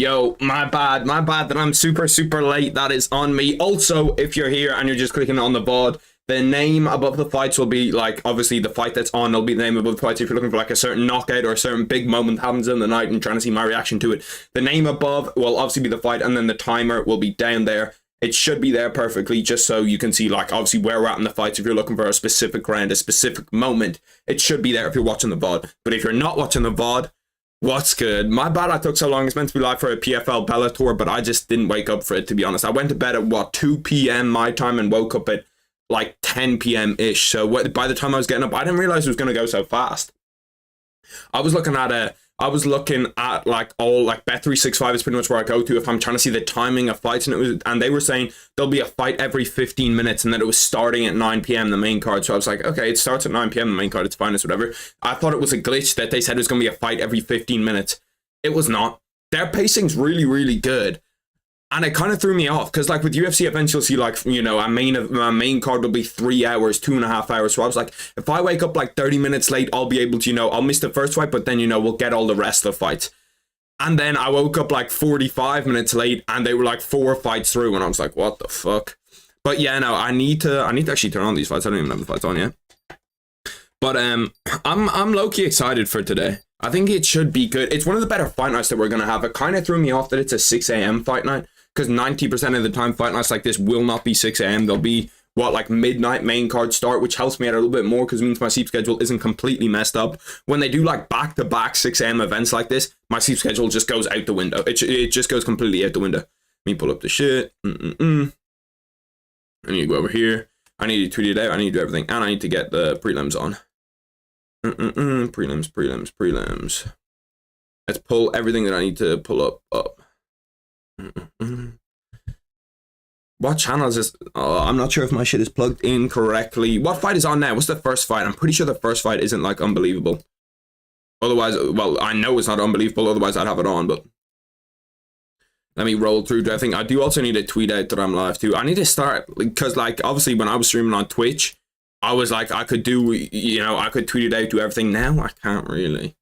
Yo, my bad that I'm super late. That is on me. Also, if you're here and you're just clicking on the VOD, the name above the fights will be like, obviously the fight that's on, will be the name above the fights. If you're looking for like a certain knockout or a certain big moment that happens in the night and trying to see my reaction to it, the name above will obviously be the fight, and then the timer will be down there. It should be there perfectly, just so you can see like obviously where we're at in the fights. If you're looking for a specific round, a specific moment, it should be there if you're watching the VOD. But if you're not watching the VOD, what's good? My bad I took so long. It's meant to be live for a PFL Bellator, but I just didn't wake up for it, to be honest. I went to bed at, what, 2 p.m. my time and woke up at, like, 10 p.m.-ish. So by the time I was getting up, I didn't realize it was going to go so fast. I was looking at like all like Bet365 is pretty much where I go to if I'm trying to see the timing of fights, and they were saying there'll be a fight every 15 minutes and that it was starting at 9 p.m. the main card. So I was like, okay, it starts at 9 p.m. the main card, it's fine, it's whatever. I thought it was a glitch that they said it was gonna be a fight every 15 minutes. It was not. Their pacing's really good. And it kind of threw me off because, like, with UFC events, you'll see, like, you know, a main card will be 3 hours, 2.5 hours. So I was like, if I wake up like 30 minutes late, I'll be able to, you know, I'll miss the first fight, but then, you know, we'll get all the rest of the fights. And then I woke up like 45 minutes late, and they were like 4 fights through, and I was like, what the fuck? But yeah, no, I need to actually turn on these fights. I don't even have the fights on yet. But I'm low-key excited for today. I think it should be good. It's one of the better fight nights that we're gonna have. It kind of threw me off that it's a 6 a.m. fight night, because 90% of the time fight nights like this will not be 6 a.m. They'll be, what, like midnight main card start, which helps me out a little bit more because it means my sleep schedule isn't completely messed up. When they do like back-to-back 6 a.m. events like this, my sleep schedule just goes out the window. It just goes completely out the window. Let me pull up the shit. I need to go over here. I need to tweet it out. I need to do everything. And I need to get the prelims on. Prelims. Let's pull everything that I need to pull up. What channel is this? Oh, I'm not sure if my shit is plugged in correctly. What fight is on now? What's the first fight? I'm pretty sure the first fight isn't like unbelievable. Otherwise, well, I know it's not unbelievable. Otherwise, I'd have it on. But let me roll through. I do also need to tweet out that I'm live too. I need to start, because like obviously when I was streaming on Twitch, I was like, I could do, you know, I could tweet it out, do everything. Now I can't really.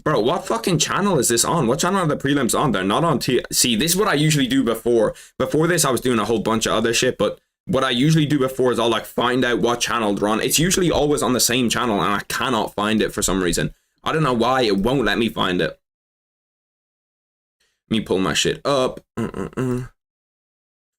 Bro, what fucking channel is this on? What channel are the prelims on? They're not on See, this is what I usually do before. Before this, I was doing a whole bunch of other shit, but what I usually do before is I'll like find out what channel they're on. It's usually always on the same channel, and I cannot find it for some reason. I don't know why, it won't let me find it. Let me pull my shit up.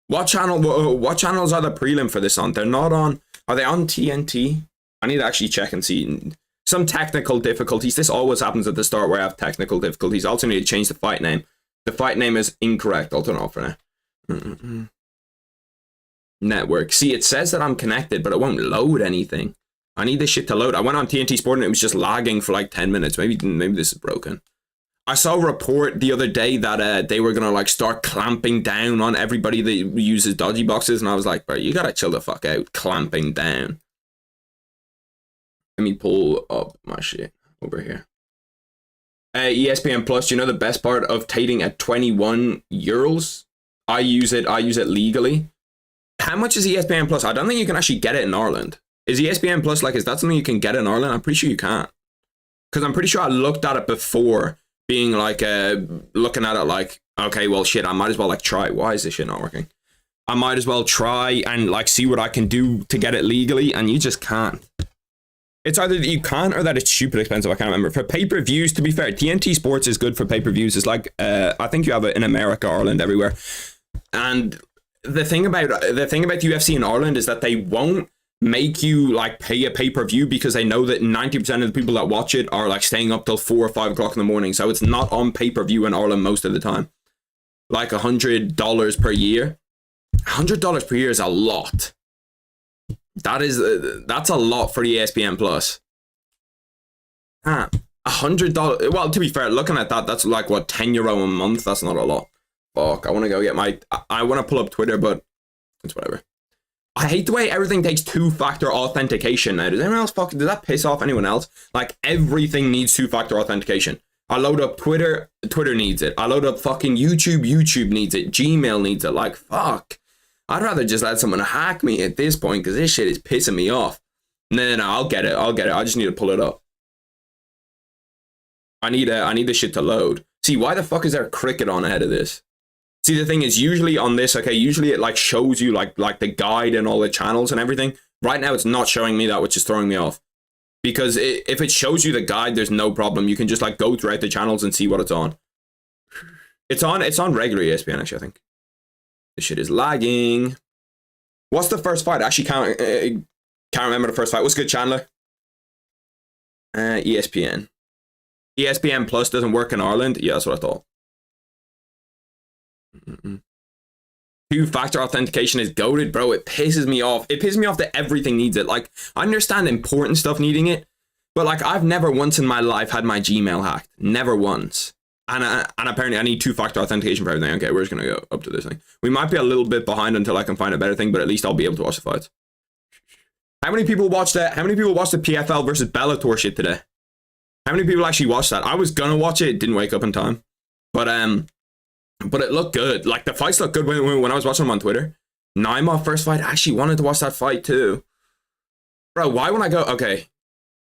What channels are the prelim for this on? They're not on. Are they on TNT? I need to actually check and see. Some technical difficulties. This always happens at the start where I have technical difficulties. I also need to change the fight name. The fight name is incorrect. I'll turn it off for now. Network. See, it says that I'm connected, but it won't load anything. I need this shit to load. I went on TNT Sport and it was just lagging for like 10 minutes. Maybe this is broken. I saw a report the other day that they were gonna like start clamping down on everybody that uses dodgy boxes, and I was like, bro, you gotta chill the fuck out. Clamping down. Let me pull up my shit over here. ESPN Plus, you know the best part of trading at 21 euros? I use it legally. How much is ESPN Plus? I don't think you can actually get it in Ireland. Is ESPN Plus, like, is that something you can get in Ireland? I'm pretty sure you can't. Because I'm pretty sure I looked at it before, being like, looking at it like, okay, well, shit, I might as well, like, try. Why is this shit not working? I might as well try and, like, see what I can do to get it legally, and you just can't. It's either that you can't or that it's stupid expensive. I can't remember. For pay-per-views, to be fair, TNT Sports is good for pay-per-views. It's like, I think you have it in America, Ireland, everywhere. And the thing about UFC in Ireland is that they won't make you like pay a pay-per-view because they know that 90% of the people that watch it are like staying up till 4 or 5 o'clock in the morning. So it's not on pay-per-view in Ireland most of the time. Like $100 per year. $100 per year is a lot. That's a lot for ESPN Plus. $100. Well, to be fair, looking at that, that's like what, €10 a month. That's not a lot. Fuck, I want to go get my. I want to pull up Twitter, but it's whatever. I hate the way everything takes 2-factor authentication now. Does anyone else does that piss off anyone else? Like everything needs 2-factor authentication. I load up Twitter needs it. I load up fucking YouTube needs it. Gmail needs it. Like, fuck. I'd rather just let someone hack me at this point because this shit is pissing me off. No, I'll get it. I just need to pull it up. I need this shit to load. See, why the fuck is there a cricket on ahead of this? See, the thing is, usually on this, okay, usually it like shows you like the guide and all the channels and everything. Right now, it's not showing me that, which is throwing me off. Because if it shows you the guide, there's no problem. You can just like go throughout the channels and see what it's on. It's on regular ESPN, actually, I think. This shit is lagging. What's the first fight? I actually can't remember the first fight. What's good, Chandler? ESPN. ESPN Plus doesn't work in Ireland? Yeah, that's what I thought. Two-factor authentication is goated, bro. It pisses me off. It pisses me off that everything needs it. Like, I understand important stuff needing it, but like, I've never once in my life had my Gmail hacked. Never once. And apparently I need two-factor authentication for everything. Okay, we're just going to go up to this thing. We might be a little bit behind until I can find a better thing, but at least I'll be able to watch the fights. How many people watched that? How many people watched the PFL versus Bellator shit today? How many people actually watched that? I was going to watch it. Didn't wake up in time. But it looked good. Like, the fights looked good when I was watching them on Twitter. Naimov first fight. I actually wanted to watch that fight too. Bro, why when I go... Okay.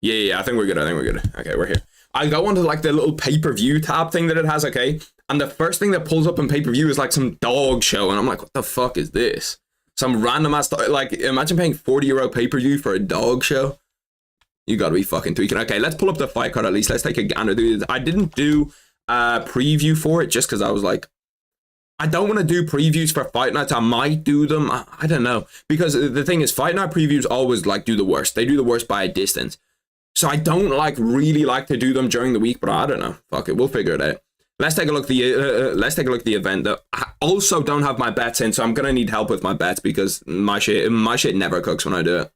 Yeah, I think we're good. Okay, we're here. I go onto like the little pay-per-view tab thing that it has, okay? And the first thing that pulls up in pay-per-view is like some dog show. And I'm like, what the fuck is this? Some random ass... Like, imagine paying €40 pay-per-view for a dog show. You gotta be fucking tweaking. Okay, let's pull up the fight card at least. Let's take a gander. I didn't do a preview for it just because I was like... I don't want to do previews for fight nights. I might do them. I don't know. Because the thing is, fight night previews always like do the worst. They do the worst by a distance. So I don't really like to do them during the week, but I don't know. Fuck it, we'll figure it out. Let's take a look at the event. Though. I also don't have my bets in, so I'm gonna need help with my bets because my shit never cooks when I do it.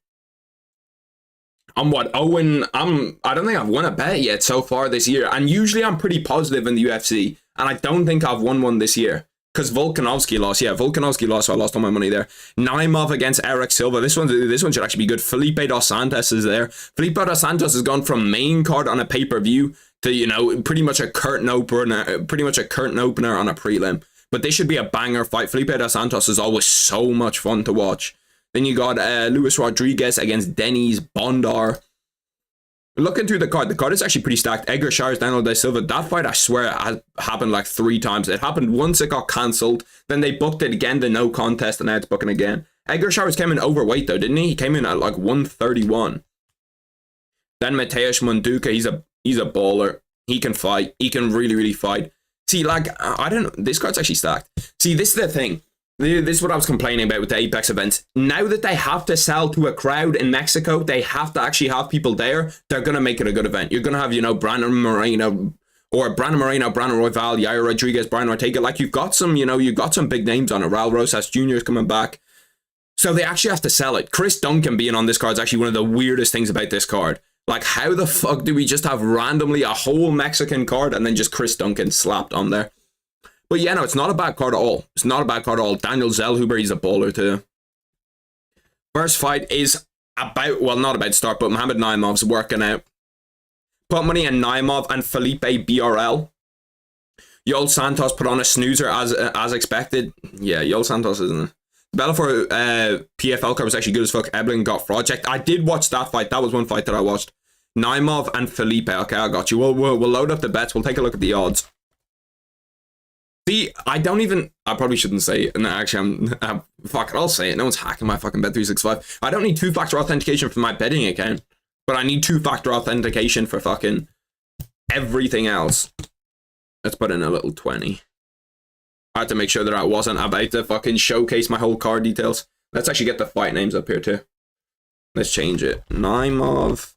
I'm what? Owen. I don't think I've won a bet yet so far this year, and usually I'm pretty positive in the UFC, and I don't think I've won one this year. Because Volkanovski lost. Yeah, Volkanovski lost, so I lost all my money there. Naimov against Eric Silva. This one should actually be good. Felipe Dos Santos is there. Felipe Dos Santos has gone from main card on a pay-per-view to, you know, pretty much a curtain opener on a prelim. But this should be a banger fight. Felipe Dos Santos is always so much fun to watch. Then you got Luis Rodriguez against Denis Bondar. Looking through the card is actually pretty stacked. Edgar Chairez, Daniel Da Silva. That fight, I swear, has happened like 3 times. It happened once, it got cancelled. Then they booked it again, the no contest, and now it's booking again. Edgar Chairez came in overweight, though, didn't he? He came in at like 131. Then Mateusz Munduka, he's a baller. He can fight. He can really fight. See, like, I don't know. This card's actually stacked. See, this is the thing. This is what I was complaining about with the Apex events. Now that they have to sell to a crowd in Mexico, they have to actually have people there. They're going to make it a good event. You're going to have, you know, Brandon Moreno, Brandon Royval, Yair Rodriguez, Brian Ortega. Like, you've got some big names on it. Raul Rosas Jr. is coming back. So they actually have to sell it. Chris Duncan being on this card is actually one of the weirdest things about this card. Like, how the fuck do we just have randomly a whole Mexican card and then just Chris Duncan slapped on there? But yeah, no, it's not a bad card at all. It's not a bad card at all. Daniel Zellhuber, he's a baller too. First fight is not about to start, but Mohamed Naimov's working out. Put money in Naimov and Felipe BRL. Yoel Santos put on a snoozer as expected. Yeah, Yoel Santos isn't. Bellator PFL card was actually good as fuck. Eblen got Project. I did watch that fight. That was one fight that I watched. Naimov and Felipe. Okay, I got you. We'll load up the bets. We'll take a look at the odds. See, I probably shouldn't say it. And actually, fuck it, I'll say it. No one's hacking my fucking Bet365. I don't need two-factor authentication for my betting account, but I need two-factor authentication for fucking everything else. Let's put in a little 20. I had to make sure that I wasn't about to fucking showcase my whole card details. Let's actually get the fight names up here too. Let's change it. Naimov.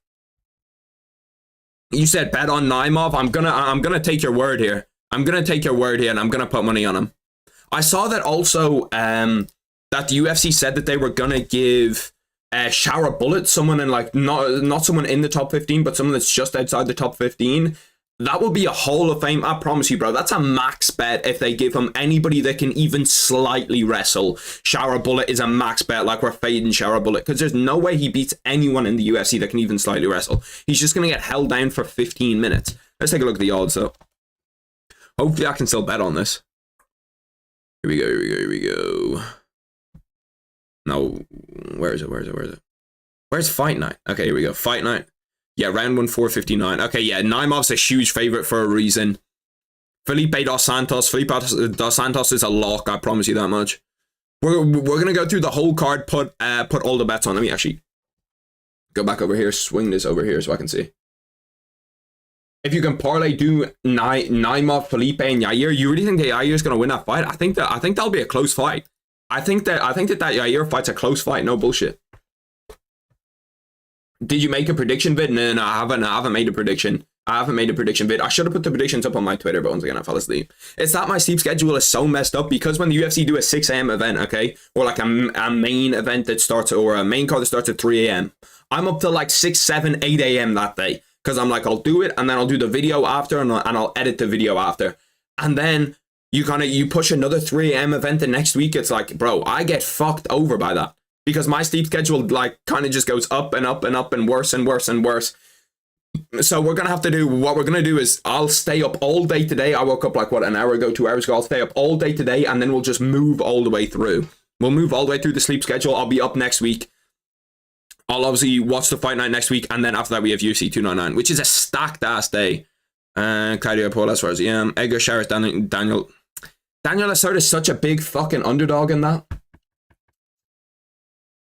You said bet on Naimov. I'm gonna take your word here. I'm going to take your word here and I'm going to put money on him. I saw that also that the UFC said that they were going to give Shower Bullet, someone in like, not someone in the top 15, but someone that's just outside the top 15. That will be a Hall of Fame. I promise you, bro. That's a max bet if they give him anybody that can even slightly wrestle. Shower Bullet is a max bet, like we're fading Shower Bullet, because there's no way he beats anyone in the UFC that can even slightly wrestle. He's just going to get held down for 15 minutes. Let's take a look at the odds, though. Hopefully I can still bet on this. Here we go. No, where is it? Where's Fight Night? Okay, here we go. Fight Night. Yeah, round 1, 459. Okay, yeah, Naimov's a huge favorite for a reason. Felipe Dos Santos. Felipe Dos Santos is a lock, I promise you that much. We're gonna go through the whole card, put all the bets on. Let me actually go back over here, swing this over here so I can see. If you can parlay, do Naimov, Felipe, and Yair. You really think that Yair is gonna win that fight? I think that'll be a close fight. I think that Yair fight's a close fight. No bullshit. Did you make a prediction vid? No, I haven't made a prediction. I haven't made a prediction vid. I should have put the predictions up on my Twitter, but once again, I fell asleep. It's that my sleep schedule is so messed up because when the UFC do a 6 a.m. event, okay, or like a main event that starts, or a main card that starts at 3 a.m., I'm up to like 6, 7, 8 a.m. that day because I'm like, I'll do it and then I'll do the video after and I'll edit the video after. And then you push another 3 a.m. event the next week. It's like, bro, I get fucked over by that because my sleep schedule like kind of just goes up and up and up and worse and worse and worse. So what we're going to do is I'll stay up all day today. I woke up like, an hour ago, 2 hours ago. I'll stay up all day today and then we'll just move all the way through. We'll move all the way through the sleep schedule. I'll be up next week. I'll obviously watch the fight night next week. And then after that, we have UFC 299, which is a stacked ass day. Claudio Paul, as far as Edgar Chairez, Daniel Lacerda is such a big fucking underdog in that.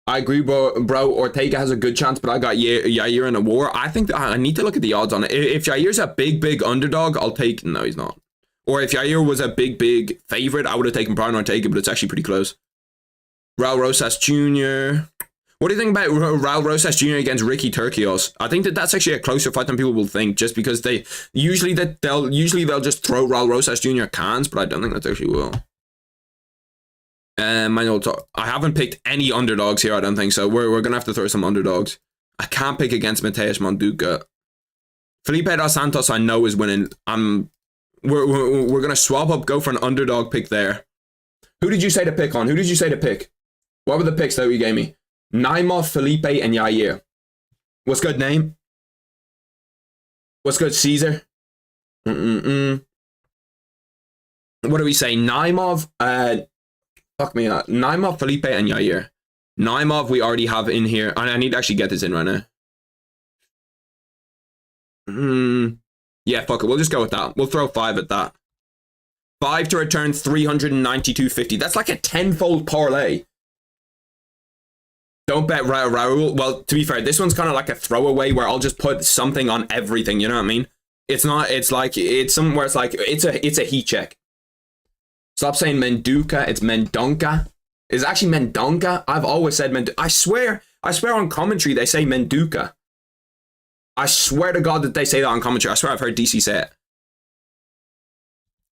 I agree, bro. Ortega has a good chance, but I got Yair in a war. I think that I need to look at the odds on it. If Yair's a big underdog, I'll take... No, he's not. Or if Yair was a big favorite, I would have taken Brian Ortega, but it's actually pretty close. Raul Rosas Jr. What do you think about Raul Rosas Jr. against Ricky Turcios? I think that's actually a closer fight than people will think, just because they'll just throw Raul Rosas Jr. cans, but I don't think that's actually will. I haven't picked any underdogs here, I don't think so. We're gonna have to throw some underdogs. I can't pick against Mateus Monduca. Felipe Dos Santos I know is winning. We're gonna swap up, go for an underdog pick there. Who did you say to pick on? Who did you say to pick? What were the picks that you gave me? Naimov, Felipe, and Yair. What's good, name? What's good, Caesar? What do we say? Naimov, fuck me up. Naimov, Felipe, and Yair. Naimov we already have in here. I need to actually get this in right now. Yeah, fuck it. We'll just go with that. We'll throw 5 at that. 5 to return 392.50. That's like a 10-fold parlay. Don't bet Raul. Well, to be fair, this one's kind of like a throwaway where I'll just put something on everything. You know what I mean? It's not. It's like it's somewhere. It's like it's a heat check. Stop saying Menduca. It's Mendonca. It's actually Mendonca. I've always said Menduca. I swear on commentary they say Menduca. I swear to God that they say that on commentary. I swear I've heard DC say it.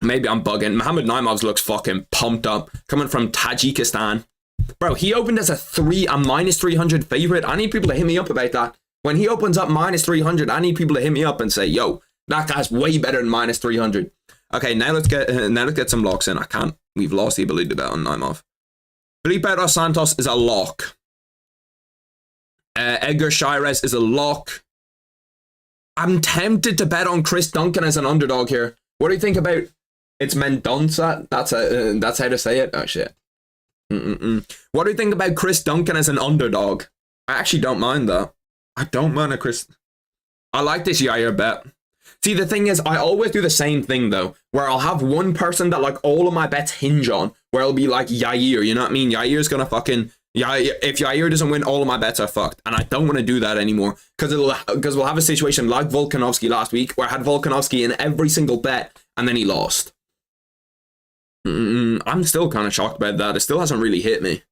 Maybe I'm bugging. Mohammed Naimov looks fucking pumped up. Coming from Tajikistan. Bro, he opened as a minus 300 favorite. I need people to hit me up about that. When he opens up minus 300, I need people to hit me up and say, yo, that guy's way better than minus 300. Okay, now let's get some locks in. I can't. We've lost the ability to bet on Naimov. Felipe Dos Santos is a lock. Edgar Chairez is a lock. I'm tempted to bet on Chris Duncan as an underdog here. What do you think about? It's Mendonca. That's how to say it. Oh shit. What do you think about Chris Duncan as an underdog? I actually don't mind that. I don't mind a Chris. I like this Yair bet. See, the thing is, I always do the same thing though, where I'll have one person that like all of my bets hinge on, where it'll be like Yair. You know what I mean? Yair's gonna fucking. If Yair doesn't win, all of my bets are fucked, and I don't want to do that anymore because we'll have a situation like Volkanovski last week, where I had Volkanovski in every single bet, and then he lost. I'm still kind of shocked about that. It still hasn't really hit me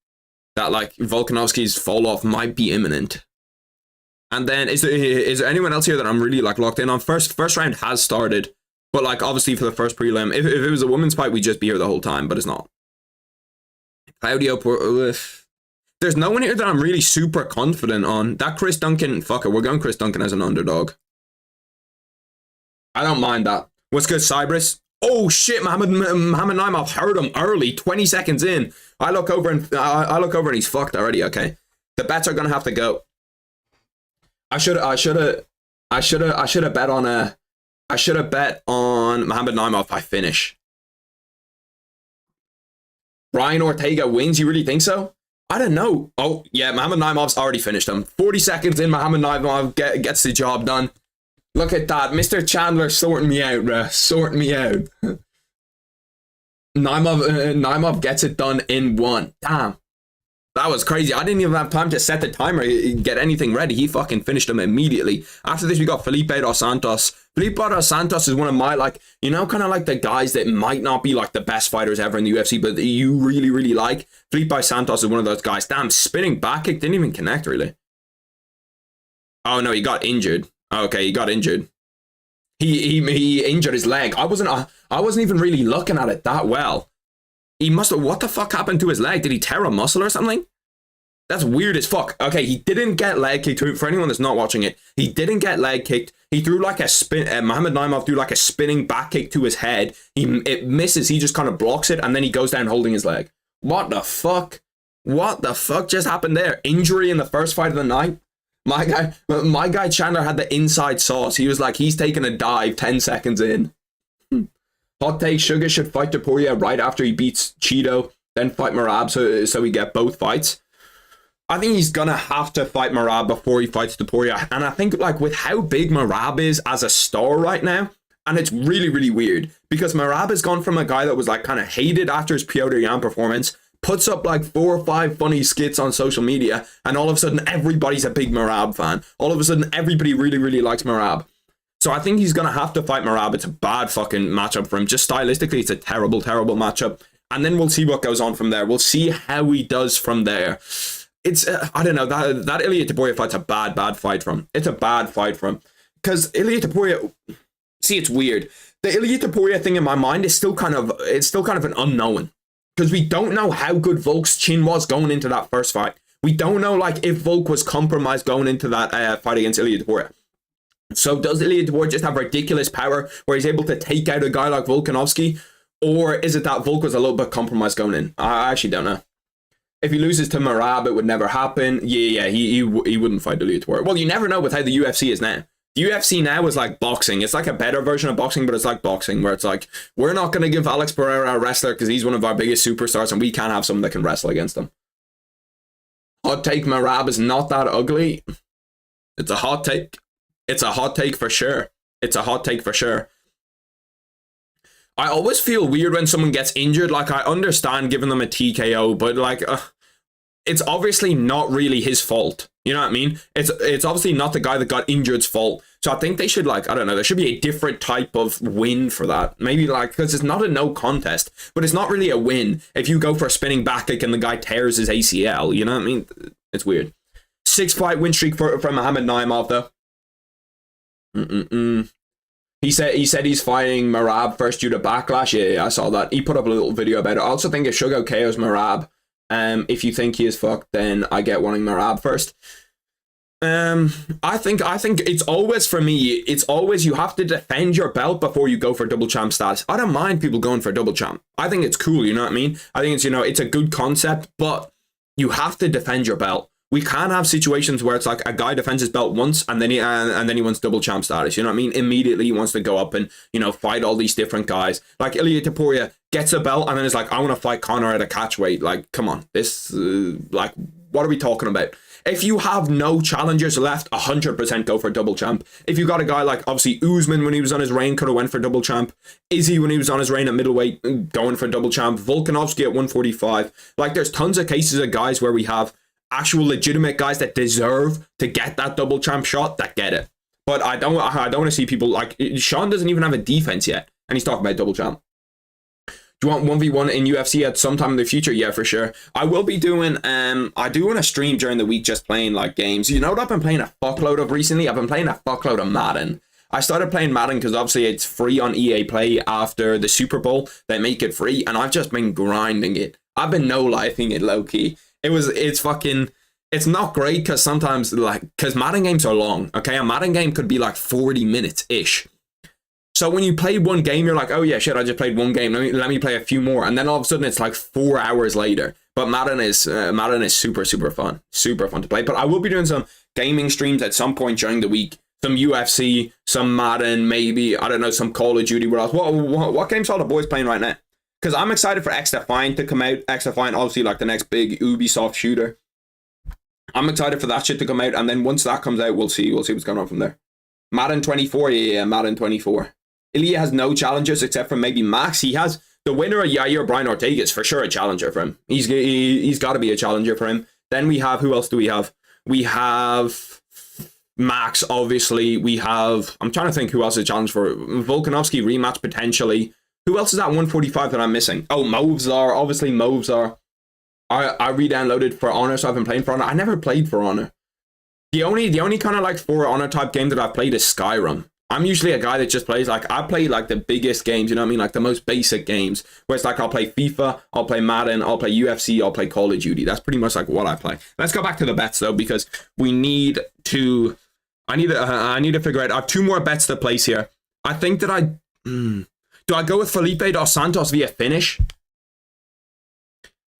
that like Volkanovski's fall off might be imminent. And then is there anyone else here that I'm really like locked in on? First round has started, but like obviously for the first prelim, if it was a women's fight, we'd just be here the whole time, but it's not. Claudio, there's no one here that I'm really super confident on. That Chris Duncan, fuck it, we're going Chris Duncan as an underdog. I don't mind that. What's good, Cyprus? Oh shit, Mohammed Naimov heard him early, 20 seconds in. I look over and he's fucked already. Okay, the bets are gonna have to go. I should have bet on Mohammed Naimov by finish. Brian Ortega wins. You really think so? I don't know. Oh, yeah, Mohamed Naimov's already finished him. 40 seconds in, Mohamed Naimov gets the job done. Look at that. Mr. Chandler sorting me out, bruh. Sorting me out. Naimov gets it done in one. Damn. That was crazy. I didn't even have time to set the timer, get anything ready. He fucking finished him immediately. After this, we got Felipe dos Santos. Felipe dos Santos is one of my, like, you know, kind of like the guys that might not be like the best fighters ever in the UFC, but you really, really like. Felipe Santos is one of those guys. Damn, spinning back kick didn't even connect, really. Oh, no, he got injured. Okay, he got injured. He injured his leg. I wasn't even really looking at it that well. He must have, what the fuck happened to his leg? Did he tear a muscle or something? That's weird as fuck. Okay, he didn't get leg kicked. For anyone that's not watching it, he didn't get leg kicked. He threw like a spin. Mohamed Naimov threw like a spinning back kick to his head. It misses. He just kind of blocks it, and then he goes down holding his leg. What the fuck? What the fuck just happened there? Injury in the first fight of the night? My guy Chandler had the inside sauce. He was like, he's taking a dive 10 seconds in. Hot take, Sugar should fight Topuria right after he beats Cheeto, then fight Merab so we get both fights. I think he's gonna have to fight Merab before he fights Topuria. And I think, like, with how big Merab is as a star right now, and it's really, really weird, because Merab has gone from a guy that was like kind of hated after his Piotr Jan performance, puts up like 4 or 5 funny skits on social media, and all of a sudden everybody's a big Merab fan. All of a sudden everybody really, really likes Merab. So I think he's going to have to fight Merab. It's a bad fucking matchup for him. Just stylistically, it's a terrible, terrible matchup. And then we'll see what goes on from there. We'll see how he does from there. It's, I don't know, that Ilia Topuria fight's a bad, bad fight for him. It's a bad fight for him. Because Ilia Topuria, see, it's weird. The Ilia Topuria thing in my mind is still kind of an unknown. Because we don't know how good Volk's chin was going into that first fight. We don't know, like, if Volk was compromised going into that fight against Ilia Topuria. So does Ilia Topuria just have ridiculous power where he's able to take out a guy like Volkanovski? Or is it that Volk was a little bit compromised going in? I actually don't know. If he loses to Merab, it would never happen. Yeah, he wouldn't fight Ilia Topuria. Well, you never know with how the UFC is now. The UFC now is like boxing. It's like a better version of boxing, but it's like boxing where it's like, we're not going to give Alex Pereira a wrestler because he's one of our biggest superstars and we can't have someone that can wrestle against him. Hot take, Merab is not that ugly. It's a hot take. It's a hot take for sure. It's a hot take for sure. I always feel weird when someone gets injured. Like, I understand giving them a TKO, but like, it's obviously not really his fault. You know what I mean? It's obviously not the guy that got injured's fault. So I think they should, like, I don't know, there should be a different type of win for that. Maybe like, because it's not a no contest, but it's not really a win if you go for a spinning back kick and the guy tears his ACL. You know what I mean? It's weird. 6-fight win streak for Mohamed Naimov though. He said he's fighting Merab first due to backlash. Yeah, I saw that. He put up a little video about it. I also think if Sugar KOs Merab, if you think he is fucked, then I get wanting Merab first. I think it's always, for me, it's always you have to defend your belt before you go for double champ status. I don't mind people going for double champ. I think it's cool, you know what I mean? I think it's, you know, it's a good concept, but you have to defend your belt. We can't have situations where it's like a guy defends his belt once and then he wants double champ status. You know what I mean? Immediately he wants to go up and, you know, fight all these different guys. Like Ilia Topuria gets a belt and then it's like, I want to fight Conor at a catch weight. Like, come on, this like, what are we talking about? If you have no challengers left, 100% go for double champ. If you got a guy like, obviously, Usman when he was on his reign could have went for double champ. Izzy when he was on his reign at middleweight going for double champ. Volkanovski at 145. Like, there's tons of cases of guys where we have actual legitimate guys that deserve to get that double champ shot that get it. But I don't want to see people like Sean doesn't even have a defense yet, and he's talking about double champ. Do you want 1v1 in UFC at some time in the future? Yeah, for sure. I will be doing I do want to stream during the week just playing like games. You know what I've been playing a fuckload of recently? I've been playing a fuckload of Madden. I started playing Madden because obviously it's free on EA Play after the Super Bowl. They make it free, and I've just been grinding it. I've been no-lifing it low-key. It's not great because sometimes, like, because Madden games are long, okay? A Madden game could be like 40 minutes-ish. So when you play one game, you're like, oh yeah, shit, I just played one game. Let me play a few more. And then all of a sudden it's like 4 hours later. But Madden is super, super fun. Super fun to play. But I will be doing some gaming streams at some point during the week. Some UFC, some Madden, maybe, I don't know, some Call of Duty. What else? What games are the boys playing right now? because I'm excited for X Defiant to come out. X Defiant, obviously, like the next big Ubisoft shooter. I'm excited for that shit to come out, and then once that comes out, we'll see what's going on from there. Madden 24, yeah, Madden 24. Ilya has no challengers except for maybe Max. He has the winner of Yair, Brian Ortega is for sure a challenger for him. He's got to be a challenger for him. Then we have, who else do we have? We have Max, obviously. We have, I'm trying to think who else is a challenge for Volkanovski rematch potentially. Who else is at 145 that I'm missing? Oh, Movesar. Obviously, Movesar. I re-downloaded For Honor, so I've been playing For Honor. I never played For Honor. The only kind of like For Honor type game that I've played is Skyrim. I'm usually a guy that just plays, like, I play like the biggest games, you know what I mean? Like the most basic games. Where it's like I'll play FIFA, I'll play Madden, I'll play UFC, I'll play Call of Duty. That's pretty much like what I play. Let's go back to the bets though, because we need to, I need to figure out, I have 2 more bets to place here. I think that do I go with Felipe dos Santos via finish?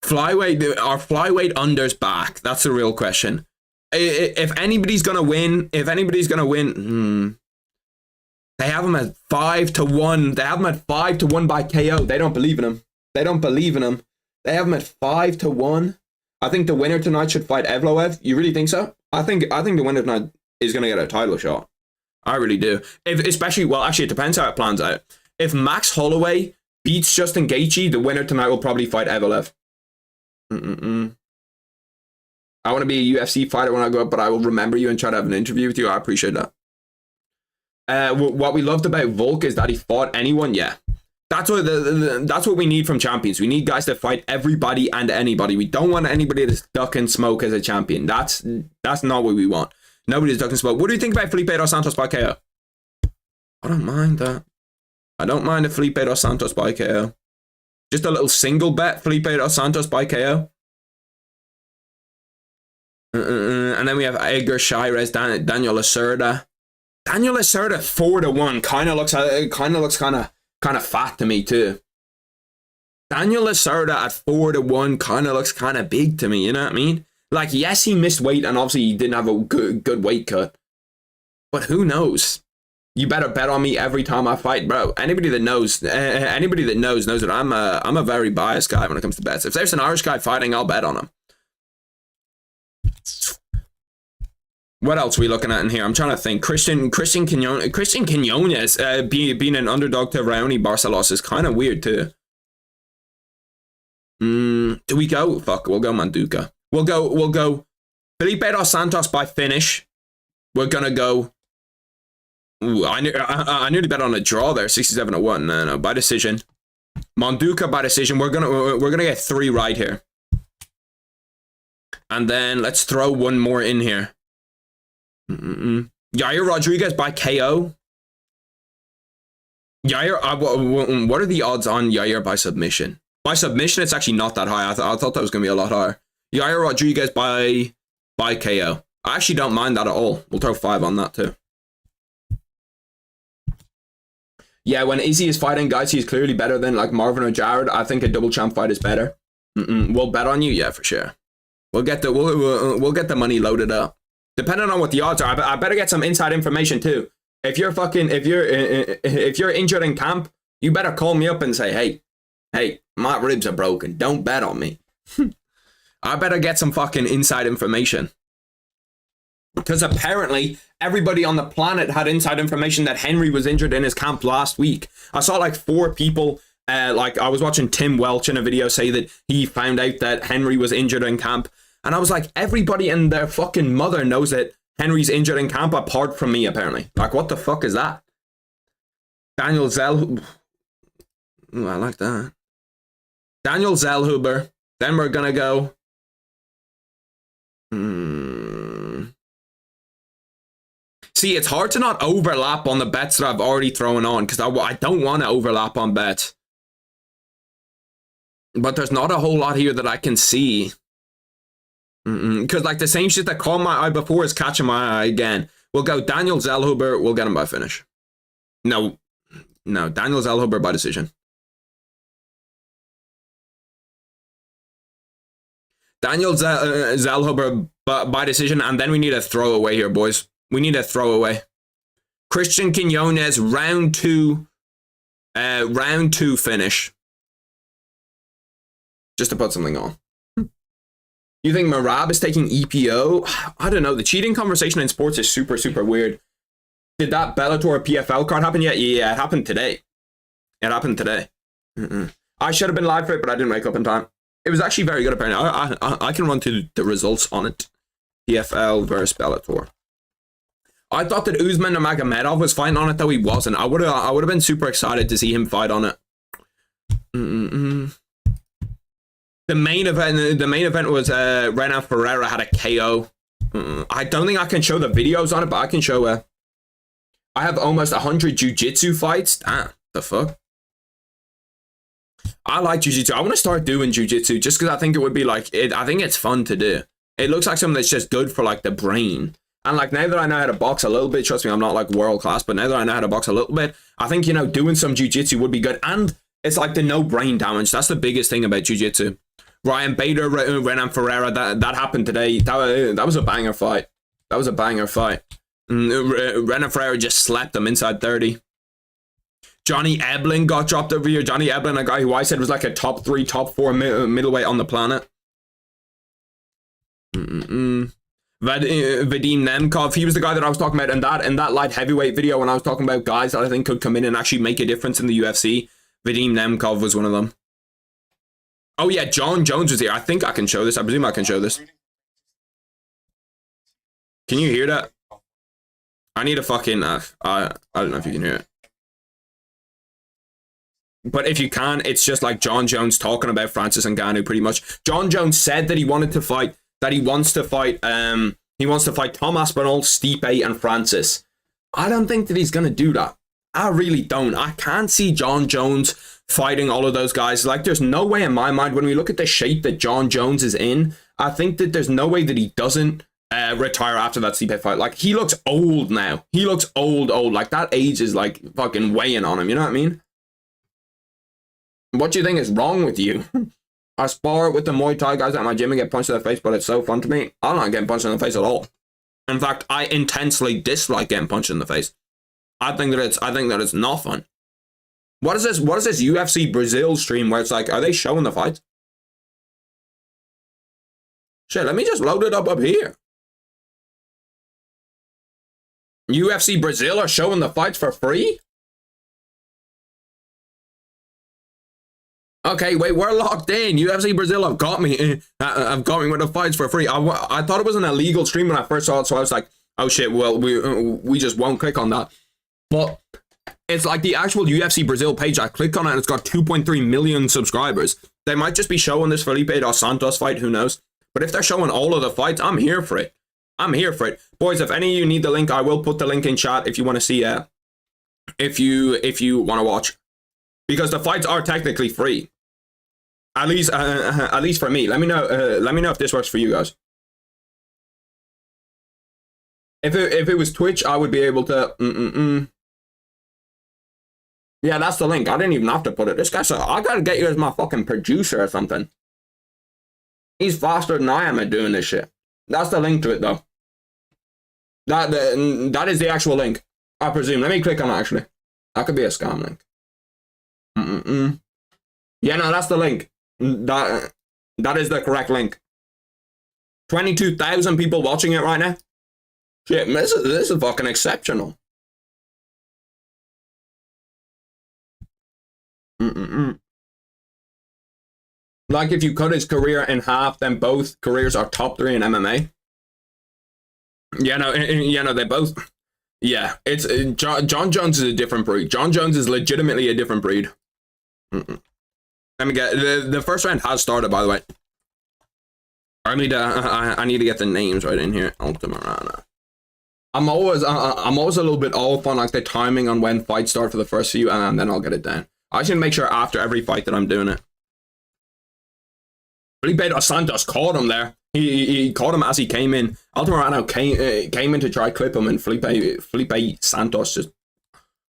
Flyweight, are flyweight unders back? That's the real question. If anybody's gonna win, they have him at 5-1. They have him at 5-1 by KO. They don't believe in him. They have him at 5-1. I think the winner tonight should fight Evloev. You really think so? I think the winner tonight is gonna get a title shot. I really do. Especially, well, actually, it depends how it plans out. If Max Holloway beats Justin Gaethje, the winner tonight will probably fight Evloev. I want to be a UFC fighter when I go up, but I will remember you and try to have an interview with you. I appreciate that. What we loved about Volk is that he fought anyone. Yeah, that's what we need from champions. We need guys that fight everybody and anybody. We don't want anybody that's duck and smoke as a champion. That's not what we want. Nobody's duck and smoke. What do you think about Felipe dos Santos by KO? I don't mind that. I don't mind a Felipe dos Santos by KO. Just a little single bet, Felipe dos Santos by KO. And then we have Edgar Shirez, Daniel Lacerda. Daniel Lacerda 4-1 kind of looks kind of fat to me too. Daniel Lacerda at 4-1 kind of looks kind of big to me. You know what I mean? Like, yes, he missed weight and obviously he didn't have a good weight cut. But who knows? You better bet on me every time I fight, bro. Anybody that knows that I'm a very biased guy when it comes to bets. If there's an Irish guy fighting, I'll bet on him. What else are we looking at in here? I'm trying to think. Christian Quinones being an underdog to Raoni Barcelos is kind of weird too. Do we go? Fuck, we'll go Manduka. We'll go Felipe dos Santos by finish. We're gonna go. Ooh, I nearly bet on a draw there. 67-1. No, by decision. Manduka by decision. We're gonna get 3 right here. And then let's throw one more in here. Yair Rodriguez by KO. Yair, what are the odds on Yair by submission? By submission, it's actually not that high. I thought that was going to be a lot higher. Yair Rodriguez by KO. I actually don't mind that at all. We'll throw 5 on that too. Yeah, when Izzy is fighting guys, he's clearly better than like Marvin or Jared. I think a double champ fight is better. We'll bet on you, yeah, for sure. We'll get the money loaded up. Depending on what the odds are, I better get some inside information too. If you're injured in camp, you better call me up and say, hey, my ribs are broken. Don't bet on me. I better get some fucking inside information. Because apparently everybody on the planet had inside information that Henry was injured in his camp last week. I saw like 4 people, like I was watching Tim Welch in a video say that he found out that Henry was injured in camp. And I was like, everybody and their fucking mother knows that Henry's injured in camp apart from me, apparently. Like, what the fuck is that? Daniel Zellhuber. Ooh, I like that. Daniel Zellhuber. Then we're going to go. See, it's hard to not overlap on the bets that I've already thrown on because I don't want to overlap on bets. But there's not a whole lot here that I can see. Because like the same shit that caught my eye before is catching my eye again. We'll go Daniel Zellhuber. We'll get him by finish. No, Daniel Zellhuber by decision. Daniel Zellhuber by decision, and then we need a throwaway here, boys. We need a throwaway. Christian Quinones round 2 finish. just to put something on. You think Marab is taking EPO? I don't know. The cheating conversation in sports is super, super weird. Did that Bellator PFL card happen yet? Yeah, it happened today. It happened today. I should have been live for it, but I didn't wake up in time. It was actually very good, apparently. I can run through the results on it. PFL versus Bellator. I thought that Usman Nurmagomedov was fighting on it, though he wasn't. I would have been super excited to see him fight on it. The main event was Renan Ferreira had a KO. I don't think I can show the videos on it, but I can show I have almost 100 jiu-jitsu fights. The fuck? I like jiu-jitsu. I want to start doing jiu-jitsu just because I think it would be like I think it's fun to do. It looks like something that's just good for like the brain. And like now that I know how to box a little bit, trust me, I'm not like world class, but now that I know how to box a little bit, I think, you know, doing some jiu-jitsu would be good. And it's like the no brain damage. That's the biggest thing about jiu-jitsu. Ryan Bader, Renan Ferreira, that happened today. That was a banger fight. That was a banger fight. Renan Ferreira just slapped him inside 30. Johnny Eblen got dropped over here. Johnny Eblen, a guy who I said was like a top 3, top 4 middleweight on the planet. Vadim Nemkov, he was the guy that I was talking about in that light heavyweight video when I was talking about guys that I think could come in and actually make a difference in the UFC. Vadim Nemkov was one of them. Oh yeah, John Jones was here. I think I can show this. I presume I can show this. Can you hear that? I need a fucking I don't know if you can hear it. But if you can, it's just like John Jones talking about Francis Ngannou pretty much. John Jones said that he wanted to fight, he wants to fight Tom Aspinall, Stipe, and Francis. I don't think that he's going to do that. I really don't. I can't see John Jones fighting all of those guys. Like, there's no way in my mind, when we look at the shape that John Jones is in, I think that there's no way that he doesn't retire after that Stipe fight. Like, he looks old now. He looks old. Like, that age is, like, fucking weighing on him. You know what I mean? What do you think is wrong with you? I spar with the Muay Thai guys at my gym and get punched in the face, but it's so fun to me. I'm not getting punched in the face at all. In fact, I intensely dislike getting punched in the face. I think that it's not fun. What is this UFC Brazil stream where it's like, are they showing the fights? Shit, let me just load it up here. UFC Brazil are showing the fights for free? Okay, wait, we're locked in. UFC Brazil have got me. I've got me with the fights for free. I thought it was an illegal stream when I first saw it, so I was like, oh shit, well, we just won't click on that. But it's like the actual UFC Brazil page. I click on it and it's got 2.3 million subscribers. They might just be showing this Felipe dos Santos fight, who knows? But if they're showing all of the fights, I'm here for it. I'm here for it. Boys, if any of you need the link, I will put the link in chat if you want to see if you want to watch. Because the fights are technically free. At least for me. Let me know if this works for you guys. If it was Twitch, I would be able to Yeah, that's the link. I didn't even have to put it. This guy said, I gotta get you as my fucking producer or something. He's faster than I am at doing this shit. That's the link to it though. That is the actual link, I presume. Let me click on it actually. That could be a scam link. Yeah, no, that's the link. That is the correct link. 22,000 people watching it right now. Shit, this is fucking exceptional. Like if you cut his career in half, then both careers are top 3 in MMA. Yeah, no, they both. Yeah, it's John Jones is a different breed. John Jones is legitimately a different breed. Let me get the first round has started, by the way. I need to get the names right in here. Ultimarana. I'm always a little bit off on like the timing on when fights start for the first few, and then I'll get it down. I should make sure after every fight that I'm doing it. Felipe dos Santos caught him there. He caught him as he came in. Altamirano came in to try clip him, and Felipe Santos just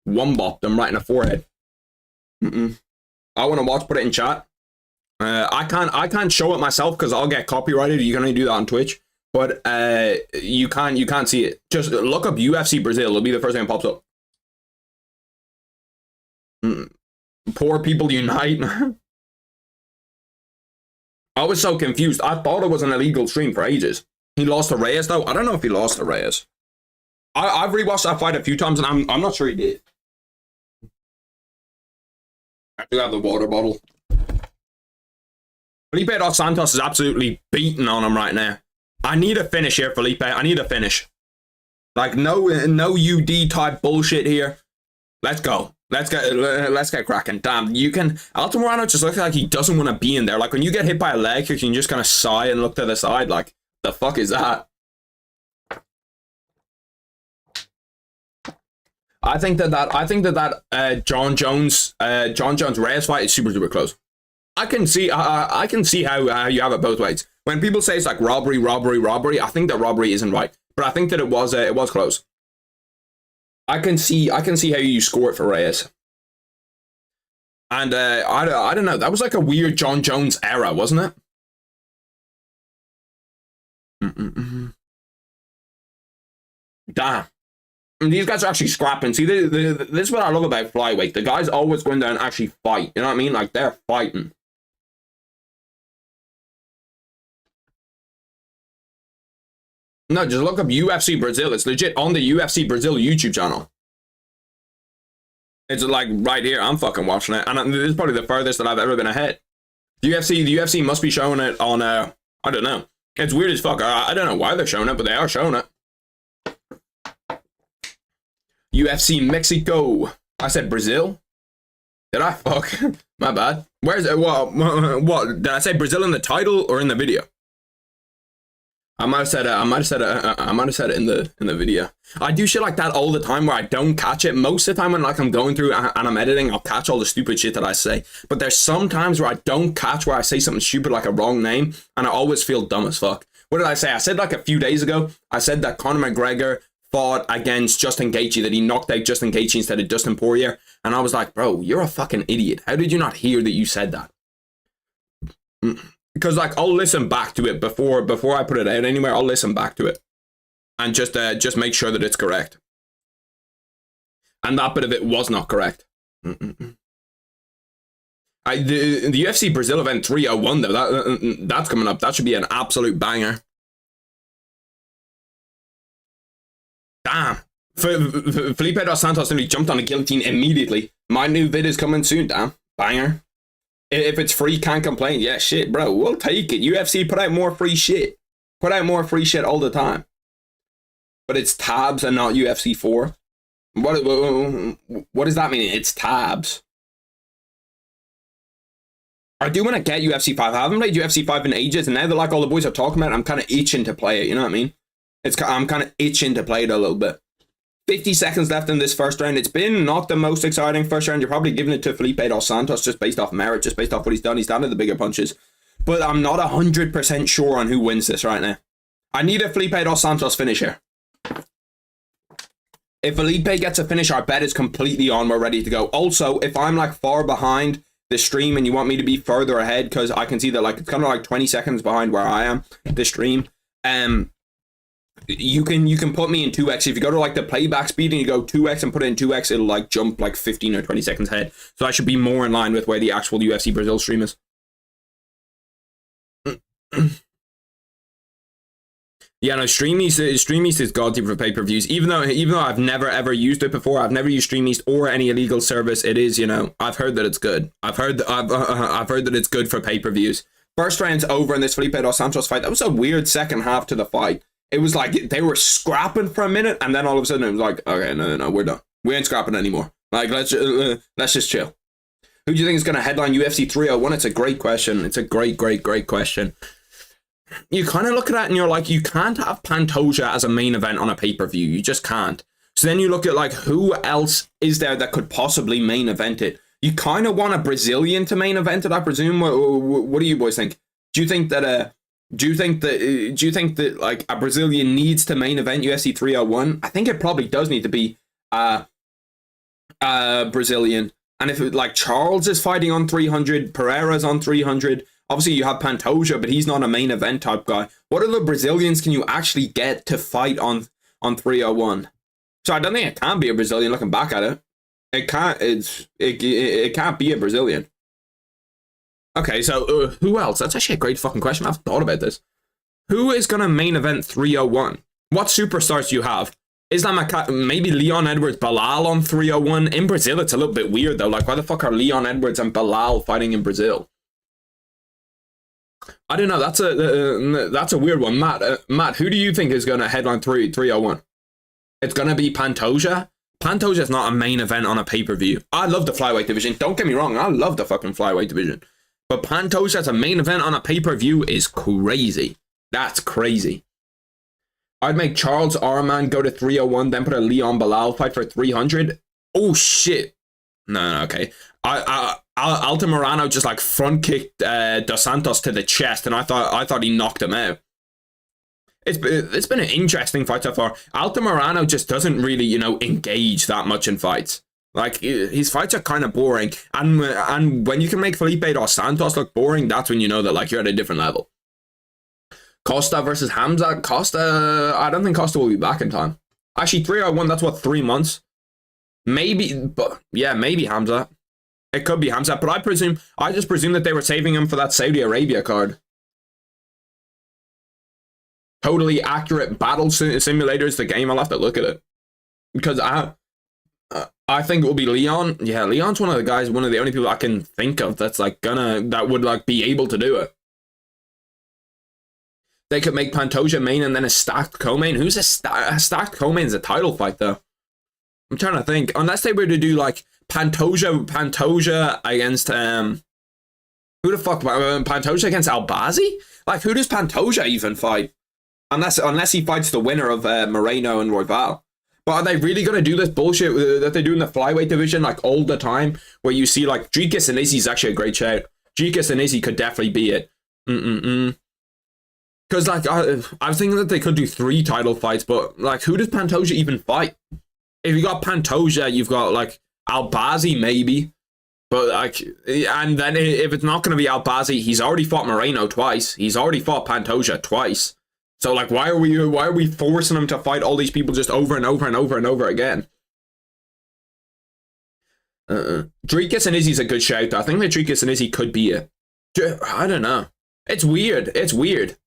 one-bopped him right in the forehead. I want to watch. Put it in chat. I can't show it myself because I'll get copyrighted. You can only do that on Twitch, but you can't see it. Just look up UFC Brazil. It'll be the first thing that pops up. Poor people unite. I was so confused. I thought it was an illegal stream for ages. He lost to Reyes, though. I don't know if he lost to Reyes. I've rewatched that fight a few times, and I'm not sure he did. I do have the water bottle. Felipe dos Santos is absolutely beating on him right now. I need a finish here, Felipe. I need a finish. Like, no UD type bullshit here. Let's go. Let's get cracking. Damn, you can... Alton Morano just looks like he doesn't want to be in there. Like, when you get hit by a leg kick, you can just kind of sigh and look to the side. Like, the fuck is that? I think that John Jones Reyes fight is super super close. I can see how you have it both ways. When people say it's like robbery, I think that robbery isn't right, but I think that it was close. I can see how you score it for Reyes. And I don't know. That was like a weird John Jones era, wasn't it? Damn. And these guys are actually scrapping. See, this is what I love about flyweight. The guys always go in there and actually fight. You know what I mean? Like, they're fighting. No, just look up UFC Brazil. It's legit on the UFC Brazil YouTube channel. It's like right here. I'm fucking watching it. And this is probably the furthest that I've ever been ahead. The UFC must be showing it on, I don't know. It's weird as fuck. I don't know why they're showing it, but they are showing it. UFC Mexico. I said Brazil. Did I? Fuck. My bad. Where's it? What? Did I say Brazil in the title or in the video? I might have said it in the video. I do shit like that all the time where I don't catch it. Most of the time when like I'm going through and I'm editing, I'll catch all the stupid shit that I say. But there's some times where I don't catch where I say something stupid like a wrong name, and I always feel dumb as fuck. What did I say? I said like a few days ago, I said that Conor McGregor fought against Justin Gaethje, that he knocked out Justin Gaethje instead of Dustin Poirier, and I was like, bro, you're a fucking idiot. How did you not hear that you said that? Because like I'll listen back to it before I put it out anywhere. I'll listen back to it and just make sure that it's correct. And that bit of it was not correct. The UFC Brazil event 301 though, that's coming up. That should be an absolute banger. Damn. Felipe dos Santos nearly jumped on a guillotine immediately. My new vid is coming soon. Damn. Banger. If it's free, can't complain. Yeah, shit, bro. We'll take it. UFC put out more free shit. Put out more free shit all the time. But it's tabs and not UFC 4. What does that mean? It's tabs. I do want to get UFC 5. I haven't played UFC 5 in ages, and now that like all the boys are talking about it, I'm kind of itching to play it. You know what I mean? I'm kind of itching to play it a little bit. 50 seconds left in this first round. It's been not the most exciting first round. You're probably giving it to Felipe dos Santos just based off merit, just based off what he's done. He's landed the bigger punches. But I'm not 100% sure on who wins this right now. I need a Felipe dos Santos finish here. If Felipe gets a finish, our bet is completely on. We're ready to go. Also, if I'm like far behind the stream and you want me to be further ahead, because I can see that like it's kind of like 20 seconds behind where I am, the stream, you can put me in 2x. If you go to like the playback speed and you go 2x and put it in 2x, it'll like jump like 15 or 20 seconds ahead. So I should be more in line with where the actual UFC Brazil stream is. Yeah, no, Stream East is god tier for pay-per-views. Even though I've never ever used it before, I've never used Stream East or any illegal service. It is, you know, I've heard that it's good. I've heard that it's good for pay-per-views. First round's over in this Felipe dos Santos fight. That was a weird second half to the fight. It was like they were scrapping for a minute, and then all of a sudden it was like, okay, no, we're done. We ain't scrapping anymore. Like let's just chill. Who do you think is going to headline UFC 301? It's a great question. It's a great question. You kind of look at that and you're like, you can't have Pantoja as a main event on a pay-per-view. You just can't. So then you look at like, who else is there that could possibly main event it? You kind of want a Brazilian to main event it, I presume. What do you boys think? Do you think that like a Brazilian needs to main event UFC 301? I think it probably does need to be Brazilian. And if it, like Charles is fighting on 300, Pereira's on 300. Obviously, you have Pantoja, but he's not a main event type guy. What other Brazilians can you actually get to fight on 301? So I don't think it can be a Brazilian. Looking back at it, it can't be a Brazilian. Okay, so who else? That's actually a great fucking question. I've thought about this. Who is going to main event 301? What superstars do you have? Maybe Leon Edwards, Bilal on 301. In Brazil, it's a little bit weird though. Like, why the fuck are Leon Edwards and Bilal fighting in Brazil? I don't know. That's a weird one. Matt, who do you think is going to headline 301? It's going to be Pantoja. Pantoja is not a main event on a pay-per-view. I love the flyweight division. Don't get me wrong. I love the fucking flyweight division. But Pantoja as a main event on a pay-per-view is crazy. That's crazy. I'd make Charles Arman go to 301, then put a Leon Bilal fight for 300. Oh, shit. No, okay. Altamirano just like front kicked Dos Santos to the chest, and I thought he knocked him out. It's been an interesting fight so far. Altamirano just doesn't really, engage that much in fights. Like, his fights are kind of boring, and when you can make Felipe Dos Santos look boring, that's when you know that like you're at a different level. Costa versus Hamza. Costa, I don't think Costa will be back in time. Actually, 301, that's what, 3 months? Maybe, but yeah, maybe Hamza. It could be Hamza, but I just presume that they were saving him for that Saudi Arabia card. Totally accurate battle simulators, the game. I'll have to look at it. Because I think it will be Leon. Yeah, Leon's one of the guys, one of the only people I can think of that's like that would like be able to do it. They could make Pantoja main and then a stacked co-main. Who's a stacked co-main is a title fight though? I'm trying to think. Unless they were to do like Pantoja against who the fuck? Pantoja against Albazi? Like, who does Pantoja even fight? Unless he fights the winner of Moreno and Royval. But are they really going to do this bullshit that they do in the flyweight division like all the time? Where you see like Dricus and Izzy's actually a great shout. Dricus and Izzy could definitely be it. Because like I was thinking that they could do 3 title fights, but like who does Pantoja even fight? If you got Pantoja, you've got like Albazi maybe. But like, and then if it's not going to be Albazi, he's already fought Moreno twice. He's already fought Pantoja twice. So like, why are we forcing him to fight all these people just over and over and over and over again? Dricus and Izzy's a good shout. I think that Dricus and Izzy could be it. I don't know. It's weird. It's weird.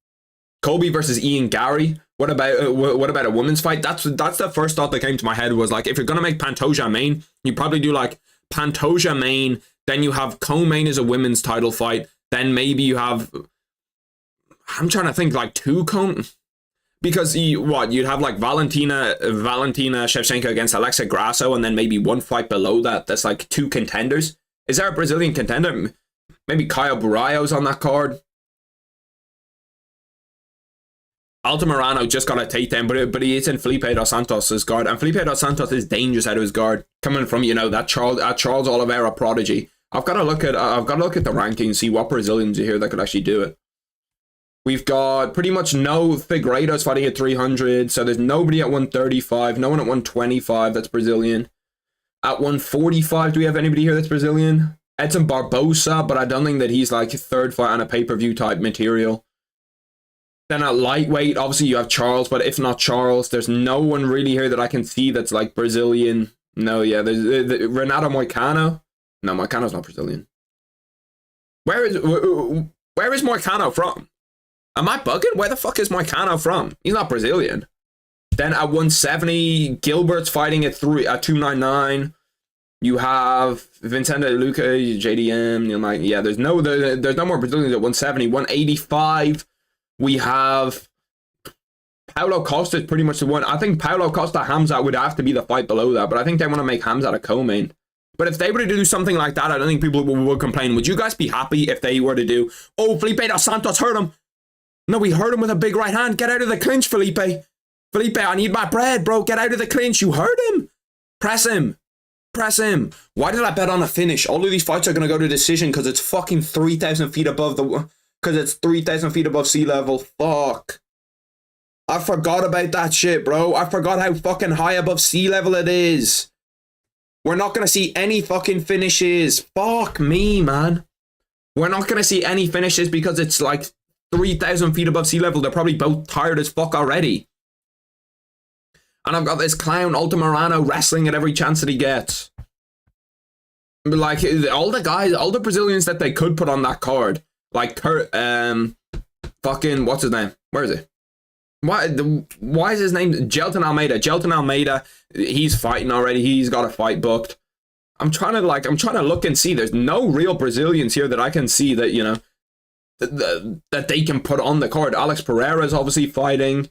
Kobe versus Ian Gary. What about a women's fight? That's the first thought that came to my head was like, if you're gonna make Pantoja main, you probably do like Pantoja main, then you have co-main as a women's title fight, then maybe you have. I'm trying to think like 2 because you'd have like Valentina Shevchenko against Alexa Grasso, and then maybe 1 fight below that. That's like 2 contenders. Is there a Brazilian contender? Maybe Caio Buraio's on that card. Altamirano just got a takedown, but he is in Felipe Dos Santos' guard, and Felipe Dos Santos is dangerous out of his guard, coming from that Charles Oliveira prodigy. I've got to look at the rankings, see what Brazilians are here that could actually do it. We've got pretty much no Figueiredo's fighting at 300, so there's nobody at 135, no one at 125 that's Brazilian. At 145, do we have anybody here that's Brazilian? Edson Barbosa, but I don't think that he's like a 3rd fight on a pay-per-view type material. Then at lightweight, obviously you have Charles, but if not Charles, there's no one really here that I can see that's like Brazilian. No, yeah, there's Renato Moicano. No, Moicano's not Brazilian. Where is Moicano from? Am I bugging? Where the fuck is Moicano from? He's not Brazilian. Then at 170, Gilbert's fighting at 299. You have Vincente Luca, JDM. You're like, yeah, there's no more Brazilians at 170. 185. We have Paulo Costa is pretty much the one. I think Paulo Costa Hamza would have to be the fight below that, but I think they want to make Hamza a co-main. But if they were to do something like that, I don't think people would complain. Would you guys be happy if they were to do, oh, Felipe Dos Santos hurt him? No, we hurt him with a big right hand. Get out of the clinch, Felipe. Felipe, I need my bread, bro. Get out of the clinch. You hurt him. Press him. Press him. Why did I bet on a finish? All of these fights are going to go to decision because it's fucking 3,000 feet above because it's 3,000 feet above sea level. Fuck. I forgot about that shit, bro. I forgot how fucking high above sea level it is. We're not going to see any fucking finishes. Fuck me, man. We're not going to see any finishes because it's like 3,000 feet above sea level. They're probably both tired as fuck already. And I've got this clown Altamirano wrestling at every chance that he gets. Like all the guys, all the Brazilians that they could put on that card, like fucking what's his name? Where is he? Why is his name Gelton Almeida? Gelton Almeida, he's fighting already. He's got a fight booked. I'm trying to look and see. There's no real Brazilians here that I can see that, you know, that they can put on the card. Alex Pereira is obviously fighting.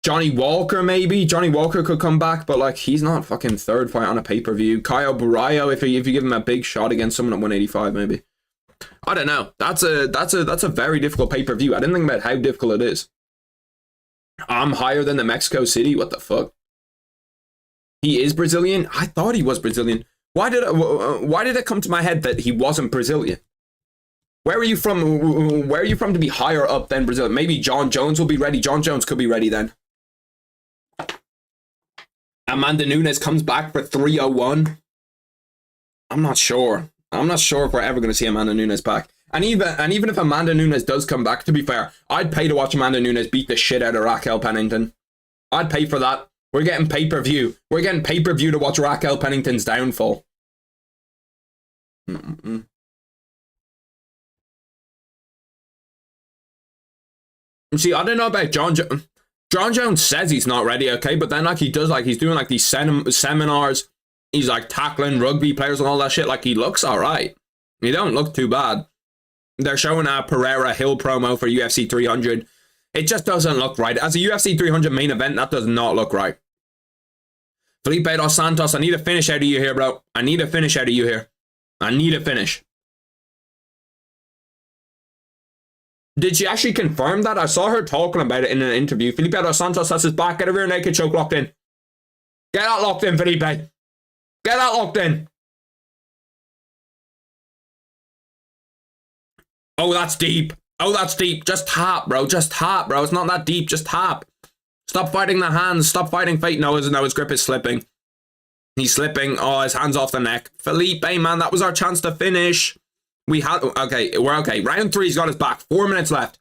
Johnny Walker, maybe. Johnny Walker could come back, but like he's not fucking third fight on a pay-per-view. Caio Barrio, if you give him a big shot against someone at 185, maybe. I don't know. That's a very difficult pay-per-view. I didn't think about how difficult it is. I'm higher than the Mexico City. What the fuck? He is Brazilian? I thought he was Brazilian. Why did it come to my head that he wasn't Brazilian? Where are you from? Where are you from to be higher up than Brazil? Maybe John Jones will be ready. John Jones could be ready then. Amanda Nunes comes back for 301. I'm not sure. I'm not sure if we're ever going to see Amanda Nunes back. And even if Amanda Nunes does come back, to be fair, I'd pay to watch Amanda Nunes beat the shit out of Raquel Pennington. I'd pay for that. We're getting pay-per-view. We're getting pay-per-view to watch Raquel Pennington's downfall. See, I don't know about John Jones. John Jones says he's not ready, okay? But then, like, he does, like, he's doing, like, these seminars. He's, like, tackling rugby players and all that shit. Like, he looks all right. He don't look too bad. They're showing a Pereira Hill promo for UFC 300. It just doesn't look right. As a UFC 300 main event, that does not look right. Felipe dos Santos, I need a finish out of you here, bro. I need a finish out of you here. I need a finish. Did she actually confirm that? I saw her talking about it in an interview. Felipe dos Santos has his back. Get a rear naked choke locked in. Get that locked in, Felipe. Get that locked in. Oh, that's deep. Oh, that's deep. Just tap, bro. Just tap, bro. It's not that deep. Just tap. Stop fighting the hands. Stop fighting fate. No, his grip is slipping. He's slipping. Oh, his hand's off the neck. Felipe, man, that was our chance to finish. Okay, we're okay. Round 3's got his back. 4 minutes left.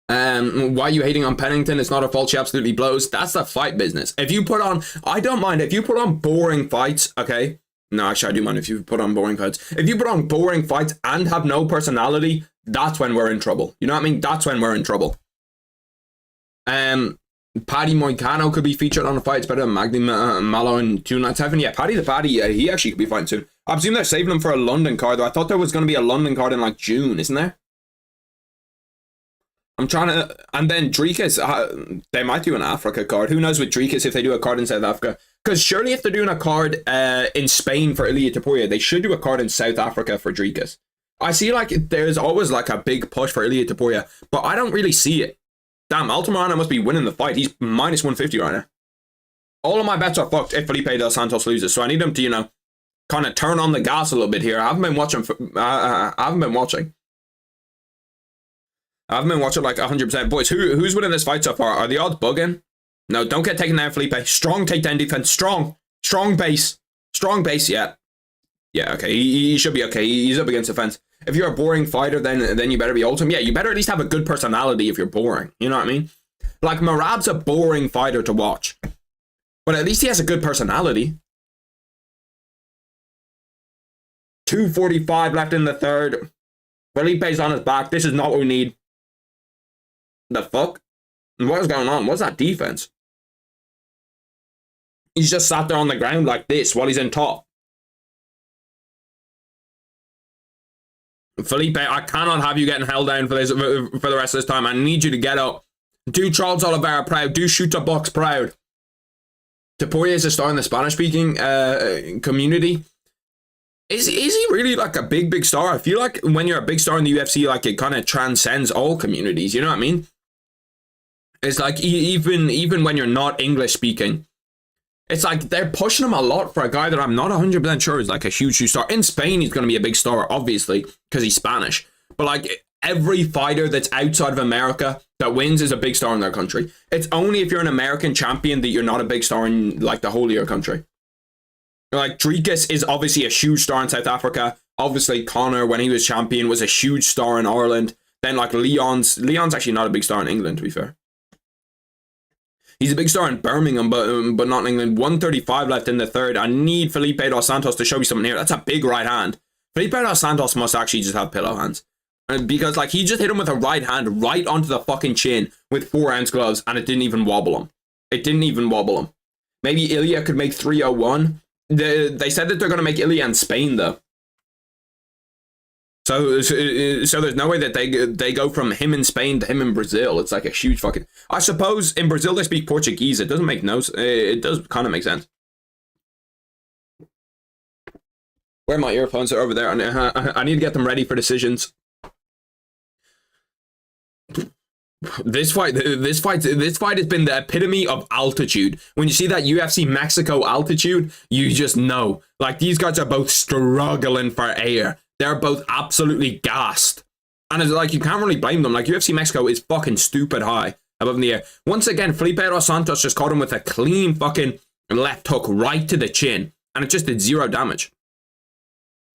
Why are you hating on Pennington? It's not her fault. She absolutely blows. That's the fight business. If you put on, I don't mind if you put on boring fights, okay? No, actually, I do mind if you put on boring fights. If you put on boring fights and have no personality, that's when we're in trouble. You know what I mean? That's when we're in trouble. Paddy Moicano could be featured on a fight. It's better than Magny Malo and 297. Yeah, Paddy the Paddy, he actually could be fighting soon. I presume they're saving him for a London card, though. I thought there was going to be a London card in, like, June, isn't there? I'm trying to... And then Dricus, they might do an Africa card. Who knows with Dricus if they do a card in South Africa? Because surely if they're doing a card in Spain for Ilia Topuria, they should do a card in South Africa for Dricus. I see, like, there's always, like, a big push for Ilia Topuria, but I don't really see it. Damn, Altamirano must be winning the fight. He's minus 150 right now. All of my bets are fucked if Felipe dos Santos loses, so I need him to, you know, kind of turn on the gas a little bit here. I haven't been watching like 100%. Boys, who's winning this fight so far? Are the odds bugging? No, don't get taken down, Felipe. Strong takedown defense. Strong base. Strong base, yeah. Yeah, okay. He should be okay. He's up against the fence. If you're a boring fighter, then you better be ultimate. Yeah, you better at least have a good personality if you're boring. You know what I mean? Like, Merab's a boring fighter to watch. But at least he has a good personality. 2:45 left in the third. Felipe's on his back. This is not what we need. The fuck? What is going on? What's that defense? He's just sat there on the ground like this while he's in top. Felipe, I cannot have you getting held down for the rest of this time. I need you to get up. Do Charles Oliveira proud. Do Shoot the Box proud. Topuria is a star in the Spanish-speaking community. Is he really like a big star? I feel like when you're a big star in the UFC, like it kind of transcends all communities. You know what I mean? It's like even when you're not English speaking, it's like they're pushing him a lot for a guy that I'm not 100% sure is like a huge star. In Spain, he's going to be a big star, obviously, because he's Spanish. But like every fighter that's outside of America that wins is a big star in their country. It's only if you're an American champion that you're not a big star in like the whole of your country. Like Dricus is obviously a huge star in South Africa. Obviously, Conor, when he was champion, was a huge star in Ireland. Then like Leon's actually not a big star in England, to be fair. He's a big star in Birmingham, but not in England. 135 left in the third. I need Felipe dos Santos to show me something here. That's a big right hand. Felipe dos Santos must actually just have pillow hands. Because, like, he just hit him with a right hand right onto the fucking chin with 4-ounce gloves, and it didn't even wobble him. It didn't even wobble him. Maybe Ilya could make 301. They said that they're going to make Ilya in Spain, though. So there's no way that they go from him in Spain to him in Brazil. It's like a huge fucking... I suppose in Brazil they speak Portuguese. It doesn't make no... It does kind of make sense. Where my earphones are over there. I need to get them ready for decisions. This fight has been the epitome of altitude. When you see that UFC Mexico altitude, you just know. Like, these guys are both struggling for air. They're both absolutely gassed. And it's like, you can't really blame them. Like, UFC Mexico is fucking stupid high above in the air. Once again, Felipe dos Santos just caught him with a clean fucking left hook right to the chin. And it just did 0 damage.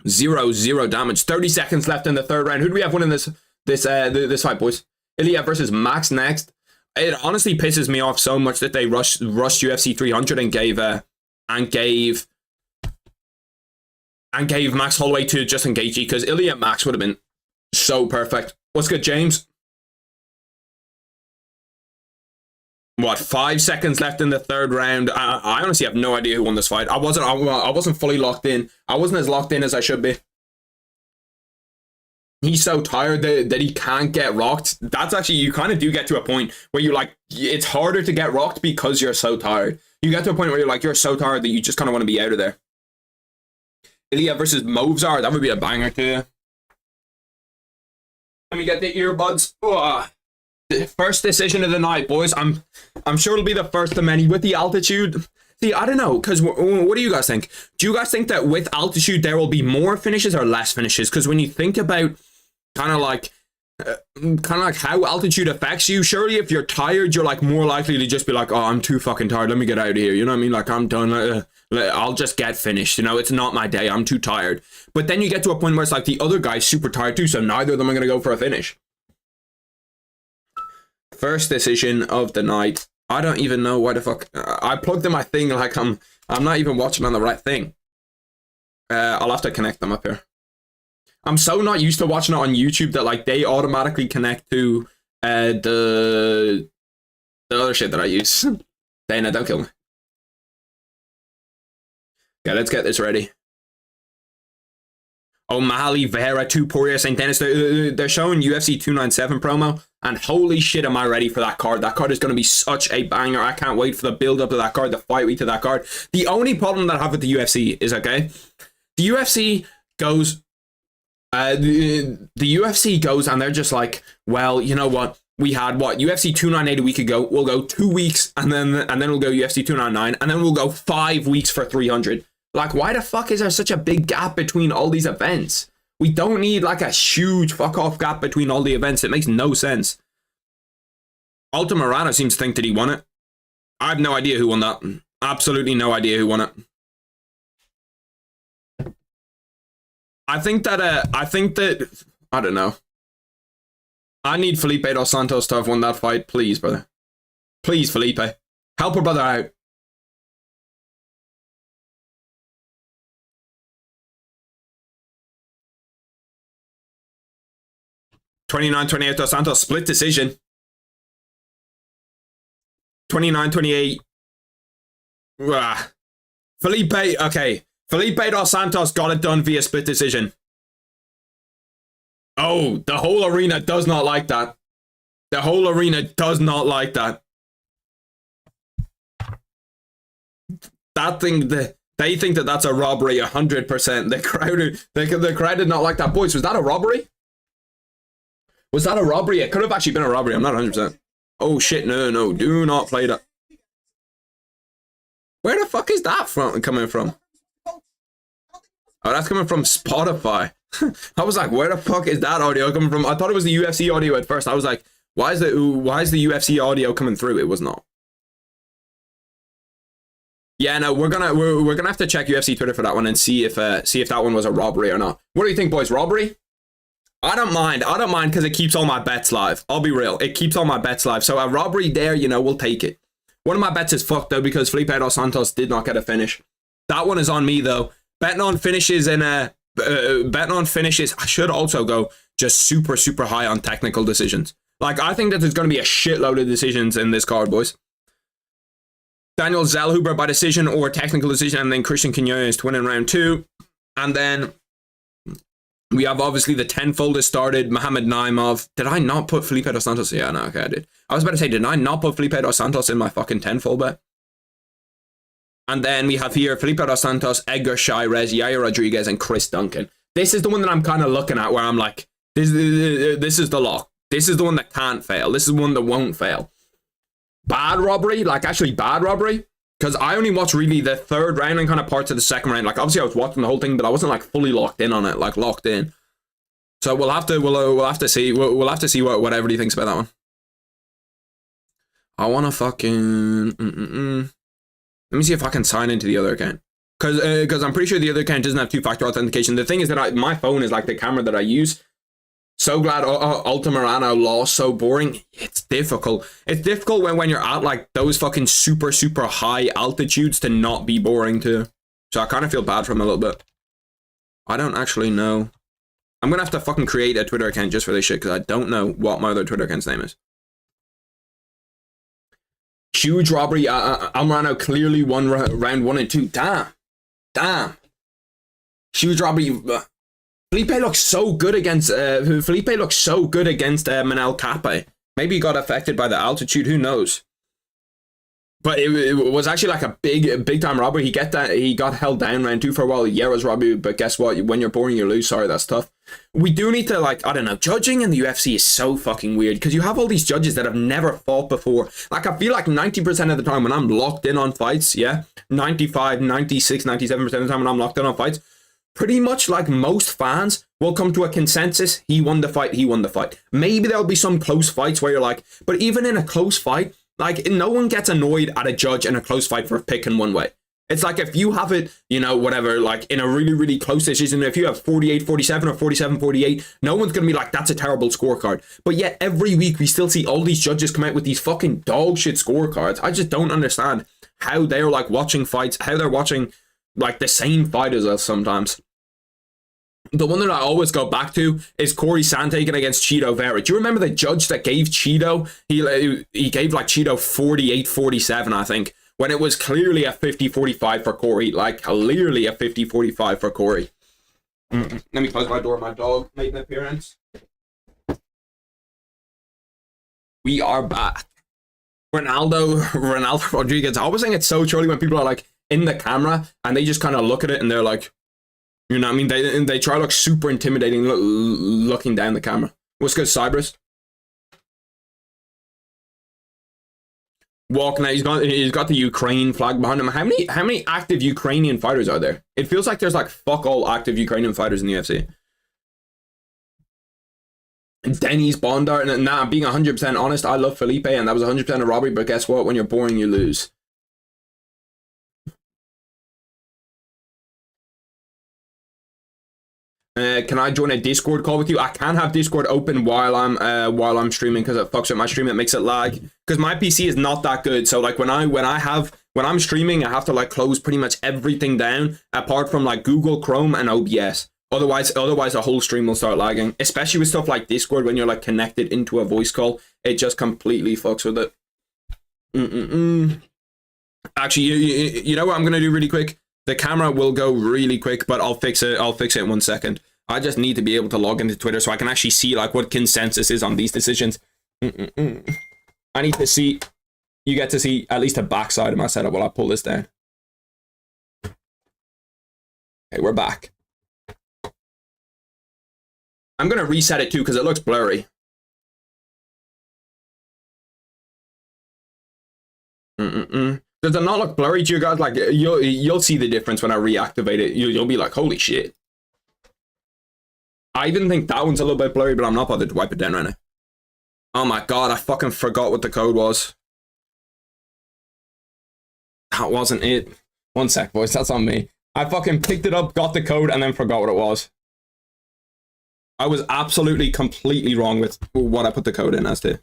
Zero damage. 30 seconds left in the third round. Who do we have winning this fight, boys? Ilya versus Max next. It honestly pisses me off so much that they rushed UFC 300 and gave Max Holloway to Justin Gaethje, because Ilya Max would have been so perfect. What's good, James? What, 5 seconds left in the third round? I honestly have no idea who won this fight. I wasn't fully locked in. I wasn't as locked in as I should be. He's so tired that he can't get rocked. That's actually, you kind of do get to a point where you're like, it's harder to get rocked because you're so tired. You get to a point where you're like, you're so tired that you just kind of want to be out of there. Ilya versus Movzar, that would be a banger too. Let me get the earbuds. First decision of the night, boys. I'm sure it'll be the first of many with the altitude. See, I don't know, because what do you guys think? Do you guys think that with altitude there will be more finishes or less finishes? Because when you think about kind of like how altitude affects you, surely if you're tired, you're like more likely to just be like, oh, I'm too fucking tired, let me get out of here. You know what I mean? Like, I'm done. I'll just get finished. You know, it's not my day. I'm too tired. But then you get to a point where it's like the other guy's super tired too, so neither of them are going to go for a finish. First decision of the night. I don't even know why the fuck I plugged in my thing like I'm not even watching on the right thing. I'll have to connect them up here. I'm so not used to watching it on YouTube that like they automatically connect to the other shit that I use. Dana, don't kill me. Okay, let's get this ready. O'Malley, Vera, 2 Poirier, St. Dennis. They're showing UFC 297 promo, and holy shit, am I ready for that card. That card is going to be such a banger. I can't wait for the build-up to that card, the fight week to that card. The only problem that I have with the UFC is, okay, the UFC goes, the UFC goes, and they're just like, well, you know what? We had, UFC 298 a week ago. We'll go 2 weeks, and then we'll go UFC 299, and then we'll go 5 weeks for 300. Like, why the fuck is there such a big gap between all these events? We don't need, like, a huge fuck-off gap between all the events. It makes no sense. Alta Morano seems to think that he won it. I have no idea who won that. Absolutely no idea who won it. I think that, I don't know. I need Felipe dos Santos to have won that fight. Please, brother. Please, Felipe. Help a brother out. $29-28 dos Santos, split decision. 29-28. Felipe, okay. Felipe dos Santos got it done via split decision. Oh, the whole arena does not like that. The whole arena does not like that. That thing, they think that that's a robbery 100%. The crowd did not like that. Boys, was that a robbery? Was that a robbery? It could have actually been a robbery. I'm not 100%. Oh shit, no, do not play that. Where the fuck is that coming from? Oh, that's coming from Spotify. I was like, where the fuck is that audio coming from? I thought it was the UFC audio at first. I was like, why is the UFC audio coming through? It was not. Yeah, no, we're gonna have to check UFC Twitter for that one and see if that one was a robbery or not. What do you think, boys? Robbery? I don't mind because it keeps all my bets live. I'll be real. It keeps all my bets live. So a robbery there, you know, we'll take it. One of my bets is fucked though because Felipe dos Santos did not get a finish. That one is on me though. Betting on finishes in a betting on finishes. I should also go just super high on technical decisions. Like I think that there's going to be a shitload of decisions in this card, boys. Daniel Zellhuber by decision or technical decision, and then Christian Quinones to win in round 2, and then we have obviously the tenfold has started. Mohamed Naimov. Did I not put Felipe dos Santos? Yeah, no, okay, I did. I was about to say, did I not put Felipe dos Santos in my fucking tenfold bet? And then we have here Felipe dos Santos, Edgar Chairez, Yair Rodriguez, and Chris Duncan. This is the one that I'm kind of looking at where I'm like, this is the lock. This is the one that can't fail. This is the one that won't fail. Bad robbery, like actually bad robbery, because I only watched really the third round and kind of parts of the second round. Like obviously I was watching the whole thing, but I wasn't like fully locked in on it, like locked in. So we'll have to see what everybody thinks about that one. I want to fucking let me see if I can sign into the other account, because I'm pretty sure the other account doesn't have two-factor authentication. The thing is that my phone is like the camera that I use. So glad Altamirano lost. So boring. It's difficult. It's difficult when you're at like those fucking super high altitudes to not be boring too. So I kind of feel bad for him a little bit. I don't actually know. I'm gonna have to fucking create a Twitter account just for this shit because I don't know what my other Twitter account's name is. Huge robbery. Almirano clearly won round 1 and 2. Damn. Huge robbery. Felipe looks so good against Manel Cape. Maybe he got affected by the altitude, who knows? But it was actually like a big time robbery. He got held down round 2 for a while. Yair's robbery, but guess what? When you're boring, you lose. Sorry, that's tough. We do need to, like, I don't know, judging in the UFC is so fucking weird because you have all these judges that have never fought before. Like, I feel like 90% of the time when I'm locked in on fights, yeah, 95, 96, 97% of the time when I'm locked in on fights, pretty much like most fans will come to a consensus. He won the fight. Maybe there'll be some close fights where you're like, but even in a close fight, like no one gets annoyed at a judge in a close fight for picking one way. It's like if you have it, you know, whatever, like in a really close decision, if you have 48-47 or 47-48, no one's going to be like, that's a terrible scorecard. But yet every week we still see all these judges come out with these fucking dog shit scorecards. I just don't understand how they're like watching fights, how they're watching like the same fight as us sometimes. The one that I always go back to is Corey Sandhagen against Chito Vera. Do you remember the judge that gave Chito, he gave like Chito 48-47, I think, when it was clearly a 50-45 for Corey, like clearly a 50-45 for Corey. Let me close my door. My dog made an appearance. We are back. Ronaldo Rodriguez. I always think it's so trolly when people are like in the camera and they just kind of look at it and they're like, you know what I mean? They try to look super intimidating looking down the camera. What's good, Cyprus? Walking out, he's got the Ukraine flag behind him. How many active Ukrainian fighters are there? It feels like there's like fuck all active Ukrainian fighters in the UFC. Denny's Bondar, and nah, being 100% honest, I love Felipe, and that was 100% a robbery. But guess what? When you're boring, you lose. Can I join a Discord call with you? I can't have Discord open while I'm streaming because it fucks with my stream. It makes it lag because my PC is not that good. So like when I'm streaming, I have to like close pretty much everything down apart from like Google Chrome and OBS. Otherwise the whole stream will start lagging. Especially with stuff like Discord when you're like connected into a voice call, it just completely fucks with it. Actually, you know what I'm gonna do really quick. The camera will go really quick, but I'll fix it in 1 second. I just need to be able to log into Twitter so I can actually see like what consensus is on these decisions. I need to see, you get to see at least a backside of my setup while I pull this down. Okay, we're back. I'm going to reset it too because it looks blurry. Does it not look blurry to you guys? Like you'll see the difference when I reactivate it. You'll be like, holy shit. I even think that one's a little bit blurry, but I'm not bothered to wipe it down right now. Oh my god, I fucking forgot what the code was. That wasn't it. 1 sec, boys, that's on me. I fucking picked it up, got the code, and then forgot what it was. I was absolutely completely wrong with what I put the code in as to.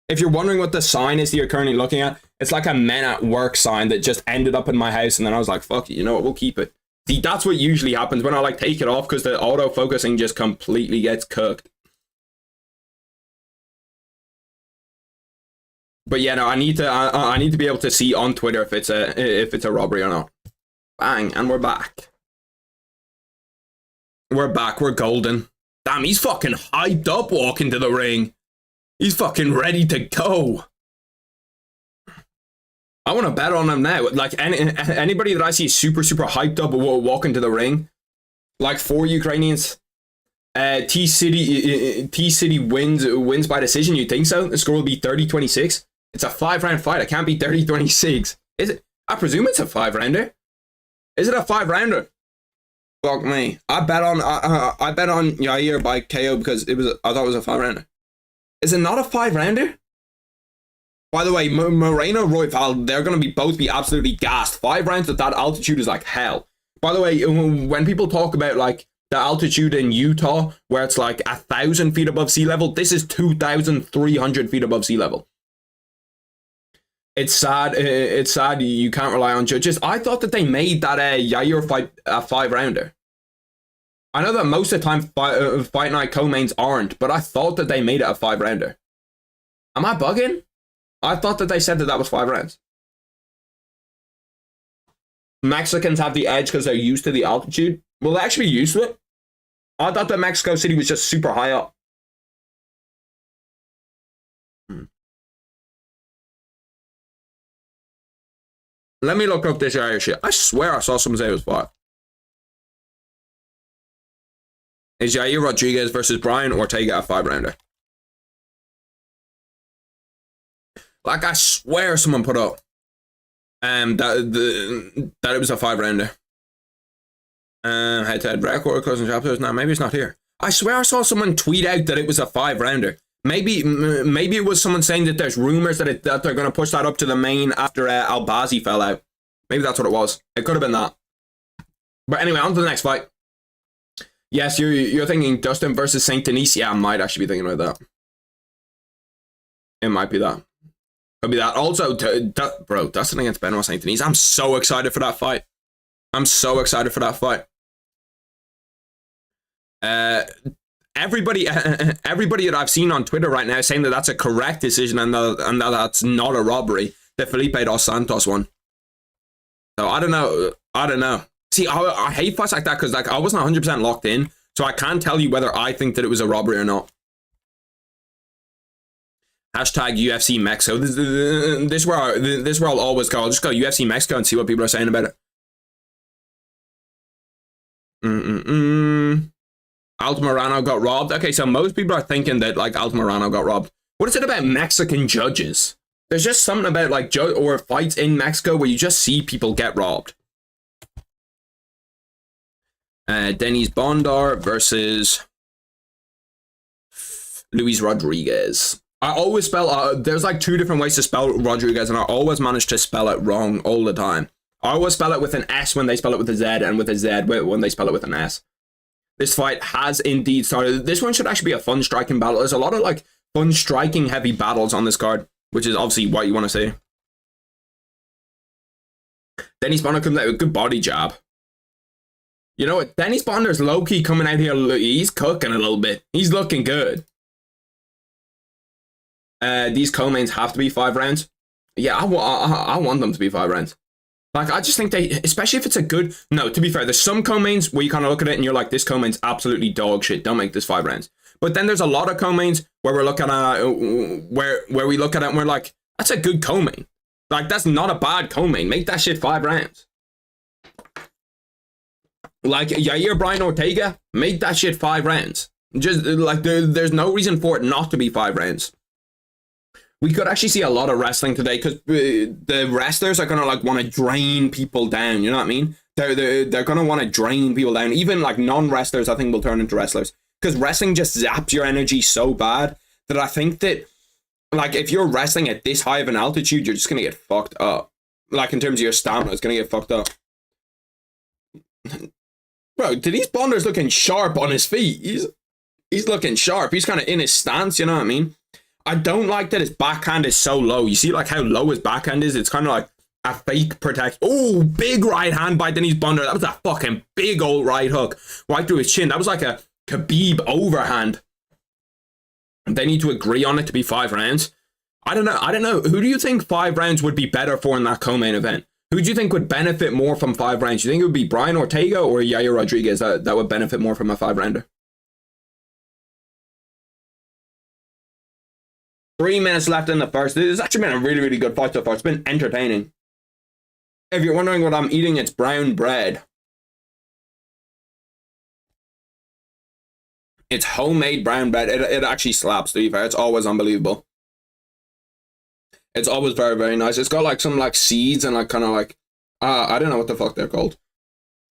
If you're wondering what the sign is that you're currently looking at, it's like a men at work sign that just ended up in my house, and then I was like, fuck it, you know what, we'll keep it. See, that's what usually happens when I like take it off, because the auto-focusing just completely gets cooked. But yeah, no, I need to be able to see on Twitter if it's a robbery or not. Bang, and we're back. We're back, we're golden. Damn, he's fucking hyped up walking to the ring. He's fucking ready to go. I want to bet on him now. Like, anybody that I see super, super hyped up walking to the ring, like 4 Ukrainians, T-City wins by decision. You think so? The score will be 30-26. It's a 5-round fight. It can't be 30-26. Is it? I presume it's a 5-rounder. Is it a 5-rounder? Fuck me. I bet on Yair by KO because I thought it was a 5-rounder. Is it not a 5-rounder? By the way, Moreno, Royval, they're going to both be absolutely gassed. 5 rounds at that altitude is like hell. By the way, when people talk about like the altitude in Utah, where it's like 1,000 feet above sea level, this is 2,300 feet above sea level. It's sad. It's sad you can't rely on judges. I thought that they made that Yair fight a 5-rounder. I know that most of the time fight night co-mains aren't, but I thought that they made it a 5-rounder. Am I bugging? I thought that they said that was 5 rounds. Mexicans have the edge because they're used to the altitude. Well, they're actually used to it. I thought that Mexico City was just super high up. Let me look up this Irish shit. I swear I saw someone say it was 5. Is Yair Rodriguez versus Brian Ortega a 5-rounder? Like, I swear someone put up that it was a 5-rounder. Head-to-head record, closing chapters. No, maybe it's not here. I swear I saw someone tweet out that it was a 5-rounder. Maybe it was someone saying that there's rumors that they're going to push that up to the main after Albazi fell out. Maybe that's what it was. It could have been that. But anyway, on to the next fight. Yes, you're thinking Dustin versus Saint Denis. Yeah, I might actually be thinking about that. It might be that. Could be that. Also, bro, Dustin against Benoit Saint Denis. I'm so excited for that fight. I'm so excited for that fight. Everybody that I've seen on Twitter right now is saying that that's a correct decision and that that's not a robbery. The Felipe dos Santos one. So I don't know. See, I hate fights like that because like I wasn't 100% locked in, so I can't tell you whether I think that it was a robbery or not. Hashtag UFC Mexico. This is where I'll always go. I'll just go UFC Mexico and see what people are saying about it. Alto Morano got robbed. Okay, so most people are thinking that like Alto Morano got robbed. What is it about Mexican judges? There's just something about like or fights in Mexico where you just see people get robbed. Denis Bondar versus Luis Rodriguez. I always spell, there's like 2 different ways to spell Rodriguez, and I always manage to spell it wrong all the time. I always spell it with an S when they spell it with a Z, and with a Z when they spell it with an S. This fight has indeed started. This one should actually be a fun striking battle. There's a lot of like fun striking heavy battles on this card, which is obviously what you want to see. Denis Bondar comes out with a good body jab. You know what? Denis Bondar's low-key coming out here. He's cooking a little bit. He's looking good. These co-mains have to be 5 rounds. Yeah, I want them to be 5 rounds. Like, I just think they, especially if it's a good... No, to be fair, there's some co-mains where you kind of look at it and you're like, this co-main's absolutely dog shit. Don't make this 5 rounds. But then there's a lot of co-mains where we're looking at... Where we look at it and we're like, that's a good co-main. Like, that's not a bad co-main. Make that shit 5 rounds. Like, Yair Brian Ortega, make that shit 5 rounds. Just, like, there's no reason for it not to be 5 rounds. We could actually see a lot of wrestling today because the wrestlers are going to like want to drain people down. You know what I mean? They're going to want to drain people down. Even like non-wrestlers, I think, will turn into wrestlers because wrestling just zaps your energy so bad that I think that like if you're wrestling at this high of an altitude, you're just going to get fucked up. Like in terms of your stamina, it's going to get fucked up. Bro, Denis Bondar's looking sharp on his feet. He's looking sharp. He's kind of in his stance. You know what I mean? I don't like that his backhand is so low. You see like how low his backhand is? It's kind of like a fake protect. Oh, big right hand by Denise Bonder. That was a fucking big old right hook right through his chin. That was like a Khabib overhand. They need to agree on it to be 5 rounds. I don't know. Who do you think 5 rounds would be better for in that co-main event? Who do you think would benefit more from 5 rounds? Do you think it would be Brian Ortega or Yair Rodriguez that would benefit more from a 5-rounder? 3 minutes left in the first. This has actually been a really, really good fight so far. It's been entertaining. If you're wondering what I'm eating, it's brown bread. It's homemade brown bread. It actually slaps, to be fair. It's always unbelievable. It's always very, very nice. It's got like some like seeds and like kind of like, I don't know what the fuck they're called,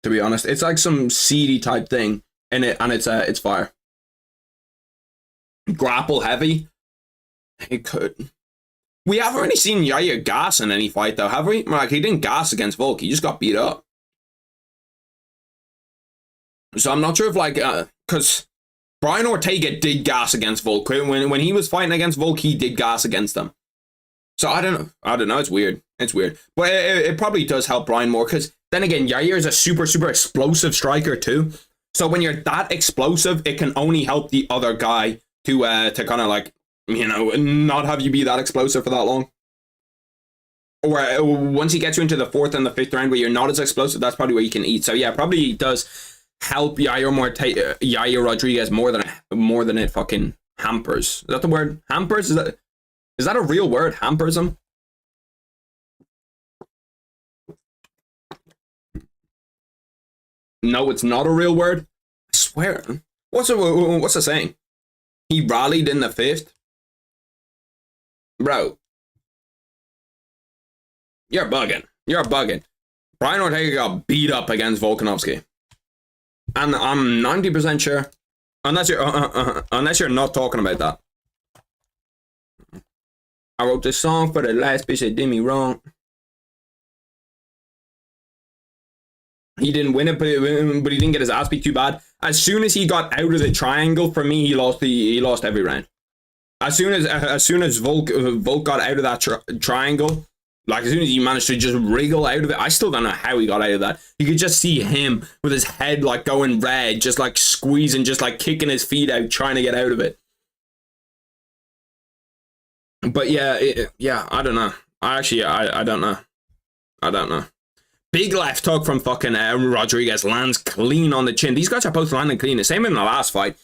to be honest. It's like some seedy type thing in it, and it's fire. Grapple heavy. It could. We haven't really seen Yair gas in any fight though, have we? Like, he didn't gas against Volk. He just got beat up. So I'm not sure if like, because Brian Ortega did gas against Volk. When he was fighting against Volk, he did gas against them. So I don't know. It's weird. But it probably does help Brian more, because then again, Yair is a super, super explosive striker too. So when you're that explosive, it can only help the other guy to kind of like, you know, not have you be that explosive for that long. Or once he gets you into the 4th and the 5th round where you're not as explosive, that's probably where you can eat. So yeah, probably does help Yair Rodriguez more than it fucking hampers. Is that the word? Hampers? Is that a real word? Hampers him? No, it's not a real word. I swear. What's the saying? He rallied in the 5th? Bro. You're bugging. Brian Ortega got beat up against Volkanovski. And I'm 90% sure, unless you're not talking about that. I wrote this song for the last bitch that did me wrong. He didn't win it, but he didn't get his ass beat too bad. As soon as he got out of the triangle, for me, he lost every round. As soon as Volk got out of that triangle, like as soon as he managed to just wriggle out of it, I still don't know how he got out of that. You could just see him with his head like going red, just like squeezing, just like kicking his feet out, trying to get out of it. But yeah, I don't know. I don't know. I don't know. Big left hook from fucking Rodriguez lands clean on the chin. These guys are both landing clean. The same in the last fight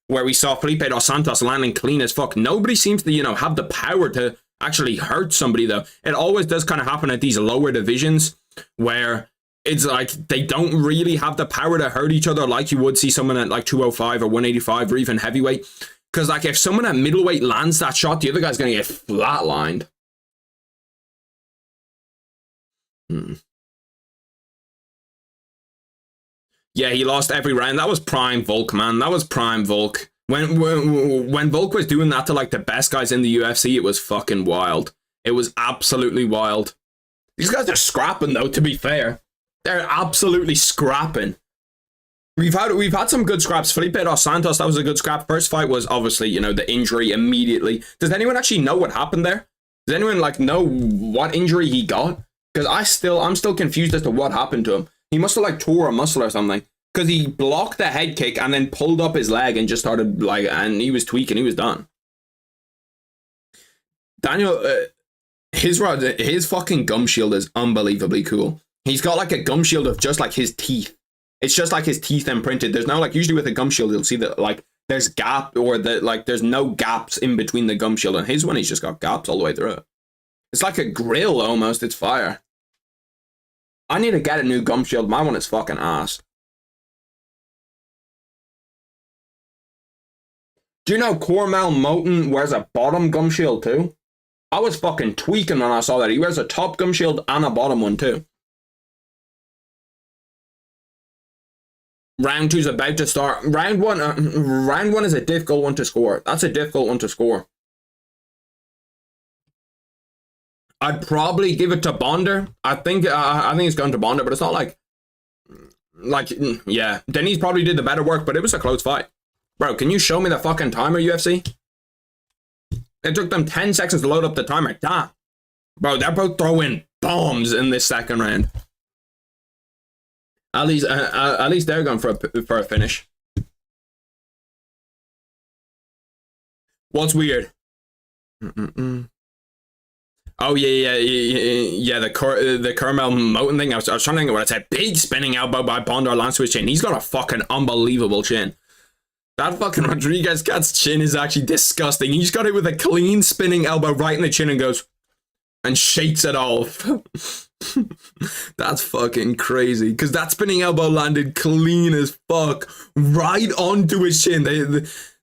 where we saw Felipe dos Santos landing clean as fuck. Nobody seems to, have the power to actually hurt somebody though. It always does kind of happen at these lower divisions where it's like they don't really have the power to hurt each other like you would see someone at like 205 or 185 or even heavyweight. Because like if someone at middleweight lands that shot, the other guy's going to get flatlined. Yeah, he lost every round. That was prime Volk, man. That was prime Volk. When Volk was doing that to like the best guys in the UFC, it was fucking wild. It was absolutely wild. These guys are scrapping though, to be fair. They're absolutely scrapping. We've had some good scraps. Felipe dos Santos, that was a good scrap. First fight was obviously, the injury immediately. Does anyone actually know what happened there? Does anyone like know what injury he got? Because I'm still confused as to what happened to him. He must have like tore a muscle or something. Because he blocked the head kick and then pulled up his leg and just started like, and he was tweaking. He was done. Daniel, his fucking gum shield is unbelievably cool. He's got like a gum shield of just like his teeth. It's just like his teeth imprinted. There's no like, usually with a gum shield, you'll see that like there's gap or that like there's no gaps in between the gum shield. And his one, he's just got gaps all the way through it. It's like a grill almost. It's fire. I need to get a new gum shield. My one is fucking ass. Do you know Cormel Moten wears a bottom gum shield too? I was fucking tweaking when I saw that. He wears a top gum shield and a bottom one too. Round 2's about to start. Round one is a difficult one to score. That's a difficult one to score. I'd probably give it to Bonder. I think it's going to Bonder, but it's not like, yeah. Denise probably did the better work, but it was a close fight. Bro, can you show me the fucking timer, UFC? It took them 10 seconds to load up the timer. Damn. Bro, they're both throwing bombs in this second round. At least they're going for a finish. What's weird? Oh yeah. The Carmel Moten thing. I was trying to think of what I said. Big spinning elbow by Bondar lands to his chin. He's got a fucking unbelievable chin. That fucking Rodriguez cat's chin is actually disgusting. He's got it with a clean spinning elbow right in the chin and goes and shakes it off. That's fucking crazy. Because that spinning elbow landed clean as fuck right onto his chin.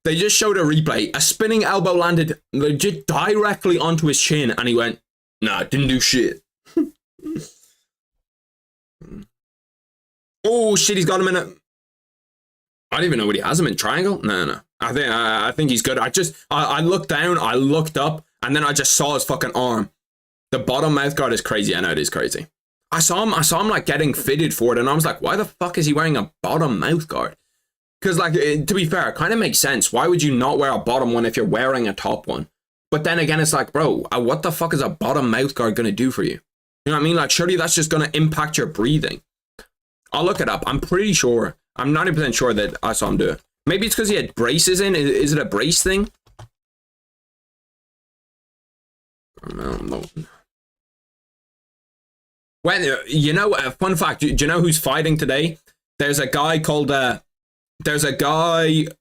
They just showed a replay. A spinning elbow landed legit directly onto his chin, and he went, nah, didn't do shit. Oh shit, he's got him in a... I don't even know what he has him in. Triangle? No. I think he's good. I looked down, I looked up, and then I just saw his fucking arm. The bottom mouth guard is crazy. I know it is crazy. I saw him like getting fitted for it, and I was like, why the fuck is he wearing a bottom mouth guard? Because, like, to be fair, it kind of makes sense. Why would you not wear a bottom one if you're wearing a top one? But then again, it's like, bro, what the fuck is a bottom mouth guard going to do for you? You know what I mean? Like, surely that's just going to impact your breathing. I'll look it up. I'm pretty sure. I'm 90% sure that I saw him do it. Maybe it's because he had braces in. Is it a brace thing? Well, you know, fun fact. Do you know who's fighting today? There's a guy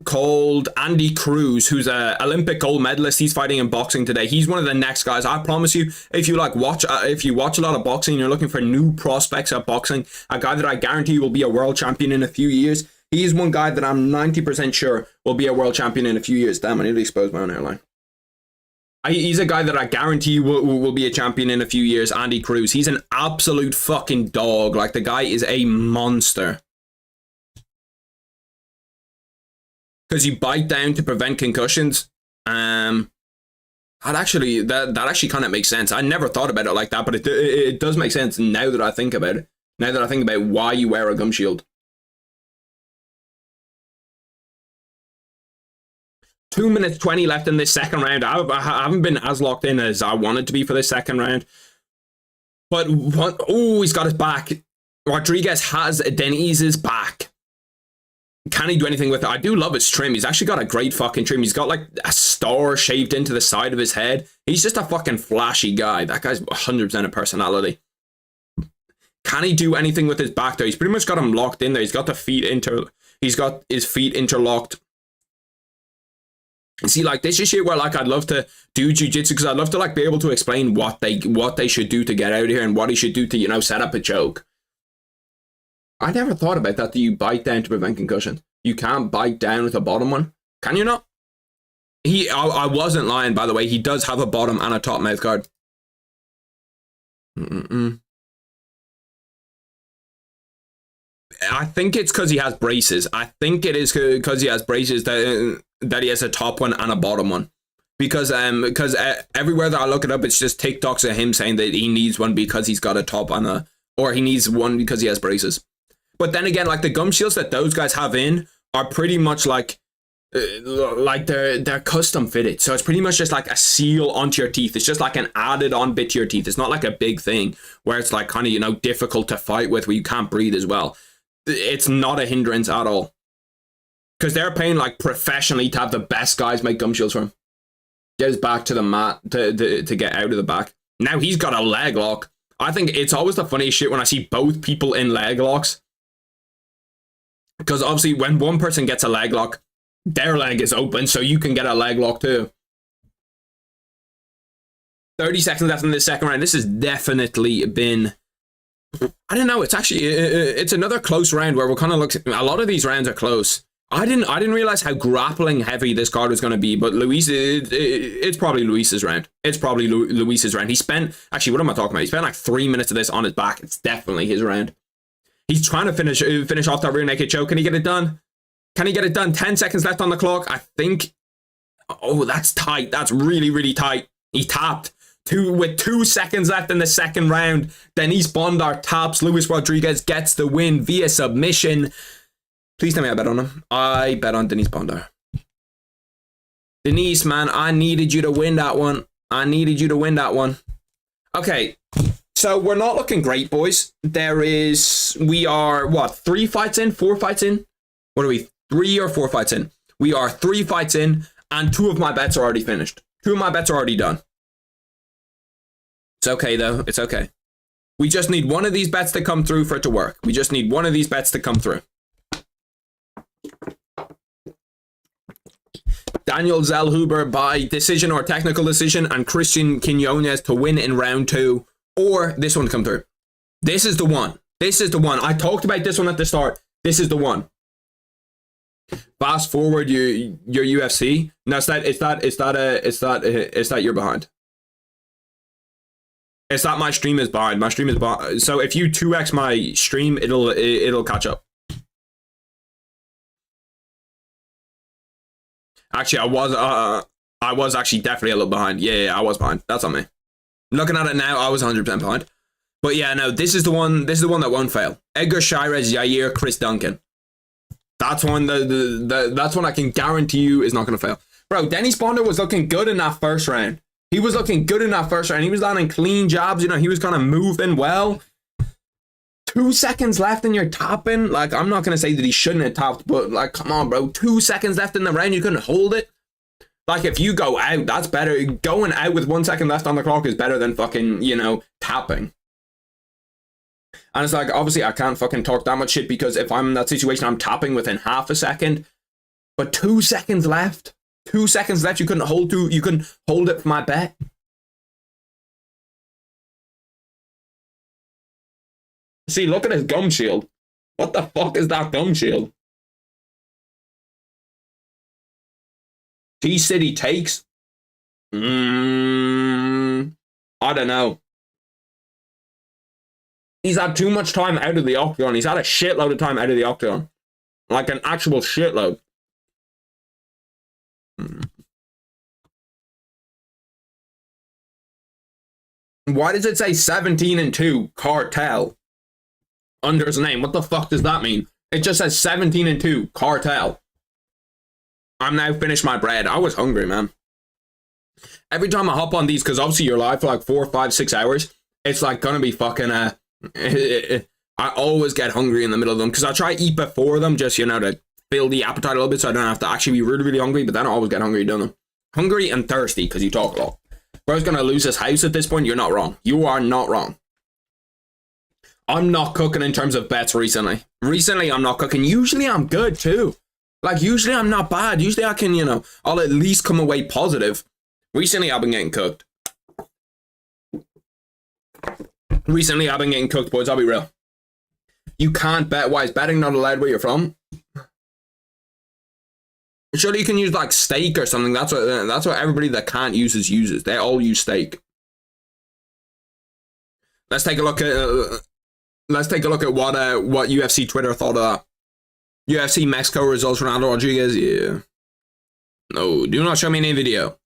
called Andy Cruz, who's a Olympic gold medalist. He's fighting in boxing today. He's one of the next guys. I promise you, if you watch a lot of boxing and you're looking for new prospects at boxing, a guy that I guarantee will be a world champion in a few years. He's one guy that I'm 90% sure will be a world champion in a few years. Damn, I need to expose my own hairline. He's a guy that I guarantee will be a champion in a few years. Andy Cruz. He's an absolute fucking dog. Like, the guy is a monster. Because you bite down to prevent concussions. That actually kind of makes sense. I never thought about it like that, but it does make sense now that I think about it. Now that I think about why you wear a gum shield. 2 minutes 20 left in this second round. I haven't been as locked in as I wanted to be for this second round. But what? Oh, he's got his back. Rodriguez has Deniz's back. Can he do anything with it? I do love his trim. He's actually got a great fucking trim. He's got like a star shaved into the side of his head. He's just a fucking flashy guy. That guy's 100% a personality. Can he do anything with his back though? He's pretty much got him locked in there. He's got his feet interlocked. See, like, this is shit where, like, I'd love to do jiu-jitsu because I'd love to, like, be able to explain what they should do to get out of here and what he should do to, you know, set up a choke. I never thought about that you bite down to prevent concussion. You can't bite down with a bottom one. Can you not? I wasn't lying, by the way. He does have a bottom and a top mouth guard. I think it's because he has braces. I think it is because he has braces that he has a top one and a bottom one. Because everywhere that I look it up, it's just TikToks of him saying that he needs one because he's got a top and or he needs one because he has braces. But then again, like, the gum shields that those guys have in are pretty much like they're custom fitted. So it's pretty much just like a seal onto your teeth. It's just like an added on bit to your teeth. It's not like a big thing where it's like kind of, you know, difficult to fight with where you can't breathe as well. It's not a hindrance at all. Because they're paying like professionally to have the best guys make gum shields for him. Get his back to the mat to get out of the back. Now he's got a leg lock. I think it's always the funniest shit when I see both people in leg locks. Because obviously when one person gets a leg lock, their leg is open, so you can get a leg lock too. 30 seconds left in this second round. This has definitely been... I don't know. It's actually... it's another close round where we're kind of looking... A lot of these rounds are close. I didn't realize how grappling heavy this card was going to be, but Luis... it's probably Luis's round. It's probably Luis's round. He spent... Actually, what am I talking about? He spent like 3 minutes of this on his back. It's definitely his round. He's trying to finish off that rear naked choke. Can he get it done? Can he get it done? 10 seconds left on the clock. I think... Oh, that's tight. That's really, really tight. He tapped. With 2 seconds left in the second round. Denise Bondar taps. Luis Rodriguez gets the win via submission. Please tell me I bet on him. I bet on Denise Bondar. Denise, man, I needed you to win that one. I needed you to win that one. Okay, so we're not looking great, boys. We are, what, 3 fights in? 4 fights in? What are we, 3 or 4 fights in? We are 3 fights in, and 2 of my bets are already finished. 2 of my bets are already done. It's okay, though. It's okay. We just need one of these bets to come through for it to work. We just need one of these bets to come through. Daniel Zellhuber by decision or technical decision, and Christian Quinones to win in round 2, or this one to come through. This is the one. This is the one. I talked about this one at the start. This is the one. Fast forward your UFC. No, it's that you're behind. It's that my stream is behind. My stream is behind. So if you 2x my stream, it'll catch up. Actually, I was actually definitely a little behind. Yeah, I was behind. That's on me. Looking at it now, I was 100% behind. But yeah, no, this is the one. This is the one that won't fail. Edgar Shirez, Yair, Chris Duncan. That's one. That's one I can guarantee you is not going to fail. Bro, Dennis Bonder was looking good in that first round. He was looking good in that first round. He was landing clean jabs. You know, he was kind of moving well. 2 seconds left and you're tapping. Like, I'm not going to say that he shouldn't have tapped, but like, come on, bro. 2 seconds left in the round. You couldn't hold it. Like, if you go out, that's better. Going out with 1 second left on the clock is better than fucking, you know, tapping. And it's like, obviously, I can't fucking talk that much shit because if I'm in that situation, I'm tapping within half a second. But 2 seconds left. 2 seconds left. You couldn't hold it for my bet. See, look at his gum shield. What the fuck is that gum shield? T-City takes? I don't know. He's had too much time out of the octagon. He's had a shitload of time out of the octagon. Like an actual shitload. Why does it say 17-2 cartel under his name? What the fuck does that mean? It just says 17-2 cartel. I'm now finished my bread. I was hungry, man. Every time I hop on these, because obviously you're live for like 4, 5, 6 hours, it's like gonna be fucking I always get hungry in the middle of them because I try to eat before them, just, you know, to fill the appetite a little bit so I don't have to actually be really, really hungry, but then I always get hungry doing them. Hungry and thirsty because you talk a lot. Bro's gonna lose his house at this point. You're not wrong. You are not wrong. I'm not cooking in terms of bets recently. Recently, I'm not cooking. Usually, I'm good too. Like, usually, I'm not bad. Usually, I can, you know, I'll at least come away positive. Recently, I've been getting cooked. Recently, I've been getting cooked, boys. I'll be real. You can't bet. Why is betting not allowed where you're from? Surely you can use like steak or something. That's what everybody that can't uses. They all use steak. Let's take a look at what UFC Twitter thought of that. UFC Mexico results Ronaldo Rodriguez. Yeah. No, do not show me any video.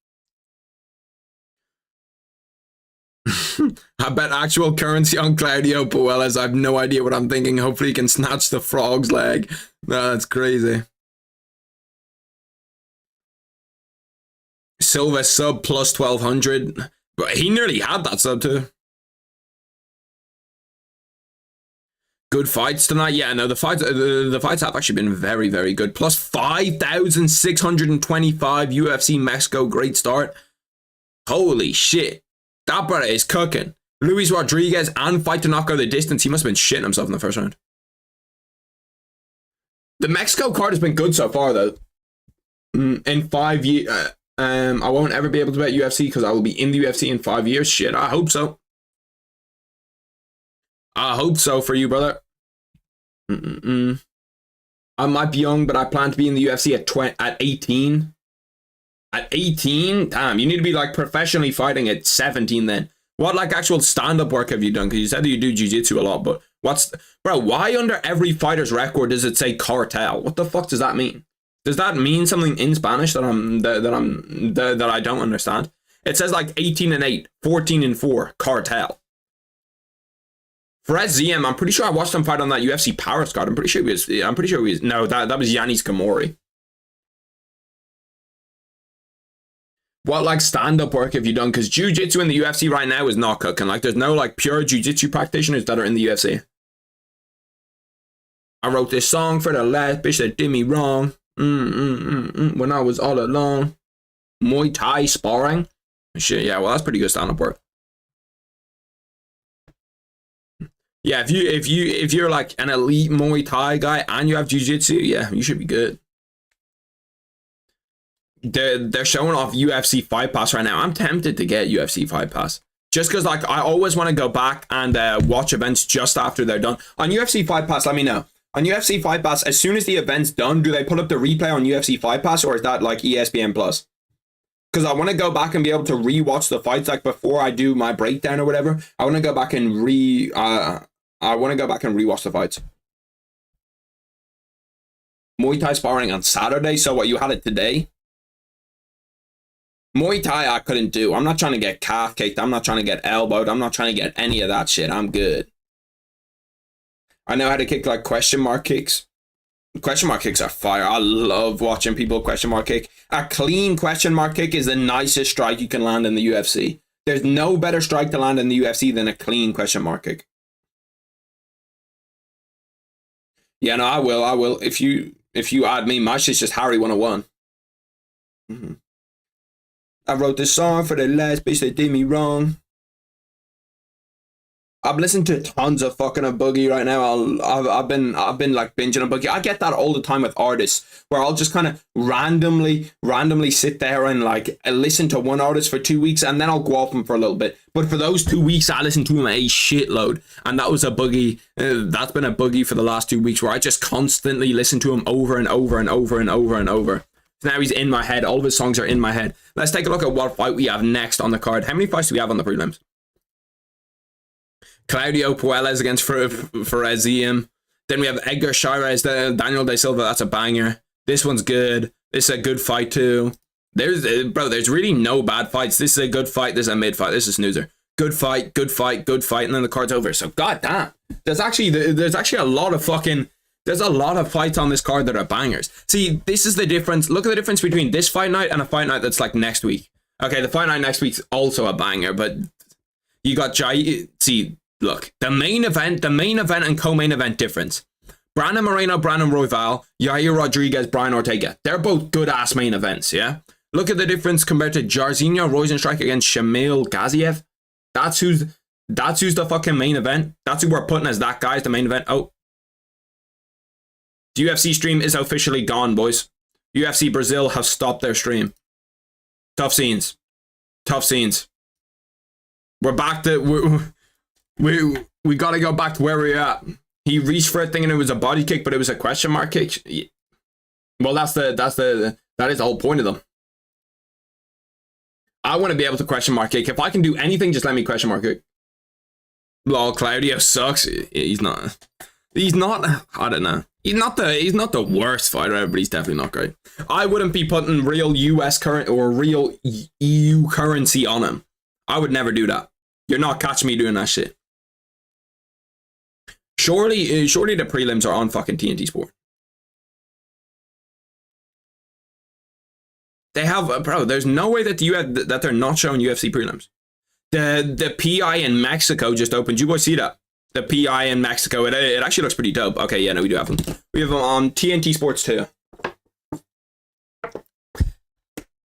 I bet actual currency on Claudio Puelles. I have no idea what I'm thinking. Hopefully he can snatch the frog's leg. No, that's crazy. Silva sub plus 1200. But he nearly had that sub too. Good fights tonight. Yeah, no, the fights have actually been very, very good. Plus 5,625 UFC Mexico. Great start. Holy shit. That brother is cooking. Luis Rodriguez and fight to knock out the distance. He must have been shitting himself in the first round. The Mexico card has been good so far, though. In 5 years, I won't ever be able to bet UFC because I will be in the UFC in 5 years. Shit, I hope so. I hope so for you, brother. I might be young, but I plan to be in the UFC at 18. At 18? Damn, you need to be like professionally fighting at 17 then. What like actual stand-up work have you done? Because you said that you do jiu-jitsu a lot, but bro, why under every fighter's record does it say cartel? What the fuck does that mean? Does that mean something in Spanish that I don't understand? It says like 18-8, 14-4, cartel. Fred ZM, I'm pretty sure I watched him fight on that UFC Paris card. I'm pretty sure he was. No, that was Yanis Kamori. What like stand-up work have you done? Because jiu-jitsu in the UFC right now is not cooking. Like there's no like pure jiu-jitsu practitioners that are in the UFC. I wrote this song for the last bitch that did me wrong. When I was all alone. Muay Thai sparring. Shit, yeah, well that's pretty good stand-up work. Yeah, if you're like an elite Muay Thai guy and you have jiu-jitsu, yeah, you should be good. They're showing off UFC Fight Pass right now. I'm tempted to get UFC Fight Pass. Just because like I always want to go back and watch events just after they're done. On UFC Fight Pass, let me know. On UFC Fight Pass, as soon as the event's done, do they put up the replay on UFC Fight Pass or is that like ESPN Plus? Because I want to go back and be able to rewatch the fights like before I do my breakdown or whatever. I want to go back and rewatch the fights. Muay Thai sparring on Saturday. So what, you had it today? Muay Thai I couldn't do. I'm not trying to get calf kicked. I'm not trying to get elbowed. I'm not trying to get any of that shit. I'm good. I know how to kick like question mark kicks. Question mark kicks are fire. I love watching people question mark kick. A clean question mark kick is the nicest strike you can land in the UFC. There's no better strike to land in the UFC than a clean question mark kick. Yeah, no, I will. If you add me, my shit's just Harry 101. Mm-hmm. I wrote this song for the last bitch that did me wrong. I'm listening to tons of fucking a boogie right now. I've been like binging a boogie. I get that all the time with artists where I'll just kind of randomly sit there and like listen to one artist for 2 weeks and then I'll go off them for a little bit. But for those 2 weeks, I listened to him a shitload, and that was a boogie. That's been a boogie for the last 2 weeks where I just constantly listen to him over and over and over and over and over. Now he's in my head. All of his songs are in my head. Let's take a look at what fight we have next on the card. How many fights do we have on the prelims? Claudio Puelles against Fereziem. Then we have Edgar Chairez, Daniel De Silva. That's a banger. This one's good. This is a good fight too. There's really no bad fights. This is a good fight. This is a mid fight. This is a snoozer. Good fight, good fight, good fight, and then the card's over. So goddamn, there's actually a lot of fucking. There's a lot of fights on this card that are bangers. See, this is the difference. Look at the difference between this fight night and a fight night that's like next week. Okay, the fight night next week's also a banger, but you got Jair. See, look, the main event and co-main event difference. Brandon Moreno, Brandon Royval, Yair Rodriguez, Brian Ortega. They're both good-ass main events, yeah? Look at the difference compared to Jairzinho Rozenstruik against Shamil Gaziev. That's who's the fucking main event. That's who we're putting as that guy as the main event. Oh. The UFC stream is officially gone, boys. UFC Brazil have stopped their stream. Tough scenes. We're back to... We gotta go back to where we were at. He reached for it thinking it was a body kick, but it was a question mark kick. Well, that is the whole point of them. I want to be able to question mark kick. If I can do anything, just let me question mark kick. Lol, Claudio sucks. He's not. I don't know. He's not the worst fighter ever, but he's definitely not great. I wouldn't be putting real US current or real EU currency on him. I would never do that. You're not catching me doing that shit. Surely the prelims are on fucking TNT Sport. They have, bro. There's no way that that they're not showing UFC prelims. The PI in Mexico just opened. You boys see that? The PI in Mexico. It actually looks pretty dope. Okay, yeah, no, we do have them. We have them on TNT Sports too.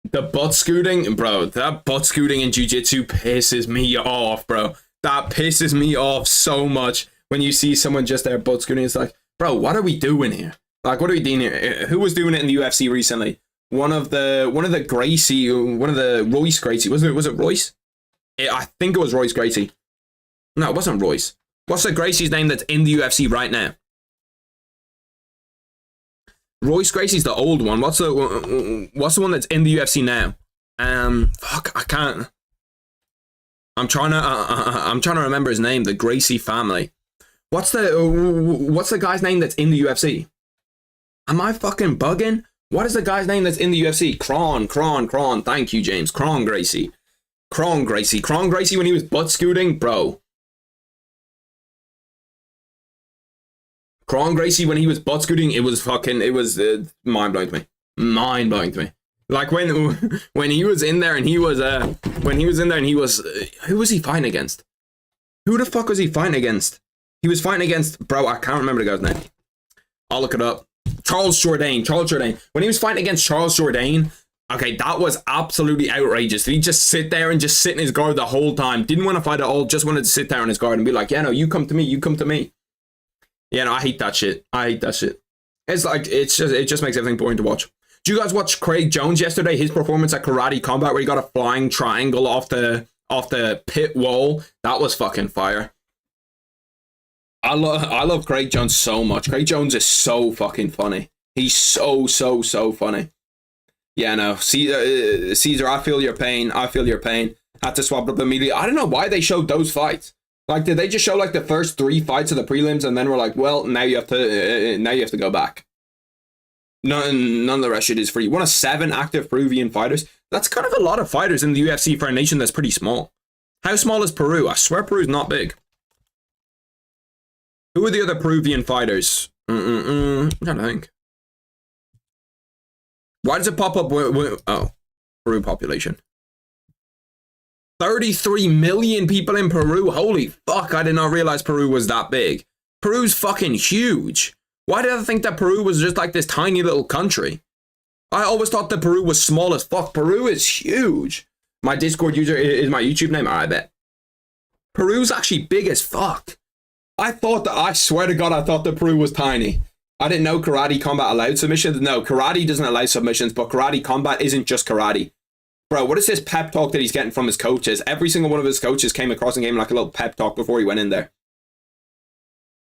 The butt scooting, bro. That butt scooting in jiu-jitsu pisses me off, bro. That pisses me off so much. When you see someone just there butt scooting, it's like, bro, what are we doing here? Like, what are we doing here? Who was doing it in the UFC recently? One of the Royce Gracie. Was it Royce? I think it was Royce Gracie. No, it wasn't Royce. What's the Gracie's name that's in the UFC right now? Royce Gracie's the old one. What's the one that's in the UFC now? Fuck, I can't. I'm trying to remember his name. The Gracie family. What's the guy's name that's in the UFC? Am I fucking bugging? What is the guy's name that's in the UFC? Kron. Thank you, James. Kron Gracie when he was butt scooting, bro. Kron Gracie when he was butt scooting, it was mind blowing to me. Like when he was in there and he was who was he fighting against? Who the fuck was he fighting against? He was fighting against, bro, I can't remember the guy's name. I'll look it up. Charles Jourdain. When he was fighting against Charles Jourdain, okay, that was absolutely outrageous. He just sit there and just sit in his guard the whole time. Didn't want to fight at all, just wanted to sit there in his guard and be like, yeah, no, you come to me, you come to me. Yeah, no, I hate that shit. It's like, it just makes everything boring to watch. Did you guys watch Craig Jones yesterday? His performance at Karate Combat where he got a flying triangle off the pit wall? That was fucking fire. I love Craig Jones so much. Craig Jones is so fucking funny. He's so funny. Yeah, no. Caesar, I feel your pain. Had to swap up immediately. I don't know why they showed those fights. Like, did they just show like the first 3 fights of the prelims and then we're like, well, now you have to go back. None of the rest shit is free. One of 7 active Peruvian fighters. That's kind of a lot of fighters in the UFC for a nation that's pretty small. How small is Peru? I swear Peru's not big. Who are the other Peruvian fighters? I'm trying to think. Why does it pop up? Oh, Peru population. 33 million people in Peru. Holy fuck, I did not realize Peru was that big. Peru's fucking huge. Why did I think that Peru was just like this tiny little country? I always thought that Peru was small as fuck. Peru is huge. My Discord user is my YouTube name. I bet. Peru's actually big as fuck. I swear to God, I thought that Peru was tiny. I didn't know Karate Combat allowed submissions. No, Karate doesn't allow submissions, but Karate Combat isn't just karate. Bro, what is this pep talk that he's getting from his coaches? Every single one of his coaches came across and gave him like a little pep talk before he went in there.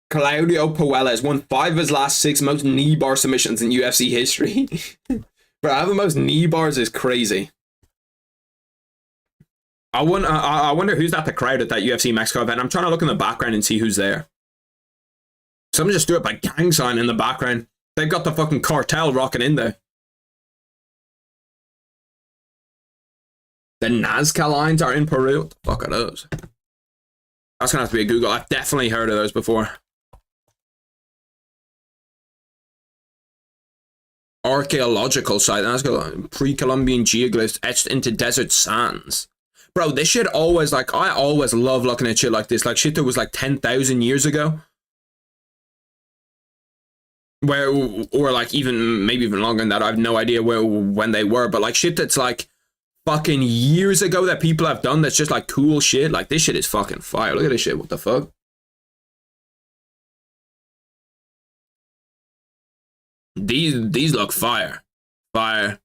Claudio Puelles won 5 of his last 6 most knee bar submissions in UFC history. Bro, having most knee bars is crazy. I wonder who's at the crowd at that UFC Mexico event. I'm trying to look in the background and see who's there. Someone just threw up a gang sign in the background. They've got the fucking cartel rocking in there. The Nazca lines are in Peru. What the fuck are those? That's gonna have to be a Google. I've definitely heard of those before. Archaeological site. That's got pre-Columbian geoglyphs etched into desert sands. Bro, this shit always, like, I always love looking at shit like this. Like, shit that was like 10,000 years ago. Or like maybe even longer than that. I have no idea when they were. But like shit that's like fucking years ago that people have done that's just like cool shit. Like, this shit is fucking fire. Look at this shit. What the fuck? These look fire. Fire.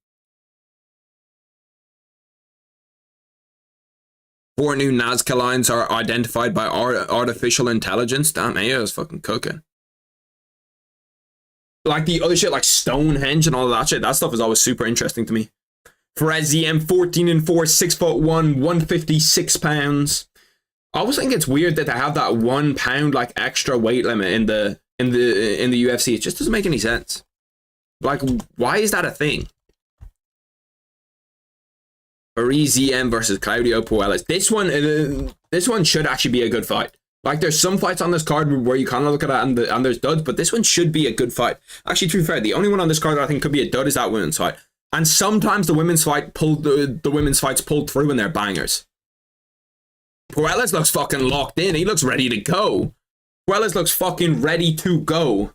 4 new Nazca lines are identified by artificial intelligence. Damn, AI is fucking cooking. Like the other shit, like Stonehenge and all that shit, that stuff is always super interesting to me. Freziem, 14-4, 6'1", 156 pounds. I always think it's weird that they have that 1 pound like extra weight limit in the UFC. It just doesn't make any sense. Like, why is that a thing? Freziem versus Claudio Puelles. This one should actually be a good fight. Like, there's some fights on this card where you kind of look at it and there's duds, but this one should be a good fight. Actually, to be fair, the only one on this card that I think could be a dud is that women's fight. And sometimes the women's fight the women's fights pulled through and they're bangers. Puelles looks fucking locked in. He looks ready to go. Puelles looks fucking ready to go.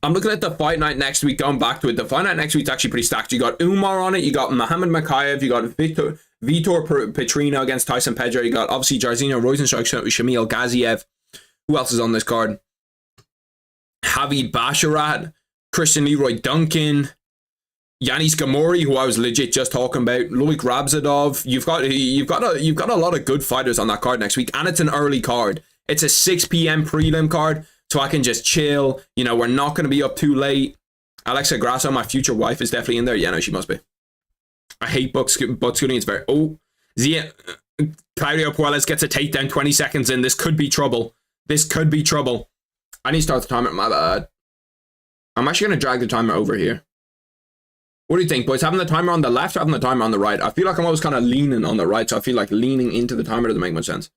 I'm looking at the fight night next week, going back to it. The fight night next week's actually pretty stacked. You got Umar on it, you got Muhammad Makayev, you got Vitor Petrino against Tyson Pedro, you got obviously Jairzinho Rozenstruik, Shamil Gaziev. Who else is on this card? Javid Basharat, Christian Leroy Duncan, Yanis Gamori, who I was legit just talking about, Loic Rabzadov. You've got a lot of good fighters on that card next week, and it's an early card. It's a 6 p.m. prelim card. So I can just chill. You know, we're not going to be up too late. Alexa Grasso, my future wife, is definitely in there. Yeah, no, she must be. I hate butt scooting. It's very... Oh. Claudio Puelles gets a takedown 20 seconds in. This could be trouble. This could be trouble. I need to start the timer. My bad. I'm actually going to drag the timer over here. What do you think, boys? Having the timer on the left or having the timer on the right? I feel like I'm always kind of leaning on the right, so I feel like leaning into the timer doesn't make much sense.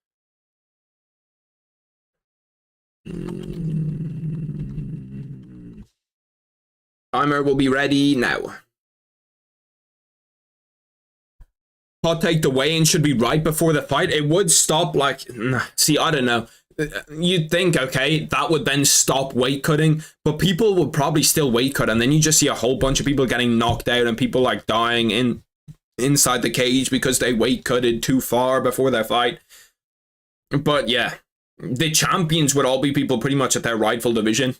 Timer will be ready now. Hot take, the weigh-in should be right before the fight. It would stop, like, see, I don't know. You'd think, okay, that would then stop weight cutting, but people would probably still weight cut, and then you just see a whole bunch of people getting knocked out and people like dying inside the cage because they weight cutted too far before their fight. But yeah, the champions would all be people pretty much at their rightful division.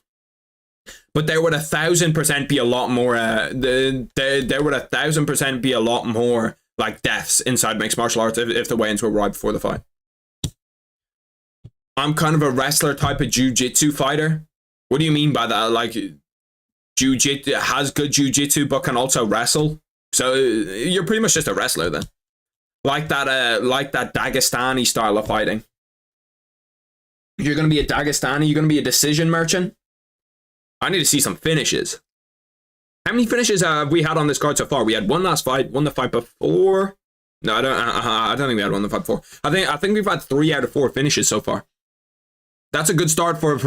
But there would 1,000% be a lot more. There would 1,000% be a lot more like deaths inside mixed martial arts if the weigh-ins were right before the fight. I'm kind of a wrestler type of jiu-jitsu fighter. What do you mean by that? Like, jiu-jitsu has good jiu-jitsu but can also wrestle. So you're pretty much just a wrestler then. Like that Dagestani style of fighting. You're gonna be a Dagestani. You're gonna be a decision merchant. I need to see some finishes. How many finishes have we had on this card so far? We had one last fight, one the fight before. No, I don't think we had one the fight before. I think we've had 3 out of 4 finishes so far. That's a good start for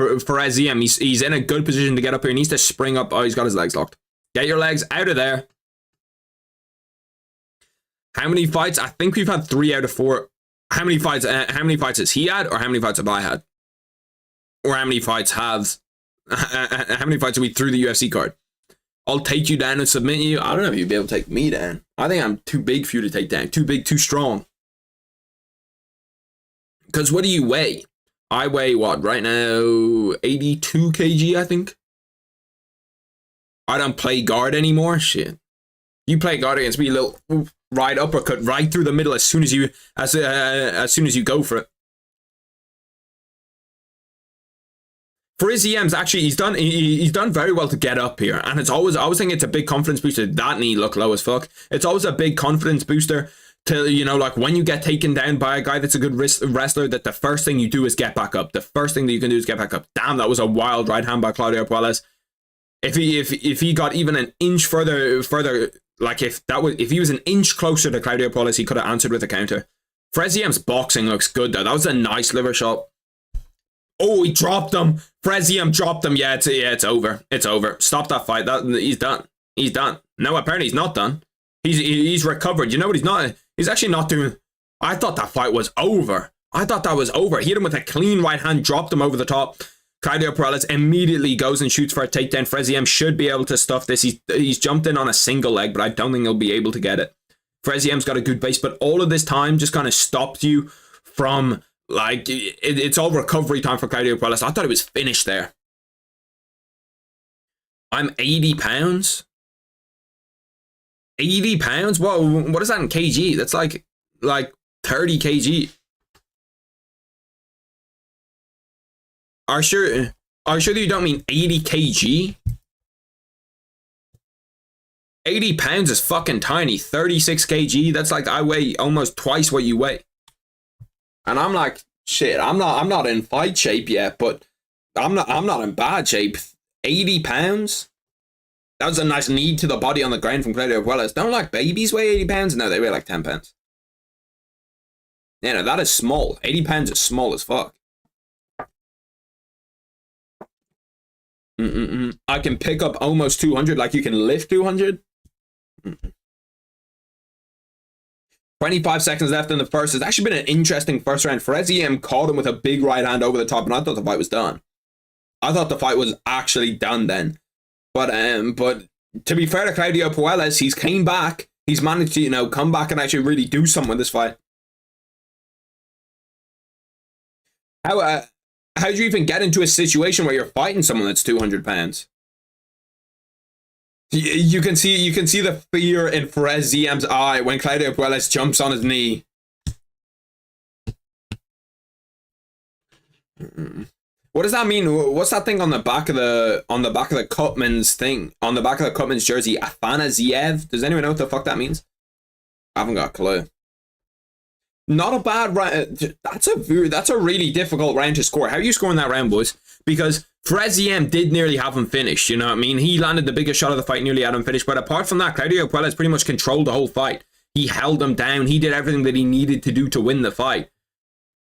SEM. He's in a good position to get up here. He needs to spring up. Oh, he's got his legs locked. Get your legs out of there. How many fights? I think we've had 3 out of 4. How many fights? How many fights has he had, or how many fights have I had, or how many fights have? How many fights are we through the UFC card? I'll take you down and submit you. I don't know if you'd be able to take me down. I think I'm too big for you to take down. Too big, too strong. Because what do you weigh? I weigh what right now? 82 kg, I think. I don't play guard anymore. Shit. You play guard against me, little right uppercut right through the middle as soon as you go for it. For his EMs, actually, he's done very well to get up here, and I always think it's a big confidence booster. That knee looked low as fuck. It's always a big confidence booster to, you know, like when you get taken down by a guy that's a good wrestler, that the first thing you do is get back up. The first thing that you can do is get back up. Damn, that was a wild right hand by Claudio Puelles. If he got even an inch further, like if he was an inch closer to Claudio Puelles, he could have answered with a counter. Freziem's boxing looks good though. That was a nice liver shot. Oh, he dropped him. Freziem dropped him. Yeah, it's over. It's over. Stop that fight. He's done. He's done. No, apparently he's not done. He's recovered. You know what he's not? He's actually not doing. I thought that fight was over. I thought that was over. He hit him with a clean right hand, dropped him over the top. Claudio Puelles immediately goes and shoots for a takedown. Freziem should be able to stuff this. He's jumped in on a single leg, but I don't think he'll be able to get it. Freziem's got a good base, but all of this time just kind of stopped you from. Like, it's all recovery time for Claudio Puelles. I thought it was finished there. I'm 80 pounds? 80 pounds? Whoa, what is that in kg? That's like 30 kg. Are you sure that you don't mean 80 kg? 80 pounds is fucking tiny. 36 kg, that's like I weigh almost twice what you weigh. And I'm like, shit, I'm not in fight shape yet, but I'm not in bad shape. 80 pounds? That was a nice knee to the body on the ground from Claudio Puelles. Don't like babies weigh 80 pounds? No, they weigh like 10 pounds. Yeah, no, that is small. 80 pounds is small as fuck. I can pick up almost 200, like you can lift 200. 25 seconds left in the first. It's actually been an interesting first round. Freziem caught him with a big right hand over the top, and I thought the fight was done. I thought the fight was actually done then. But to be fair to Claudio Puelles, he's came back. He's managed to, you know, come back and actually really do something with this fight. How do you even get into a situation where you're fighting someone that's 200 pounds? You can see the fear in Freziem's eye when Claudio Puelles jumps on his knee. What does that mean? What's that thing on the back of the Cutman's thing? On the back of the Cutman's jersey, Afanasiev? Does anyone know what the fuck that means? I haven't got a clue. Not a bad round. That's a really difficult round to score. How are you scoring that round, boys? Because Freziem did nearly have him finished, you know what I mean? He landed the biggest shot of the fight, nearly had him finished. But apart from that, Claudio Puelles pretty much controlled the whole fight. He held him down. He did everything that he needed to do to win the fight.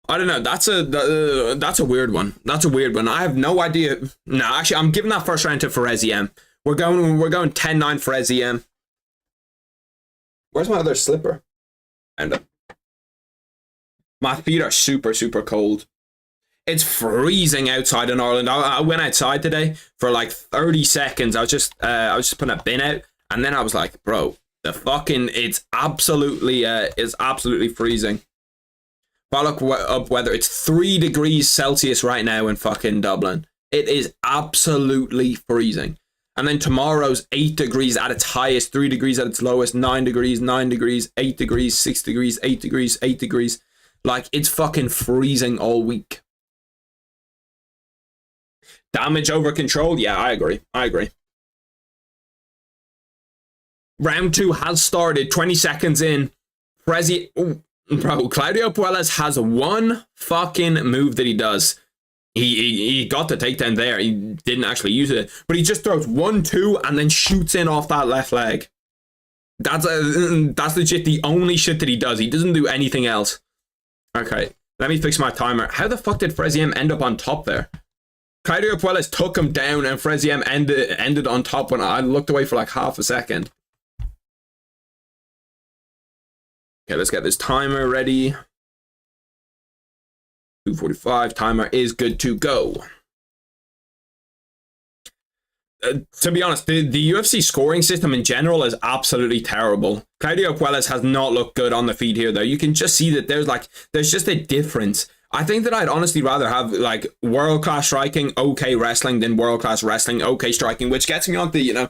I don't know. That's a weird one. That's a weird one. I have no idea. No, actually, I'm giving that first round to Freziem. We're going 10-9 for SEM. Where's my other slipper? And my feet are super, super cold. It's freezing outside in Ireland. I went outside today for like 30 seconds. I was just putting a bin out, and then I was like, bro, it's absolutely freezing. If I look up weather, it's 3 degrees Celsius right now in fucking Dublin. It is absolutely freezing. And then tomorrow's 8 degrees at its highest, 3 degrees at its lowest, 9 degrees, 9 degrees, 8 degrees, 6 degrees, 8 degrees, 8 degrees. Like, it's fucking freezing all week. Damage over control? Yeah, I agree. Round 2 has started. 20 seconds in. Claudio Puelles has one fucking move that he does. He got the takedown there. He didn't actually use it. But he just throws 1-2 and then shoots in off that left leg. That's legit the only shit that he does. He doesn't do anything else. Okay, let me fix my timer. How the fuck did Freziem end up on top there? Claudio Puelles took him down and Freziem ended on top when I looked away for like half a second. Okay, let's get this timer ready. 2:45, timer is good to go. To be honest, the UFC scoring system in general is absolutely terrible. Claudio Puelles has not looked good on the feed here, though. You can just see that there's just a difference. I think that I'd honestly rather have like world-class striking, okay wrestling, than world-class wrestling, okay striking, which gets me on to,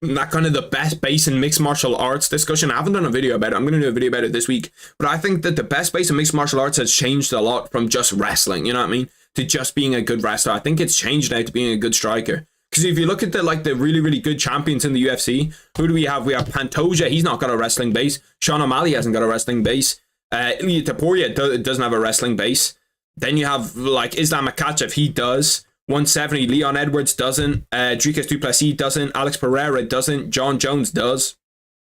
that kind of the best base in mixed martial arts discussion. I haven't done a video about it. I'm going to do a video about it this week. But I think that the best base in mixed martial arts has changed a lot from just wrestling, you know what I mean? To just being a good wrestler. I think it's changed now to being a good striker. Because if you look at the really, really good champions in the UFC, who do we have? We have Pantoja. He's not got a wrestling base. Sean O'Malley hasn't got a wrestling base. Ilya Topuria doesn't have a wrestling base. Then you have like Islam Makhachev. He does. 170. Leon Edwards doesn't. Dricus du Plessis doesn't. Alex Pereira doesn't. John Jones does.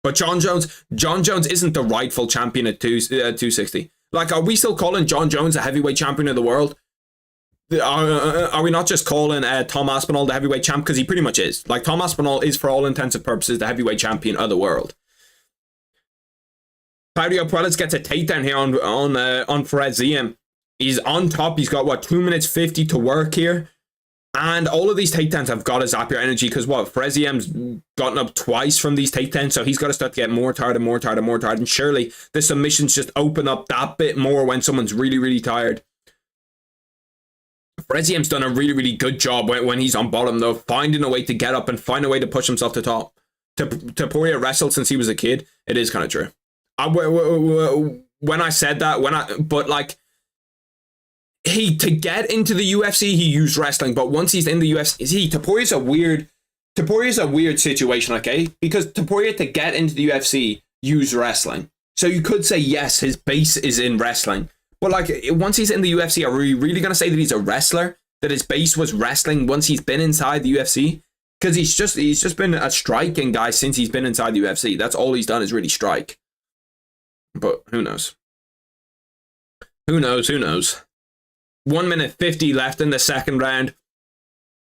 But John Jones isn't the rightful champion at 260. Like, are we still calling John Jones a heavyweight champion of the world? Are we not just calling Tom Aspinall the heavyweight champ? Because he pretty much is. Like, Tom Aspinall is, for all intents and purposes, the heavyweight champion of the world. Claudio Puelles gets a takedown here on Freziem. He's on top. He's got, 2 minutes 50 to work here. And all of these takedowns have got to zap your energy because Freziem's gotten up twice from these takedowns, so he's got to start to get more tired and more tired and more tired. And surely the submissions just open up that bit more when someone's really, really tired. Freziem's done a really, really good job when he's on bottom, though, finding a way to get up and find a way to push himself to top. Topuria wrestled since he was a kid. It is kind of true. When I said that, but like, to get into the UFC, he used wrestling, but once he's in the UFC, Topuria's a weird situation, okay? Because Topuria, to get into the UFC, used wrestling. So you could say, yes, his base is in wrestling. But like, once he's in the UFC, are we really going to say that he's a wrestler? That his base was wrestling once he's been inside the UFC? Because he's just been a striking guy since he's been inside the UFC. That's all he's done is really strike. But who knows? Who knows? 1 minute 50 left in the second round.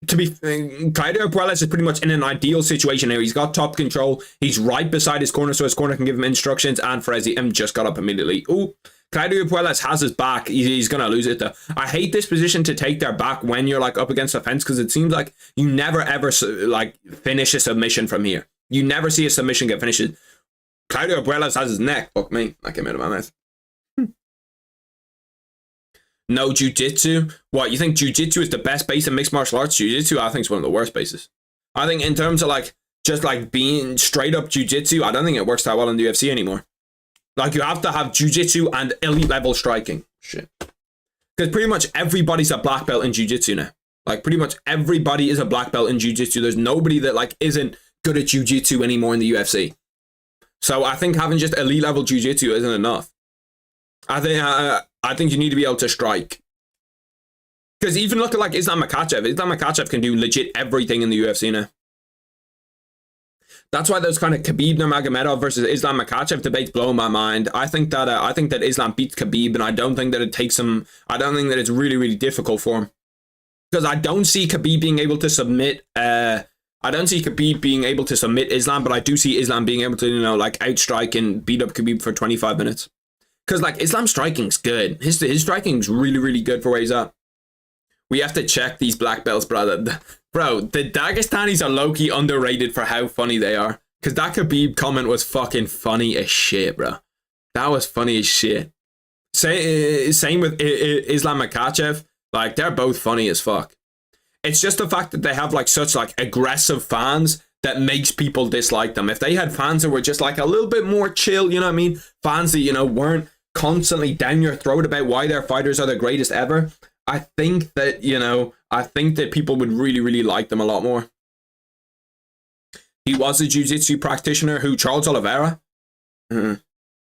Claudio Puelles is pretty much in an ideal situation here. He's got top control. He's right beside his corner, so his corner can give him instructions. And Freziem just got up immediately. Ooh, Claudio Puelles has his back. He's going to lose it, though. I hate this position to take their back when you're like up against the fence, because it seems like you never ever like finish a submission from here. You never see a submission get finished. Claudio Puelles has his neck. Fuck me. That came out of my mouth. No jiu-jitsu? What, you think jiu-jitsu is the best base in mixed martial arts? Jiu-jitsu, I think, is one of the worst bases. I think in terms of like just like being straight up jiu-jitsu, I don't think it works that well in the UFC anymore. Like, you have to have jiu-jitsu and elite level striking. Shit. Because pretty much everybody's a black belt in jiu-jitsu now. Like, pretty much everybody is a black belt in jiu-jitsu. There's nobody that like isn't good at jiu-jitsu anymore in the UFC. So I think having just elite level jiu-jitsu isn't enough. I think you need to be able to strike. Because even look at like Islam Makhachev can do legit everything in the UFC now. That's why those kind of Khabib Nurmagomedov versus Islam Makhachev debates blow my mind. I think that Islam beats Khabib, and I don't think that it takes him. I don't think that it's really, really difficult for him. Because I don't see Khabib being able to submit. I I don't see Khabib being able to submit Islam, but I do see Islam being able to, you know, like outstrike and beat up Khabib for 25 minutes. Because, like, Islam's striking's good. His striking's really, really good for where he's at. We have to check these black belts, brother. Bro, the Dagestanis are low-key underrated for how funny they are. Because that Khabib comment was fucking funny as shit, bro. That was funny as shit. Same with Islam Makhachev. Like, they're both funny as fuck. It's just the fact that they have, like, such, like, aggressive fans that makes people dislike them. If they had fans that were just, like, a little bit more chill, you know what I mean? Fans that, you know, weren't constantly down your throat about why their fighters are the greatest ever, I think that, you know, I think that people would really, really like them a lot more. He was a jiu-jitsu practitioner. Who? Charles Oliveira?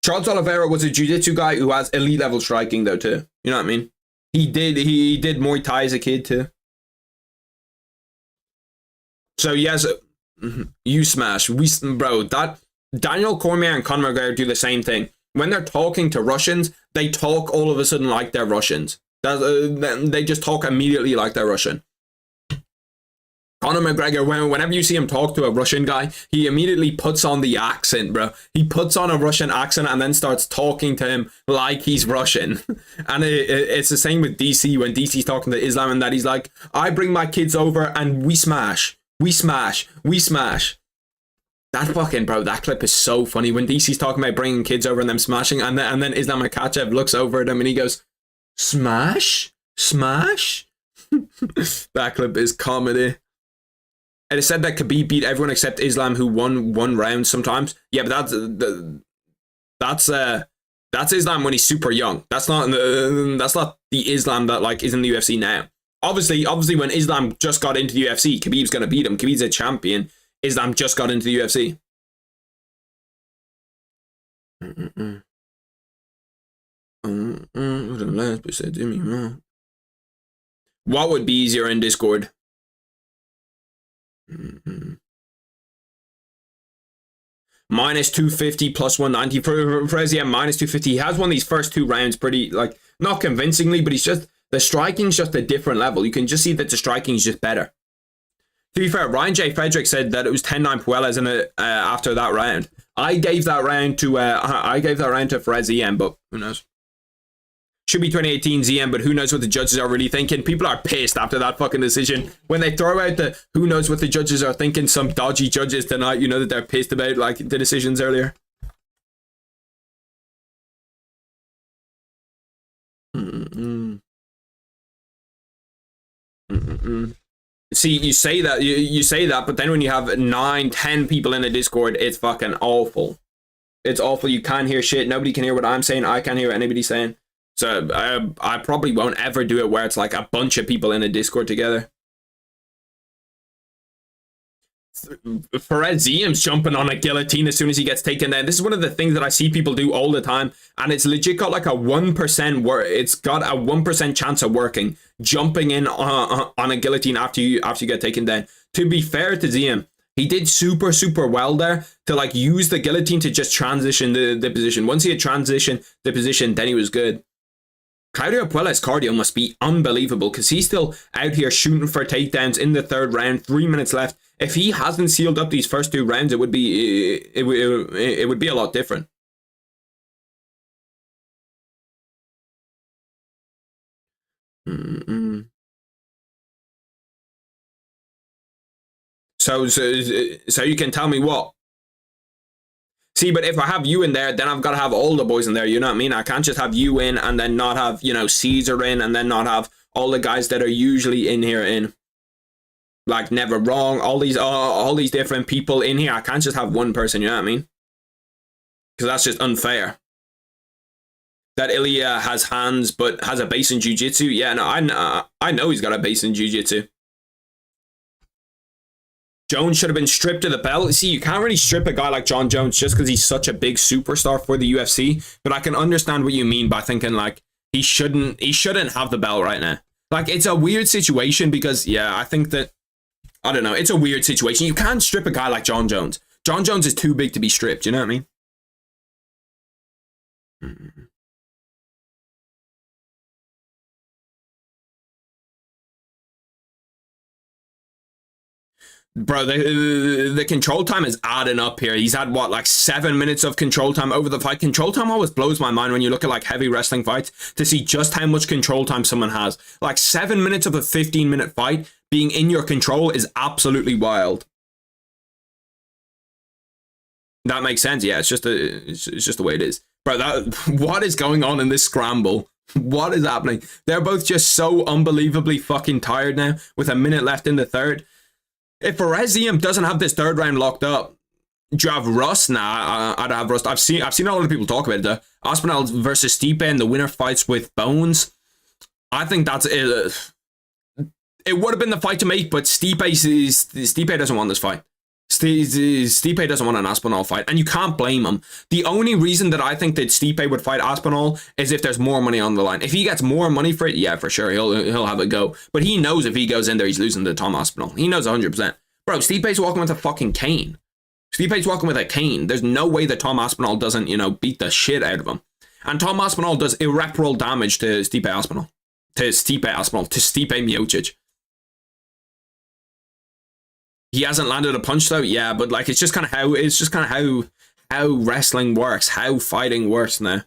Charles Oliveira was a jiu-jitsu guy who has elite level striking though too. You know what I mean? He did Muay Thai as a kid too. So yes, you smash. Bro, that Daniel Cormier and Conor McGregor do the same thing. When they're talking to Russians, they talk all of a sudden like they're Russians. They just talk immediately like they're Russian. Conor McGregor, whenever you see him talk to a Russian guy, he immediately puts on the accent, bro. He puts on a Russian accent and then starts talking to him like he's Russian. And it's the same with DC. When DC's talking to Islam and that, he's like, I bring my kids over and we smash. We smash. We smash. That fucking, bro, that clip is so funny. When DC's talking about bringing kids over and them smashing, and then Islam Makhachev looks over at him and he goes, smash? Smash? That clip is comedy. It is said that Khabib beat everyone except Islam, who won one round sometimes. Yeah, but that's Islam when he's super young. That's not the Islam that like is in the UFC now. Obviously, when Islam just got into the UFC, Khabib's gonna beat him. Khabib's a champion. Islam just got into the UFC. What would be easier in Discord? Minus 250 plus 190 for Ezia, minus 250. He has won these first two rounds pretty, like, not convincingly, but he's just, the striking's just a different level. You can just see that the striking's just better. To be fair, Ryan J. Frederick said that it was 10-9 Puelas in it after that round. I gave that round to Perez EM, but who knows? Should be 2018 ZM, but who knows what the judges are really thinking. People are pissed after that fucking decision. When they throw out the who knows what the judges are thinking, some dodgy judges tonight, you know that they're pissed about like the decisions earlier. See, you say that, you say that, but then when you have 9-10 people in a Discord, it's fucking awful. It's awful. You can't hear shit. Nobody can hear what I'm saying. I can't hear what anybody's saying. So I probably won't ever do it where it's like a bunch of people in a Discord together. Perez Ziem's jumping on a guillotine as soon as he gets taken down. This is one of the things that I see people do all the time, and it's legit got like a 1% it's got a 1% chance of working, jumping in on a guillotine after you get taken down. To be fair to Ziem, he did super well there to like use the guillotine to just transition the position. Once he had transitioned the position, then he was good. Claudio Puellas' cardio must be unbelievable because he's still out here shooting for takedowns in the third round, 3 minutes left. If he hasn't sealed up these first two rounds, it would be a lot different. So you can tell me what? See, but if I have you in there, then I've got to have all the boys in there, you know what I mean? I can't just have you in and then not have, you know, Caesar in and then not have all the guys that are usually in here in. Like, Never Wrong, all these different people in here. I can't just have one person, you know what I mean? Because that's just unfair. That Ilya has hands but has a base in jiu-jitsu. Yeah, no, I know he's got a base in jiu-jitsu. Jones should have been stripped of the belt. See, you can't really strip a guy like John Jones just because he's such a big superstar for the UFC. But I can understand what you mean by thinking like he shouldn't have the belt right now. Like, it's a weird situation because, yeah, I think that, I don't know, it's a weird situation. You can't strip a guy like John Jones. John Jones is too big to be stripped, you know what I mean? Bro, the control time is adding up here. He's had, what, like 7 minutes of control time over the fight. Control time always blows my mind when you look at, like, heavy wrestling fights to see just how much control time someone has. Like, 7 minutes of a 15-minute fight being in your control is absolutely wild. That makes sense. Yeah, it's just the way it is. Bro, what is going on in this scramble? What is happening? They're both just so unbelievably fucking tired now with a minute left in the third. If Perez-Ziem doesn't have this third round locked up, do you have Rust? Nah, I'd have Rust. I've seen a lot of people talk about it though. Aspinall versus Stipe and the winner fights with Bones. I think that's it. It would have been the fight to make, but Stipe doesn't want this fight. Stipe doesn't want an Aspinall fight, and you can't blame him. The only reason that I think that Stipe would fight Aspinall is if there's more money on the line. If he gets more money for it, yeah, for sure, he'll have a go. But he knows if he goes in there, he's losing to Tom Aspinall. He knows 100%. Bro, Stipe's walking with a fucking cane. Stipe's walking with a cane. There's no way that Tom Aspinall doesn't, beat the shit out of him. And Tom Aspinall does irreparable damage to Stipe Aspinall. To Stipe Miocic. He hasn't landed a punch though, yeah, but like it's just kind of how wrestling works, how fighting works now.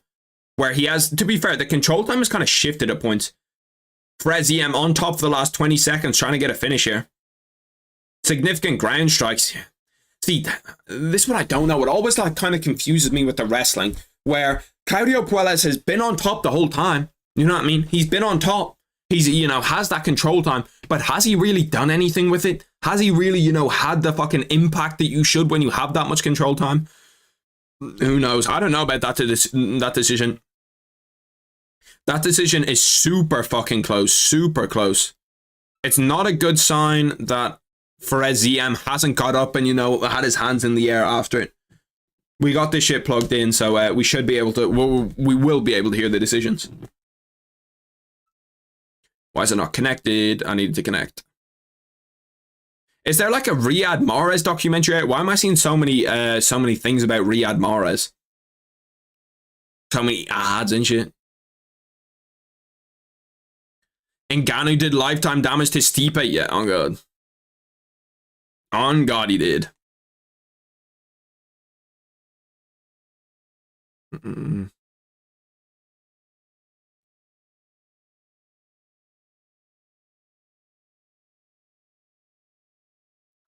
Where he has, to be fair, the control time has kind of shifted at points. Perez-Ziem on top for the last 20 seconds trying to get a finish here. Significant ground strikes. See, this is what I don't know. It always like kind of confuses me with the wrestling, where Claudio Puelles has been on top the whole time. You know what I mean? He's been on top. He's, has that control time, but has he really done anything with it? Has he really, had the fucking impact that you should when you have that much control time? Who knows? I don't know about that decision. That decision is super fucking close. Super close. It's not a good sign that Perez-Ziem hasn't got up and, had his hands in the air after it. We got this shit plugged in, so we should be able to, we will be able to hear the decisions. Why is it not connected? I needed to connect. Is there like a Riyad Mahrez documentary out? Why am I seeing so many things about Riyad Mahrez? So many ads and shit. Ngannou did lifetime damage to Stipe. Yeah, on God. On God, he did.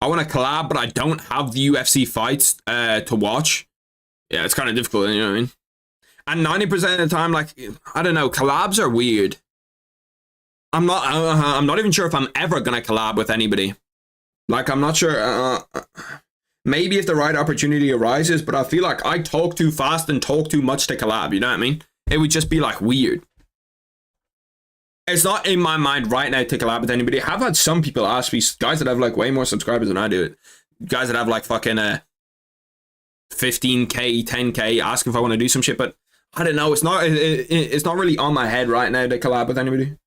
I want to collab, but I don't have the UFC fights to watch. Yeah, it's kind of difficult, you know what I mean? And 90% of the time, like, I don't know, collabs are weird. I'm not even sure if I'm ever going to collab with anybody. Like, I'm not sure. Maybe if the right opportunity arises, but I feel like I talk too fast and talk too much to collab, you know what I mean? It would just be, like, weird. It's not in my mind right now to collab with anybody. I've had some people ask me, guys that have like way more subscribers than I do, guys that have like fucking 15k, 10k, ask if I want to do some shit, but I don't know. It's not really on my head right now to collab with anybody.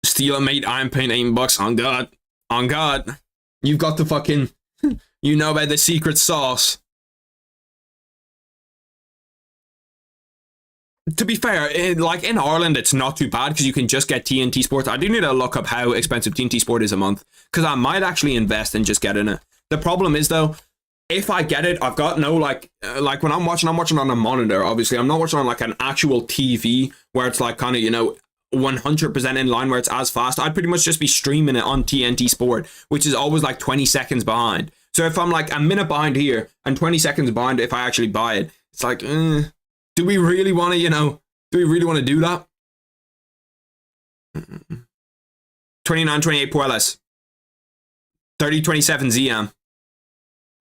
Steal mate, I'm paying $8 on God. On God. You've got the fucking, you know about the secret sauce. To be fair, like in Ireland, it's not too bad because you can just get TNT Sports. I do need to look up how expensive TNT Sport is a month because I might actually invest and just get in it. The problem is though, if I get it, I've got no like when I'm watching on a monitor. Obviously, I'm not watching on like an actual TV where it's like kind of 100% in line where it's as fast. I'd pretty much just be streaming it on TNT Sport, which is always like 20 seconds behind. So if I'm like a minute behind here and 20 seconds behind if I actually buy it, it's like. Do we really want to, do that? 29-28 Puelles. 30-27 Ziem.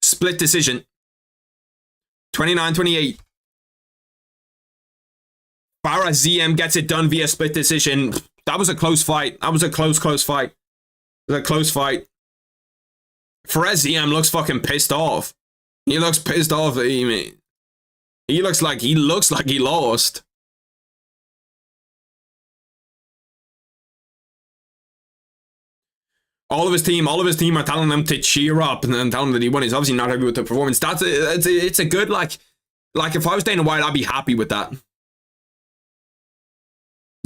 Split decision. 29-28. Perez-Ziem gets it done via split decision. That was a close fight. That was a close fight. It was a close fight. Perez-Ziem looks fucking pissed off. He looks pissed off. He looks like he lost. All of his team are telling him to cheer up and then telling him that he won. He's obviously not happy with the performance. It's a good like if I was Dana White, I'd be happy with that.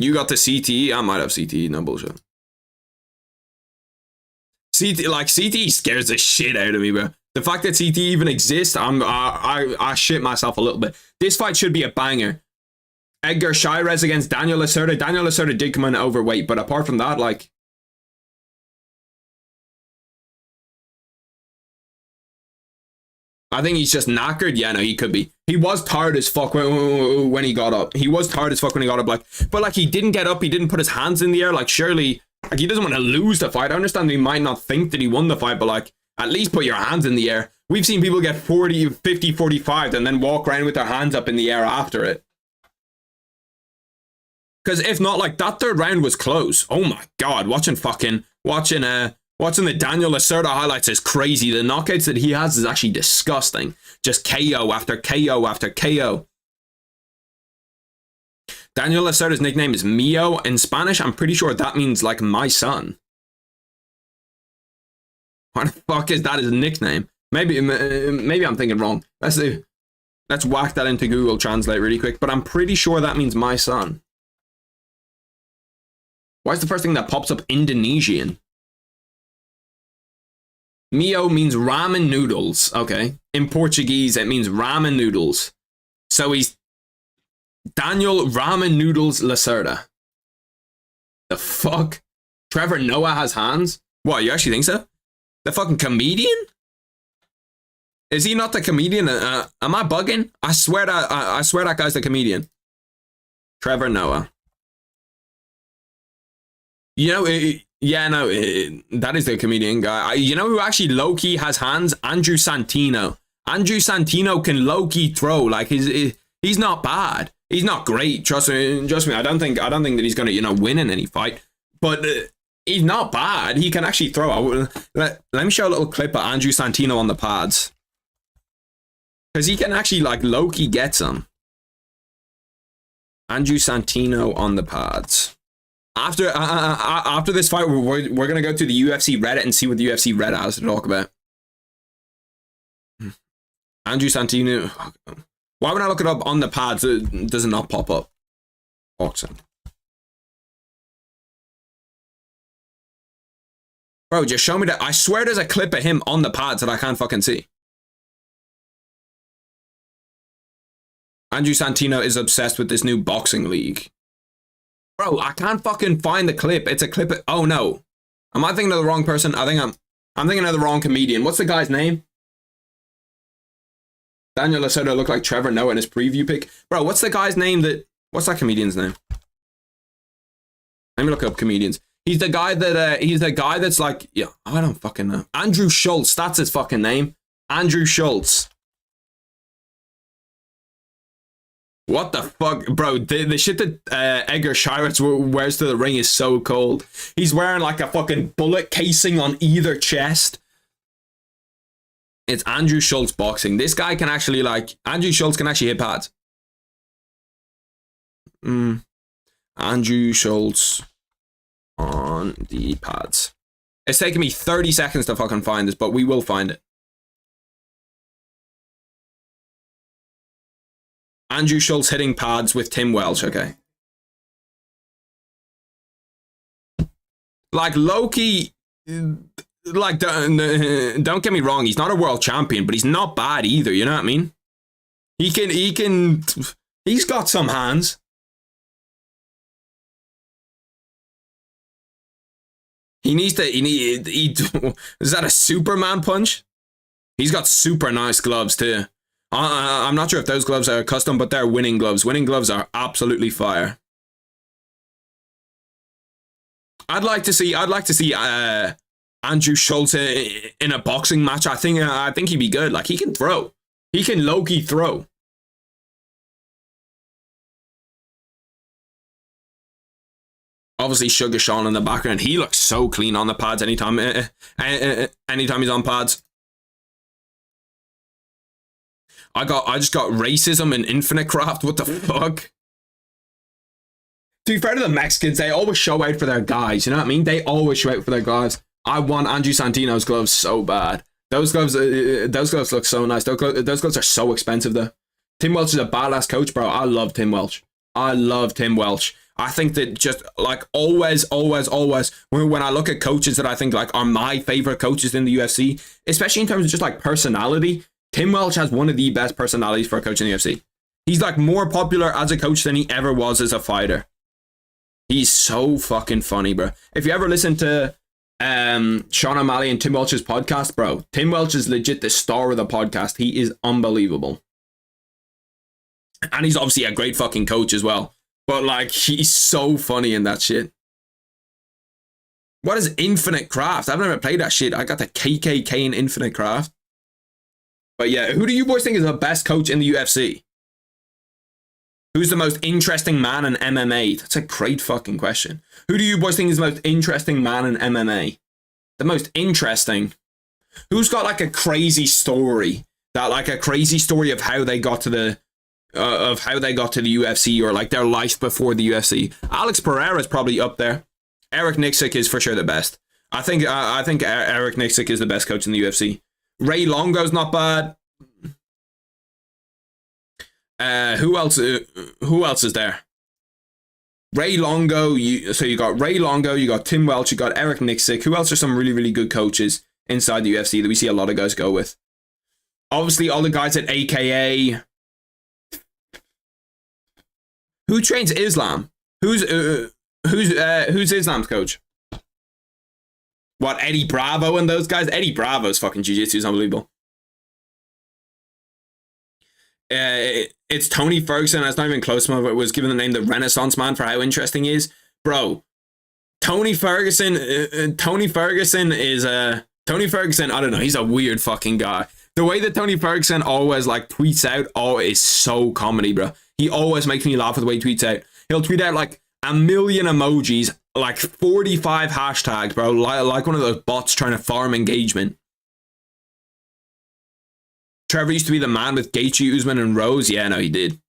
You got the CTE. I might have CTE. No bullshit. CTE scares the shit out of me, bro. The fact that CTE even exists, I shit myself a little bit. This fight should be a banger. Edgar Chairez against Daniel Lacerda. Daniel Lacerda did come in overweight, but apart from that, like, I think he's just knackered. Yeah, no, he could be. He was tired as fuck when he got up. He was tired as fuck when he got up. Like, but like, he didn't get up. He didn't put his hands in the air. Like, surely, like, he doesn't want to lose the fight. I understand he might not think that he won the fight, but like, at least put your hands in the air. We've seen people get 40, 50, 45 and then walk around with their hands up in the air after it. Because if not, like, that third round was close. Oh my god, watching the Daniel Lacerda highlights is crazy. The knockouts that he has is actually disgusting. Just KO after KO after KO. Daniel Lacerda's nickname is Mio in Spanish. I'm pretty sure that means, like, my son. What the fuck is that his nickname? Maybe I'm thinking wrong. Let's whack that into Google Translate really quick. But I'm pretty sure that means my son. Why is the first thing that pops up Indonesian? Mio means ramen noodles. Okay. In Portuguese, it means ramen noodles. So he's Daniel Ramen Noodles Lacerda. The fuck? Trevor Noah has hands? What, you actually think so? The fucking comedian? Is he not the comedian? Am I bugging? I swear that guy's the comedian. Trevor Noah. You know, that is the comedian guy. You know who actually low-key has hands? Andrew Santino. Andrew Santino can low-key throw. Like, he's not bad. He's not great. Trust me. I don't think that he's gonna, win in any fight. But he's not bad. He can actually throw. Let me show a little clip of Andrew Santino on the pads. Because he can actually, like, low-key get some. Andrew Santino on the pads. After this fight, we're going to go to the UFC Reddit and see what the UFC Reddit has to talk about. Andrew Santino. Why would I look it up on the pads? Does it not pop up? Boxing. Bro, just show me that. I swear there's a clip of him on the pads that I can't fucking see. Andrew Santino is obsessed with this new boxing league. Bro, I can't fucking find the clip. It's a clip of, oh no. Am I thinking of the wrong person? I think I'm thinking of the wrong comedian. What's the guy's name? Daniel Lacerda looked like Trevor Noah in his preview pic. Bro, what's the guy's name what's that comedian's name? Let me look up comedians. He's the guy that's like, yeah, I don't fucking know. Andrew Schultz, that's his fucking name. Andrew Schultz. What the fuck, bro? The shit that Edgar Chairez wears to the ring is so cold. He's wearing like a fucking bullet casing on either chest. It's Andrew Schultz boxing. This guy can actually, like, Andrew Schultz can actually hit pads. Andrew Schultz on the pads. It's taken me 30 seconds to fucking find this, but we will find it. Andrew Schultz hitting pads with Tim Welch, okay. Like, Loki, like, don't get me wrong, he's not a world champion, but he's not bad either, you know what I mean? He's got some hands. Is that a Superman punch? He's got super nice gloves too. I'm not sure if those gloves are custom, but they're winning gloves. Winning gloves are absolutely fire. I'd like to see Andrew Schultz in a boxing match. I think he'd be good. Like, he can throw. He can low-key throw. Obviously, Sugar Sean in the background. He looks so clean on the pads anytime he's on pads. I just got racism and Infinite Craft. What the fuck? To be fair to the Mexicans, they always show out for their guys. You know what I mean? They always show out for their guys. I want Andrew Santino's gloves so bad. Those gloves look so nice. Those gloves are so expensive though. Tim Welch is a badass coach, bro. I love Tim Welch. I love Tim Welch. I think that just like always, when I look at coaches that I think like are my favorite coaches in the UFC, especially in terms of just like personality, Tim Welch has one of the best personalities for a coach in the UFC. He's like more popular as a coach than he ever was as a fighter. He's so fucking funny, bro. If you ever listen to Sean O'Malley and Tim Welch's podcast, bro, Tim Welch is legit the star of the podcast. He is unbelievable. And he's obviously a great fucking coach as well. But like, he's so funny in that shit. What is Infinite Craft? I've never played that shit. I got the KKK in Infinite Craft. But yeah, who do you boys think is the best coach in the UFC? Who's the most interesting man in MMA? That's a great fucking question. Who do you boys think is the most interesting man in MMA? The most interesting? Who's got like a crazy story? That like a crazy story of how they got to the UFC, or like their life before the UFC. Alex Pereira is probably up there. Eric Nixick is for sure the best. I think Eric Nixick is the best coach in the UFC. Ray Longo's not bad. Who else is there? Ray Longo. So you got Ray Longo, you got Tim Welch, you got Eric Nixick. Who else are some really, really good coaches inside the UFC that we see a lot of guys go with? Obviously, all the guys at AKA. Who trains Islam? Who's Islam's coach? What, Eddie Bravo and those guys? Eddie Bravo's fucking jiu-jitsu is unbelievable. It's Tony Ferguson. That's not even close. It was given the name the Renaissance Man for how interesting he is. Bro, Tony Ferguson is Tony Ferguson, I don't know, he's a weird fucking guy. The way that Tony Ferguson always like tweets out, is so comedy, bro. He always makes me laugh with the way he tweets out. He'll tweet out like a million emojis, like 45 hashtags, bro, like one of those bots trying to farm engagement. Trevor used to be the man with Gaethje, Usman, and Rose. Yeah, no, he did.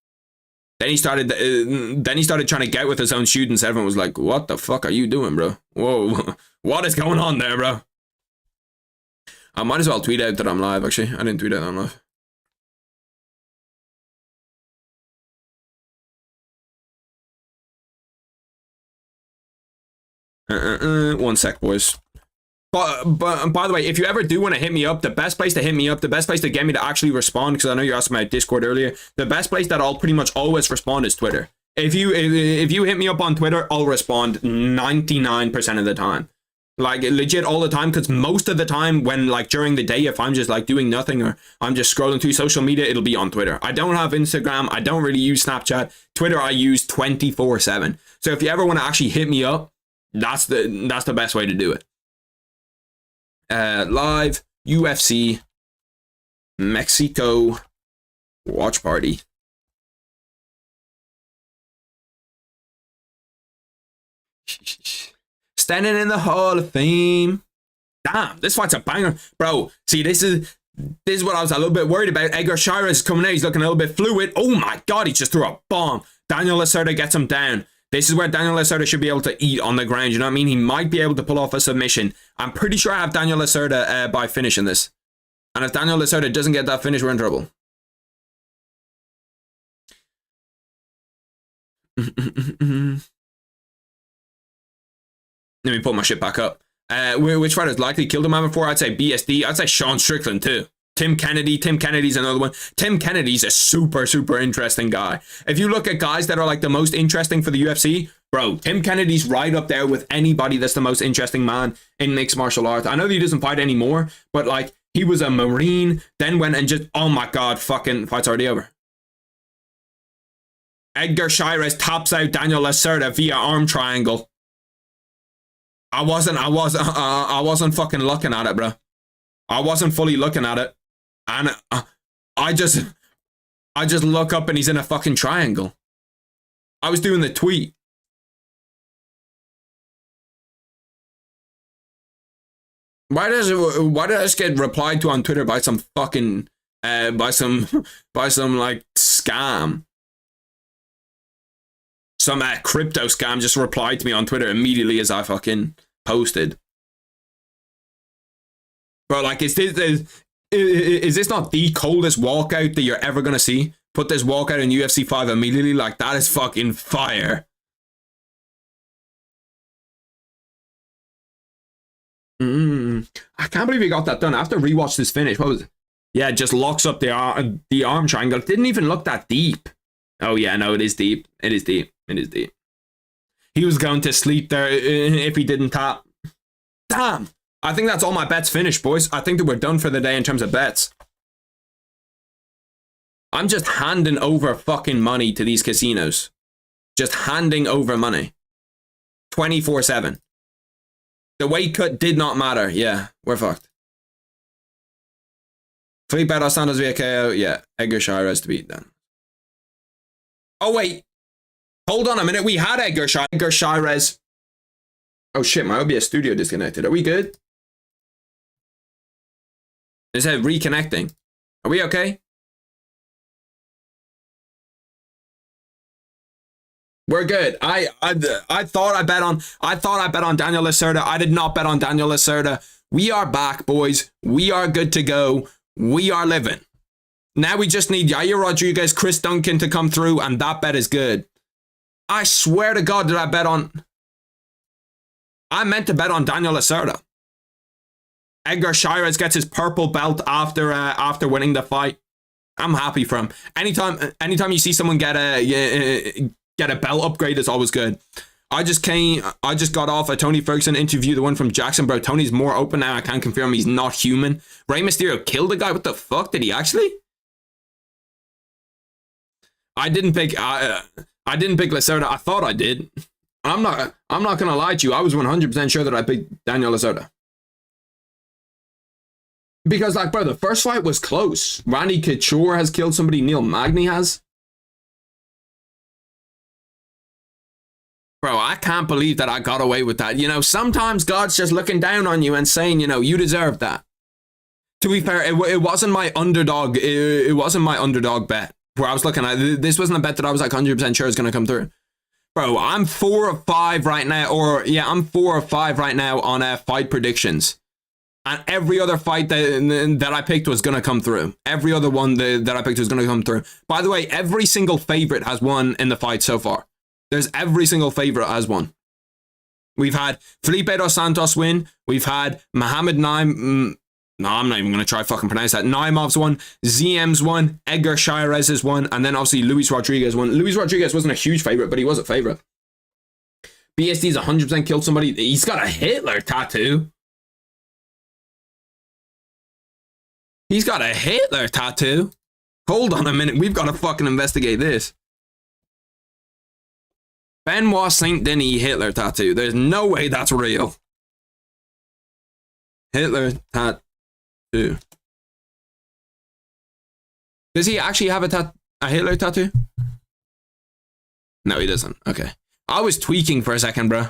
Then he started trying to get with his own students. Everyone was like, "What the fuck are you doing, bro? Whoa, what is going on there, bro?" I might as well tweet out that I'm live. Actually, I didn't tweet out that I'm live. One sec, boys. But by the way, if you ever do want to hit me up, the best place to hit me up, the best place to get me to actually respond, because I know you asked my Discord earlier, the best place that I'll pretty much always respond is Twitter. If you hit me up on Twitter, I'll respond 99% of the time. Like legit all the time, because most of the time when like during the day, if I'm just like doing nothing or I'm just scrolling through social media, it'll be on Twitter. I don't have Instagram. I don't really use Snapchat. Twitter I use 24/7. So if you ever want to actually hit me up, that's the best way to do it. Live UFC Mexico watch party. Standing in the Hall of Fame. Damn, this fight's a banger, bro. See, this is what I was a little bit worried about. Edgar Shira is coming out. He's looking a little bit fluid. Oh my god, he just threw a bomb. Daniel Lacerda gets him down. This is where Daniel Lacerda should be able to eat on the ground. You know what I mean? He might be able to pull off a submission. I'm pretty sure I have Daniel Lacerda by finishing this. And if Daniel Lacerda doesn't get that finish, we're in trouble. Let me pull my shit back up. Which fighter's likely killed a man before? I'd say BSD. I'd say Sean Strickland too. Tim Kennedy. Tim Kennedy's another one. Tim Kennedy's a super, super interesting guy. If you look at guys that are like the most interesting for the UFC, bro, Tim Kennedy's right up there with anybody that's the most interesting man in mixed martial arts. I know that he doesn't fight anymore, but like he was a Marine, then went and just, oh my god, fucking fight's already over. Edgar Shires taps out Daniel Lacerda via arm triangle. I wasn't fucking looking at it, bro. I wasn't fully looking at it. And I just look up and he's in a fucking triangle. I was doing the tweet. Why did I just get replied to on Twitter by some fucking by some like scam? Some crypto scam just replied to me on Twitter immediately as I fucking posted. Bro, like, is this not the coldest walkout that you're ever gonna see? put this walkout in UFC 5 immediately. Like, that is fucking fire. I can't believe he got that done. I have to rewatch this finish. What was it? Yeah, it just locks up the arm triangle. It didn't even look that deep. Oh yeah, no, it is deep. It is deep. It is deep. He was going to sleep there if he didn't tap. Damn. I think that's all my bets finished, boys. I think that we're done for the day in terms of bets. I'm just handing over fucking money to these casinos. Just handing over money. 24/7. The weight cut did not matter. Yeah, we're fucked. Felipe dos Santos via KO. Yeah, Edgar Shires to beat then. Oh, wait. Hold on a minute. We had Edgar Shires. Oh, shit. My OBS studio disconnected. Are we good? Is it reconnecting? Are we okay? We're good. I thought I bet on Daniel Lacerda. I did not bet on Daniel Lacerda. We are back, boys. We are good to go. We are living. Now we just need Yair Rodriguez, Chris Duncan to come through, and that bet is good. I swear to God, did I bet on... I meant to bet on Daniel Lacerda. Edgar Shires gets his purple belt after winning the fight. I'm happy for him. Anytime you see someone get a belt upgrade, it's always good. I just got off a Tony Ferguson interview, the one from Jackson, bro. Tony's more open now. I can't confirm he's not human. Rey Mysterio killed a guy. What the fuck? Did he actually? I didn't pick Lacerda. I thought I did. I'm not gonna lie to you. I was 100% sure that I picked Daniel Lacerda. Because, like, bro, the first fight was close. Randy Couture has killed somebody. Neil Magny has. Bro, I can't believe that I got away with that. You know, sometimes God's just looking down on you and saying, you know, you deserve that. To be fair, it wasn't my underdog. It wasn't my underdog bet where I was looking at. This wasn't a bet that I was like 100% sure is going to come through. Bro, I'm 4 of 5 right now. I'm 4 of 5 right now on fight predictions. And every other fight that I picked was going to come through. Every other one that I picked was going to come through. By the way, every single favorite has won in the fight so far. There's every single favorite has won. We've had Felipe dos Santos win. We've had Mohamed Naim. No, I'm not even going to try fucking pronounce that. Naimov's won. ZM's won. Edgar Shires has won. And then obviously Luis Rodriguez won. Luis Rodriguez wasn't a huge favorite, but he was a favorite. BSD's 100% killed somebody. He's got a Hitler tattoo. He's got a Hitler tattoo. Hold on a minute. We've got to fucking investigate this. Benoit Saint Denis Hitler tattoo. There's no way that's real. Hitler tattoo. Does he actually have a Hitler tattoo? No, he doesn't. Okay. I was tweaking for a second, bro.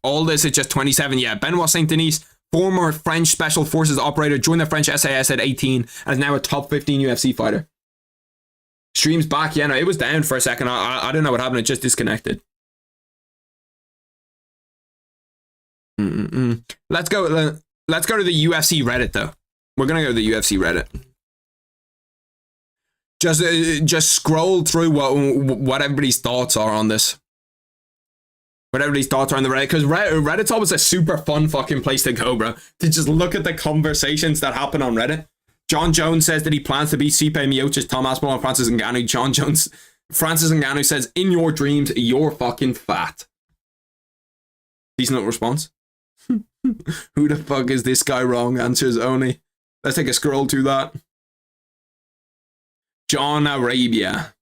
All this is just 27. Yeah, Benoit Saint Denis, former French Special Forces operator, joined the French SAS at 18 and is now a top 15 UFC fighter. Stream's back. Yeah, no, it was down for a second. I don't know what happened. It just disconnected. Let's go to the UFC Reddit, though. We're going to go to the UFC Reddit. Just scroll through what everybody's thoughts are on this. What everybody's thoughts are on the Reddit. Because Reddit's always a super fun fucking place to go, bro. To just look at the conversations that happen on Reddit. John Jones says that he plans to beat Stipe Miocic, Tom Aspinall, and Francis Ngannou. Francis Ngannou says, in your dreams, you're fucking fat. Decent response. Who the fuck is this guy wrong? Answers only. Let's take a scroll to that. John Arabia.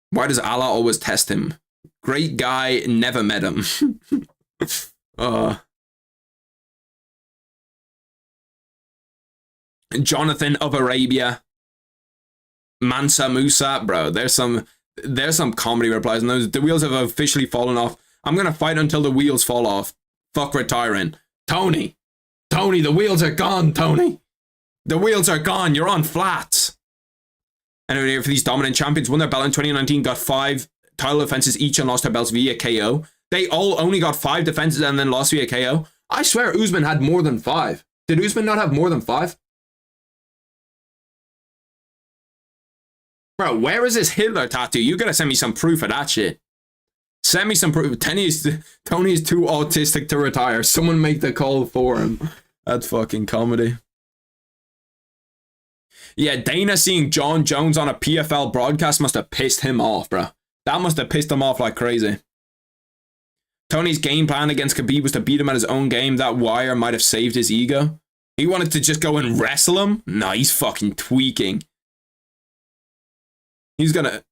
Why does Allah always test him? Great guy, never met him. Jonathan of Arabia. Mansa Musa, bro. There's some comedy replies, and the wheels have officially fallen off. I'm gonna fight until the wheels fall off. Fuck retiring. Tony, the wheels are gone, Tony. The wheels are gone. You're on flats. Anyway, for these dominant champions, won their belt in 2019, got 5 title defenses each and lost their belts via KO. They all only got 5 defenses and then lost via KO. I swear Usman had more than 5. Did Usman not have more than 5? Bro, where is this Hitler tattoo? You gotta send me some proof of that shit. Send me some proof. Tony is too autistic to retire. Someone make the call for him. That's fucking comedy. Yeah, Dana seeing John Jones on a PFL broadcast must have pissed him off, bro. That must have pissed him off like crazy. Tony's game plan against Khabib was to beat him at his own game. That wire might have saved his ego. He wanted to just go and wrestle him? Nah, he's fucking tweaking. He's gonna...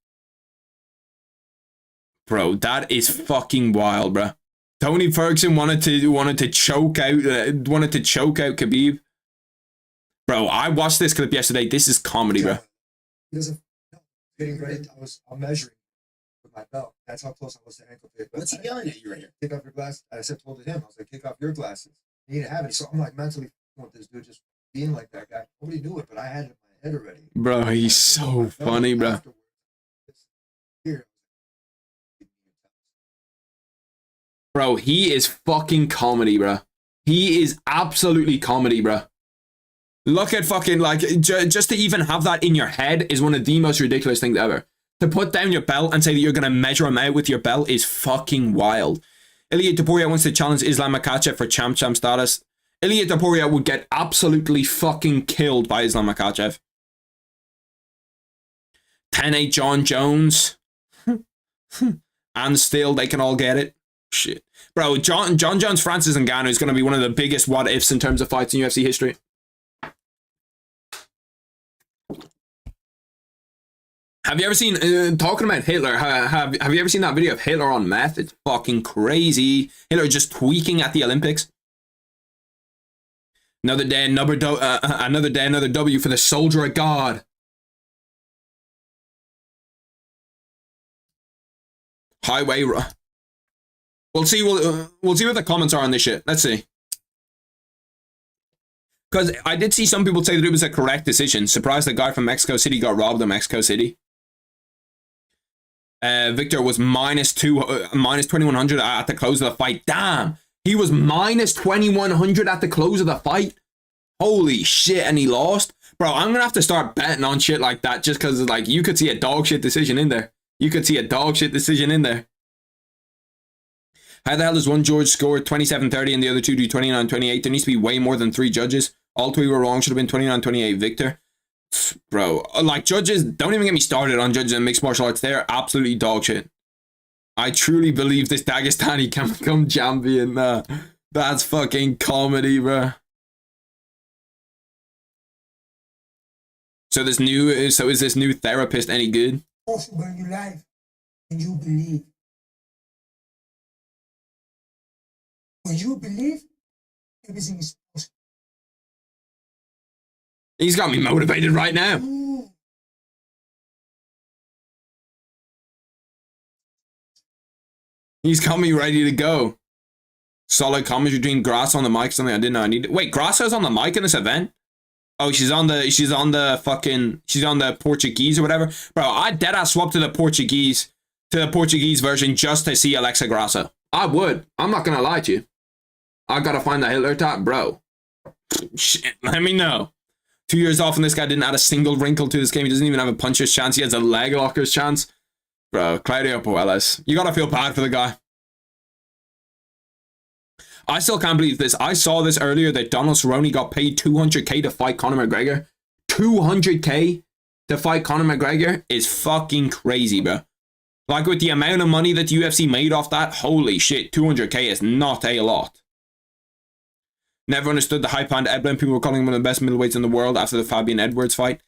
Bro, that is fucking wild, bro. Tony Ferguson wanted to choke out Khabib. Bro, I watched this clip yesterday. This is comedy, bro. He doesn't getting ready. I'm measuring with my belt. That's how close I was to ankle tape. What's he yelling at you right here? Kick off your glasses. I told him, I was like, kick off your glasses. You need to have it. So I'm like mentally with this dude just being like that guy. Nobody knew it, but I had it in my head already. Bro, he's so funny, bro. Bro, he is fucking comedy, bro. He is absolutely comedy, bro. Look at fucking, like, just to even have that in your head is one of the most ridiculous things ever. To put down your belt and say that you're going to measure him out with your belt is fucking wild. Ilia Topuria wants to challenge Islam Makhachev for champ status. Ilia Topuria would get absolutely fucking killed by Islam Makhachev. 10-8 John Jones. And still they can all get it. Shit. Bro, John Jones, Francis Ngannou is going to be one of the biggest what-ifs in terms of fights in UFC history. Have you ever seen, talking about Hitler, have you ever seen that video of Hitler on meth? It's fucking crazy. Hitler just tweaking at the Olympics. Another day, another W for the soldier of God. Highway. We'll see what the comments are on this shit. Let's see. Because I did see some people say that it was a correct decision. Surprised the guy from Mexico City got robbed in Mexico City. Victor was minus 2100 at the close of the fight. Damn, he was minus 2100 at the close of the fight. Holy shit, and he lost. Bro, I'm gonna have to start betting on shit like that just because, like, you could see a dog shit decision in there. How the hell does one George score 27-30 and the other two do 29-28? There needs to be way more than 3 judges. All 3 were wrong. Should have been 29-28 Victor. Bro, like, judges, don't even get me started on judges in mixed martial arts. They're absolutely dog shit. I truly believe this Dagestani can become champion. That's fucking comedy, bro. So is this new therapist any good? Also, when you live and you believe. When you believe, everything is possible. He's got me motivated right now. Ooh. He's got me ready to go. Solid commentary between Grasso on the mic. Something I didn't know I needed. Wait, Grasso's on the mic in this event? Oh, she's on the Portuguese or whatever. Bro, I deadass swapped to the Portuguese version just to see Alexa Grasso. I would. I'm not gonna lie to you. I gotta find the Hitler top, bro. Shit, let me know. 2 years off and this guy didn't add a single wrinkle to this game. He doesn't even have a puncher's chance. He has a leg locker's chance. Bro, Claudio Puelles. You gotta feel bad for the guy. I still can't believe this. I saw this earlier that Donald Cerrone got paid $200K to fight Conor McGregor. $200K to fight Conor McGregor is fucking crazy, bro. Like, with the amount of money that the UFC made off that, holy shit, 200K is not a lot. Never understood the hype on Eblen. People were calling him one of the best middleweights in the world after the Fabian Edwards fight.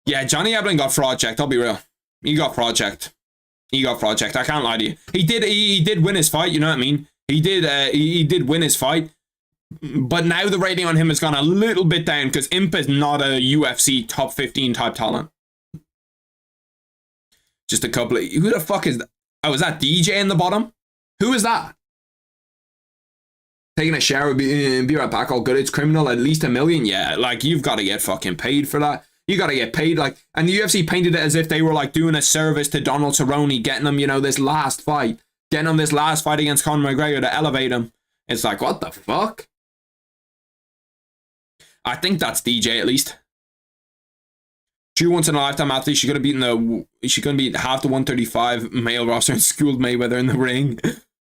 Yeah, Johnny Eblen got fraud checked, I'll be real. He got fraud checked. I can't lie to you. He did win his fight, you know what I mean? He did win his fight. But now the rating on him has gone a little bit down because Imp is not a UFC top 15 type talent. Just a couple of... Who the fuck is that? Oh, is that DJ in the bottom? Who is that? Taking a shower and be right back, all good. It's criminal, at least $1 million. Yeah, like, you've got to get fucking paid for that. You got to get paid, like... And the UFC painted it as if they were, like, doing a service to Donald Cerrone, getting him, you know, this last fight. Getting him this last fight against Conor McGregor to elevate him. It's like, what the fuck? I think that's DJ at least. True once in a lifetime athlete. She's gonna beat half the 135 male roster and schooled Mayweather in the ring.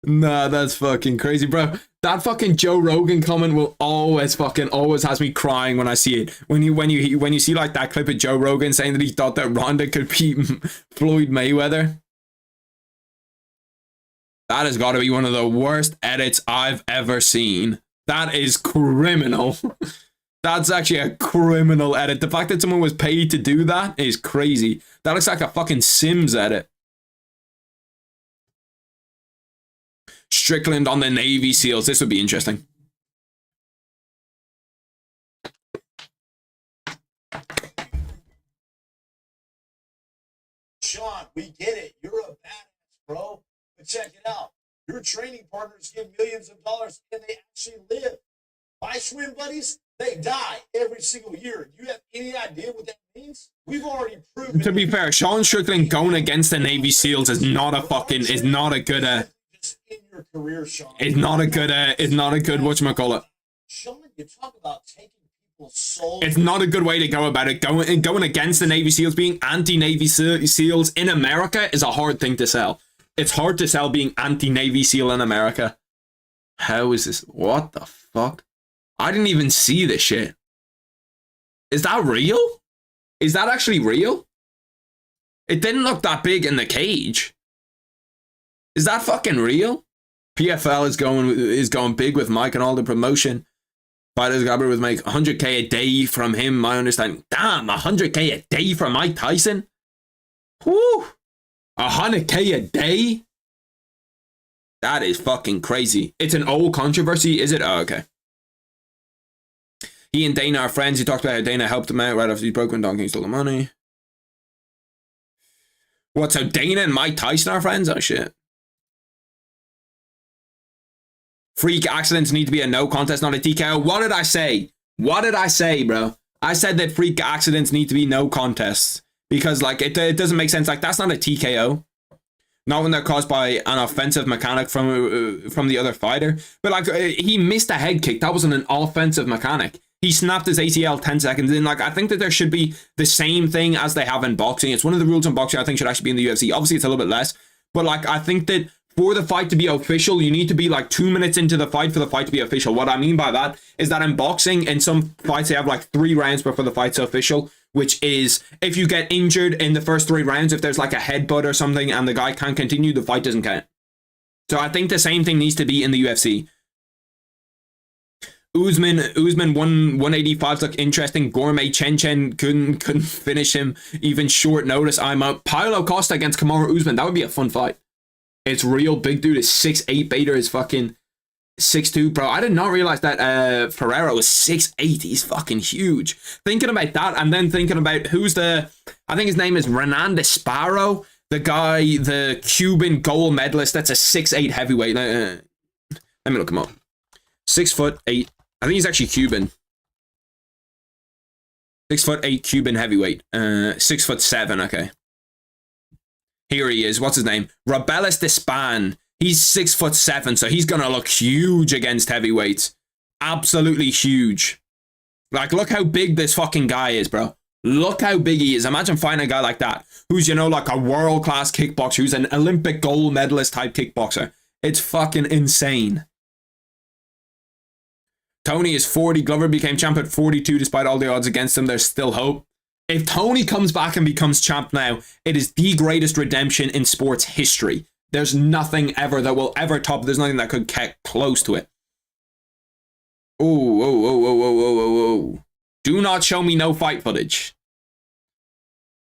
Nah, that's fucking crazy, bro. That fucking Joe Rogan comment will always has me crying when I see it. When you see like that clip of Joe Rogan saying that he thought that Ronda could beat Floyd Mayweather. That has got to be one of the worst edits I've ever seen. That is criminal. That's actually a criminal edit. The fact that someone was paid to do that is crazy. That looks like a fucking Sims edit. Strickland on the Navy SEALs. This would be interesting. Sean, we get it. You're a badass, bro. But check it out. Your training partners get millions of dollars and they actually live. My swim buddies, they die every single year. Do you have any idea what that means? We've already proven. To be fair, Sean Strickland going against the Navy SEAls is not a good Just in your career, Sean. It's not a good whatchamacallit. Sean, you talk about taking people's souls. It's not a good way to go about it. Going against the Navy SEALs, being anti-Navy SEALs in America is a hard thing to sell. It's hard to sell being anti-Navy SEAL in America. How is this? What the fuck? I didn't even see this shit. Is that real? Is that actually real? It didn't look that big in the cage. Is that fucking real? PFL is going big with Mike and all the promotion. Fighters Gabber would make 100k a day from him, my understanding. Damn, 100k a day from Mike Tyson? Whew. 100k a day? That is fucking crazy. It's an old controversy, is it? Oh, okay. He and Dana are friends. He talked about how Dana helped him out right after he broke when Don King stole the money. What, so Dana and Mike Tyson are friends? Oh, shit. Freak accidents need to be a no contest, not a TKO. What did I say? What did I say, bro? I said that freak accidents need to be no contests. Because, like, it doesn't make sense. Like, that's not a TKO. Not when they're caused by an offensive mechanic from the other fighter. But, like, he missed a head kick. That wasn't an offensive mechanic. He snapped his ACL 10 seconds in. Like, I think that there should be the same thing as they have in boxing. It's one of the rules in boxing I think should actually be in the UFC. Obviously, it's a little bit less. But, like, I think that for the fight to be official, you need to be, like, 2 minutes into the fight for the fight to be official. What I mean by that is that in boxing, in some fights, they have, like, 3 rounds before the fight's official. Which is, if you get injured in the first 3 rounds, if there's, like, a headbutt or something and the guy can't continue, the fight doesn't count. So I think the same thing needs to be in the UFC. Usman 185 look interesting. Gourmet Chen couldn't finish him even short notice. I'm out. Paulo Costa against Kamaru Usman. That would be a fun fight. It's real. Big dude is 6'8". Bader is fucking 6'2", bro. I did not realize that Ferreira was 6'8". He's fucking huge. Thinking about that and then thinking about who's I think his name is Renan Sparrow. The guy, the Cuban gold medalist. That's a 6'8" heavyweight. Let me look him up. 6'8". I think he's actually Cuban. 6'8" Cuban heavyweight. 6'7". Okay. Here he is. What's his name? Rabelis Despan. He's 6'7", so he's gonna look huge against heavyweights. Absolutely huge. Like, look how big this fucking guy is, bro. Look how big he is. Imagine finding a guy like that, who's, you know, like a world-class kickboxer, who's an Olympic gold medalist type kickboxer. It's fucking insane. Tony is 40. Glover became champ at 42 despite all the odds against him. There's still hope. If Tony comes back and becomes champ now, it is the greatest redemption in sports history. There's nothing ever that will ever top. There's nothing that could get close to it. Oh. Do not show me no fight footage.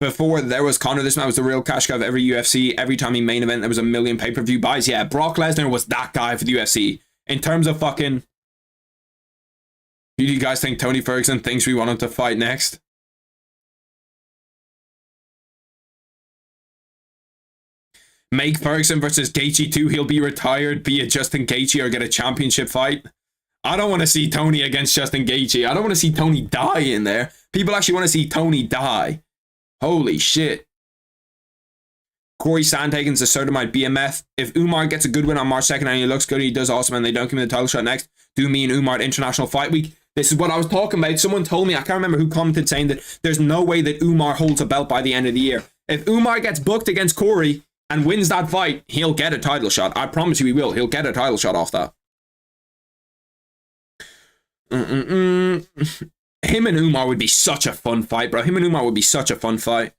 Before there was Conor, this man was the real cash guy of every UFC. Every time he main event, there was a million pay-per-view buys. Yeah, Brock Lesnar was that guy for the UFC. In terms of fucking... Do you guys think Tony Ferguson thinks we want him to fight next? Make Ferguson versus Gaethje 2. He'll be retired, be it Justin Gaethje, or get a championship fight. I don't want to see Tony against Justin Gaethje. I don't want to see Tony die in there. People actually want to see Tony die. Holy shit. Corey Sandhagen's a certified BMF. If Umar gets a good win on March 2nd and he looks good, he does awesome, and they don't give him the title shot next, do me and Umar at International Fight Week. This is what I was talking about. Someone told me, I can't remember who commented, saying that there's no way that Umar holds a belt by the end of the year. If Umar gets booked against Corey and wins that fight, he'll get a title shot. I promise you he will. He'll get a title shot off that. Him and Umar would be such a fun fight, bro. Him and Umar would be such a fun fight.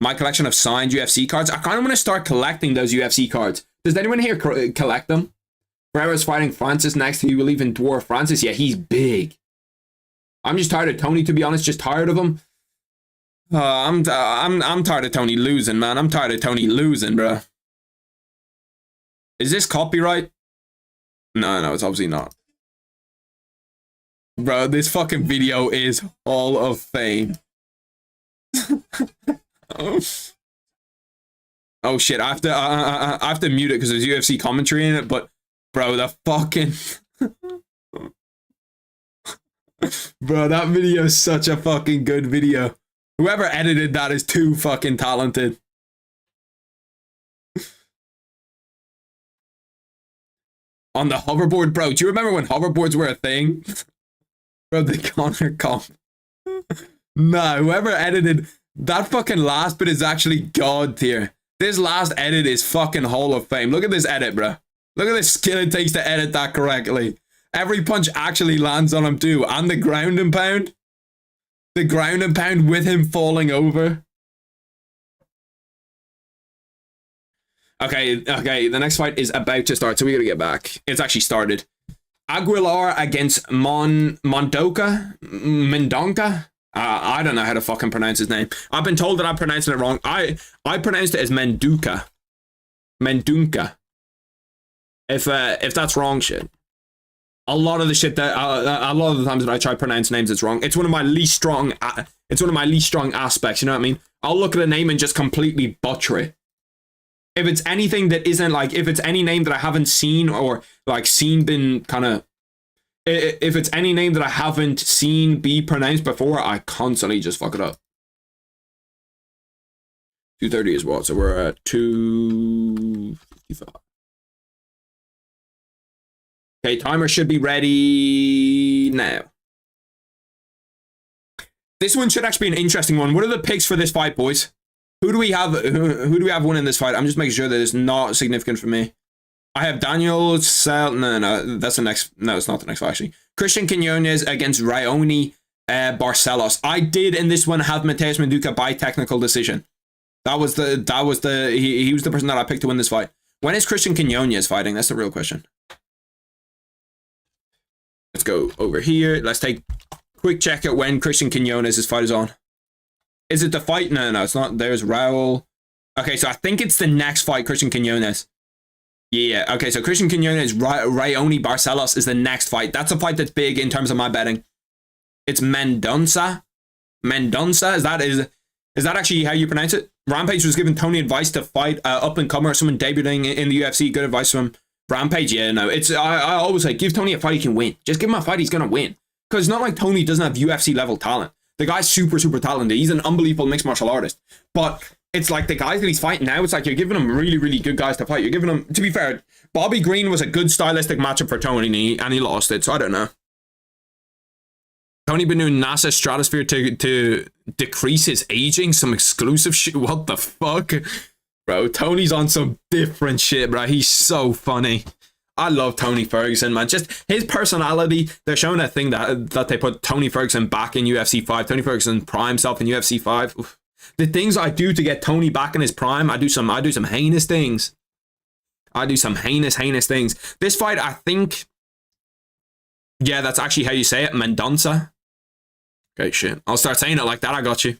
My collection of signed UFC cards. I kind of want to start collecting those UFC cards. Does anyone here collect them? Pereira's fighting Francis next. He will even dwarf Francis. Yeah, he's big. I'm just tired of Tony, to be honest. Just tired of him. I'm tired of Tony losing, man. I'm tired of Tony losing, bro. Is this copyright? No, it's obviously not. Bro, this fucking video is Hall of Fame. Oh shit, I have to mute it because there's UFC commentary in it, but bro, the fucking bro, that video is such a fucking good video. Whoever edited that is too fucking talented. On the hoverboard, bro, do you remember when hoverboards were a thing? Bro, the Connor comp. Nah, whoever edited that fucking last bit is actually god tier. This last edit is fucking Hall of Fame. Look at this edit, bro. Look at the skill it takes to edit that correctly. Every punch actually lands on him too. And the ground and pound. The ground and pound with him falling over. Okay, the next fight is about to start, so we gotta get back. It's actually started. Aguilar against Mendonca? I don't know how to fucking pronounce his name. I've been told that I'm pronouncing it wrong. I pronounced it as Mendunca. If that's wrong, shit. A lot of the shit that a lot of the times that I try to pronounce names, it's wrong. It's one of my least strong. It's one of my least strong aspects. You know what I mean? I'll look at a name and just completely butcher it. If it's anything that isn't like, if it's any name that I haven't seen or like seen been kind of, if it's any name that I haven't seen be pronounced before, I constantly just fuck it up. 2:30 is what? So we're at 2:55. Okay, timer should be ready now. This one should actually be an interesting one. What are the picks for this fight, boys? Who do we have? Who do we have winning this fight? I'm just making sure that it's not significant for me. I have Daniel Sell. No, that's the next. No, it's not the next fight actually. Christian Quinones against Raoni Barcelos. I did in this one have Mateus Mendonca by technical decision. He was the person that I picked to win this fight. When is Christian Quinones fighting? That's the real question. Let's go over here. Let's take a quick check at when Christian Quinones' fight is on. Is it the fight? No, it's not. There's Raul. Okay, so I think it's the next fight, Christian Quinones. Yeah, okay, so Christian Quinones, Raoni Barcelos is the next fight. That's a fight that's big in terms of my betting. It's Mendonca. Is that actually how you pronounce it? Rampage was giving Tony advice to fight up-and-comer, someone debuting in the UFC. Good advice from Rampage. Yeah, no, it's I always say, give Tony a fight he can win. Just give him a fight he's going to win. Because it's not like Tony doesn't have UFC-level talent. The guy's super, super talented. He's an unbelievable mixed martial artist. But it's like the guys that he's fighting now, it's like you're giving him really, really good guys to fight. You're giving him, to be fair, Bobby Green was a good stylistic matchup for Tony and he lost it, so I don't know. Tony been doing NASA Stratosphere to decrease his aging, some exclusive shit. What the fuck? Bro, Tony's on some different shit, bro. He's so funny. I love Tony Ferguson, man. Just his personality. They're showing that thing that they put Tony Ferguson back in UFC 5. Tony Ferguson prime self in UFC 5. Oof. The things I do to get Tony back in his prime, I do some heinous things. I do some heinous things. This fight, I think, yeah, that's actually how you say it, Mendonca. Okay, shit. I'll start saying it like that. I got you.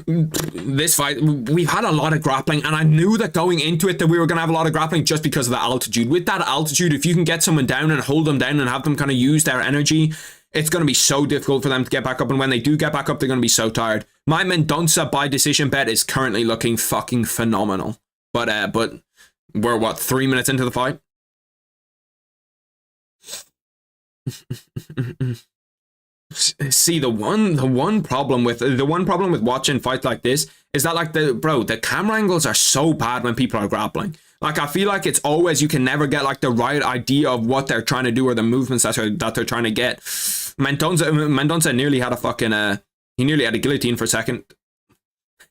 This fight, we've had a lot of grappling, and I knew that going into it that we were going to have a lot of grappling just because of the altitude. With that altitude, if you can get someone down and hold them down and have them kind of use their energy, it's going to be so difficult for them to get back up, and when they do get back up, they're going to be so tired. My Mendonca by decision bet is currently looking fucking phenomenal. But we're what, 3 minutes into the fight? See, the one problem with watching fights like this is that, like, the camera angles are so bad when people are grappling. Like, I feel like it's always, you can never get like the right idea of what they're trying to do or the movements that they're trying to get. Mendonça nearly had a fucking he nearly had a guillotine for a second.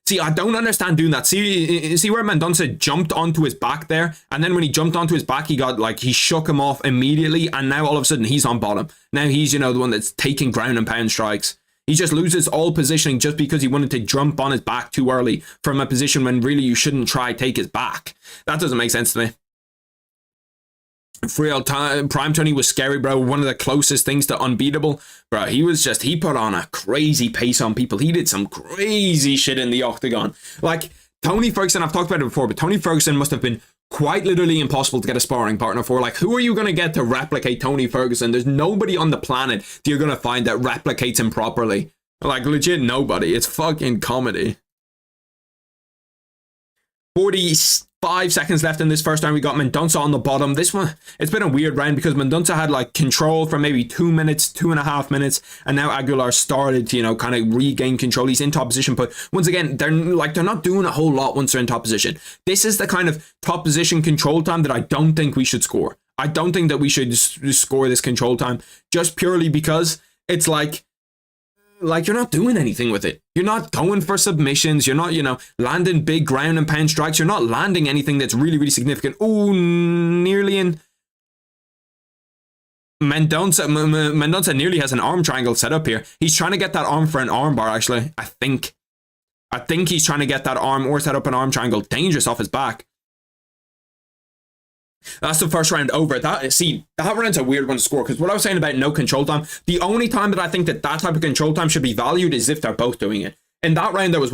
See, I don't understand doing that. See where Mendonça jumped onto his back there, and then when he jumped onto his back, he shook him off immediately, and now all of a sudden he's on bottom. Now he's, the one that's taking ground and pound strikes. He just loses all positioning just because he wanted to jump on his back too early from a position when really you shouldn't try take his back. That doesn't make sense to me. For real, Prime Tony was scary, bro. One of the closest things to unbeatable. Bro, he put on a crazy pace on people. He did some crazy shit in the octagon. Like, Tony Ferguson, I've talked about it before, but Tony Ferguson must have been quite literally impossible to get a sparring partner for. Like, who are you going to get to replicate Tony Ferguson? There's nobody on the planet that you're going to find that replicates him properly. Like, legit nobody. It's fucking comedy. 45 seconds left in this first round. We got Mendonça on the bottom. This one, it's been a weird round because Mendonça had like control for maybe 2 minutes, 2.5 minutes, and now Aguilar started to, kind of regain control. He's in top position, but once again, they're not doing a whole lot once they're in top position. This is the kind of top position control time that I don't think we should score. I don't think that we should score this control time just purely because it's like you're not doing anything with it. You're not going for submissions. You're not, landing big ground and pound strikes. You're not landing anything that's really, really significant. Oh, nearly in. Mendonça nearly has an arm triangle set up here. He's trying to get that arm for an arm bar, actually. I think he's trying to get that arm or set up an arm triangle. Dangerous off his back. That's the first round over. That round's a weird one to score because what I was saying about no control time, the only time that I think that type of control time should be valued is if they're both doing it. In that round, there was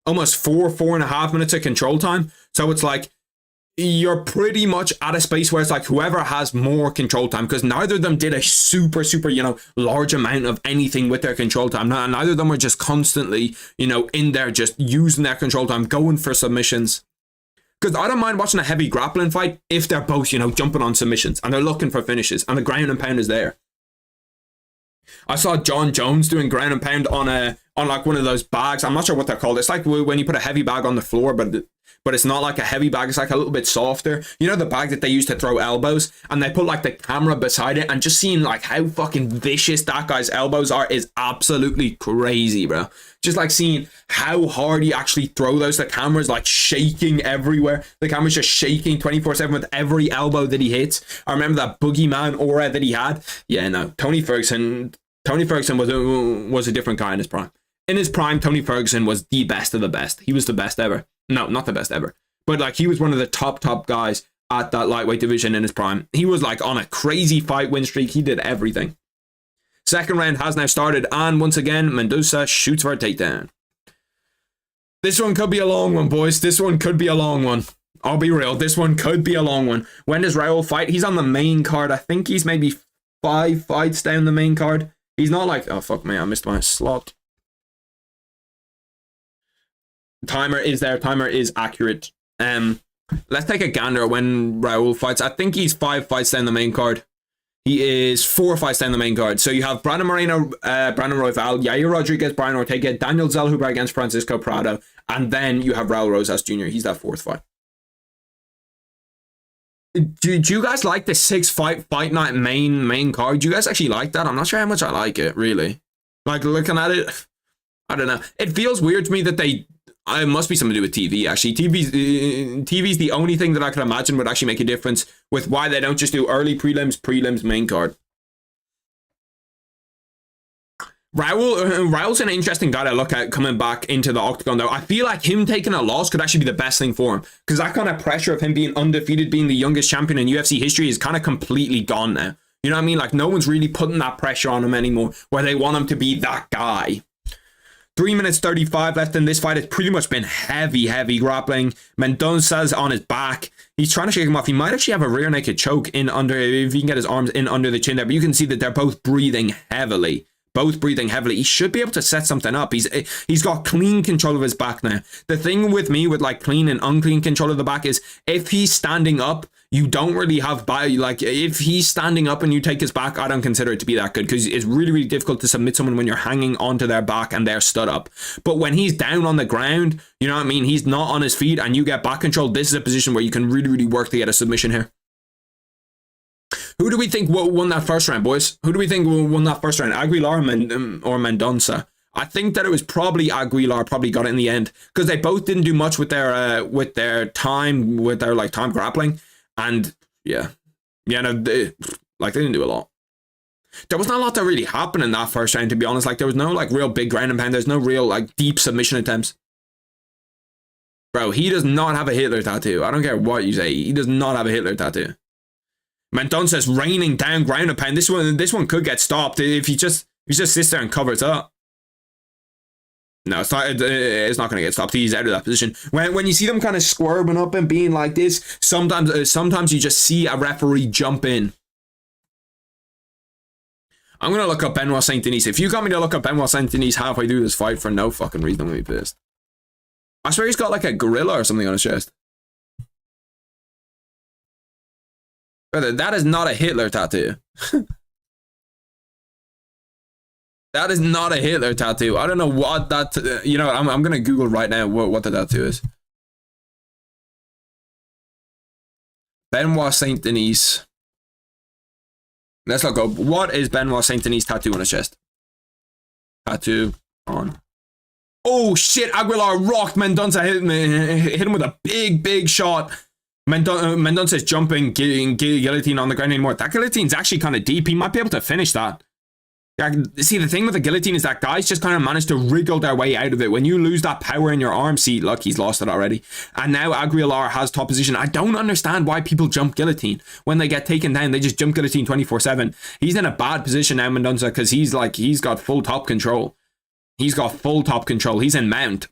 almost 4.5 minutes of control time. So it's like you're pretty much at a space where it's like whoever has more control time, because neither of them did a super, large amount of anything with their control time. Neither of them were just constantly, in there just using their control time, going for submissions. Because I don't mind watching a heavy grappling fight if they're both, jumping on submissions and they're looking for finishes and the ground and pound is there. I saw John Jones doing ground and pound on like one of those bags. I'm not sure what they're called. It's like when you put a heavy bag on the floor, but it's not like a heavy bag. It's like a little bit softer. The bag that they use to throw elbows, and they put like the camera beside it, and just seeing like how fucking vicious that guy's elbows are is absolutely crazy, bro. Just like seeing how hard you actually throw those. The camera's like shaking everywhere. The camera's just shaking 24/7 with every elbow that he hits. I remember that boogeyman aura that he had. Yeah, no, Tony Ferguson was a different guy in his prime. In his prime, Tony Ferguson was the best of the best. He was the best ever. No, not the best ever. But like he was one of the top guys at that lightweight division in his prime. He was like on a crazy fight win streak. He did everything. Second round has now started, and once again, Mendonça shoots for a takedown. This one could be a long one, boys. This one could be a long one. I'll be real. This one could be a long one. When does Raul fight? He's on the main card. I think he's maybe 5 fights down the main card. He's not like, oh fuck me, I missed my slot. Timer is there. Timer is accurate. Let's take a gander when Raul fights. I think he's 5 fights down the main card. He is 4 fights down the main card. So you have Brandon Moreno, Brandon Royval, Yair Rodriguez, Brian Ortega, Daniel Zellhuber against Francisco Prado, and then you have Raul Rosas Jr. He's that 4th fight. Do you guys like the 6-fight night main card? Do you guys actually like that? I'm not sure how much I like it, really. Like, looking at it, I don't know. It feels weird to me that it must be something to do with TV, actually. TV's the only thing that I can imagine would actually make a difference with why they don't just do early prelims, main card. Raul's an interesting guy to look at coming back into the octagon, though. I feel like him taking a loss could actually be the best thing for him, because that kind of pressure of him being undefeated, being the youngest champion in UFC history is kind of completely gone now. You know what I mean? Like, no one's really putting that pressure on him anymore, where they want him to be that guy. 3 minutes 35 left in this fight. It's pretty much been heavy grappling. Mendonça's on his back. He's trying to shake him off. He might actually have a rear naked choke in under, if he can get his arms in under the chin there. But you can see that they're both breathing heavily. both breathing heavily. He should be able to set something up. He's got clean control of his back now. The thing with me with like clean and unclean control of the back is if he's standing up, you don't really have like if he's standing up and you take his back, I don't consider it to be that good because it's really, really difficult to submit someone when you're hanging onto their back and they're stood up. But when he's down on the ground, you know what I mean? He's not on his feet and you get back control. This is a position where you can really, really work to get a submission here. Who do we think won that first round, boys? Who do we think won that first round? Aguilar or Mendonça? I think that it was probably Aguilar probably got it in the end because they both didn't do much with their time grappling. And no, they didn't do a lot. There wasn't a lot that really happened in that first round, to be honest. Like there was no like real big ground and pound. There's no real like deep submission attempts. Bro, he does not have a Hitler tattoo. I don't care what you say. He does not have a Hitler tattoo. Mendonça's raining down ground and pound. This one could get stopped if he just sits there and covers up. No, it's not going to get stopped. He's out of that position. When you see them kind of squirming up and being like this, sometimes you just see a referee jump in. I'm going to look up Benoit Saint-Denis. If you got me to look up Benoit Saint-Denis halfway through this fight for no fucking reason, I'm going to be pissed. I swear he's got like a gorilla or something on his chest. Brother, that is not a Hitler tattoo. That is not a Hitler tattoo. I don't know what that... I'm going to Google right now what the tattoo is. Benoit Saint-Denis. Let's look up. What is Benoit Saint-Denis tattoo on his chest? Tattoo on... Oh, shit. Aguilar rocked Mendonça. Hit him with a big shot. Mendonça's jumping, guillotine on the ground anymore. That guillotine's actually kind of deep. He might be able to finish that. See, the thing with the guillotine is that guys just kind of manage to wriggle their way out of it. When you lose that power in your arm, see, look, he's lost it already. And now Aguilar has top position. I don't understand why people jump guillotine. When they get taken down, they just jump guillotine 24/7. He's in a bad position now, Mendonça, because he's got full top control. He's got full top control. He's in mount.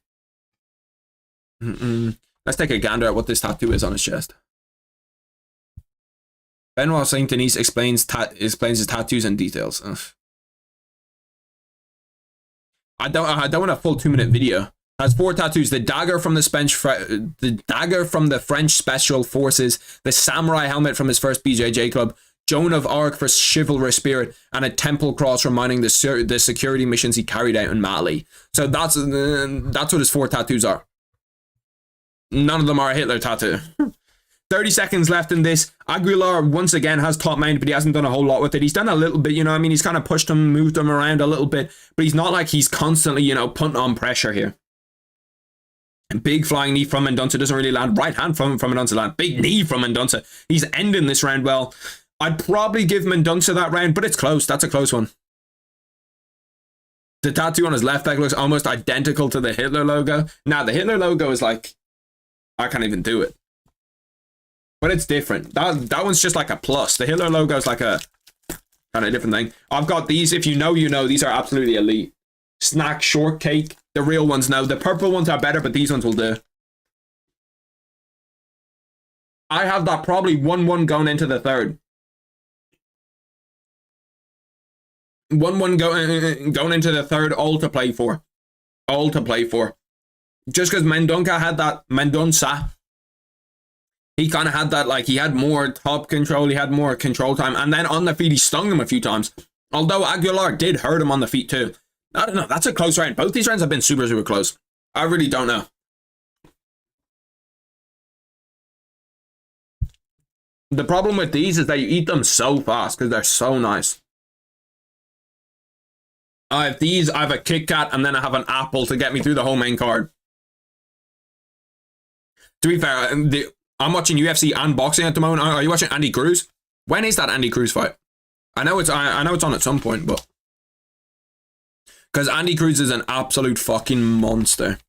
Let's take a gander at what this tattoo is on his chest. Benoit Saint-Denis explains his tattoos and details. Ugh. I don't want a full 2-minute video. Has 4 tattoos: the dagger from the French Special Forces, the samurai helmet from his first BJJ club, Joan of Arc for chivalrous spirit, and a temple cross reminding the security missions he carried out in Mali. So that's what his 4 tattoos are. None of them are a Hitler tattoo. 30 seconds left in this. Aguilar once again has top mount, but he hasn't done a whole lot with it. He's done a little bit, he's kind of pushed him, moved him around a little bit, but he's not like he's constantly, putting on pressure here. And big flying knee from Mendonça doesn't really land. Right hand from Mendonça land. Big knee from Mendonça. He's ending this round well. I'd probably give Mendonça that round, but it's close. That's a close one. The tattoo on his left leg looks almost identical to the Hitler logo. Now, the Hitler logo is like, I can't even do it. But it's different. That one's just like a plus. The Hitler logo is like a kind of different thing. I've got these. If you know, these are absolutely elite. Snack shortcake. The real ones, no. The purple ones are better, but these ones will do. I have that probably 1-1 going into the third. 1-1 going into the third. All to play for. All to play for. Just because Mendonça had that... Mendonça... He kind of had that, like, he had more top control, he had more control time, and then on the feet, he stung him a few times. Although Aguilar did hurt him on the feet too. I don't know, that's a close round. Both these rounds have been super, super close. I really don't know. The problem with these is that you eat them so fast, because they're so nice. I have these, I have a Kit Kat, and then I have an apple to get me through the whole main card. To be fair, I'm watching UFC and boxing at the moment. Are you watching Andy Cruz? When is that Andy Cruz fight? I know it's on at some point, but because Andy Cruz is an absolute fucking monster.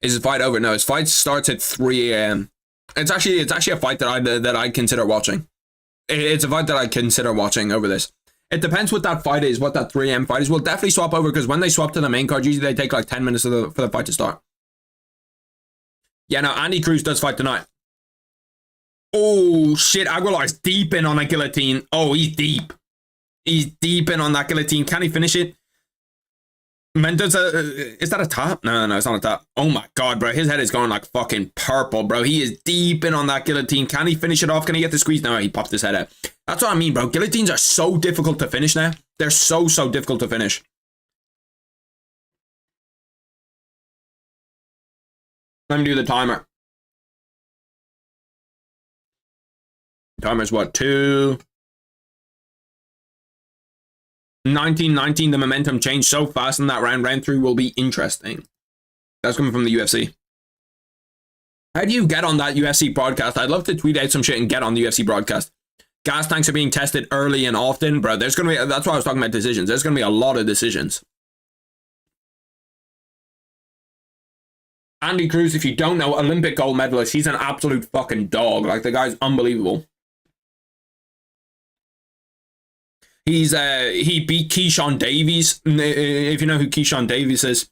Is his fight over? No, his fight starts at 3 a.m. It's actually a fight that I consider watching. It's a fight that I consider watching over this. It depends what that fight is, what that 3 a.m. fight is. We'll definitely swap over because when they swap to the main card, usually they take like 10 minutes for the fight to start. Yeah, no, Andy Cruz does fight tonight. Oh, shit, Aguilar's deep in on a guillotine. Oh, he's deep. He's deep in on that guillotine. Can he finish it? Mendoza, is that a tap? No, it's not a tap. Oh my god, bro. His head is going like fucking purple, bro. He is deep in on that guillotine. Can he finish it off? Can he get the squeeze? No, he popped his head out. That's what I mean, bro. Guillotines are so difficult to finish now. They're so difficult to finish. Let me do the timer. Timer's what? 1919. The momentum changed so fast in that round. Round 3 will be interesting. That's coming from the UFC. How do you get on that UFC broadcast? I'd love to tweet out some shit and get on the UFC broadcast. Gas tanks are being tested early and often, bro. There's gonna be. That's why I was talking about decisions. There's gonna be a lot of decisions. Andy Cruz, if you don't know, Olympic gold medalist. He's an absolute fucking dog. Like, the guy's unbelievable. He beat Keyshawn Davies. If you know who Keyshawn Davies is,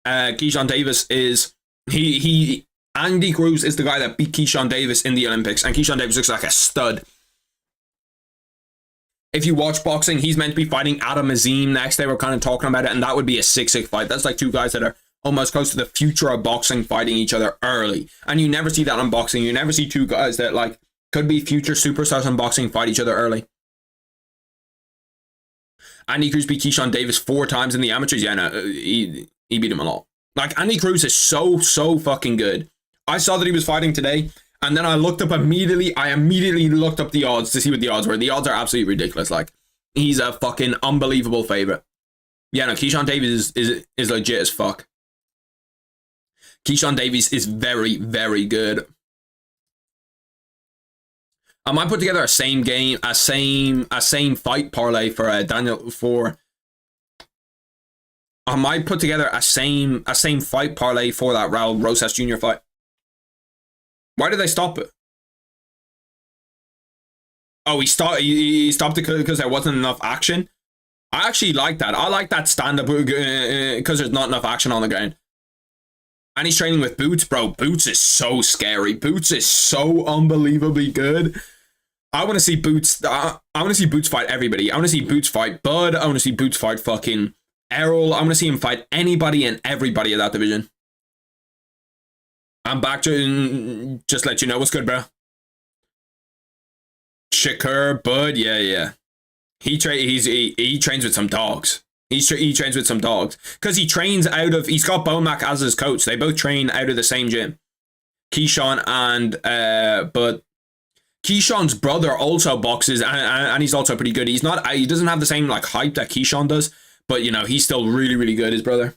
Keyshawn Davis is Andy Cruz is the guy that beat Keyshawn Davis in the Olympics, and Keyshawn Davis looks like a stud. If you watch boxing, he's meant to be fighting Adam Azim next. They were kind of talking about it, and that would be a 6-6 fight. That's like two guys that are almost close to the future of boxing fighting each other early. And you never see that in boxing. You never see two guys that like could be future superstars in boxing fight each other early. Andy Cruz beat Keyshawn Davis 4 times in the amateurs. Yeah, no, he beat him a lot. Like, Andy Cruz is so fucking good. I saw that he was fighting today, and then I looked up immediately. I immediately looked up the odds to see what the odds were. The odds are absolutely ridiculous. Like, he's a fucking unbelievable favorite. Yeah, no, Keyshawn Davis is legit as fuck. Keyshawn Davis is very, very good. I might put together a same fight parlay for Daniel for. I might put together a same fight parlay for that Raul Rosas Jr. fight. Why did they stop it? Oh, he stopped it because there wasn't enough action. I actually like that. I like that stand up because there's not enough action on the ground. And he's training with Boots, bro. Boots is so scary. Boots is so unbelievably good. I want to see Boots. I want to see Boots fight everybody. I want to see Boots fight Bud. I want to see Boots fight fucking Errol. I want to see him fight anybody and everybody in that division. I'm back to just let you know what's good, bro. Shakur, Bud, yeah. He trains with some dogs. He trains with some dogs because he trains out of. He's got Bomac as his coach. They both train out of the same gym. Keyshawn and but Keyshawn's brother also boxes and he's also pretty good. He doesn't have the same like hype that Keyshawn does, but you know he's still really, really good. His brother.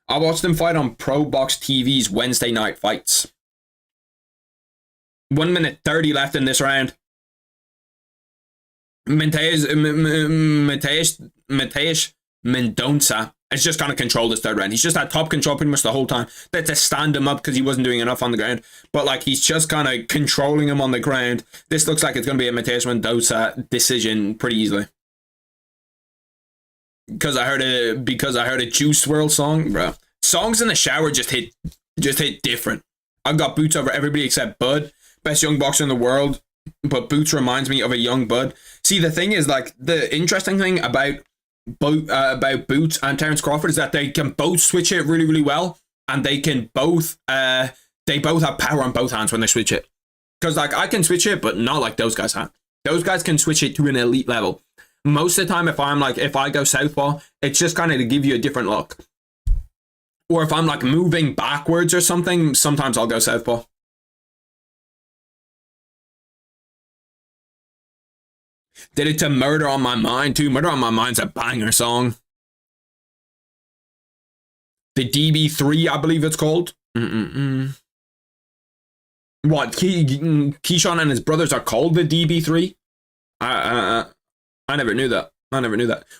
I watched them fight on Pro Box TV's Wednesday night fights. 1 minute 30 left in this round. Mateus Mendonça has just kind of controlled this third round. He's just had top control pretty much the whole time. They had to stand him up because he wasn't doing enough on the ground. But like he's just kind of controlling him on the ground. This looks like it's going to be a Mateus Mendonça decision pretty easily. Because I heard a Juice WRLD song, bro. Songs in the shower just hit different. I've got Boots over everybody except Bud. Best young boxer in the world. But Boots reminds me of a young Bud. See, the thing is, like, the interesting thing about Boots and Terence Crawford is that they can both switch it really, really well, and they can both have power on both hands when they switch it. Because like I can switch it, but not like those guys have. Those guys can switch it to an elite level. Most of the time, if I go southpaw, it's just kind of to give you a different look. Or if I'm like moving backwards or something, sometimes I'll go southpaw. Did it to Murder on My Mind too. Murder on My Mind's a banger song. The DB3, I believe it's called. What? Keyshawn and his brothers are called the DB3? I never knew that.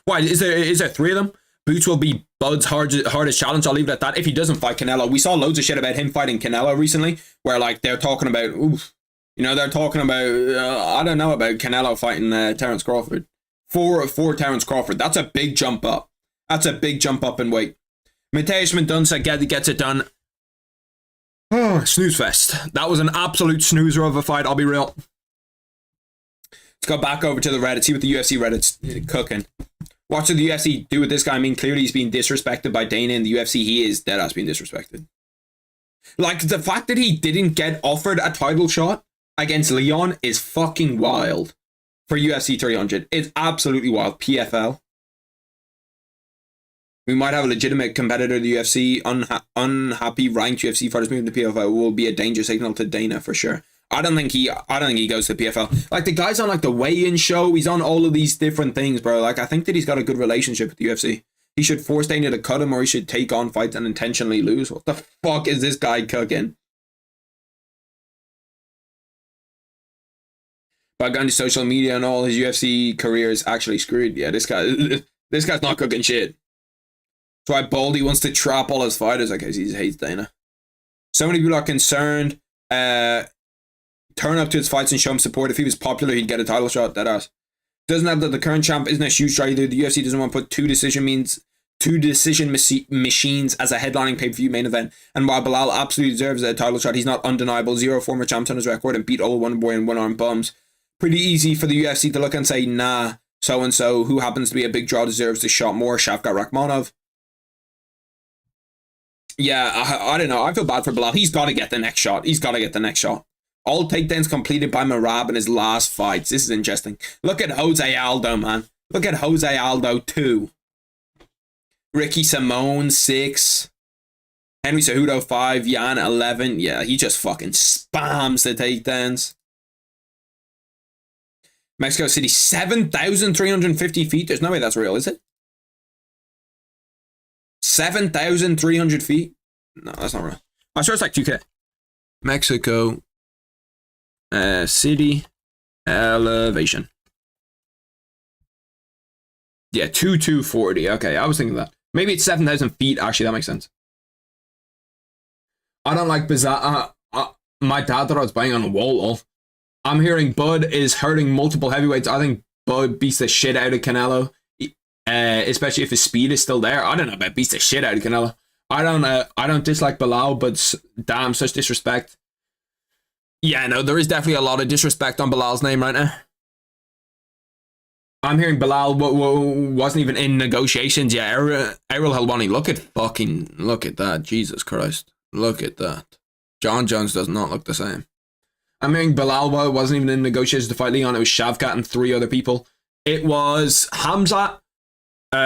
Why, is there 3 of them? Boots will be Bud's hardest challenge. I'll leave it at that. If he doesn't fight Canelo. We saw loads of shit about him fighting Canelo recently, where like they're talking about, they're talking about, I don't know about Canelo fighting Terence Crawford. For Terence Crawford. That's a big jump up. That's a big jump up in weight. Mateus Mendonça gets it done. Snooze fest. That was an absolute snoozer of a fight, I'll be real. Let's go back over to the Reddit, see what the UFC Reddit's cooking. What should the UFC do with this guy? I mean, clearly he's being disrespected by Dana in the UFC. He is deadass being disrespected. Like, the fact that he didn't get offered a title shot against Leon is fucking wild for UFC 300. It's absolutely wild. PFL. We might have a legitimate competitor to the UFC. Unhappy ranked UFC fighters moving to PFL will be a danger signal to Dana for sure. I don't think he goes to PFL. Like, the guy's on like the weigh-in show. He's on all of these different things, bro. Like, I think that he's got a good relationship with the UFC. He should force Dana to cut him, or he should take on fights and intentionally lose. What the fuck is this guy cooking? By going to social media and all, his UFC career is actually screwed. Yeah, this guy's not cooking shit. That's why Baldy wants to trap all his fighters. I guess he hates Dana. So many people are concerned. Turn up to his fights and show him support. If he was popular, he'd get a title shot. Deadass. Doesn't have that the current champ isn't a huge draw either. The UFC doesn't want to put two decision machines as a headlining pay-per-view main event. And while Bilal absolutely deserves a title shot, he's not undeniable. 0 former champs on his record and beat all one boy and one arm bums. Pretty easy for the UFC to look and say, nah, so-and-so, who happens to be a big draw, deserves the shot more. Shavkat Rakhmonov. Yeah, I don't know. I feel bad for Bilal. He's got to get the next shot. All takedowns completed by Marab in his last fights. This is interesting. Look at Jose Aldo, man. Look at Jose Aldo, 2. Ricky Simone, 6. Henry Cejudo, 5. Yan, 11. Yeah, he just fucking spams the takedowns. Mexico City, 7,350 feet. There's no way that's real, is it? 7,300 feet? No, that's not real. I'm sure it's like 2K. Mexico City elevation. Yeah, 2,240. Okay, I was thinking that. Maybe it's 7,000 feet. Actually, that makes sense. I don't like bizarre. My dad thought I was banging on a wall. I'm hearing Bud is hurting multiple heavyweights. I think Bud beats the shit out of Canelo. Especially if his speed is still there. I don't know about beats the shit out of Canelo. I don't dislike Bilal, but damn, such disrespect. Yeah, no, there is definitely a lot of disrespect on Bilal's name right now. I'm hearing Bilal wasn't even in negotiations. Yeah, Errol Helwani, look at that. Jesus Christ. Look at that. John Jones does not look the same. I'm hearing Bilal wasn't even in negotiations to fight Leon. It was Shavkat and 3 other people. It was Hamza. Who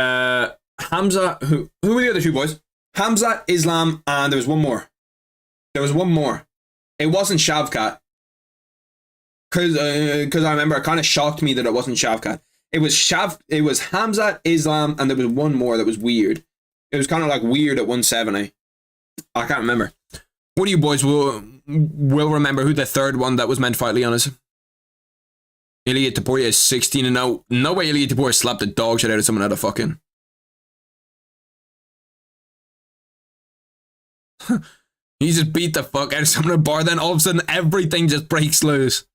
were the other 2 boys? Hamza, Islam, and there was one more. It wasn't Shavkat. Because I remember it kind of shocked me that it wasn't Shavkat. It was Hamza, Islam, and there was one more that was weird. It was kind of like weird at 170. I can't remember. One of you boys will remember who the third one that was meant to fight Leon is. Ilia Topuria is 16-0. No way Ilia Topuria slapped the dog shit out of someone out of fucking. He just beat the fuck out of someone at a bar, then all of a sudden everything just breaks loose.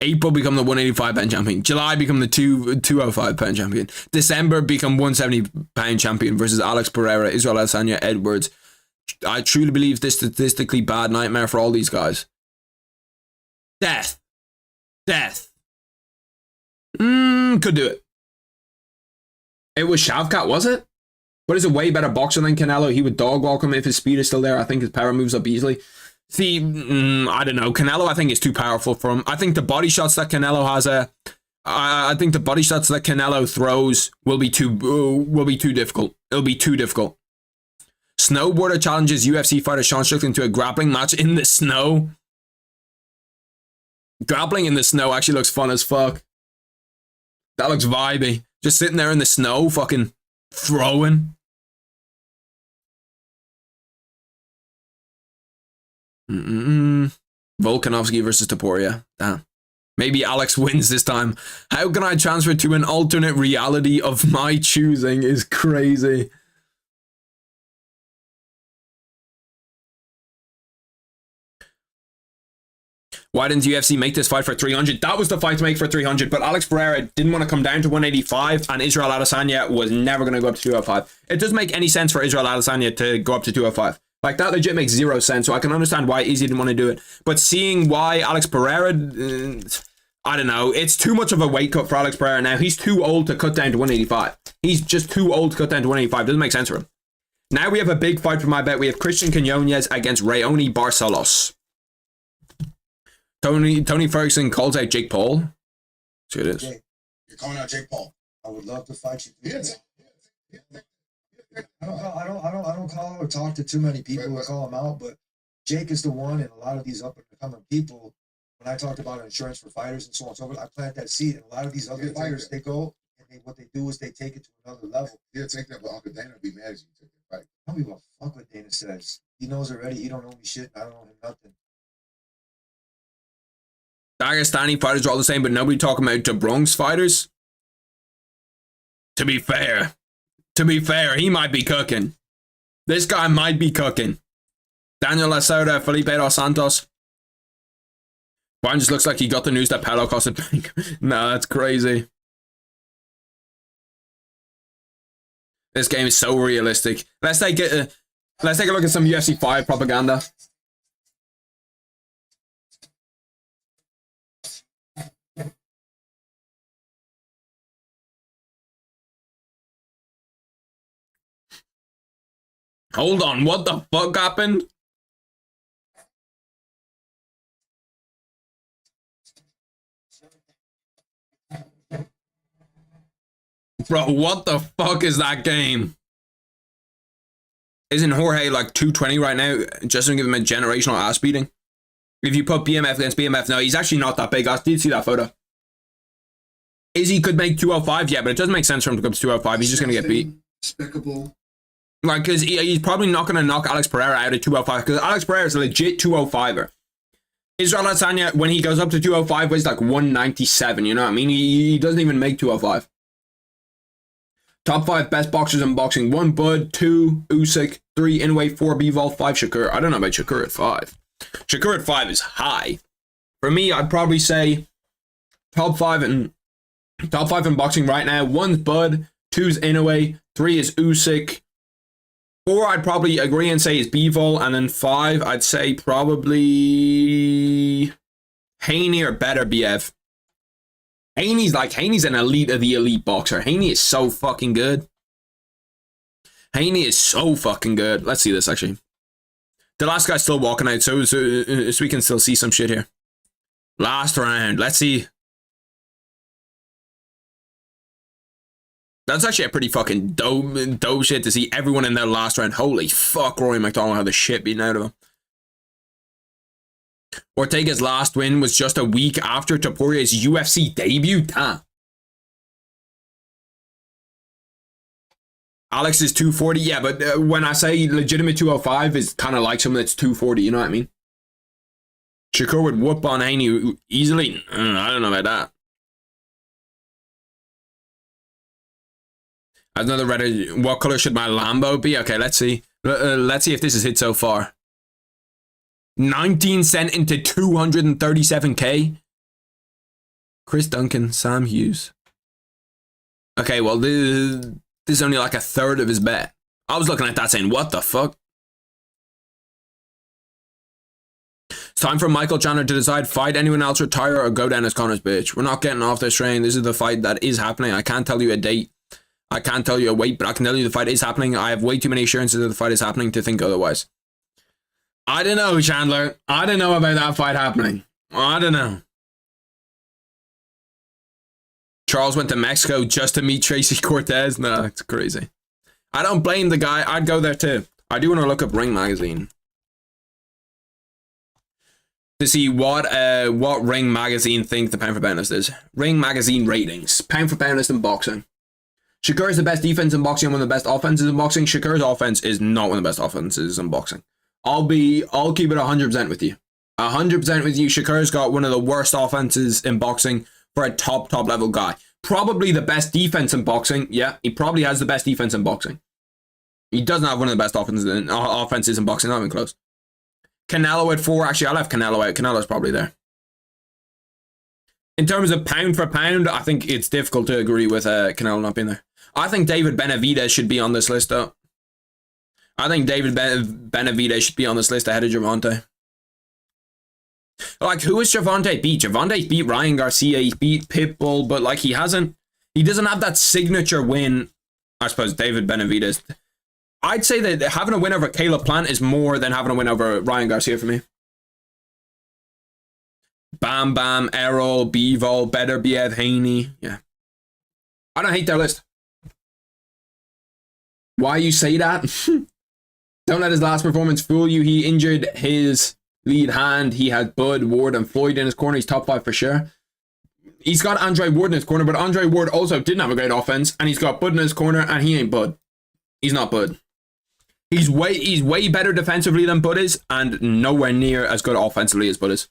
April become the 185 pound champion. July become the 205 pound champion. December become 170 pound champion versus Alex Pereira, Israel Adesanya, Edwards. I truly believe this statistically bad nightmare for all these guys. Death. Could do it. It was Shavkat, was it? But he's a way better boxer than Canelo. He would dog walk him if his speed is still there. I think his power moves up easily. See, I don't know. Canelo, I think, is too powerful for him. I think the body shots that Canelo has I think the body shots that Canelo throws will be too difficult. It'll be too difficult. Snowboarder challenges UFC fighter Sean Strickland to a grappling match in the snow. Grappling in the snow actually looks fun as fuck. That looks vibey. Just sitting there in the snow, fucking throwing. Volkanovski versus Topuria. Damn. Maybe Alex wins this time. How can I transfer to an alternate reality of my choosing is crazy. Why didn't UFC make this fight for 300? That was the fight to make for 300, but Alex Pereira didn't want to come down to 185, and Israel Adesanya was never going to go up to 205. It doesn't make any sense for Israel Adesanya to go up to 205. Like, that legit makes zero sense, so I can understand why Izzy didn't want to do it. But seeing why Alex Pereira, I don't know. It's too much of a weight cut for Alex Pereira now. He's too old to cut down to 185. He's just too old to cut down to 185. Doesn't make sense for him. Now we have a big fight for my bet. We have Christian Quinones against Raoni Barcelos. Tony Ferguson calls out Jake Paul. See what it is. Jake, You're calling out Jake Paul. I would love to fight you. Yes. I don't call or talk to too many people or call them out, but Jake is the one, and a lot of these up and coming people. When I talked about insurance for fighters and so on and so forth, I plant that seed, and a lot of these other fighters, they go and what they do is they take it to another level. Yeah, take that, but Uncle Dana would be mad as you take that fight. I don't give a fuck what Dana says. He knows already. He don't owe me shit. And I don't owe him nothing. Dagestani fighters are all the same, but nobody talking about the Bronx fighters. To be fair, he might be cooking. This guy might be cooking. Daniel Lasoda, Felipe Dos Santos. Brian just looks like he got the news that Pelo costed bank. No, that's crazy. This game is so realistic. Let's take a look at some UFC 5 propaganda. Hold on, what the fuck happened? Bro, what the fuck is that game? Isn't Jorge like 220 right now? Just to give him a generational ass beating? If you put BMF against BMF, no, he's actually not that big. I did see that photo. Izzy could make 205, yeah, but it doesn't make sense for him to go to 205. He's just going to get beat. Despicable. Like, because he's probably not going to knock Alex Pereira out at 205, because Alex Pereira is a legit 205er. Israel Adesanya, when he goes up to 205, weighs like 197, you know what I mean? He doesn't even make 205. Top 5 best boxers in boxing. 1 Bud, 2 Usyk, 3 Inoue, 4 Bivol, 5 Shakur. I don't know about Shakur at 5. Shakur at 5 is high. For me, I'd probably say top 5 in boxing right now. 1's Bud, 2's Inoue, 3 is Usyk. 4 I'd probably agree and say is Bivol, and then 5 I'd say probably Haney or better BF. Haney's an elite of the elite boxer. Haney is so fucking good. Let's see this actually. The last guy's still walking out, so we can still see some shit here. Last round. Let's see. That's actually a pretty fucking dope shit to see everyone in their last round. Holy fuck, Rory McDonald had the shit beaten out of him. Ortega's last win was just a week after Topuria's UFC debut. Damn. Alex is 240. Yeah, but when I say legitimate 205, is kind of like someone that's 240. You know what I mean? Shakur would whoop on Haney easily. I don't know about that. Another Reddit. What color should my Lambo be? Okay, let's see. Let's see if this is hit so far. 19 cent into 237k. Chris Duncan, Sam Hughes. Okay, well, this is only like a third of his bet. I was looking at that saying, what the fuck? It's time for Michael Chandler to decide, fight anyone else, retire, or go down as Connor's bitch. We're not getting off this train. This is the fight that is happening. I can't tell you a date. I can't tell you a weight, but I can tell you the fight is happening. I have way too many assurances that the fight is happening to think otherwise. I don't know, Chandler. I don't know about that fight happening. I don't know. Charles went to Mexico just to meet Tracy Cortez. No, it's crazy. I don't blame the guy. I'd go there too. I do want to look up Ring Magazine to see what Ring Magazine think the pound for pound list is. Ring Magazine ratings. Pound for pound list in boxing. Shakur is the best defense in boxing and one of the best offenses in boxing. Shakur's offense is not one of the best offenses in boxing. I'll keep it 100% with you. 100% with you. Shakur's got one of the worst offenses in boxing for a top level guy. Probably the best defense in boxing. Yeah, he probably has the best defense in boxing. He doesn't have one of the best offenses in boxing. Not even close. Canelo at 4. Actually, I'll have Canelo out. Canelo's probably there. In terms of pound for pound, I think it's difficult to agree with Canelo not being there. I think David Benavidez should be on this list though. I think David Benavidez should be on this list ahead of Gervonta. Like, who has Gervonta beat? Gervonta beat Ryan Garcia, he beat Pitbull, but like he doesn't have that signature win. I suppose David Benavidez. I'd say that having a win over Caleb Plant is more than having a win over Ryan Garcia for me. Bam Bam, Errol, Bivol, Beterbiev, Haney. Yeah. I don't hate their list. Why you say that? Don't let his last performance fool you. He injured his lead hand. He had Bud, Ward, and Floyd in his corner. He's top 5 for sure. He's got Andre Ward in his corner, but Andre Ward also didn't have a great offense, and he's got Bud in his corner, and he ain't Bud. He's not Bud. He's way better defensively than Bud is, and nowhere near as good offensively as Bud is.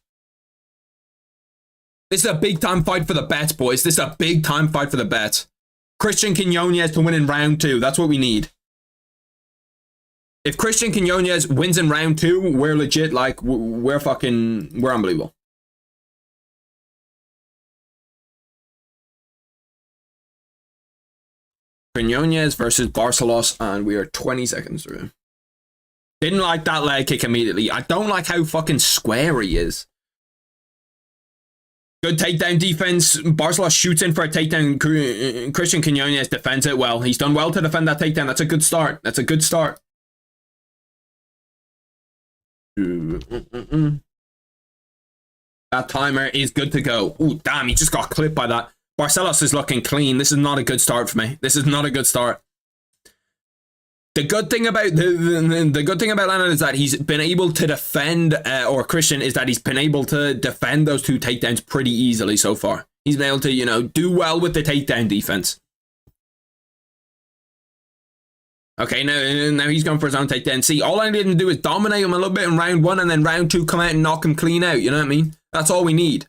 This is a big time fight for the bets, boys. This is a big time fight for the bets. Christian Quinones to win in round 2. That's what we need. If Christian Quinones wins in round 2, we're legit. Like, we're unbelievable. Quinones versus Barcelos, and we are 20 seconds through. Didn't like that leg kick immediately. I don't like how fucking square he is. Good takedown defense. Barcelos shoots in for a takedown. Christian Quinones defends it well. He's done well to defend that takedown. That's a good start. That's a good start. That timer is good to go. Oh, damn, he just got clipped by that. Barcelos is looking clean. This is not a good start for me. This is not a good start. The good thing about the good thing about Leonard is that he's been able to defend, or Christian is that he's been able to defend those 2 takedowns pretty easily so far. He's been able to, you know, do well with the takedown defense. Okay, now he's going for his own takedown. See, all I need him to do is dominate him a little bit in round 1, and then round 2 come out and knock him clean out. You know what I mean? That's all we need.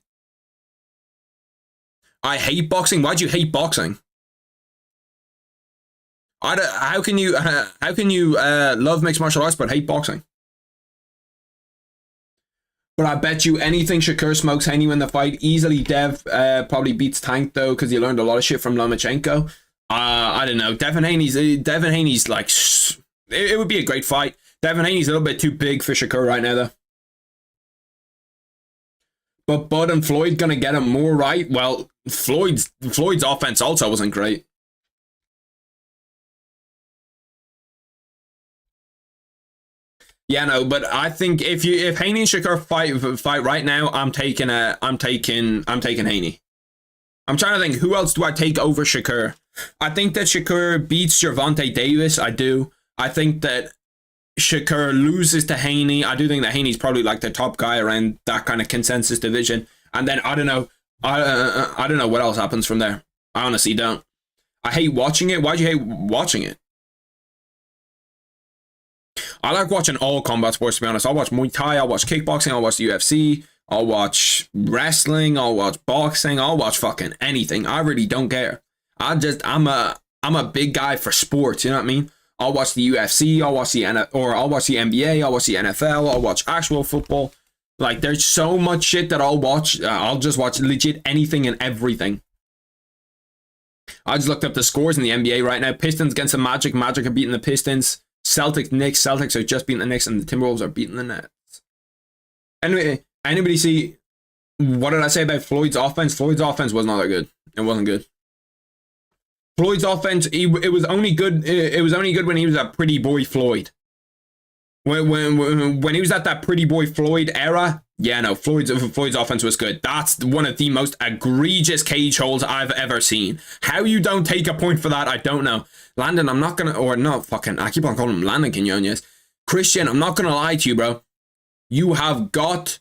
I hate boxing. Why'd you hate boxing? How can you love mixed martial arts but hate boxing? But I bet you anything Shakur smokes Haney in the fight. Easily Dev probably beats Tank though, because he learned a lot of shit from Lomachenko. I don't know. Devin Haney's like, it would be a great fight. Devin Haney's a little bit too big for Shakur right now though. But Bud and Floyd gonna get him more right. Well, Floyd's offense also wasn't great. Yeah, no, but I think if Haney and Shakur fight right now, I'm taking Haney. I'm trying to think, who else do I take over Shakur? I think that Shakur beats Gervonta Davis. I do. I think that Shakur loses to Haney. I do think that Haney's probably like the top guy around that kind of consensus division. And then I don't know. I don't know what else happens from there. I honestly don't. I hate watching it. Why do you hate watching it? I like watching all combat sports, to be honest. I'll watch Muay Thai, I'll watch kickboxing, I'll watch the UFC, I'll watch wrestling, I'll watch boxing, I'll watch fucking anything. I really don't care. I'm a big guy for sports, you know what I mean? I'll watch the UFC, I'll watch the NBA, I'll watch the NFL, I'll watch actual football. Like, there's so much shit that I'll watch. I'll just watch legit anything and everything. I just looked up the scores in the NBA right now. Pistons against the Magic. Magic are beating the Pistons. Celtics, Knicks. Celtics are just beating the Knicks, and the Timberwolves are beating the Nets. Anyway, anybody see, what did I say about Floyd's offense? Floyd's offense was not that good. It wasn't good. Floyd's offense, it was only good. It was only good when he was a pretty boy Floyd. When he was at that pretty boy Floyd era, yeah, no, Floyd's offense was good. That's one of the most egregious cage holds I've ever seen. How you don't take a point for that, I don't know. Landon, I'm not gonna, or no, fucking, I keep on calling him Landon Quinones. Christian, I'm not gonna lie to you, bro. You have got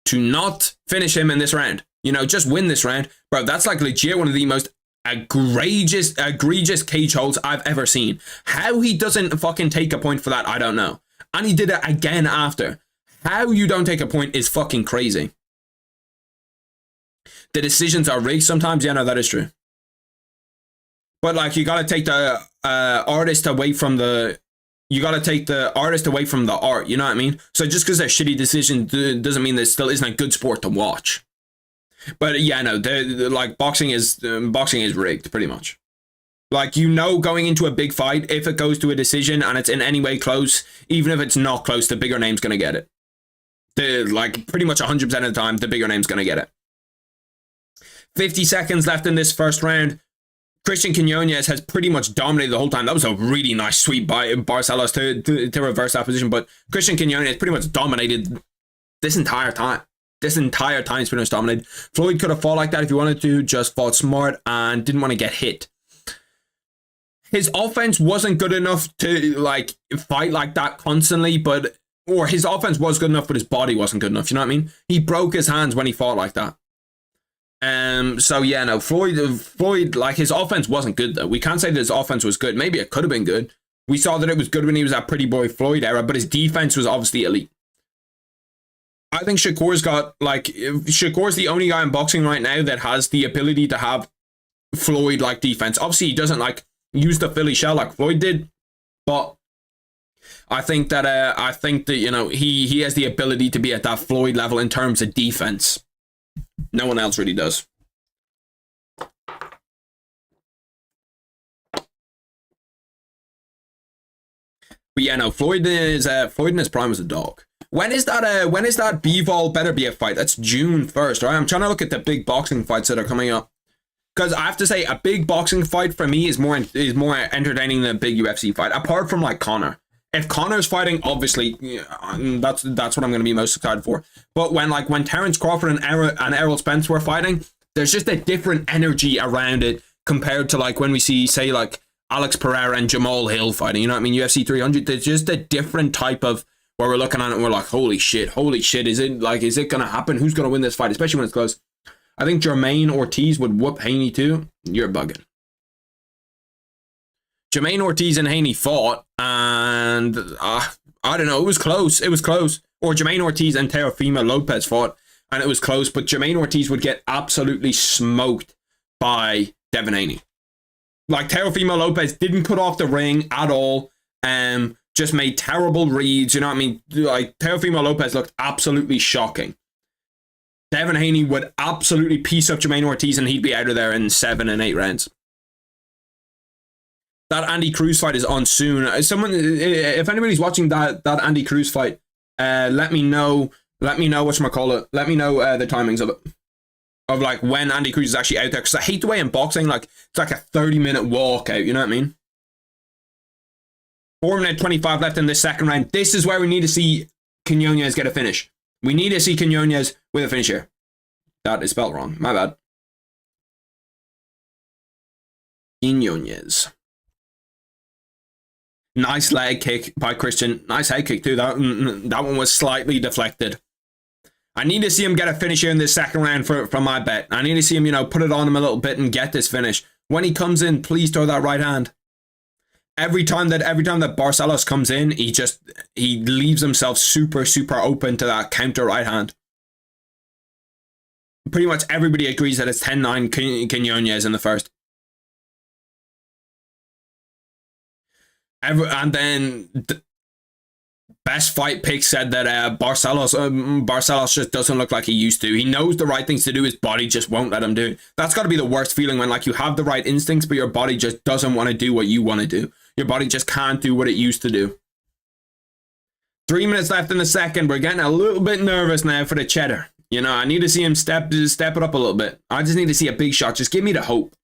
to not finish him in this round. You know, just win this round. Bro, that's like legit one of the most egregious cage holds I've ever seen. How he doesn't fucking take a point for that, I don't know. And he did it again after. How you don't take a point is fucking crazy. The decisions are rigged sometimes. Yeah, no, that is true. But like, you gotta take the artist away from the... You gotta take the artist away from the art, you know what I mean? So just because they're shitty decisions doesn't mean there still isn't a good sport to watch. But yeah, no, like boxing is rigged, pretty much. Like, you know, going into a big fight, if it goes to a decision and it's in any way close, even if it's not close, the bigger name's going to get it. Like, pretty much 100% of the time, the bigger name's going to get it. 50 seconds left in this first round. Christian Quinones has pretty much dominated the whole time. That was a really nice sweep by Barcelos to reverse that position. But Christian Quinones pretty much dominated this entire time. This entire time, he's pretty much dominated. Floyd could have fought like that if he wanted to, just fought smart and didn't want to get hit. His offense wasn't good enough to like fight like that constantly, or his offense was good enough, but his body wasn't good enough. You know what I mean? He broke his hands when he fought like that. So yeah, no, Floyd, like, his offense wasn't good though. We can't say that his offense was good. Maybe it could have been good. We saw that it was good when he was at Pretty Boy Floyd era, but his defense was obviously elite. I think Shakur's the only guy in boxing right now that has the ability to have Floyd like defense. Obviously, he doesn't like use the Philly shell like Floyd did, but I think that you know, he has the ability to be at that Floyd level in terms of defense. No one else really does. But yeah, no, Floyd in his prime was a dog. When is that Bivol better be a fight? That's June 1st, right? I'm trying to look at the big boxing fights that are coming up. Because I have to say, a big boxing fight for me is more entertaining than a big UFC fight. Apart from like Conor. If Conor's fighting, obviously, that's what I'm going to be most excited for. But when Terence Crawford and Errol Spence were fighting, there's just a different energy around it compared to like when we see, say, like Alex Pereira and Jamal Hill fighting. You know what I mean? UFC 300. There's just a different type of where we're looking at it and we're like, holy shit, is it going to happen? Who's going to win this fight? Especially when it's close. I think Jermaine Ortiz would whoop Haney too. You're bugging. Jermaine Ortiz and Haney fought, and I don't know, it was close. Or Jermaine Ortiz and Teofimo Lopez fought, and it was close, but Jermaine Ortiz would get absolutely smoked by Devin Haney. Like, Teofimo Lopez didn't cut off the ring at all, just made terrible reads, you know what I mean? Like, Teofimo Lopez looked absolutely shocking. Devin Haney would absolutely piece up Jermaine Ortiz, and he'd be out of there in 7 and 8 rounds. That Andy Cruz fight is on soon. If anybody's watching that Andy Cruz fight, let me know whatchamacallit. Let me know the timings of it. Of like when Andy Cruz is actually out there. Because I hate the way in boxing, like, it's like a 30-minute walkout, you know what I mean? 4 minutes 25 left in this second round. This is where we need to see Quinones get a finish. We need to see Quinones with a finish here. That is spelled wrong. My bad. Quinones. Nice leg kick by Christian. Nice head kick too. That one was slightly deflected. I need to see him get a finish here in this second round for my bet. I need to see him, you know, put it on him a little bit and get this finish. When he comes in, please throw that right hand. Every time that Barcelos comes in, he leaves himself super, super open to that counter right hand. Pretty much everybody agrees that it's 10-9 Quinones in the first. And then Best Fight Pick said that Barcelos just doesn't look like he used to. He knows the right things to do. His body just won't let him do it. That's got to be the worst feeling when like you have the right instincts, but your body just doesn't want to do what you want to do. Your body just can't do what it used to do. 3 minutes left in the second. We're getting a little bit nervous now for the cheddar. You know, I need to see him step it up a little bit. I just need to see a big shot. Just give me the hope.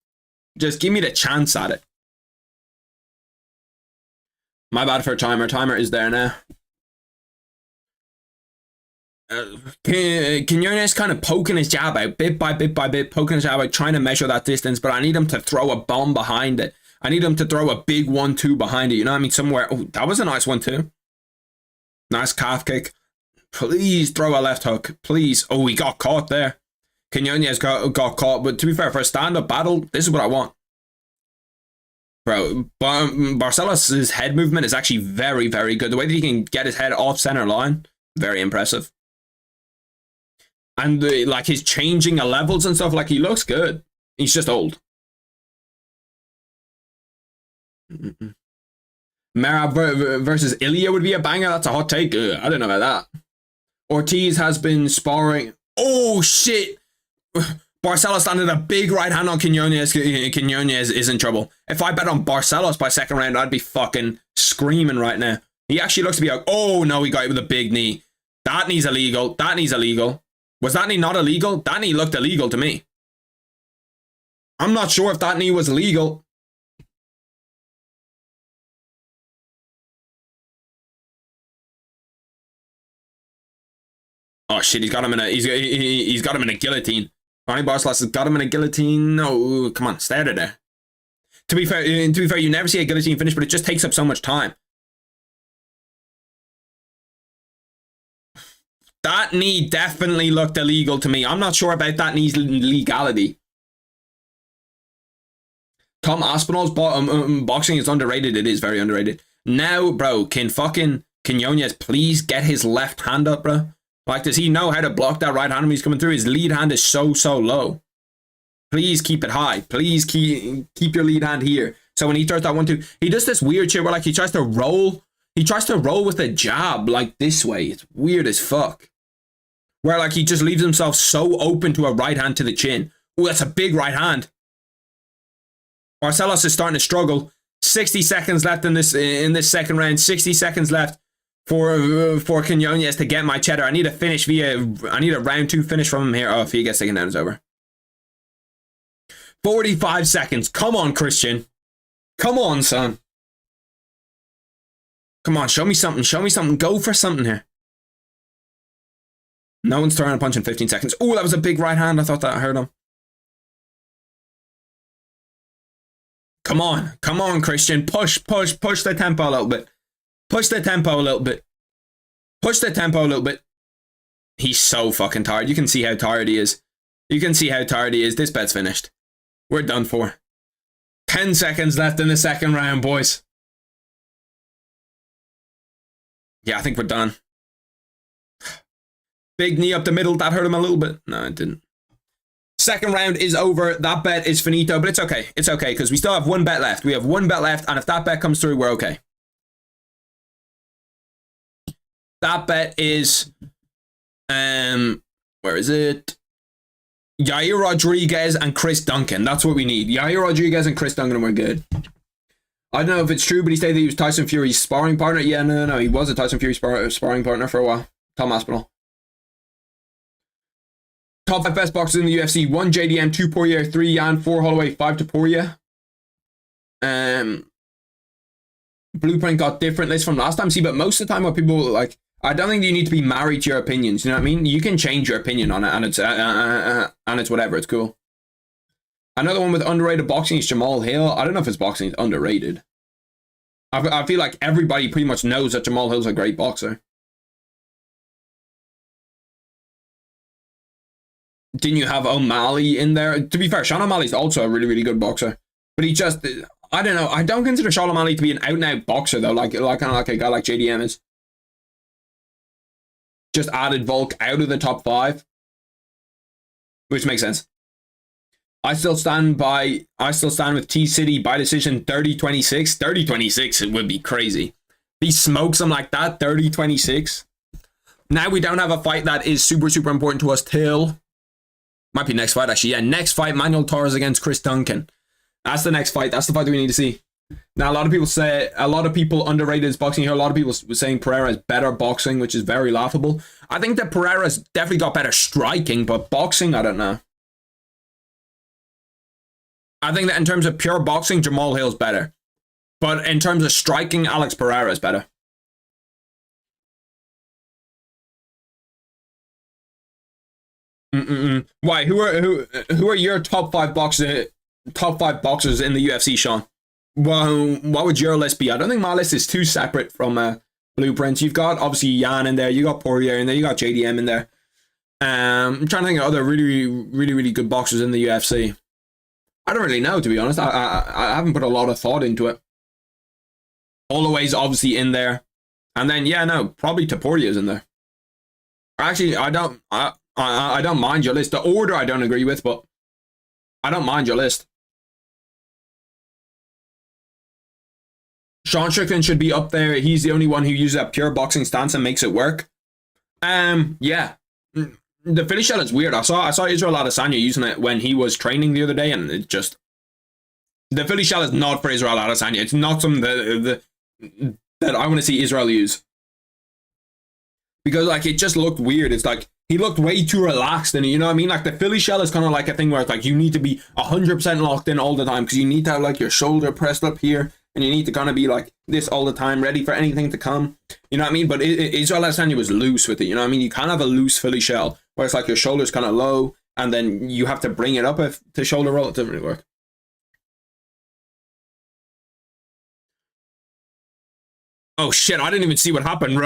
Just give me the chance at it. My bad for a timer. Timer is there now. Quinones kind of poking his jab out, bit by bit by bit, poking his jab out, trying to measure that distance, but I need him to throw a bomb behind it. I need him to throw a big 1-2 behind it, you know what I mean? Somewhere. Oh, that was a nice 1-2. Nice calf kick. Please throw a left hook. Please. Oh, he got caught there. Quinones got caught, but to be fair, for a stand-up battle, this is what I want. Bro, Barcelos' head movement is actually very, very good. The way that he can get his head off center line, very impressive. And like his changing of levels and stuff, like he looks good. He's just old. Merab versus Ilya would be a banger. That's a hot take. I don't know about that. Ortiz has been sparring. Oh, shit. Barcelos landed a big right hand on Quinones. Quinones is in trouble. If I bet on Barcelos by second round, I'd be fucking screaming right now. He actually looks to be like, oh no, he got it with a big knee. That knee's illegal. That knee's illegal. Was that knee not illegal? That knee looked illegal to me. I'm not sure if that knee was illegal. Oh shit, he's got him in a he's got him in a guillotine. Ronnie Barcelos has got him in a guillotine. No, come on, stay out of there. To be fair, you never see a guillotine finish, but it just takes up so much time. That knee definitely looked illegal to me. I'm not sure about that knee's legality. Tom Aspinall's boxing is underrated. It is very underrated. Now, bro, can fucking Quinones please get his left hand up, bro? Like, does he know how to block that right hand when he's coming through? His lead hand is so low. Please keep it high. Please keep your lead hand here. So when he throws that 1-2, he does this weird shit where like he tries to roll. He tries to roll with a jab like this way. It's weird as fuck. Where like he just leaves himself so open to a right hand to the chin. Oh, that's a big right hand. Barcelos is starting to struggle. 60 seconds left in this second round. 60 seconds left for Quinones to get my cheddar. I need a finish I need a round 2 finish from him here. Oh, if he gets taken down, it's over. 45 seconds. Come on, Christian. Come on, son. Come on, show me something. Show me something. Go for something here. No one's throwing a punch in 15 seconds. Oh, that was a big right hand. I thought that hurt him. Come on. Come on, Christian. Push the tempo a little bit. Push the tempo a little bit. Push the tempo a little bit. He's so fucking tired. You can see how tired he is. You can see how tired he is. This bet's finished. We're done for. 10 seconds left in the second round, boys. Yeah, I think we're done. Big knee up the middle. That hurt him a little bit. No, it didn't. Second round is over. That bet is finito, but it's okay. It's okay, because we still have one bet left. We have one bet left, and if that bet comes through, we're okay. That bet is... where is it? Yair Rodriguez and Chris Duncan. That's what we need. Yair Rodriguez and Chris Duncan, and we're good. I don't know if it's true, but he stated that he was Tyson Fury's sparring partner. Yeah, no. He was a Tyson Fury sparring partner for a while. Tom Aspinall. Top 5 best boxers in the UFC. 1 JDM, 2 Poirier, 3 Yan, 4 Holloway, 5 to Poirier. Blueprint got different lists from last time. See, but most of the time what people like... I don't think you need to be married to your opinions. You know what I mean? You can change your opinion on it, and it's whatever. It's cool. Another one with underrated boxing is Jamal Hill. I don't know if his boxing is underrated. I feel like everybody pretty much knows that Jamal Hill's a great boxer. Didn't you have O'Malley in there? To be fair, Sean O'Malley's also a really, really good boxer. But he just... I don't know. I don't consider Sean O'Malley to be an out-and-out boxer, though. Like kind of like a guy like JDM is. Just added Volk out of the top 5, which makes sense. I still stand with T-City by decision 30-26. 30-26, it would be crazy. He smokes him like that, 30-26. Now we don't have a fight that is super, super important to us till... Might be next fight, actually. Yeah, next fight, Manuel Torres against Chris Duncan. That's the next fight. That's the fight that we need to see. Now, a lot of people underrated his boxing here. A lot of people were saying Pereira has better boxing, which is very laughable. I think that Pereira's definitely got better striking, but boxing, I don't know. I think that in terms of pure boxing, Jamal Hill's better. But in terms of striking, Alex Pereira's better. Why? Who are your top 5 boxers in the UFC, Sean? Well, what would your list be? I don't think my list is too separate from Blueprints. You've got obviously Yan in there, you got Poirier in there, you got JDM in there. I'm trying to think of other really, really, really good boxers in the UFC. I don't really know, to be honest. I haven't put a lot of thought into it. Holloway's obviously in there, and then probably Poirier's in there. Actually, I don't mind your list. The order I don't agree with, but I don't mind your list. Sean Strickland should be up there. He's the only one who uses that pure boxing stance and makes it work. Yeah. the Philly shell is weird. I saw Israel Adesanya using it when he was training the other day, and it just the Philly shell is not for Israel Adesanya. It's not something that I want to see Israel use, because like it just looked weird. It's like he looked way too relaxed, and you know what I mean. Like the Philly shell is kind of like a thing where it's like you need to be 100% locked in all the time, because you need to have like your shoulder pressed up here, and you need to kind of be like this all the time, ready for anything to come. You know what I mean? But Israel Adesanya was loose with it. You know what I mean? You kind of have a loose Philly shell where it's like your shoulder's kind of low, and then you have to bring it up to shoulder roll. It doesn't really work. Oh shit! I didn't even see what happened.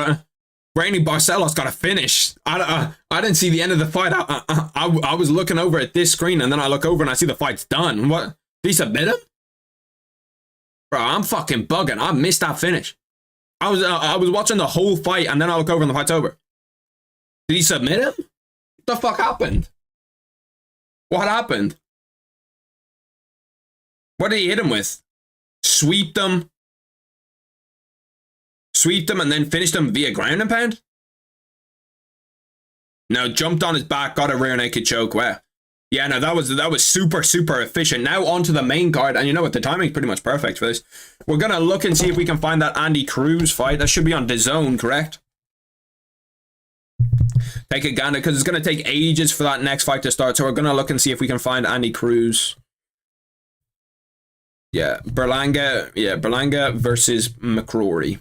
Rainy Barcelos got a finish. I didn't see the end of the fight. I was looking over at this screen, and then I look over and I see the fight's done. What? Did he submit him? Bro, I'm fucking bugging. I missed that finish. I was watching the whole fight, and then I look over and the fight's over. Did he submit him? What the fuck happened? What happened? What did he hit him with? Sweeped him, and then finished him via ground and pound? No, jumped on his back, got a rear naked choke. Wow. Yeah, no, that was super, super efficient. Now onto the main card, and you know what? The timing's pretty much perfect for this. We're gonna look and see if we can find that Andy Cruz fight. That should be on DAZN, correct? Take a gander, because it's gonna take ages for that next fight to start. So we're gonna look and see if we can find Andy Cruz. Yeah, Berlanga versus McCrory.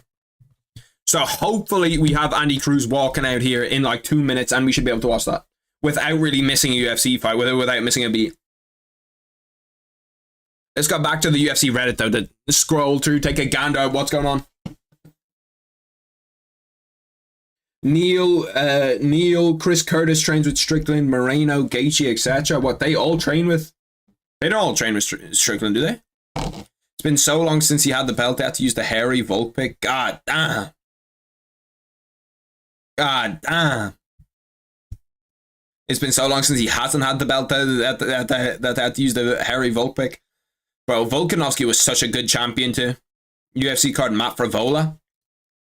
So hopefully we have Andy Cruz walking out here in like 2 minutes, and we should be able to watch that without really missing a UFC fight, without missing a beat. Let's go back to the UFC Reddit though, to scroll through, take a gander at what's going on. Neil, Chris Curtis trains with Strickland, Moreno, Gaethje, etc. What, they all train with? They don't all train with Strickland, do they? It's been so long since he had the belt, they had to use the hairy Volk pick. God damn. God damn. It's been so long since he hasn't had the belt that they had to use the hairy Volk pick. Bro, Volkanovski was such a good champion too. UFC card Matt Frivola.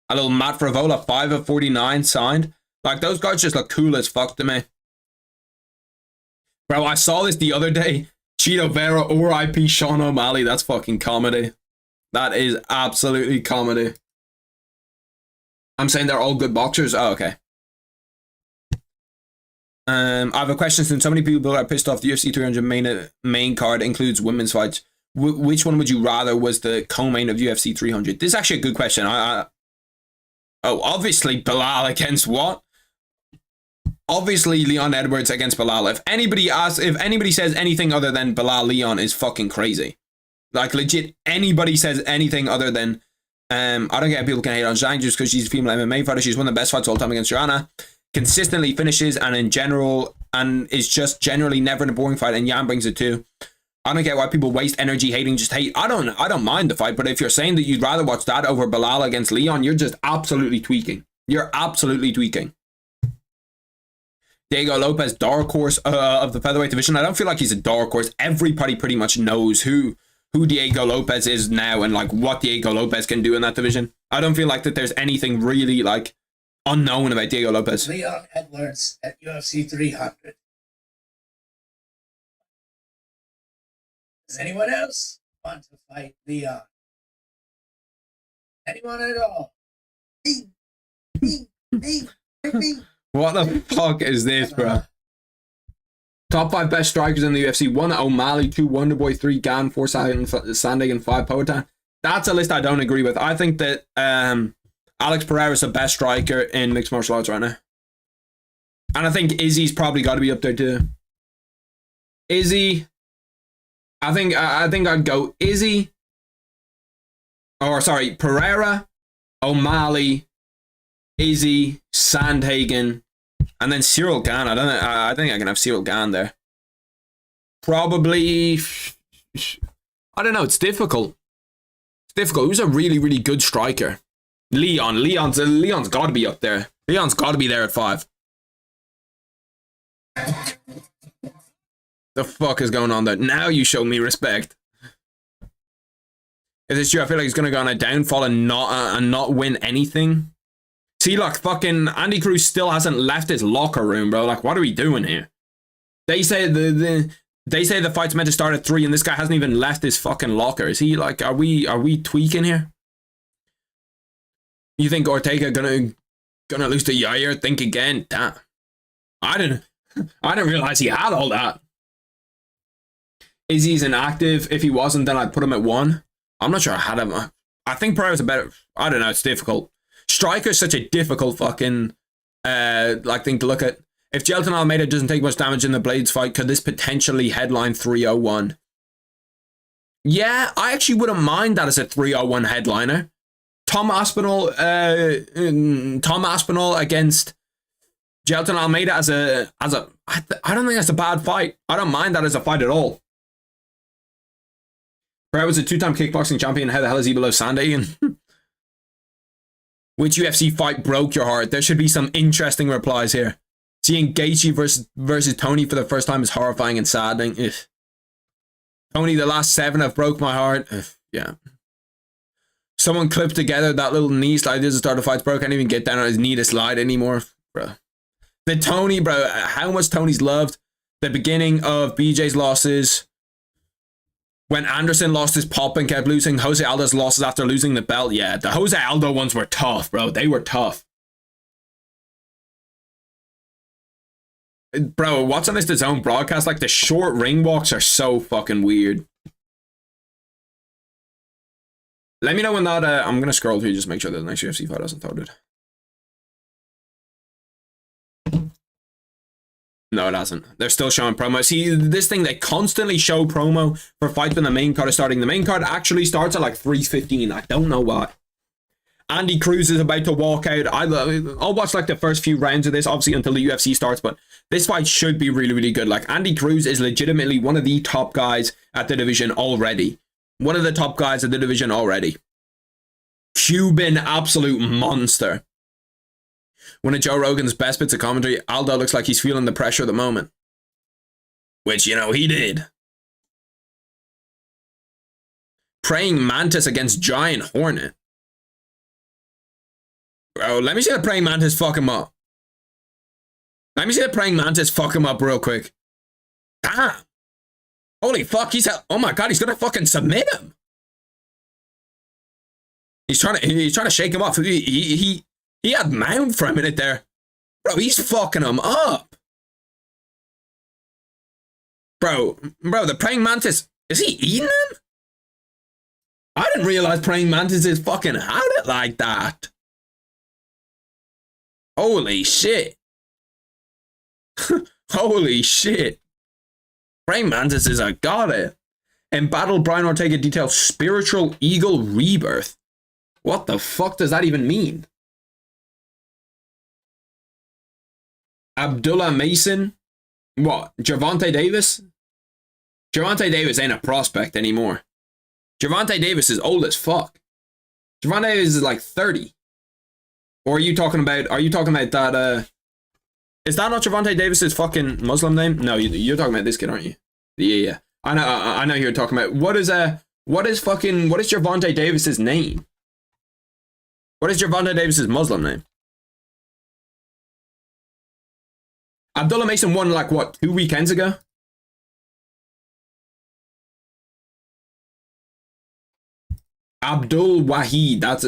A little Matt Frivola, 5 of 49 signed. Like, those guys just look cool as fuck to me. Bro, I saw this the other day. Cheeto Vera or IP Sean O'Malley. That's fucking comedy. That is absolutely comedy. I'm saying they're all good boxers. Oh, okay. I have a question. Since so many people are pissed off, the UFC 300 main card includes women's fights. Which one would you rather was the co-main of UFC 300? This is actually a good question. Oh, obviously Bilal against what? Obviously Leon Edwards against Bilal. If anybody says anything other than Bilal Leon is fucking crazy. Like, legit, anybody says anything other than I don't get how people can hate on Zhang just because she's a female MMA fighter. She's one of the best fights all time against Joanna. Consistently finishes and is just generally never in a boring fight, and Yan brings it too. I don't get why people waste energy hating just hate. I don't mind the fight, but if you're saying that you'd rather watch that over Bilal against Leon, you're just absolutely tweaking. You're absolutely tweaking. Diego Lopez, dark horse of the featherweight division. I don't feel like he's a dark horse. Everybody pretty much knows who Diego Lopez is now and like what Diego Lopez can do in that division. I don't feel like that there's anything really like unknown about Diego Lopez. Leon Edwards at UFC 300. Does anyone else want to fight Leon? Anyone at all? Me. What the fuck is this, bro? Top 5 best strikers in the UFC. 1 O'Malley, 2 Wonderboy, 3 Gan, 4 Sandig, and 5 Poatan. That's a list I don't agree with. I think that Alex Pereira is the best striker in mixed martial arts right now. And I think Izzy's probably got to be up there too. Izzy. I think I'd go Izzy. Or sorry, Pereira, O'Malley, Izzy, Sandhagen, and then Cyril Gane. I think I can have Cyril Gane there. Probably. I don't know. It's difficult. It's difficult. Who's a really, really good striker? Leon's got to be up there. Leon's got to be there at 5. The fuck is going on there? Now you show me respect. If it's true, I feel like he's gonna go on a downfall and not win anything. See, look, fucking Andy Cruz still hasn't left his locker room, bro. Like, what are we doing here? They say the fight's meant to start at 3, and this guy hasn't even left his fucking locker. Is he like? Are we tweaking here? You think Ortega gonna lose to Yair? Think again. Damn. I didn't realize he had all that. Izzy's inactive. If he wasn't, then I'd put him at 1. I'm not sure I had him. I think Pereira's a better. I don't know. It's difficult. Striker's such a difficult fucking thing to look at. If Jelton Almeida doesn't take much damage in the Blades fight, could this potentially headline 301? Yeah, I actually wouldn't mind that as a 301 headliner. Tom Aspinall against Jelton Almeida as a I don't think that's a bad fight. I don't mind that as a fight at all. Pereira was a 2-time kickboxing champion. How the hell is he below Sandy? And which UFC fight broke your heart? There should be some interesting replies here. Seeing Gaethje versus Tony for the first time is horrifying and saddening. Ugh. Tony, the last 7 have broke my heart. Ugh, yeah. Someone clipped together that little knee slide. This is start of fights, bro. Can't even get down on his knee to slide anymore, bro. The Tony, bro. How much Tony's loved. The beginning of BJ's losses. When Anderson lost his pop and kept losing. Jose Aldo's losses after losing the belt. Yeah, the Jose Aldo ones were tough, bro. They were tough. Bro, what's on this own broadcast? Like, the short ring walks are so fucking weird. Let me know when that, I'm going to scroll through just make sure that the next UFC fight hasn't started. No, it hasn't. They're still showing promo. See, this thing, they constantly show promo for fights when the main card is starting. The main card actually starts at like 3:15. I don't know why. Andy Cruz is about to walk out. I'll watch like the first few rounds of this, obviously, until the UFC starts, but this fight should be really, really good. Like, Andy Cruz is legitimately one of the top guys at the division already. One of the top guys at the division already. Cuban absolute monster. One of Joe Rogan's best bits of commentary, Aldo looks like he's feeling the pressure at the moment. Which, you know, he did. Praying Mantis against Giant Hornet. Bro, let me see the Praying Mantis fuck him up. Let me see the Praying Mantis fuck him up real quick. Damn. Holy fuck, oh my god, he's gonna fucking submit him. He's trying to shake him off. He had mount for a minute there. Bro, he's fucking him up. Bro, the Praying Mantis, is he eating him? I didn't realize Praying Mantis is fucking had it like that. Holy shit. Holy shit. Praying Mantis is a god. In battle, Brian Ortega details spiritual eagle rebirth. What the fuck does that even mean? Abdullah Mason? What? Gervonta Davis? Gervonta Davis ain't a prospect anymore. Gervonta Davis is old as fuck. Gervonta Davis is like 30. Or are you talking about that, is that not Gervonta Davis's fucking Muslim name? No, you're talking about this kid, aren't you? Yeah. I know who you're talking about. What is Gervonta Davis's name? What is Gervonta Davis's Muslim name? Abdullah Mason won like what, 2 weekends ago? Abdul Wahid, that's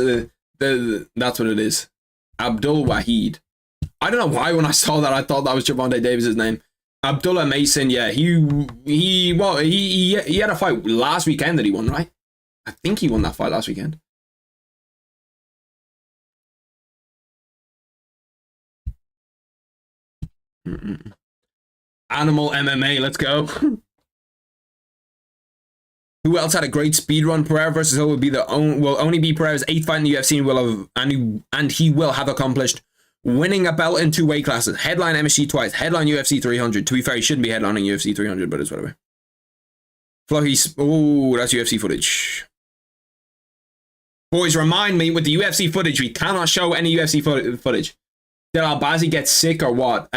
what it is. Abdul Wahid. I don't know why when I saw that I thought that was Gervonta Davis's name. Abdullah Mason, yeah, he had a fight last weekend that he won, right? I think he won that fight last weekend. Animal MMA, let's go. Who else had a great speed run? Pereira versus Hill will only be Pereira's 8th fight in the UFC and he will have accomplished winning a belt in 2 weight classes. Headline MSG twice. Headline UFC 300. To be fair, he shouldn't be headlining UFC 300, but it's whatever. Oh, that's UFC footage. Boys, remind me with the UFC footage, we cannot show any UFC footage. Did Albazi get sick or what?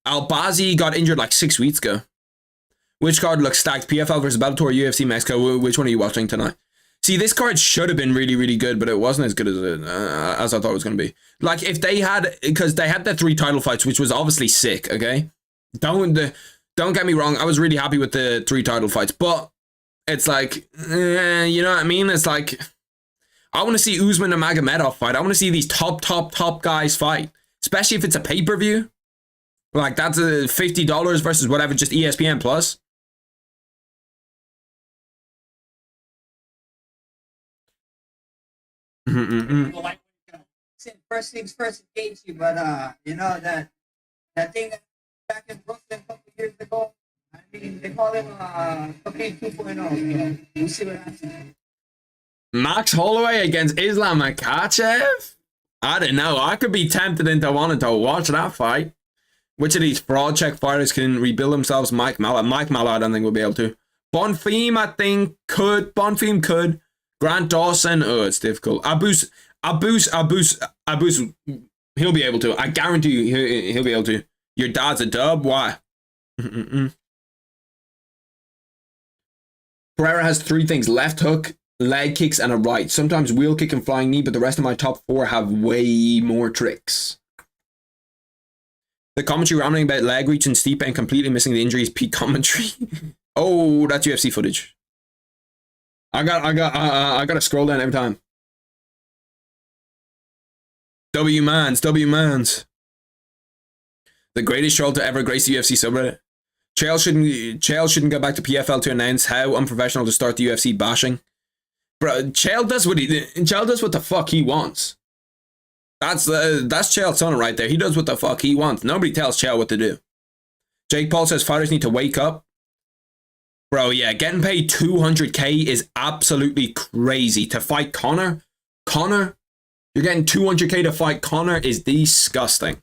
Albazi got injured like 6 weeks ago. Which card looks stacked? PFL versus Bellator, UFC Mexico. Which one are you watching tonight? See, this card should have been really, really good, but it wasn't as good as I thought it was going to be. Like, if they had, because they had the 3 title fights, which was obviously sick, okay? Don't get me wrong, I was really happy with the 3 title fights, but it's like, you know what I mean? It's like, I want to see Usman and Magomedov fight. I want to see these top guys fight, especially if it's a pay-per-view. Like, that's $50 versus whatever, just ESPN Plus. Like, first things first, engage you, but you know that thing back in Brooklyn a couple years ago. I mean, they call it cocaine 2.0. So we'll see what happens. Max Holloway against Islam Makhachev? I don't know. I could be tempted into wanting to watch that fight. Which of these fraud check fighters can rebuild themselves? Mike Mallard. Mike Mallard, I don't think will be able to. Bonfim, I think, could. Bonfim could. Grant Dawson, oh, it's difficult. Abus, he'll be able to. I guarantee you he'll be able to. Your dad's a dub? Why? Pereira has 3 things. Left hook, leg kicks, and a right. Sometimes wheel kick and flying knee, but the rest of my top 4 have way more tricks. The commentary rambling about leg reach and Stipe and completely missing the injuries. Peak commentary. Oh, that's UFC footage. I gotta scroll down every time. W Mans. The greatest troll to ever grace the UFC subreddit. Chael shouldn't go back to PFL to announce how unprofessional to start the UFC bashing. Bro, Chael does what the fuck he wants. That's Chael's son right there. He does what the fuck he wants. Nobody tells Chael what to do. Jake Paul says fighters need to wake up. Bro, yeah, getting paid $200K is absolutely crazy. To fight Conor, you're getting $200K to fight Conor is disgusting.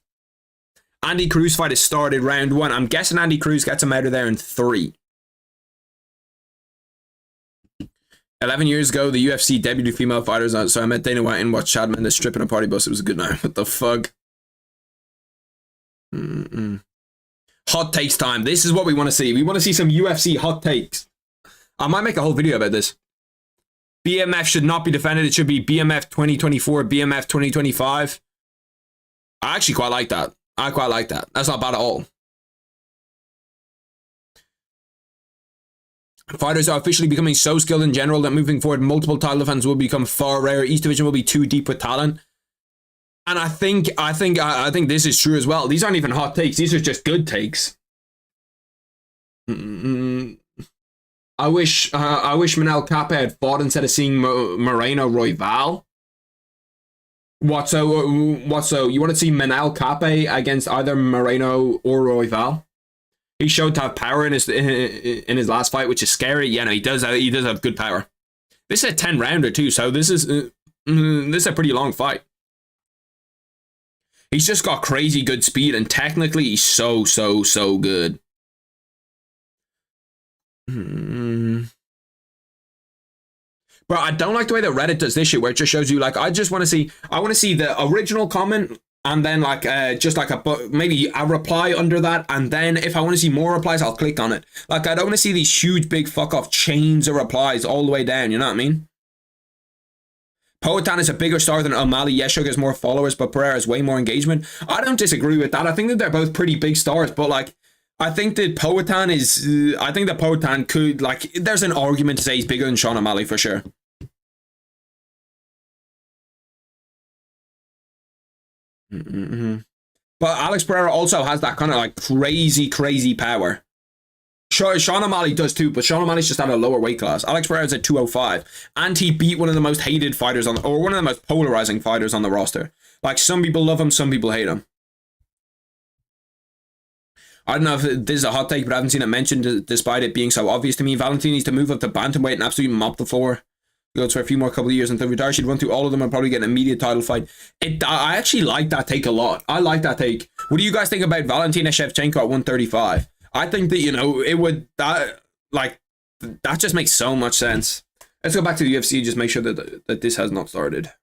Andy Cruz fight has started round 1. I'm guessing Andy Cruz gets him out of there in 3. 11 years ago, the UFC debuted female fighters. So I met Dana White and watched Chad Mendes stripping a party bus. It was a good night. What the fuck? Hot takes time. This is what we want to see. We want to see some UFC hot takes. I might make a whole video about this. BMF should not be defended. It should be BMF 2024, BMF 2025. I actually quite like that. I quite like that. That's not bad at all. Fighters are officially becoming so skilled in general that moving forward, multiple title defenses will become far rare. Each division will be too deep with talent. And I think this is true as well. These aren't even hot takes. These are just good takes. I wish Manel Kape had fought instead of seeing Moreno Royval. What so? You want to see Manel Kape against either Moreno or Royval? He showed to have power in his last fight, which is scary. Yeah, no, he does have good power. This is a 10-rounder too, so this is a pretty long fight. He's just got crazy good speed, and technically he's so good. Bro, I don't like the way that Reddit does this shit, where it just shows you, like, I want to see the original comment, and then like just like maybe a reply under that, and then if I want to see more replies, I'll click on it. Like, I don't want to see these huge big fuck off chains of replies all the way down, you know what I mean? Poatan is a bigger star than O'Malley. Yeshug has more followers, but Pereira has way more engagement. I don't disagree with that. I think that they're both pretty big stars, but like, I think that Poatan could, like, there's an argument to say he's bigger than Sean O'Malley for sure. But Alex Pereira also has that kind of like crazy power. Sean O'Malley does too, but Sean O'Malley's just at a lower weight class. Alex Pereira's at 205, and he beat one of the most hated fighters or one of the most polarizing fighters on the roster. Like, some people love him, some people hate him. I don't know if this is a hot take, but I haven't seen it mentioned despite it being so obvious to me. Valentin needs to move up to bantamweight and absolutely mop the floor. Goes for a few more couple of years until retire. She'd run through all of them and probably get an immediate title fight. I actually like that take a lot. I like that take. What do you guys think about Valentina Shevchenko at 135? I think that, you know, that just makes so much sense. Let's go back to the UFC, just make sure that this has not started.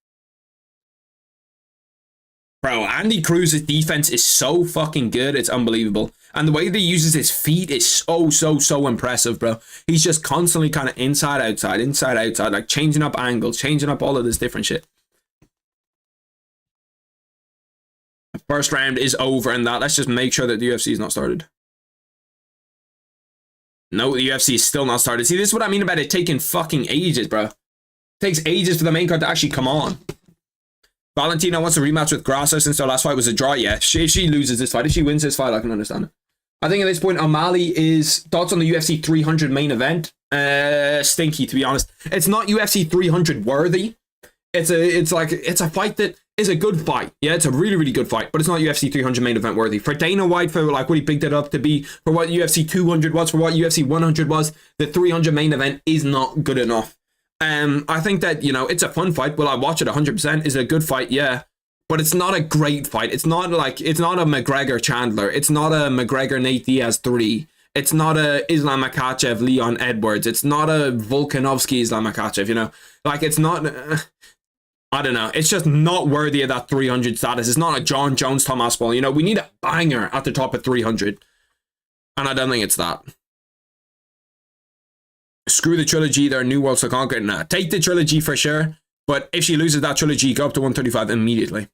Bro, Andy Cruz's defense is so fucking good, it's unbelievable. And the way that he uses his feet is so impressive, bro. He's just constantly kind of inside, outside, like changing up angles, changing up all of this different shit. First round is over and that. Let's just make sure that the UFC is not started. No, the UFC is still not started. See, this is what I mean about it taking fucking ages, bro. It takes ages for the main card to actually come on. Valentina wants a rematch with Grasso since their last fight was a draw. Yeah, if she loses this fight, if she wins this fight, I can understand it. I think at this point, O'Malley is thoughts on the UFC 300 main event. Stinky, to be honest. It's not UFC 300 worthy. It's a fight that is a good fight. Yeah, it's a really good fight, but it's not UFC 300 main event worthy. For Dana White, for like what he picked it up to be, for what UFC 200 was, for what UFC 100 was, the 300 main event is not good enough. I think that, you know, it's a fun fight. Will I watch it 100%? Is it a good fight? Yeah. But it's not a great fight. It's not a McGregor Chandler. It's not a McGregor Nate Diaz 3. It's not a Islam Makhachev Leon Edwards. It's not a Volkanovski Islam Makhachev, you know? Like, it's not... I don't know. It's just not worthy of that 300 status. It's not a John Jones, Tom Aspinall. You know, we need a banger at the top of 300. And I don't think it's that. Screw the trilogy, there are new worlds to conquer. Nah, take the trilogy for sure. But if she loses that trilogy, go up to 135 immediately.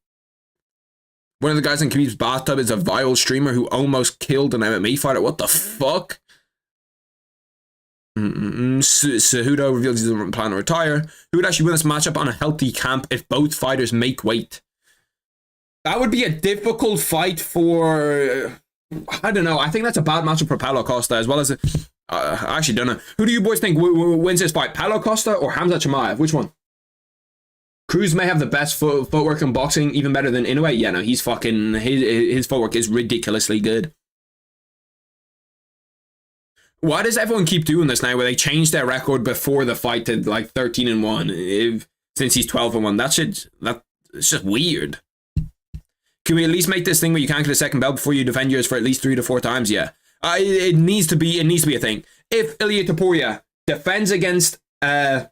One of the guys in Khabib's bathtub is a viral streamer who almost killed an MMA fighter. What the fuck? Cejudo reveals he doesn't plan to retire. Who would actually win this matchup on a healthy camp if both fighters make weight? That would be a difficult fight for... I don't know. I think that's a bad matchup for Paulo Costa as well as... I actually don't know. Who do you boys think wins this fight? Paulo Costa or Hamza Chimaev? Which one? Cruz may have the best footwork in boxing, even better than Inoue. Yeah, no, he's fucking... His footwork is ridiculously good. Why does everyone keep doing this now where they change their record before the fight to like 13-1 since he's 12-1? It's just weird. Can we at least make this thing where you can't get a second belt before you defend yours for at least 3 to 4 times? Yeah. It needs to be a thing. If Ilia Topuria defends against Max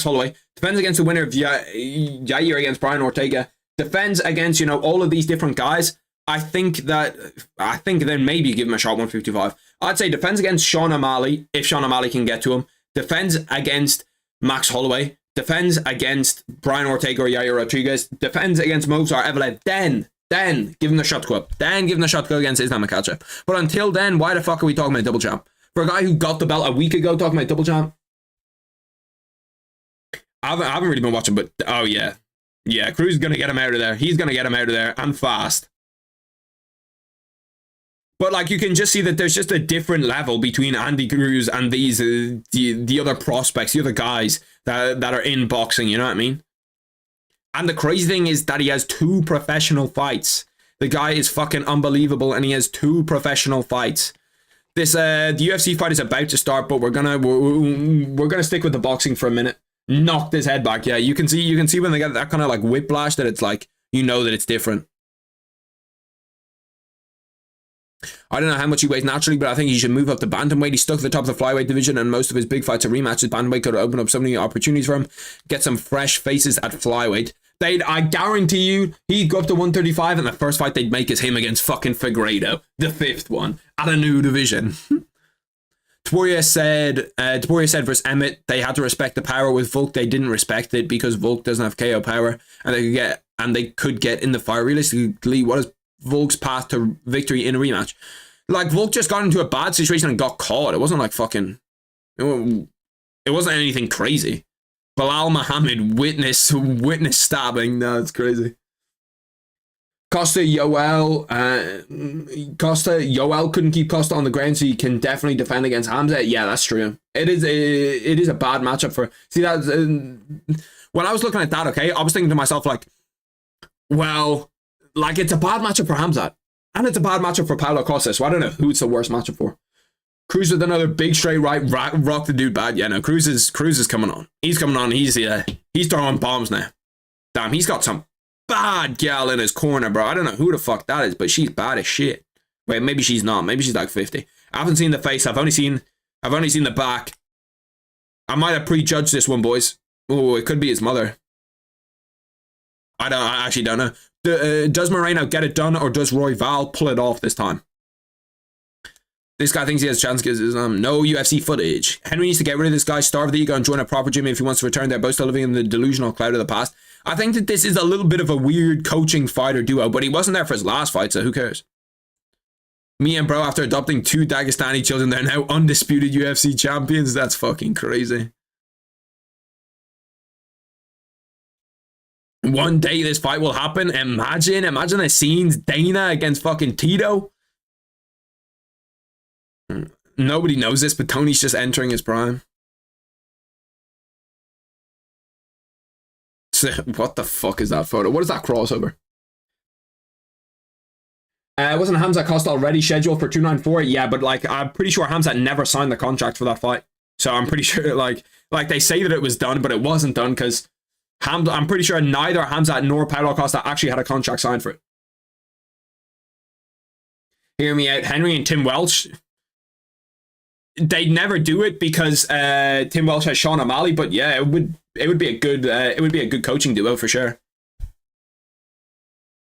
Holloway, defends against the winner of Yair against Brian Ortega, defends against, you know, all of these different guys, I think then maybe give him a shot 155. I'd say defends against Sean O'Malley, if Sean O'Malley can get to him, defends against Max Holloway, defends against Brian Ortega or Yair Rodriguez, defends against Movsar Evelev, then give him the shot to go up. Then give him the shot to go against Islam Makhachev. But until then, why the fuck are we talking about double champ? For a guy who got the belt a week ago talking about double champ? I haven't really been watching, but oh yeah. Yeah, Cruz is going to get him out of there. He's going to get him out of there and fast. But like you can just see that there's just a different level between Andy Cruz and these the other prospects, the other guys that are in boxing, you know what I mean? And the crazy thing is that he has 2 professional fights. The guy is fucking unbelievable and he has 2 professional fights. This the UFC fight is about to start, but we're gonna stick with the boxing for a minute. Knocked his head back. Yeah, you can see when they get that kind of like whiplash that it's like, you know that it's different. I don't know how much he weighs naturally, but I think he should move up to bantamweight. He's stuck at the top of the flyweight division, and most of his big fights are rematches. Bantamweight could open up so many opportunities for him. Get some fresh faces at flyweight. I guarantee you, he'd go up to 135, and the first fight they'd make is him against fucking Figueiredo, the 5th one, at a new division. Topuria said versus Emmett, they had to respect the power. With Volk, they didn't respect it because Volk doesn't have KO power, and they could get in the fire. Realistically, what is Volk's path to victory in a rematch? Like, Volk just got into a bad situation and got caught. It wasn't like fucking... It wasn't anything crazy. Bilal Muhammad witness stabbing. No, it's crazy. Costa Yoel couldn't keep Costa on the ground, so he can definitely defend against Hamza. Yeah, that's true. It is a bad matchup for... See, that when I was looking at that, okay, I was thinking to myself, like, well, like, it's a bad matchup for Hamza. And it's a bad matchup for Paulo Costa, so I don't know who it's the worst matchup for. Cruz with another big straight right, rock the dude bad. Yeah, no, Cruz is coming on. He's coming on. He's throwing bombs now. Damn, he's got some bad gal in his corner, bro. I don't know who the fuck that is, but she's bad as shit. Wait, maybe she's not. Maybe she's like 50. I haven't seen the face. I've only seen the back. I might have prejudged this one, boys. Oh, it could be his mother. I actually don't know. Does Moreno get it done, or does Royval pull it off this time? This guy thinks he has a chance because no UFC footage. Henry needs to get rid of this guy, starve the ego, and join a proper gym if he wants to return. They're both still living in the delusional cloud of the past. I think that this is a little bit of a weird coaching fighter duo, but he wasn't there for his last fight, so who cares? Me and bro, after adopting 2 Dagestani children, they're now undisputed UFC champions. That's fucking crazy. One day this fight will happen. Imagine the scenes. Dana against fucking Tito. Nobody knows this, but Tony's just entering his prime. So, what the fuck is that photo? What is that crossover? Wasn't Hamzat Costa already scheduled for 294? Yeah, but like I'm pretty sure Hamzat never signed the contract for that fight. So I'm pretty sure like they say that it was done, but it wasn't done because I'm pretty sure neither Hamzat nor Paulo Costa actually had a contract signed for it. Hear me out. Henry and Tim Welch. They'd never do it because Tim Welch has Sean O'Malley, but yeah, it would be a good coaching duo for sure.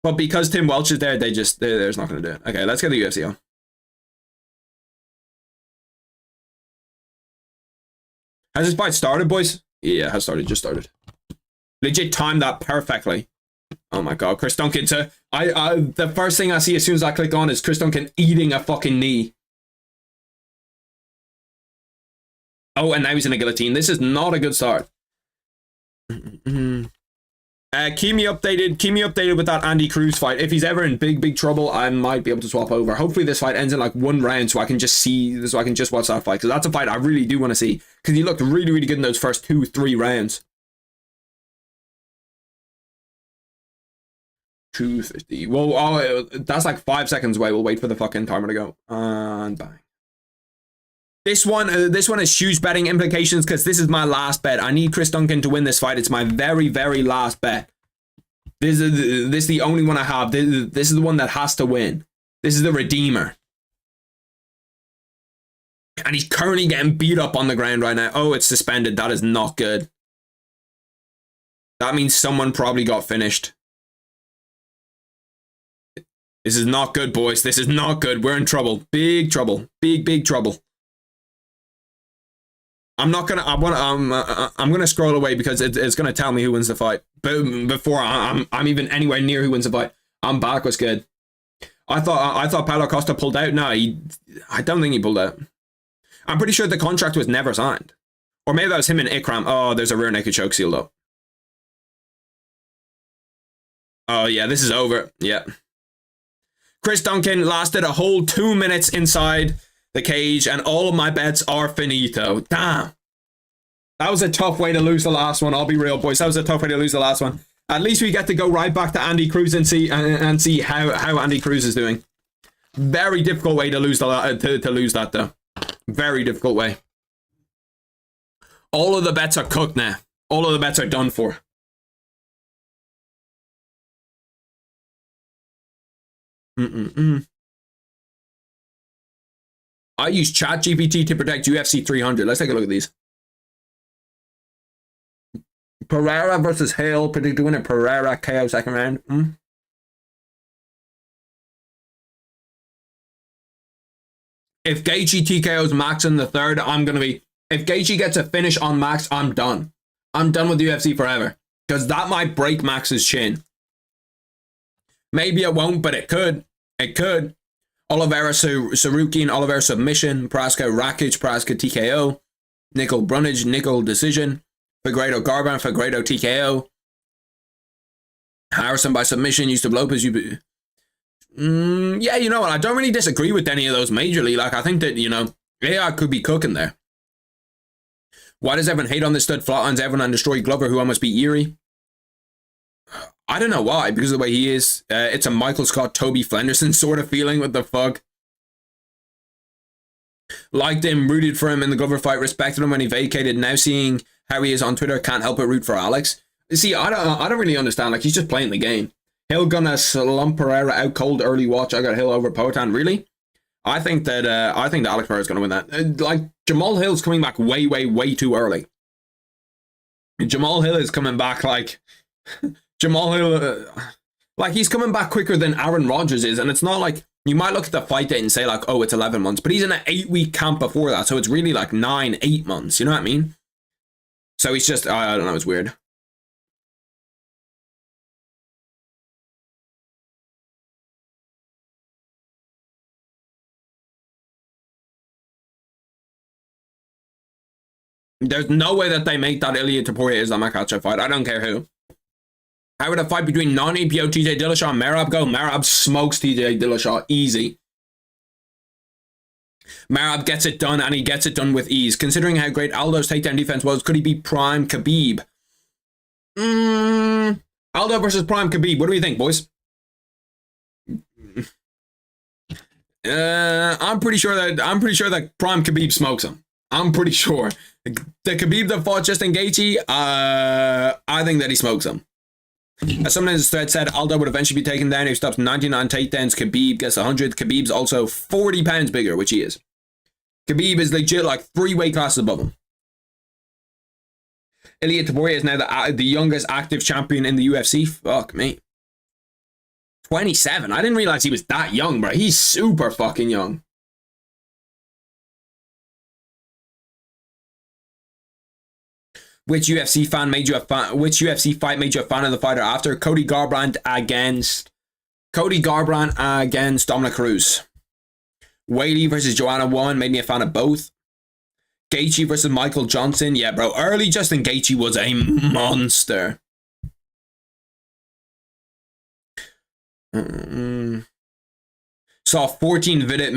But because Tim Welch is there, they're just not going to do it. Okay, let's get the UFC on. Has this fight started, boys? Yeah, it has started. Just started. Legit timed that perfectly. Oh my god, Chris Duncan the first thing I see as soon as I click on is Chris Duncan eating a fucking knee. Oh, and now he's in a guillotine. This is not a good start. Keep me updated with that Andy Cruz fight. If he's ever in big trouble, I might be able to swap over. Hopefully this fight ends in like 1 round so I can just watch that fight, because that's a fight I really do want to see, because he looked really good in those first 2-3 rounds. 250. Well, that's like 5 seconds away. We'll wait for the fucking timer to go. And bang. This one has huge betting implications because this is my last bet. I need Chris Duncan to win this fight. It's my very last bet. This is the only one I have. This is the one that has to win. This is the redeemer. And he's currently getting beat up on the ground right now. Oh, it's suspended. That is not good. That means someone probably got finished. This is not good, boys. This is not good. We're in trouble. Big trouble. Big trouble. I'm gonna scroll away because it's gonna tell me who wins the fight. But before I'm even anywhere near who wins the fight, I'm back. Was good. I thought Paulo Costa pulled out. No, I don't think he pulled out. I'm pretty sure the contract was never signed, or maybe that was him and Ikram. Oh, there's a rear naked choke sealed up. Oh yeah, this is over. Yeah. Chris Duncan lasted a whole 2 minutes inside the cage, and all of my bets are finito. Damn. That was a tough way to lose the last one. I'll be real, boys. That was a tough way to lose the last one. At least we get to go right back to Andy Cruz and see how Andy Cruz is doing. Very difficult way to lose that, though. Very difficult way. All of the bets are cooked now. All of the bets are done for. I use ChatGPT to protect UFC 300. Let's take a look at these. Pereira versus Hale. Predicted winner Pereira. KO second round. If Gaethje TKO's Max in the third, I'm going to be... If Gaethje gets a finish on Max, I'm done. I'm done with UFC forever. Because that might break Max's chin. Maybe it won't, but it could. It could. Oliveira Sarukian, Oliveira submission, Praska Rakic, Praska TKO, Nickel Brunage, Nickel decision, Figueiredo Garban, Figueiredo TKO, Harrison by submission, Yusuf Lopez. Yeah, you know what? I don't really disagree with any of those majorly. Like, I think that, AI could be cooking there. Why does everyone hate on this stud? Flatlines everyone and destroy Glover, who almost beat Yair. I don't know why, because of the way he is. It's a Michael Scott, Toby Flenderson sort of feeling. What the fuck? Liked him, rooted for him in the Glover fight, respected him when he vacated. Now seeing how he is on Twitter, can't help but root for Alex. See, I don't really understand. Like, he's just playing the game. Hill gonna slump Pereira out cold early watch. I got Hill over Poatan. Really? I think that Alex Pereira is gonna win that. Like, Jamal Hill's coming back way too early. Jamal Hill is coming back like Jamal Hill, like, he's coming back quicker than Aaron Rodgers is, and it's not like, you might look at the fight date and say, like, oh, it's 11 months, but he's in an 8-week camp before that, so it's really like 9-8 months, you know what I mean? So he's just, I don't know, it's weird. There's no way that they make that Ilia Topuria Islam Makhachev fight. I don't care who. How would a fight between non-EPO TJ Dillashaw and Merab go? Merab smokes TJ Dillashaw. Easy. Merab gets it done, and he gets it done with ease. Considering how great Aldo's takedown defense was, could he be prime Khabib? Aldo versus prime Khabib. What do you think, boys? I'm pretty sure that prime Khabib smokes him. I'm pretty sure. The Khabib that fought Justin Gaethje, I think that he smokes him. As someone in the thread said, Aldo would eventually be taken down if he stops 99 takedowns. Khabib gets 100. Khabib's also 40 pounds bigger, which he is. Khabib is legit like 3 weight classes above him. Ilia Topuria is now the youngest active champion in the UFC. Fuck me. 27. I didn't realize he was that young, bro. He's super fucking young. Which UFC fight made you a fan of the fighter after? Cody Garbrandt against Dominic Cruz. Whaley versus Joanna 1 made me a fan of both. Gaethje versus Michael Johnson. Yeah, bro. Early Justin Gaethje was a monster. Saw a 14-minute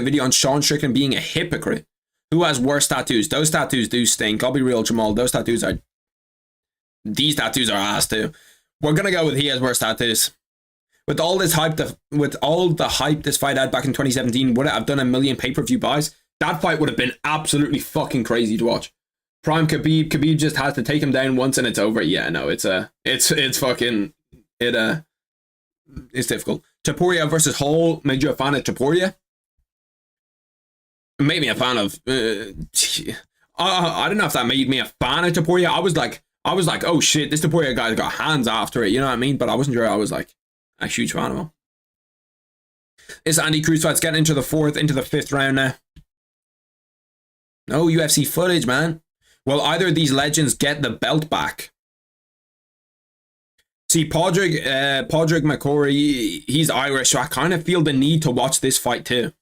video on Sean Strickland being a hypocrite. Who has worse tattoos? Those tattoos do stink. I'll be real, Jamal. These tattoos are ass too. We're gonna go with he has worse tattoos. With all the hype this fight had back in 2017, would it have done 1 million pay-per-view buys? That fight would have been absolutely fucking crazy to watch. Prime Khabib just has to take him down once and it's over. Yeah, no, it's difficult. Topuria versus Hall made you a fan of Topuria? Made me a fan of I don't know if that made me a fan of Topuria. I was like, oh shit, this Topuria guy's got hands after it, you know what I mean? But I wasn't sure I was like a huge fan of him. Is Andy Cruz fight's getting into the 5th round now? No UFC footage, man. Will either of these legends get the belt back? See, Padraig McCrory, he's Irish, so I kind of feel the need to watch this fight too.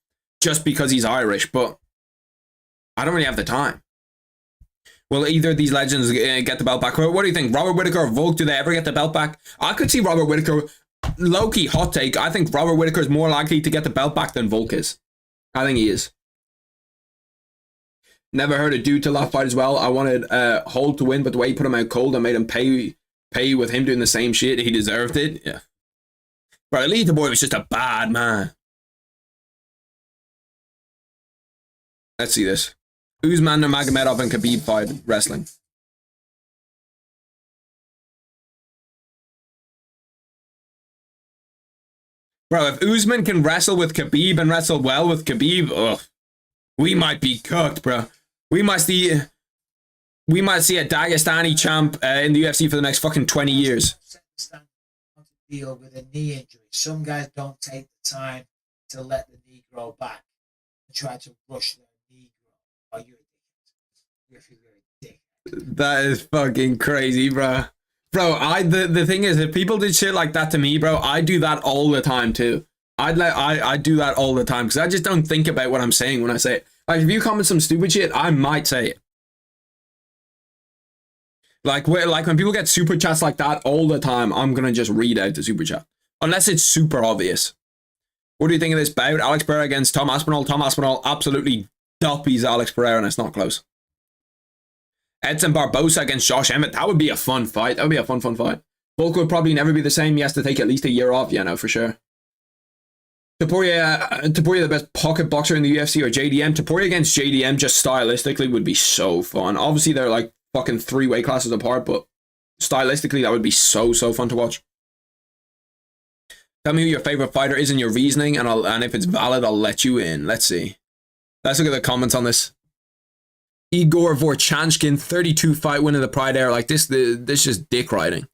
Just because he's Irish, but I don't really have the time. Will either of these legends get the belt back? What do you think? Robert Whittaker or Volk, do they ever get the belt back? I could see Robert Whittaker, low-key hot take, I think Robert Whittaker is more likely to get the belt back than Volk is. I think he is. Never heard a dude to laugh fight as well. I wanted Holt to win, but the way he put him out cold and made him pay with him doing the same shit, he deserved it. Yeah. Bro, Elite Boy was just a bad man. Let's see this. Usman Nurmagomedov and Khabib fight wrestling. Bro, if Usman can wrestle with Khabib and wrestle well with Khabib, ugh, we might be cooked, bro. We might see a Dagestani champ in the UFC for the next fucking 20 years. Deal with a knee injury. Some guys don't take the time to let the knee grow back and try to rush their knee grow. Oh, you're a dick. That is fucking crazy, bro. Bro, the thing is, if people did shit like that to me, bro, I do that all the time too. I do that all the time because I just don't think about what I'm saying when I say it. Like, if you comment some stupid shit, I might say it. Like when people get super chats like that all the time, I'm gonna just read out the super chat. Unless it's super obvious. What do you think of this bout? Alex Pereira against Tom Aspinall. Tom Aspinall absolutely duppies Alex Pereira and it's not close. Edson Barbosa against Josh Emmett. That would be a fun fight. That would be a fun fight. Volk would probably never be the same. He has to take at least a year off. Yeah, no, for sure. Topuria the best pocket boxer in the UFC or JDM? Topuria against JDM just stylistically would be so fun. Obviously, they're like fucking 3 weight classes apart, but stylistically, that would be so fun to watch. Tell me who your favorite fighter is and your reasoning, and if it's valid, I'll let you in. Let's see. Let's look at the comments on this. Igor Vorchanchkin, 32 fight win of the Pride Air. Like this just dick riding.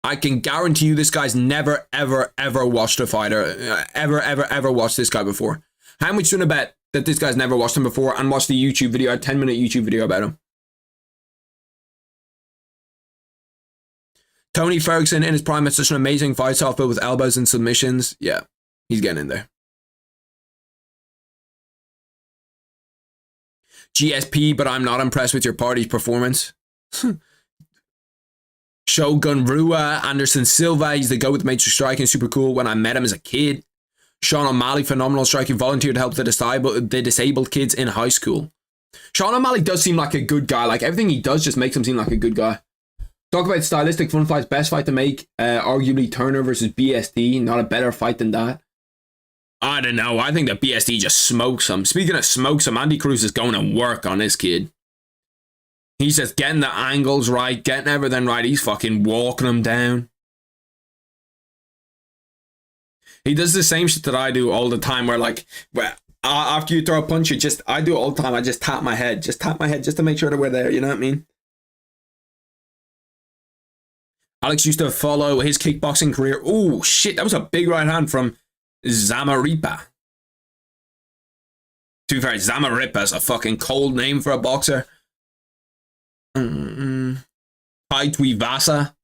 I can guarantee you this guy's never, ever, ever watched a fighter. Ever watched this guy before. How much do you want to bet that this guy's never watched him before and watched a YouTube video, a 10-minute YouTube video about him? Tony Ferguson in his prime had such an amazing fight off, but with elbows and submissions. Yeah, he's getting in there. GSP, but I'm not impressed with your party's performance. Shogun Rua, Anderson Silva, he's the GOAT with major striking, super cool. When I met him as a kid. Sean O'Malley, phenomenal striking, volunteered to help the disabled kids in high school. Sean O'Malley does seem like a good guy. Like, everything he does just makes him seem like a good guy. Talk about stylistic fun fights, best fight to make, arguably Turner versus BSD, not a better fight than that. I don't know, I think that BSD just smokes him. Speaking of smokes him, Andy Cruz is going to work on this kid. He's just getting the angles right, getting everything right, he's fucking walking him down. He does the same shit that I do all the time, where like, after you throw a punch, I do it all the time, I just tap my head just to make sure that we're there, you know what I mean? Alex used to follow his kickboxing career. Oh, shit. That was a big right hand from Zamaripa. To be fair, Zamaripa is a fucking cold name for a boxer. Pai Tuivasa.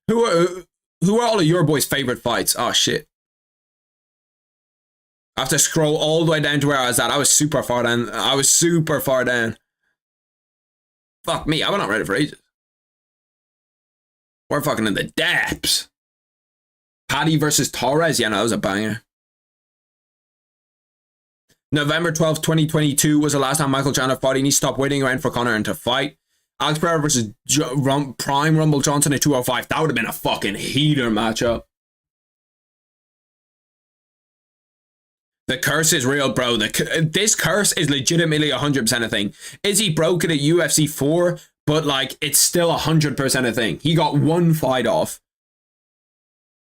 Who are all of your boys' favorite fights? Oh, shit. I have to scroll all the way down to where I was at. I was super far down. Fuck me. I've been not ready for ages. We're fucking in the depths. Paddy versus Torres. Yeah, no, that was a banger. November 12th, 2022 was the last time Michael Chandler fought, and he stopped waiting around for Conor to fight. Alex Pereira versus Prime Rumble Johnson at 205. That would have been a fucking heater matchup. The curse is real, bro. This curse is legitimately 100% a thing. Izzy broke it at UFC 4. But, like, it's still 100% a thing. He got one fight off.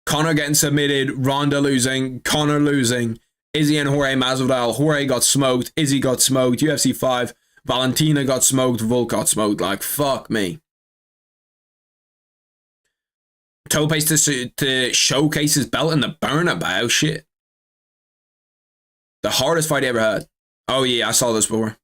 Conor getting submitted, Ronda losing, Conor losing, Izzy and Jorge Masvidal. Jorge got smoked, Izzy got smoked, UFC 5, Valentina got smoked, Volk got smoked. Like, fuck me. Tope's to showcase his belt in the Bernabeu. Shit. The hardest fight he ever had. Oh, yeah, I saw this before.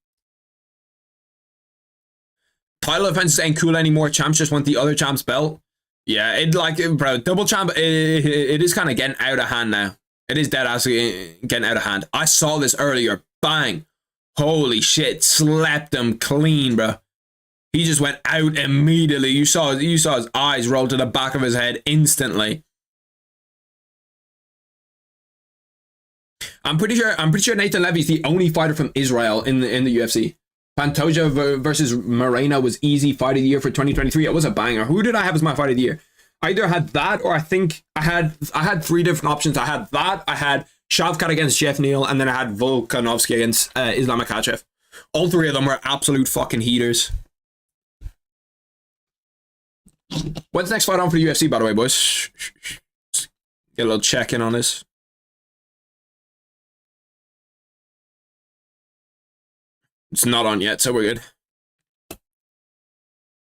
Title offenses ain't cool anymore. Champs just want the other champ's belt. Yeah, bro, double champ, it is kind of getting out of hand now. It is dead ass getting out of hand. I saw this earlier. Bang. Holy shit. Slapped him clean, bro. He just went out immediately. You saw his eyes roll to the back of his head instantly. I'm pretty sure Nathan Levy's the only fighter from Israel in the UFC. Pantoja versus Moreno was easy fight of the year for 2023. It was a banger. Who did I have as my fight of the year? I either had that, or I think I had three different options. I had that, I had Shavkat against Jeff Neal, and then I had Volkanovski against Islam Makhachev. All three of them were absolute fucking heaters. When's the next fight on for the UFC, by the way, boys? Get a little check in on this. It's not on yet, so we're good.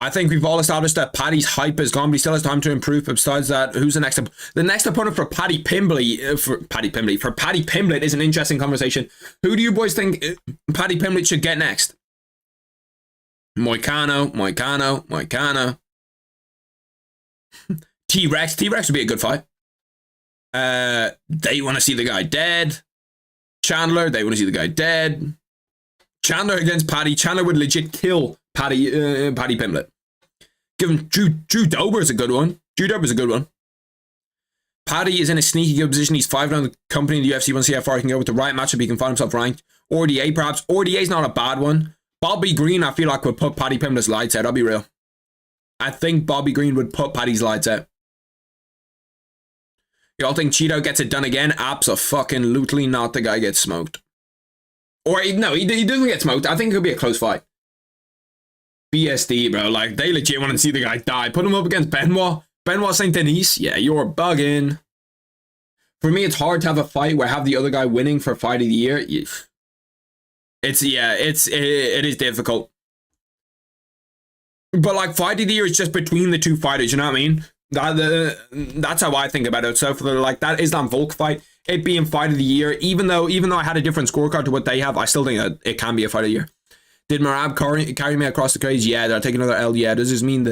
I think we've all established that Paddy's hype is gone, but he still has time to improve. But besides that, who's the next? The next opponent for Paddy Pimblett, for Paddy Pimblett is an interesting conversation. Who do you boys think Paddy Pimblett should get next? Moicano. T-Rex would be a good fight. They want to see the guy dead. Chandler, they want to see the guy dead. Chandler against Paddy. Chandler would legit kill Paddy Pimblett. Give him Drew Dober's a good one. Paddy is in a sneaky good position. He's 5 on the company in the UFC. Wants to see how far he can go with the right matchup. He can find himself ranked. RDA perhaps. RDA's not a bad one. Bobby Green, I feel like, would put Paddy Pimblett's lights out. I'll be real. I think Bobby Green would put Paddy's lights out. Y'all think Cheeto gets it done again? Abso-fucking-lutely not. The guy gets smoked. Or, no, he doesn't get smoked. I think it could be a close fight. BSD, bro. Like, they legit want to see the guy die. Put him up against Benoit. Benoit St. Denis. Yeah, you're bugging. For me, it's hard to have a fight where I have the other guy winning for fight of the year. It is difficult. But, like, fight of the year is just between the two fighters, you know what I mean? That's how I think about it. So for like that Islam Volk fight, it being fight of the year, even though I had a different scorecard to what they have, I still think that it can be a fight of the year. Did Marab carry me across the craze? Yeah. Did I take another L? Yeah. Does this mean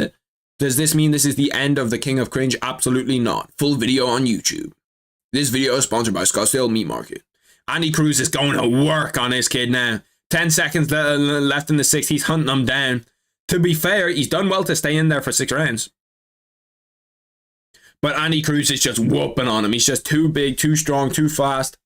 this is the end of the King of Cringe? Absolutely not. Full video on YouTube. This video is sponsored by Scottsdale Meat Market. Andy Cruz is going to work on this kid now. 10 seconds left in the sixth. He's hunting him down. To be fair, he's done well to stay in there for 6 rounds. But Andy Cruz is just whooping on him. He's just too big, too strong, too fast.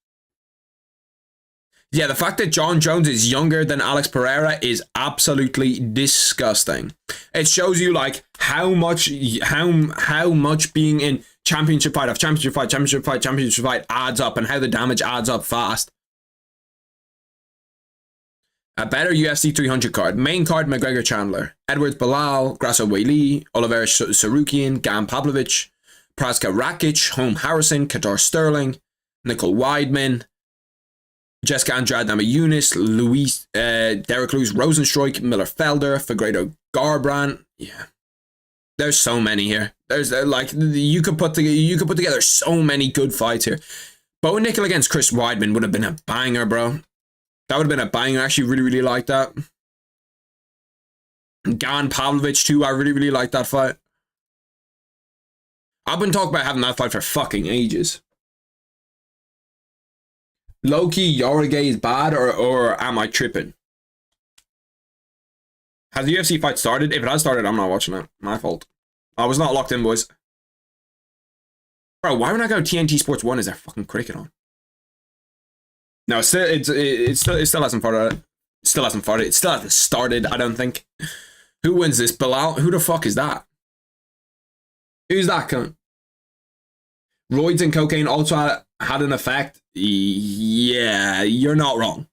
Yeah, the fact that John Jones is younger than Alex Pereira is absolutely disgusting. It shows you like how much being in championship fight after championship fight adds up, and how the damage adds up fast. A better UFC 300 card. Main card: McGregor Chandler, Edwards Bilal, Grasso Weili, Oliver Sarukian, Gan Pavlovich, Praska Rakic, Home Harrison, Qatar Sterling, Nicole Weidman, Jessica Andrade Namajunas, Derek Lewis Rosenstruik, Miller Felder, Figueiredo Garbrandt. Yeah. There's so many here. There's like you could put together so many good fights here. Bo Nickel against Chris Weidman would have been a banger, bro. That would have been a banger. I actually really like that. Gan Pavlovich too. I really like that fight. I've been talking about having that fight for fucking ages. Low-key, Yorige is bad, or am I tripping? Has the UFC fight started? If it has started, I'm not watching it. My fault. I was not locked in, boys. Bro, why would I go TNT Sports 1? Is there fucking cricket on? No, it still hasn't started. It still hasn't started, I don't think. Who wins this? Bilal? Who the fuck is that? Who's that cunt? Roids and cocaine also had an effect. Yeah, you're not wrong.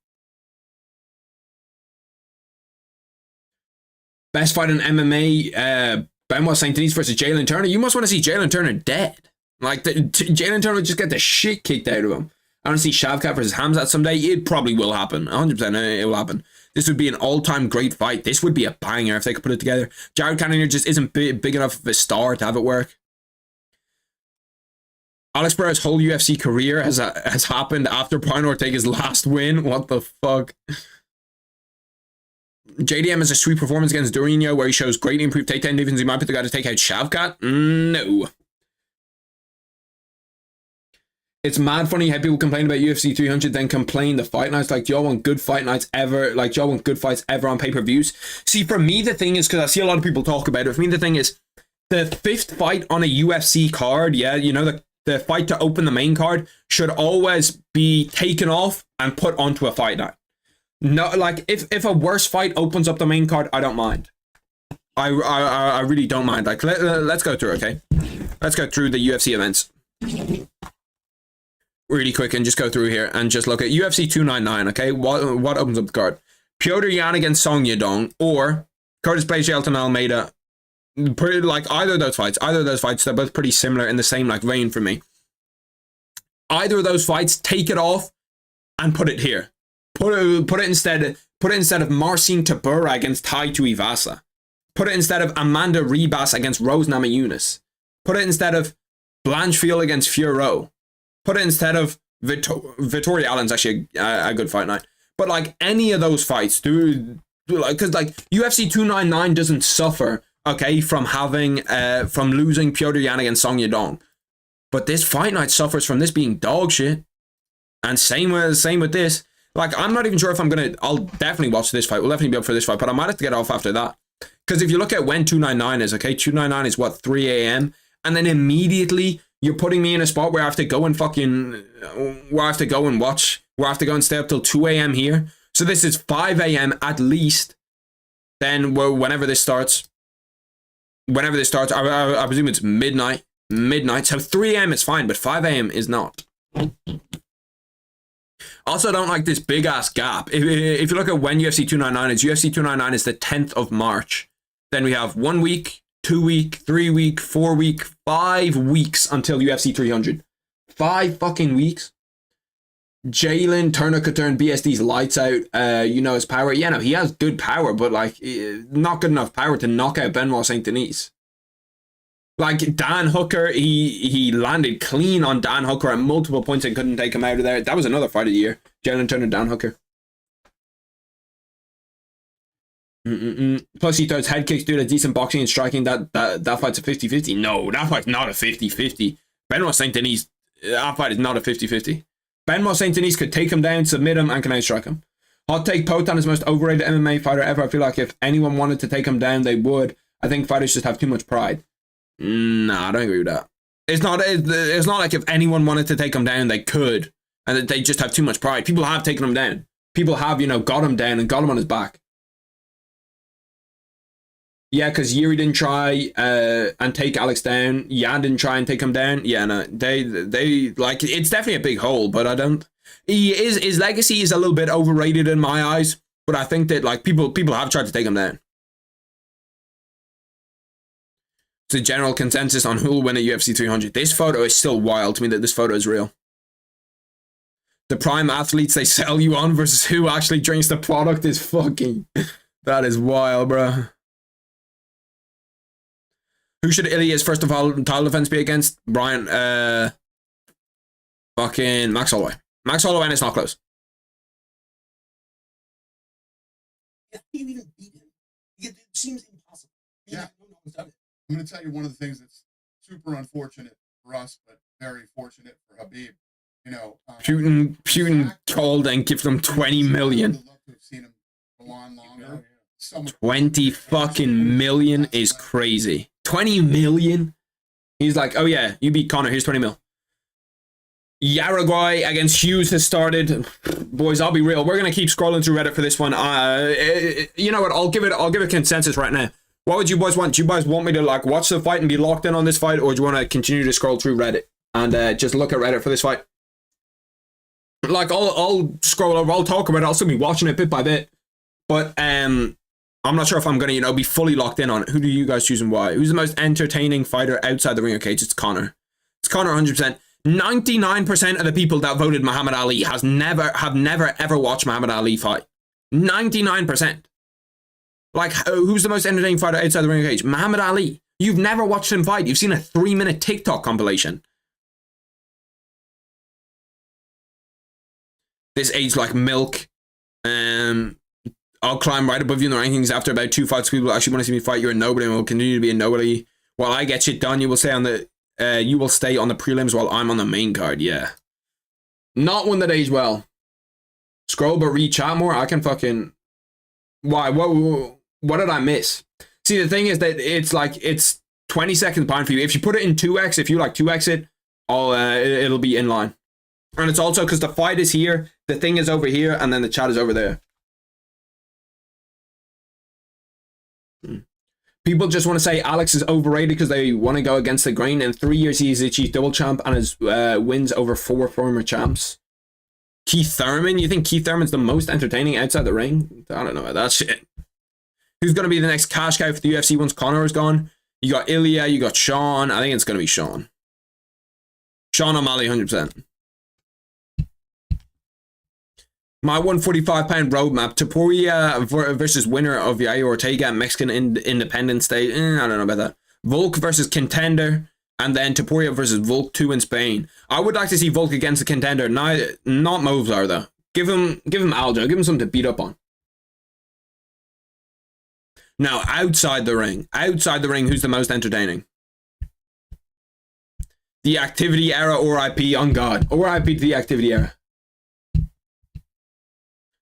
Best fight in MMA, Benoit St. Denis versus Jalen Turner. You must want to see Jalen Turner dead. Like, Jalen Turner would just get the shit kicked out of him. I want to see Shavkat versus Hamzat someday. It probably will happen. 100% it will happen. This would be an all-time great fight. This would be a banger if they could put it together. Jared Cannonier just isn't big enough of a star to have it work. Alex Pereira's whole UFC career has happened after Brian Ortega's last win. What the fuck? JDM has a sweet performance against Durinho where he shows greatly improved takedown defense. He might be the guy to take out Shavkat. No. It's mad funny how people complain about UFC 300 then complain the fight nights. Like, do y'all want good fight nights ever? Like, do y'all want good fights ever on pay-per-views? See, for me, the thing is, because I see a lot of people talk about it, for me, the thing is, the 5th fight on a UFC card, yeah, you know, the fight to open the main card should always be taken off and put onto a fight night. No, like, if a worse fight opens up the main card, I don't mind. I really don't mind. Like, let's go through, okay? Let's go through the UFC events really quick and just go through here and just look at UFC 299, okay? What opens up the card? Petr Yan against Song Yadong or Curtis Blades, Elton Almeida. Pretty, like, either of those fights, they're both pretty similar in the same, like, vein for me. Either of those fights, take it off and put it here. Put it instead of Marcin Tybura against Tai Tuivasa. Put it instead of Amanda Ribas against Rose Namajunas. Put it instead of Blanchfield against Furo. Put it instead of Vittoria Allen's actually a good fight night. But, like, any of those fights, dude, like, because, like, UFC 299 doesn't suffer, okay, from losing Petr Yan against Song Yadong. But this fight night suffers from this being dog shit. And same with this. Like, I'm not even sure if I'll definitely watch this fight. We'll definitely be up for this fight, but I might have to get off after that. Because if you look at when 299 is, okay, 299 is what, 3 a.m.? And then immediately you're putting me in a spot where I have to go and watch, where I have to go and stay up till 2 a.m. here. So this is 5 a.m. at least. Then whenever this starts, I presume it's midnight. So 3 a.m. is fine, but 5 a.m. is not. Also, I don't like this big ass gap. If you look at when UFC 299 is, UFC 299 is the 10th of March. Then we have 1 week, 2 week, 3 week, 4 week, 5 weeks until UFC 300. 5 fucking weeks. Jalen Turner could turn BSD's lights out. You know his power. Yeah, no, he has good power, but like not good enough power to knock out Benoit St. Denis. Like Dan Hooker, he landed clean on Dan Hooker at multiple points and couldn't take him out of there. That was another fight of the year. Jalen Turner, Dan Hooker. Plus he throws head kicks, dude, a decent boxing and striking. That fight's a 50-50. No, that fight's not a 50-50. Benoit Saint Denis, that fight is not a 50-50. Benoit Saint Denis could take him down, submit him, and can outstrike him. Hot take, Poatan is the most overrated MMA fighter ever. I feel like if anyone wanted to take him down, they would. I think fighters just have too much pride. Nah, I don't agree with that. It's not like if anyone wanted to take him down, they could. And that they just have too much pride. People have taken him down. People have, got him down and got him on his back. Yeah, because Yair didn't try and take Alex down. Yan didn't try and take him down. Yeah, no, they like, it's definitely a big hole, but I don't. His legacy is a little bit overrated in my eyes, but I think that like people have tried to take him down. It's a general consensus on who will win at UFC 300. This photo is still wild to me that this photo is real. The prime athletes they sell you on versus who actually drinks the product is fucking. That is wild, bro. Who should Ilya's first of all title defense be against? Brian, fucking Max Holloway. Max Holloway, and it's not close. Yeah, he didn't even beat him. It seems impossible. Yeah. No one's done it. I'm going to tell you one of the things that's super unfortunate for us, but very fortunate for Habib. Putin called and gave them 20 million. I'd love to have seen him go on longer. 20 fucking million is crazy. 20 million? He's like, oh yeah, you beat Connor, here's 20 mil. Uruguay against Hughes has started. Boys, I'll be real. We're going to keep scrolling through Reddit for this one. You know what? I'll give it consensus right now. What would you boys want? Do you guys want me to like watch the fight and be locked in on this fight, or do you want to continue to scroll through Reddit and just look at Reddit for this fight? Like I'll scroll over, I'll talk about it, I'll still be watching it bit by bit. But I'm not sure if I'm gonna, be fully locked in on it. Who do you guys choose and why? Who's the most entertaining fighter outside the ring cage? It's Connor. It's Connor 100%. 99% of the people that voted Muhammad Ali have never ever watched Muhammad Ali fight. 99%. Like, who's the most entertaining fighter outside the ring cage? Muhammad Ali. You've never watched him fight. You've seen a 3-minute TikTok compilation. This aged like milk. I'll climb right above you in the rankings after about 2 fights. People actually want to see me fight. You're a nobody and will continue to be a nobody. While I get shit done, you will stay on the prelims while I'm on the main card. Yeah. Not one that aged well. Scroll but read chat more. I can fucking. Why? What did I miss? See, the thing is that it's 20 seconds behind for you. If you put it in 2x, if you like 2x it, it'll be in line. And it's also because the fight is here, the thing is over here, and then the chat is over there. People just want to say Alex is overrated because they want to go against the grain. In 3 years, he's achieved double champ and his wins over 4 former champs. Keith Thurman? You think Keith Thurman's the most entertaining outside the ring? I don't know about that shit. Who's going to be the next cash cow for the UFC once Conor is gone? You got Ilya, you got Sean. I think it's going to be Sean. Sean O'Malley, 100%. My 145-pound roadmap: Topuria versus winner of Yair Ortega Mexican Independence Day. I don't know about that. Volk versus Contender, and then Topuria versus Volk 2 in Spain. I would like to see Volk against a Contender. Not Movzar though. Give him Aljo. Give him something to beat up on. Now outside the ring, who's the most entertaining? The Activity Era, RIP on God. RIP to the Activity Era.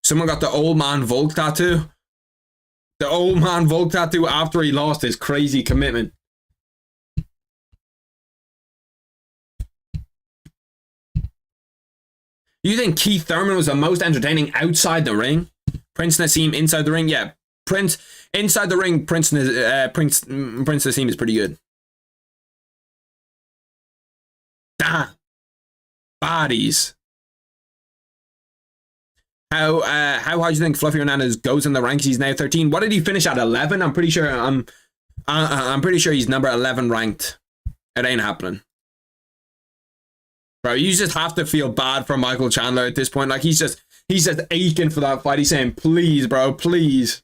Someone got the old man Volk tattoo. The old man Volk tattoo after he lost his crazy commitment. You think Keith Thurman was the most entertaining outside the ring? Prince Nassim inside the ring? Yeah. Prince inside the ring, Prince Nassim is pretty good. Damn. Bodies. How high do you think Fluffy Hernandez goes in the ranks? He's now 13. What did he finish at? 11? I'm pretty sure he's number 11 ranked. It ain't happening. Bro, you just have to feel bad for Michael Chandler at this point. Like he's just aching for that fight. He's saying, please, bro, please.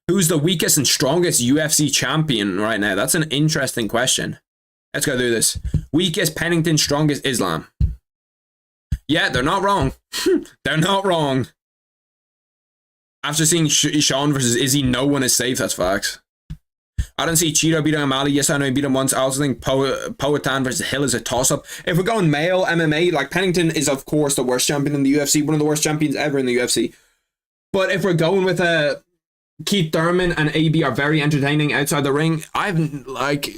Who's the weakest and strongest UFC champion right now? That's an interesting question. Let's go through this. Weakest Pennington, strongest Islam. Yeah, they're not wrong. They're not wrong. After seeing Sean versus Izzy, no one is safe. That's facts. I don't see Cheeto beating O'Malley. Yes, I know he beat him once. I also think Poatan versus Hill is a toss-up. If we're going male MMA, like Pennington is of course the worst champion in the UFC, one of the worst champions ever in the UFC. But if we're going with Keith Thurman and AB are very entertaining outside the ring, I've like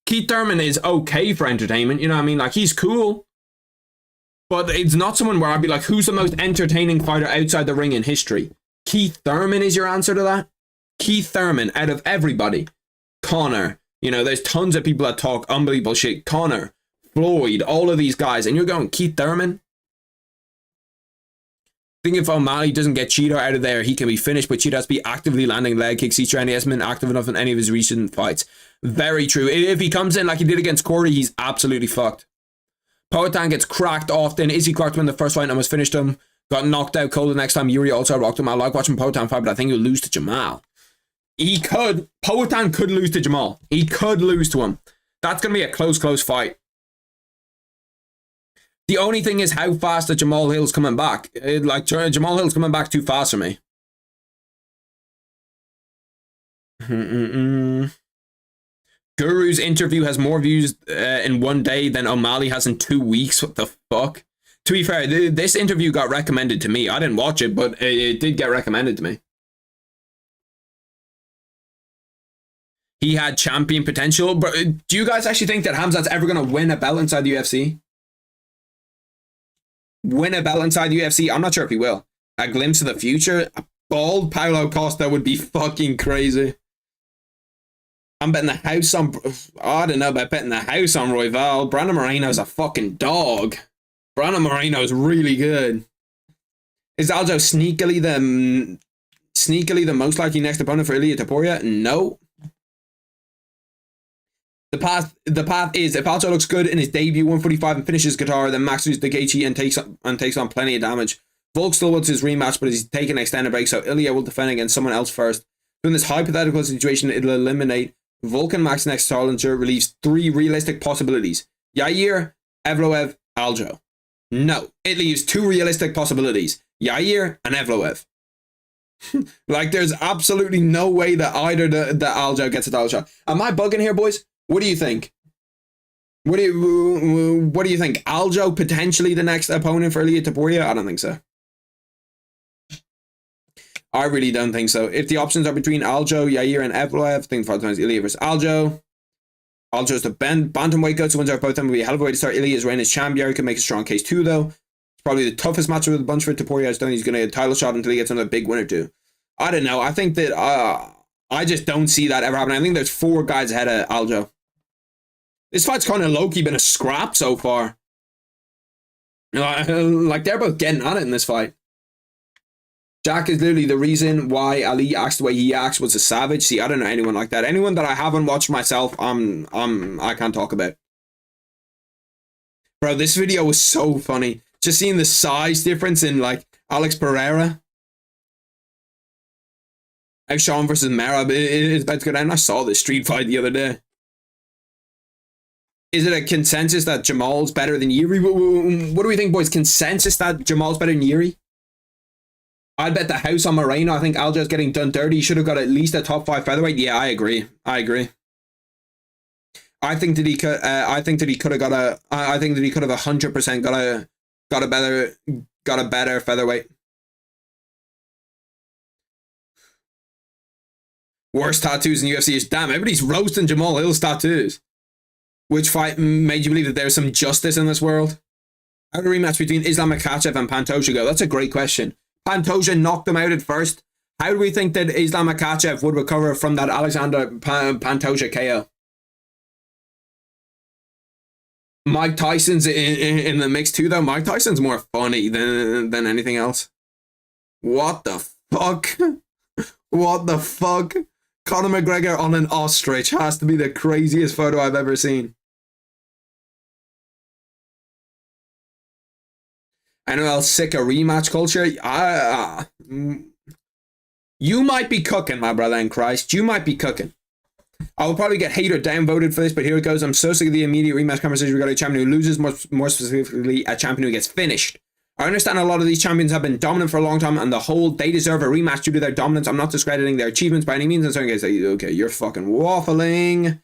Keith Thurman is okay for entertainment. You know what I mean? Like he's cool, but it's not someone where I'd be like, who's the most entertaining fighter outside the ring in history? Keith Thurman is your answer to that? Keith Thurman out of everybody. Connor, you know, there's tons of people that talk unbelievable shit. Connor, Floyd, all of these guys, and you're going Keith Thurman? I think if O'Malley doesn't get Cheeto out of there, he can be finished, but Cheeto has to be actively landing leg kicks each round. He hasn't been active enough in any of his recent fights. Very true. If he comes in like he did against Corey, he's absolutely fucked. Poatan gets cracked often. Izzy cracked him in the first fight and almost finished him. Got knocked out cold the next time. Yuri also rocked him. I like watching Poatan fight, but I think he'll lose to Jamal. He could. Poatan could lose to Jamal. He could lose to him. That's going to be a close fight. The only thing is how fast that Jamal Hill's coming back. Jamal Hill's coming back too fast for me. Guru's interview has more views in one day than O'Malley has in 2 weeks. What the fuck? To be fair, this interview got recommended to me. I didn't watch it, but it did get recommended to me. He had champion potential. But do you guys actually think that Hamzat's ever going to win a belt inside the UFC? Win a belt inside the UFC? I'm not sure if he will. A glimpse of the future? A bald Paulo Costa would be fucking crazy. I'm betting the house on... I don't know about betting the house on Royval. Brandon Moreno's a fucking dog. Brandon Moreno's really good. Is Aljo sneakily the most likely next opponent for Ilia Topuria? No. The path is if Aljo looks good in his debut 145 and finishes Guitar, then Max loses the Gaethje and takes on plenty of damage. Volk still wants his rematch, but he's taking an extended break, so Ilya will defend against someone else first. So in this hypothetical situation, it'll eliminate Volk and Max next challenger, relieves 3 realistic possibilities. Yair, Evloev, Aljo. No, it leaves 2 realistic possibilities. Yair and Evloev. Like, there's absolutely no way that either the Aljo gets a title shot. Am I bugging here, boys? What do you think? What do you think? Aljo potentially the next opponent for Ilia Topuria? I don't think so. I really don't think so. If the options are between Aljo, Yair, and Evloev, I think 5 times Ilia versus Aljo. Aljo's the bantamweight goat, so wins are both of them. Would be a hell of a way to start Ilia's reign as champion. Could make a strong case too, though. It's probably the toughest matchup of the bunch for Topuria. I don't think he's going to get a title shot until he gets another big winner too. I don't know. I think that I just don't see that ever happening. I think there's 4 guys ahead of Aljo. This fight's kind of low-key been a scrap so far. Like, they're both getting on it in this fight. Jack is literally the reason why Ali acts the way he acts, was a savage. See, I don't know anyone like that. Anyone that I haven't watched myself, I can't talk about. Bro, this video was so funny. Just seeing the size difference in, like, Alex Pereira. Like Sean versus Merab is about to go down. I saw this street fight the other day. Is it a consensus that Jamal's better than Yuri? What do we think, boys? Consensus that Jamal's better than Yuri? I'd bet the house on Moreno. I think Aljo's getting done dirty. He should have got at least a top 5 featherweight. Yeah, I agree. I think that he could. I think that he could have got a. I think that he could have 100% got a better featherweight. Worst tattoos in UFC is damn. Everybody's roasting Jamal Hill's tattoos. Which fight made you believe that there's some justice in this world? How did a rematch between Islam Makhachev and Pantoja go? That's a great question. Pantoja knocked him out at first. How do we think that Islam Makhachev would recover from that Alexander Pantoja KO? Mike Tyson's in the mix too, though. Mike Tyson's more funny than anything else. What the fuck? What the fuck? Conor McGregor on an ostrich has to be the craziest photo I've ever seen. NOL sick of rematch culture. You might be cooking, my brother in Christ. You might be cooking. I will probably get hate or downvoted for this, but here it goes. I'm so sick of the immediate rematch conversation regarding a champion who loses, more specifically, a champion who gets finished. I understand a lot of these champions have been dominant for a long time, and the whole they deserve a rematch due to their dominance. I'm not discrediting their achievements by any means. And some guys say, okay, you're fucking waffling.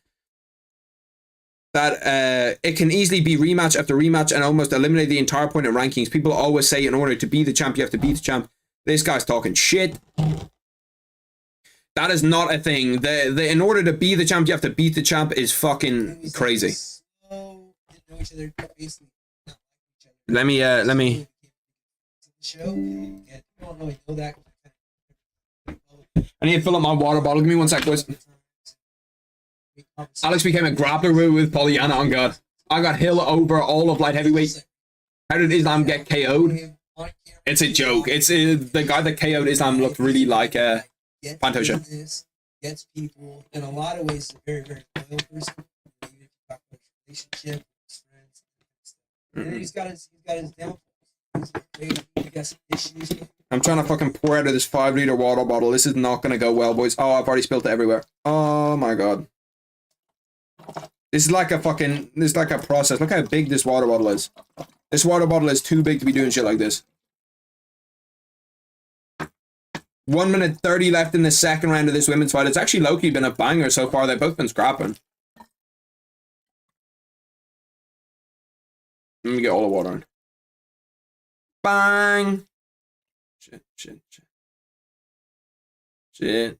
That it can easily be rematch after rematch and almost eliminate the entire point of rankings. People always say in order to be the champ, you have to beat the champ. This guy's talking shit. That is not a thing. In order to be the champ, you have to beat the champ is fucking crazy. Let me. I need to fill up my water bottle. Give me 1 sec, boys. Alex became a grappler with Pollyanna on God. I got Hill over all of light heavyweight. How did Islam get KO'd? It's a joke. It's the guy that KO'd Islam looked really like Pantoja. Gets people in a lot of ways. A very, very loyal person. Even if you talk about relationship, his friends, and then he's got his downfalls. He got some issues. I'm trying to fucking pour out of this 5-liter water bottle. This is not gonna go well, boys. Oh, I've already spilled it everywhere. Oh my god. This is like a process. Look how big this water bottle is. This water bottle is too big to be doing shit like this. 1 minute 30 left in the second round of this women's fight. It's actually low-key been a banger so far. They've both been scrapping. Let me get all the water in. Bang! Shit.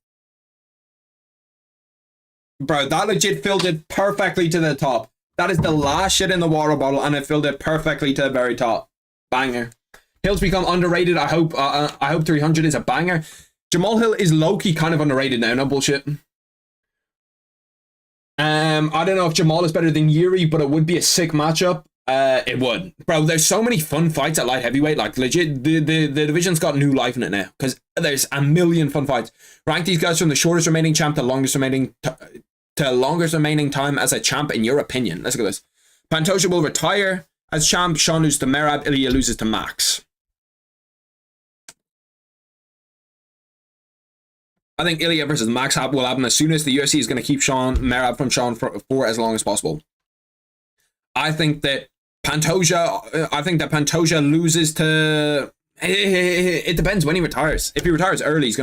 Bro, that legit filled it perfectly to the top. That is the last shit in the water bottle, and it filled it perfectly to the very top. Banger. Hill's become underrated. I hope 300 is a banger. Jamal Hill is low-key kind of underrated now, no bullshit. I don't know if Jamal is better than Yuri, but it would be a sick matchup. It would. Bro, there's so many fun fights at light heavyweight. Like, legit, the division's got new life in it now. Because there's a million fun fights. Rank these guys from the shortest remaining champ to longest remaining time as a champ, in your opinion. Let's look at this. Pantoja will retire as champ. Sean loses to Merab. Ilya loses to Max. I think Ilya versus Max will happen as soon as the UFC is going to keep Merab from Sean for as long as possible. I think that Pantoja loses to... It depends when he retires. If he retires early, he's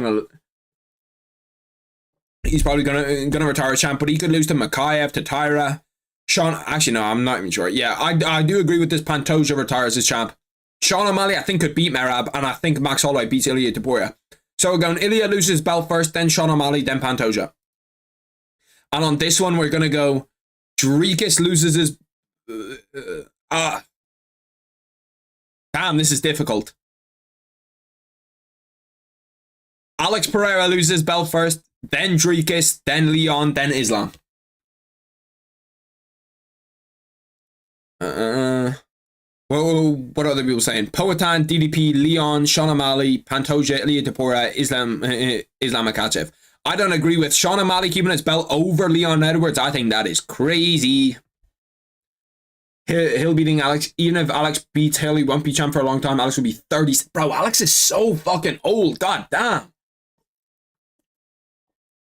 probably gonna retire as champ, but he could lose to Makayev, to Tyra. Sean, actually no, I'm not even sure. Yeah, I do agree with this. Pantoja retires as champ. Sean O'Malley, I think, could beat Merab, and I think Max Holloway beats Ilya Topuria. So we're going Ilya loses belt first, then Sean O'Malley, then Pantoja. And on this one, we're gonna go Dricus loses his... Damn, this is difficult. Alex Pereira loses belt first, then Dricus, then Leon, then Islam. Well, what are other people saying? Poatan, DDP, Leon, Sean O'Malley, Pantoja, Ilya Topuria, Islam Makhachev. I don't agree with Sean O'Malley keeping his belt over Leon Edwards. I think that is crazy. Hill beating Alex. Even if Alex beats Hill, he won't be champ for a long time. Alex will be 30. Bro, Alex is so fucking old. God damn.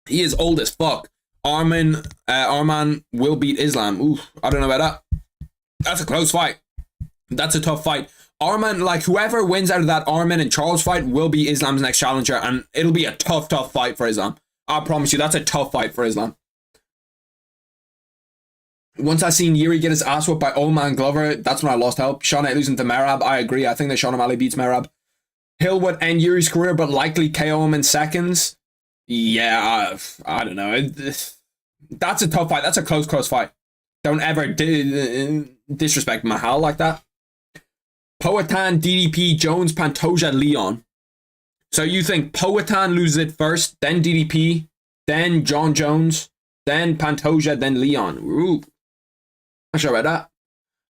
He is old as fuck. Arman will beat Islam. Ooh, I don't know about that. That's a close fight. That's a tough fight. Arman, like, whoever wins out of that Arman and Charles fight will be Islam's next challenger, and it'll be a tough fight for Islam. I promise you, that's a tough fight for Islam. Once I seen Yuri get his ass whooped by Old Man Glover, that's when I lost hope. Sean losing to Merab, I agree. I think that Sean O'Malley beats Merab. Hill would end Yuri's career, but likely KO him in seconds. Yeah, I don't know. That's a tough fight. That's a close fight. Don't ever disrespect Mahal like that. Poatan, DDP, Jones, Pantoja, Leon. So you think Poatan loses it first, then DDP, then John Jones, then Pantoja, then Leon. Ooh. Not sure about that.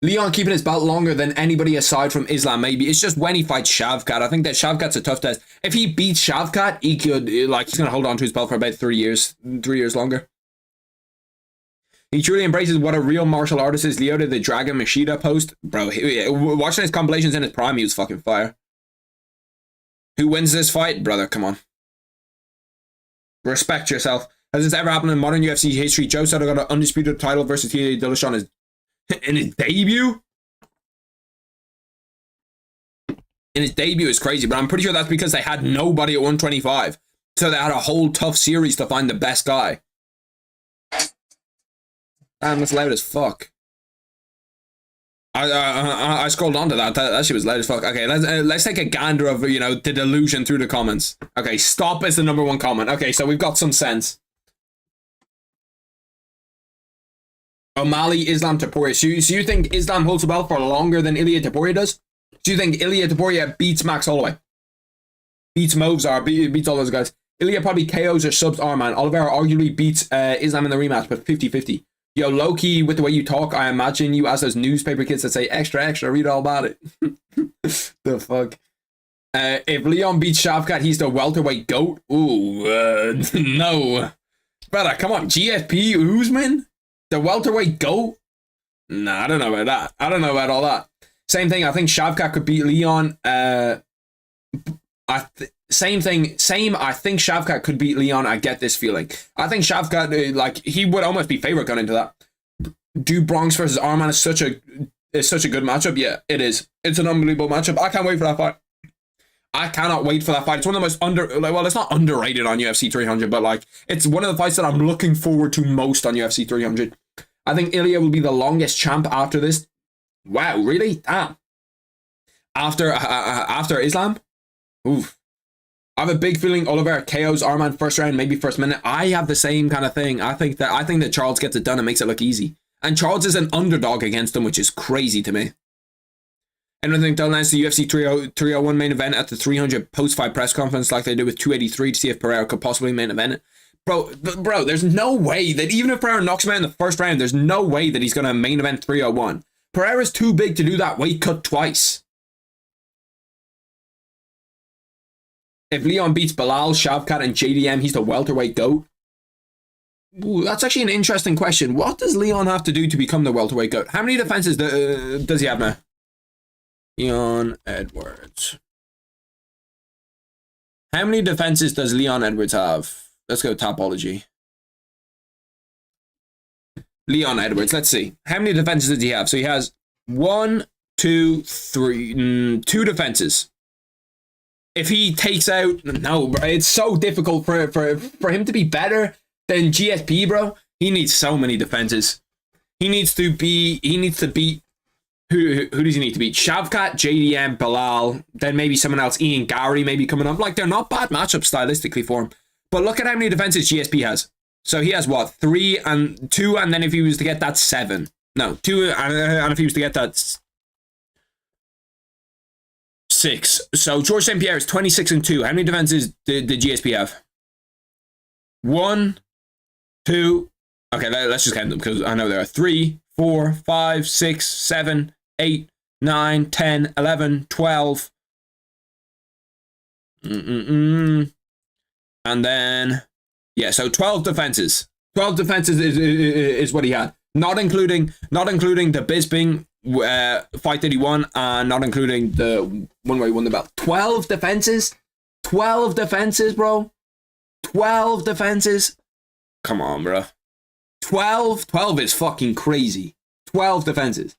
Leon keeping his belt longer than anybody aside from Islam, maybe. It's just when he fights Shavkat. I think that Shavkat's a tough test. If he beats Shavkat, he could, like, he's going to hold on to his belt for about 3 years. 3 years longer. He truly embraces what a real martial artist is. Leota the Dragon Machida post. Bro, watching his compilations in his prime, he was fucking fire. Who wins this fight? Brother, come on. Respect yourself. Has this ever happened in modern UFC history? Joe Soto got an undisputed title versus TJ Dillashaw in his debut? In his debut is crazy, but I'm pretty sure that's because they had nobody at 125. So they had a whole tough series to find the best guy. Damn, that's loud as fuck. I scrolled onto that. That shit was loud as fuck. Okay, let's take a gander of, you know, the delusion through the comments. Okay, stop is the #1 comment. Okay, so we've got some sense. O'Malley, Islam, Taporia. So you think Islam holds the belt for longer than Ilia Taporia does? Do you think Ilia Taporia beats Max Holloway? Beats Movzar, beats all those guys? Ilia probably KOs or subs Arman. Oliveira arguably beats Islam in the rematch, but 50-50. Yo, low-key, with the way you talk, I imagine you as those newspaper kids that say, extra, extra, read all about it. The fuck? If Leon beats Shavkat, he's the welterweight GOAT? Ooh, no. Brother, come on, GSP Usman? The welterweight GOAT? Nah, I don't know about that. I don't know about all that. Same thing, I think Shavkat could beat Leon. I think Shavkat could beat Leon. I get this feeling. I think Shavkat, like, he would almost be favorite going into that. Do Bronx versus Arman is such a good matchup. Yeah, it is. It's an unbelievable matchup. I can't wait for that fight. I cannot wait for that fight. It's one of the most well, it's not underrated on UFC 300, but like, it's one of the fights that I'm looking forward to most on UFC 300. I think Ilya will be the longest champ after this. Wow, really? Damn. After Islam? Oof. I have a big feeling Oliveira KOs Arman first round, maybe first minute. I have the same kind of thing. I think that Charles gets it done and makes it look easy. And Charles is an underdog against him, which is crazy to me. Anything to announce the UFC 301 main event at the 300 post-fight press conference like they did with 283 to see if Pereira could possibly main event it? Bro, there's no way that even if Pereira knocks him out in the first round, there's no way that he's going to main event 301. Pereira's too big to do that weight cut twice. If Leon beats Bilal, Shavkat, and JDM, he's the welterweight GOAT. Ooh, that's actually an interesting question. What does Leon have to do to become the welterweight GOAT? How many defenses does he have now? Leon Edwards. How many defenses does Leon Edwards have? Let's go Topology. Leon Edwards, let's see. How many defenses does he have? So he has 1, 2, 3, 2 defenses. If he takes out, no, bro, it's so difficult for him to be better than GSP, bro. He needs so many defenses. He needs to beat. Who does he need to beat? Shavkat, JDM, Bilal, then maybe someone else. Ian Gowrie maybe coming up. Like, they're not bad matchups stylistically for him. But look at how many defenses GSP has. So he has what? 3 and 2, and then if he was to get that 7. No, 2, and if he was to get that 6. So George St. Pierre is 26 and 2. How many defenses did GSP have? 1, 2. Okay, let's just count them because I know there are 3, 4, 5, 6, 7, 8, 9, 10, 11, 12. And then, yeah, so 12 defenses. 12 defenses is what he had. Not including the Bisping fight that he won, and not including the one where he won the belt. 12 defenses? 12 defenses, bro? 12 defenses? Come on, bro. 12 is fucking crazy. 12 defenses.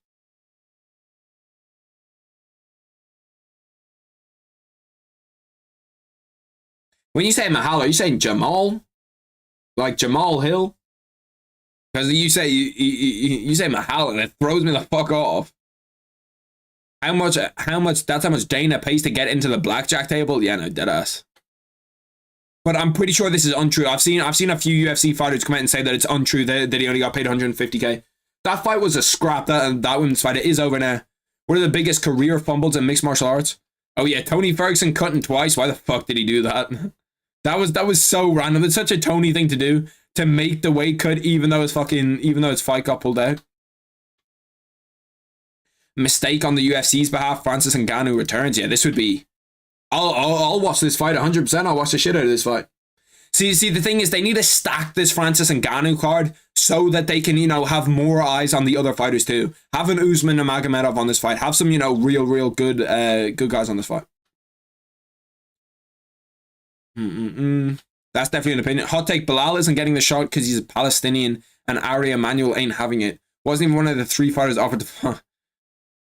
When you say Mahal, are you saying Jamal? Like Jamal Hill? Because you say Mahal and it throws me the fuck off. How much that's how much Dana pays to get into the blackjack table? Yeah, no, deadass. But I'm pretty sure this is untrue. I've seen a few UFC fighters come out and say that it's untrue that he only got paid 150k. That fight was a scrap. That women's fight, it is over now. One of the biggest career fumbles in mixed martial arts. Oh yeah, Tony Ferguson cutting twice. Why the fuck did he do that? That was so random. It's such a Tony thing to do, to make the weight cut even though his fight got pulled out. Mistake on the UFC's behalf. Francis Ngannou returns. Yeah, this would be. I'll watch this fight 100%. I'll watch the shit out of this fight. See, the thing is, they need to stack this Francis Ngannou card so that they can, have more eyes on the other fighters too. Have an Usman and Magomedov on this fight. Have some, real good guys on this fight. That's definitely an opinion. Hot take, Bilal isn't getting the shot because he's a Palestinian and Ari Emanuel ain't having it. Wasn't even one of the 3 fighters offered to...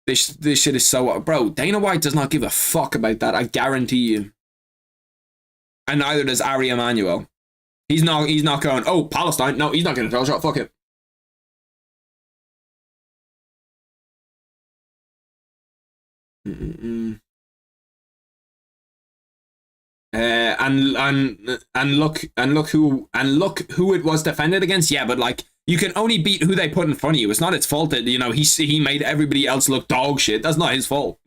This shit is so... Bro, Dana White does not give a fuck about that, I guarantee you. And neither does Ari Emanuel. He's not going, oh, Palestine. No, he's not getting a title shot. Fuck it. And look who it was defended against. Yeah, but like you can only beat who they put in front of you. It's not its fault that he made everybody else look dog shit. That's not his fault.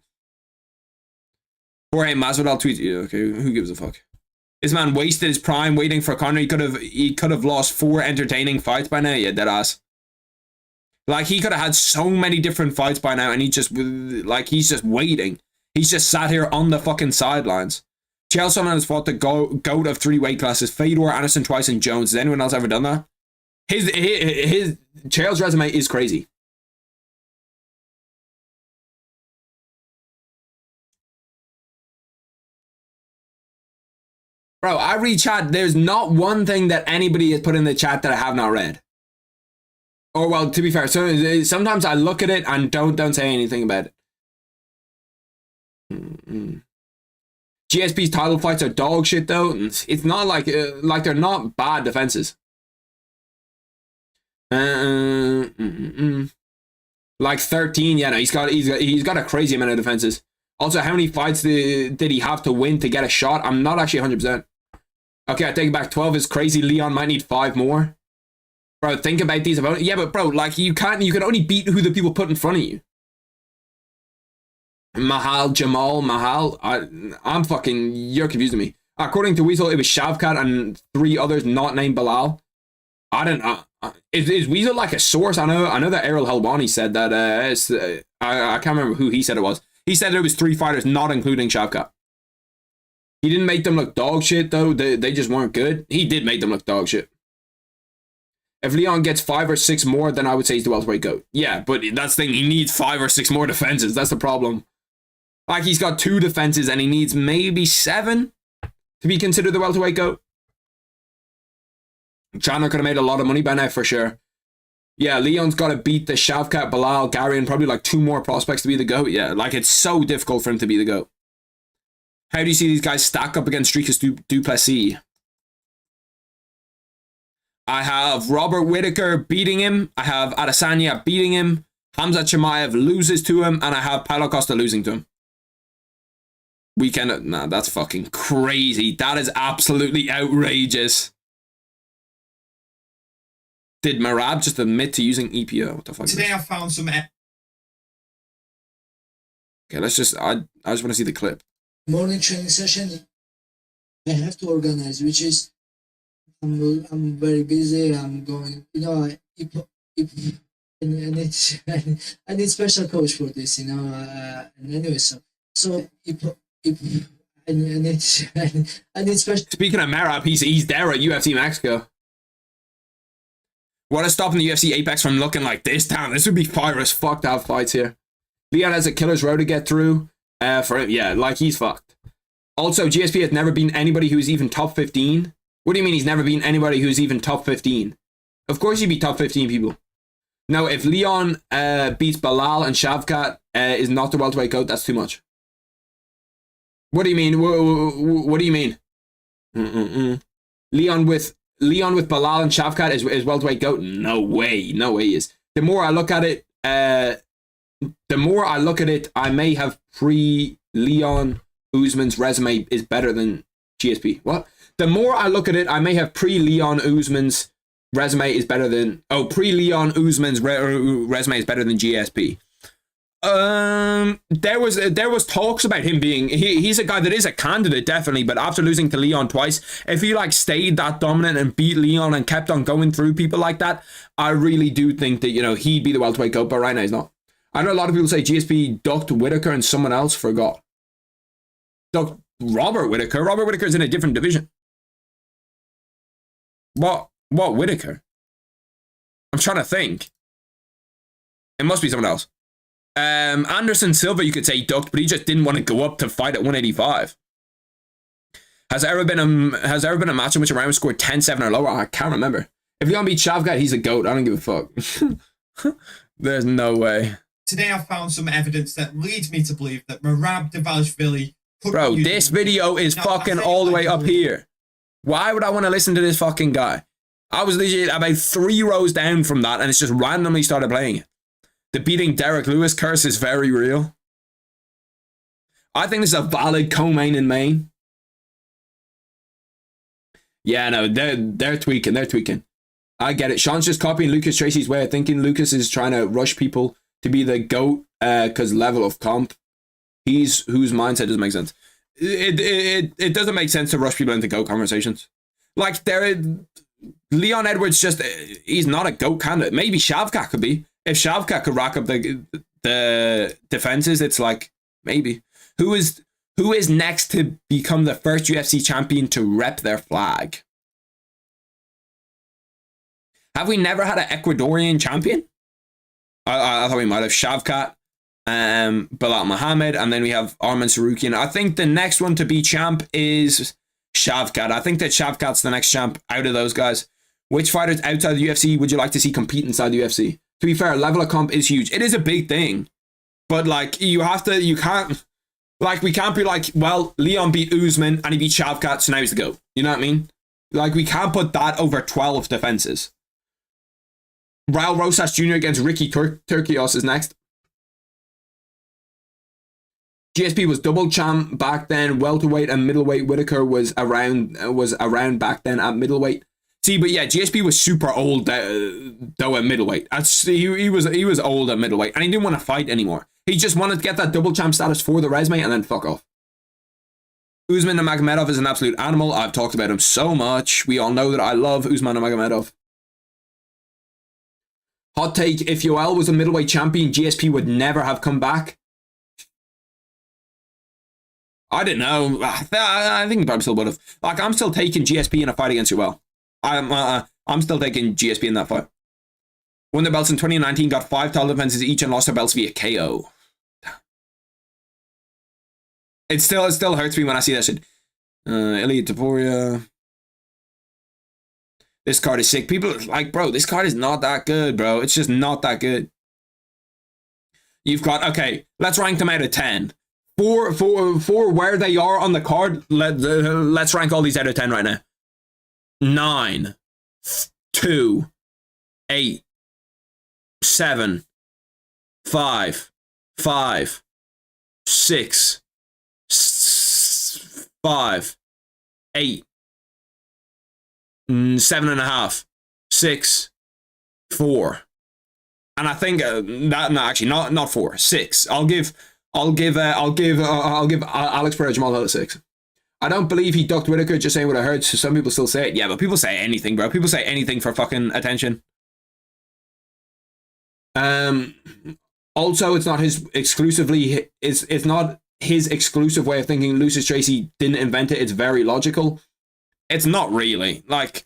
Jorge Masvidal tweets. Yeah, okay, who gives a fuck? This man wasted his prime waiting for Conor. He could have lost 4 entertaining fights by now. Yeah, deadass. Like he could have had so many different fights by now, and he's just waiting. He's just sat here on the fucking sidelines. Chael Sonnen has fought the goat of 3 weight classes: Fedor, Anderson twice, and Jones. Has anyone else ever done that? His Chael's resume is crazy. Bro, I read chat. There's not one thing that anybody has put in the chat that I have not read. Or well, to be fair, so sometimes I look at it and don't say anything about it. GSP's title fights are dog shit though. It's not like they're not bad defenses. Like 13, yeah, no, he's got a crazy amount of defenses. Also, how many fights did he have to win to get a shot? I'm not actually 100%. Okay, I take it back. 12 is crazy. Leon might need 5 more. Bro, think about these opponents. Yeah, but bro, like you can only beat who the people put in front of you. Mahal. I'm fucking, you're confusing me. According to Weasel, it was Shavkat and 3 others not named Bilal. I don't know. Is Weasel like a source? I know that Errol Helwani said that. I can't remember who he said it was. He said there was 3 fighters, not including Shavkat. He didn't make them look dog shit though. They just weren't good. He did make them look dog shit. If Leon gets 5 or 6 more, then I would say he's the welterweight GOAT. Yeah, but that's the thing. He needs 5 or 6 more defenses. That's the problem. Like, he's got 2 defenses and he needs maybe 7 to be considered the welterweight GOAT. Chandler could have made a lot of money by now, for sure. Yeah, Leon's got to beat the Shavkat, Bilal, Gary, and probably like 2 more prospects to be the GOAT. Yeah, like, it's so difficult for him to be the GOAT. How do you see these guys stack up against Dricus Duplessis? I have Robert Whittaker beating him. I have Adesanya beating him. Hamza Chimaev loses to him. And I have Paulo Costa losing to him. Nah, that's fucking crazy. That is absolutely outrageous. Did Marab just admit to using EPO? What the fuck? Today I found some... Okay, let's just... I just want to see the clip. Morning training session I have to organize, which is I'm very busy. I'm going, and it's I need special coach for this, and anyway, so I need special. Speaking of Marab, he's there at UFC Mexico. What is stopping the UFC Apex from looking like this? Damn, this would be fire as fuck to have fights here. Leon has a killer's row to get through. For him, yeah, like he's fucked. Also, GSP has never beaten anybody who's even top 15. What do you mean he's never beaten anybody who's even top 15? Of course he'd be top 15 people. Now, if Leon beats Bilal and Shavkat is not the welterweight GOAT, that's too much. What do you mean? What do you mean? Leon with Bilal and Shavkat is welterweight GOAT? No way he is. The more I look at it, I may have pre-Leon Usman's resume is better than GSP. What? The more I look at it, I may have pre-Leon Usman's resume is better than... Oh, pre-Leon Usman's resume is better than GSP. There was talks about him being... He's a guy that is a candidate, definitely, but after losing to Leon twice, if he like stayed that dominant and beat Leon and kept on going through people like that, I really do think that, he'd be the welterweight GOAT, but right now he's not. I know a lot of people say GSP ducked Whittaker and someone else forgot. Ducked Robert Whittaker? Robert Whittaker's in a different division. What Whittaker? I'm trying to think. It must be someone else. Anderson Silva, you could say ducked, but he just didn't want to go up to fight at 185. Has there ever been a match in which a round scored 10-7 or lower? I can't remember. If Leon beat Shavkat, he's a goat. I don't give a fuck. There's no way. Today I found some evidence that leads me to believe that Merab Dvalishvili could Bro, be this using- video is Now, fucking I all the way think up here. Why would I want to listen to this fucking guy? I was legit about 3 rows down from that, and it's just randomly started playing it. The beating Derek Lewis curse is very real. I think this is a valid co-main in main. Yeah, no, they're tweaking. They're tweaking. I get it. Sean's just copying Lucas Tracy's way of thinking. Lucas is trying to rush people to be the GOAT because level of comp. Whose mindset doesn't make sense. It doesn't make sense to rush people into GOAT conversations. Like, Leon Edwards he's not a GOAT candidate. Maybe Shavkat could be. If Shavkat could rack up the defenses, it's like, maybe. Who is next to become the first UFC champion to rep their flag? Have we never had an Ecuadorian champion? I thought we might have. Shavkat, Bilal Muhammad, and then we have Arman Sarukian. I think the next one to be champ is Shavkat. I think that Shavkat's the next champ out of those guys. Which fighters outside the UFC would you like to see compete inside the UFC? To be fair, level of comp is huge. It is a big thing. But, like, we can't be like, well, Leon beat Usman and he beat Shavkat, so now he's the GOAT. You know what I mean? Like, we can't put that over 12 defenses. Raul Rosas Jr. against Ricky Turkios is next. GSP was double champ back then. Welterweight and middleweight. Whitaker was around back then at middleweight. See, but yeah, GSP was super old though at middleweight. He was old at middleweight, and he didn't want to fight anymore. He just wanted to get that double champ status for the resume and then fuck off. Usman Nurmagomedov is an absolute animal. I've talked about him so much. We all know that I love Usman Nurmagomedov. Hot take: if Yoel was a middleweight champion, GSP would never have come back. I don't know. I think he probably still would have. Like, I'm still taking GSP in a fight against Yoel. I'm still taking GSP in that fight. Won the belts in 2019, got 5 title defenses each, and lost their belts via KO. It still hurts me when I see that shit. Ilya Taporia. This card is sick. People like, bro, this card is not that good, bro. It's just not that good. You've got, okay, let's rank them out of 10. For where they are on the card, let's rank all these out of 10 right now. 9, 2, 8, 7, 5, 6, 5, 8, 7.5, 6, 4, and I think not 4, 6. I'll give Alex Pereira Jamal Hill a 6. I don't believe he ducked Whitaker, just saying what I heard. So some people still say it. Yeah, but people say anything, bro. People say anything for fucking attention. Also, it's not his exclusively. It's not his exclusive way of thinking. Lucius Tracy didn't invent it. It's very logical. It's not really. Like,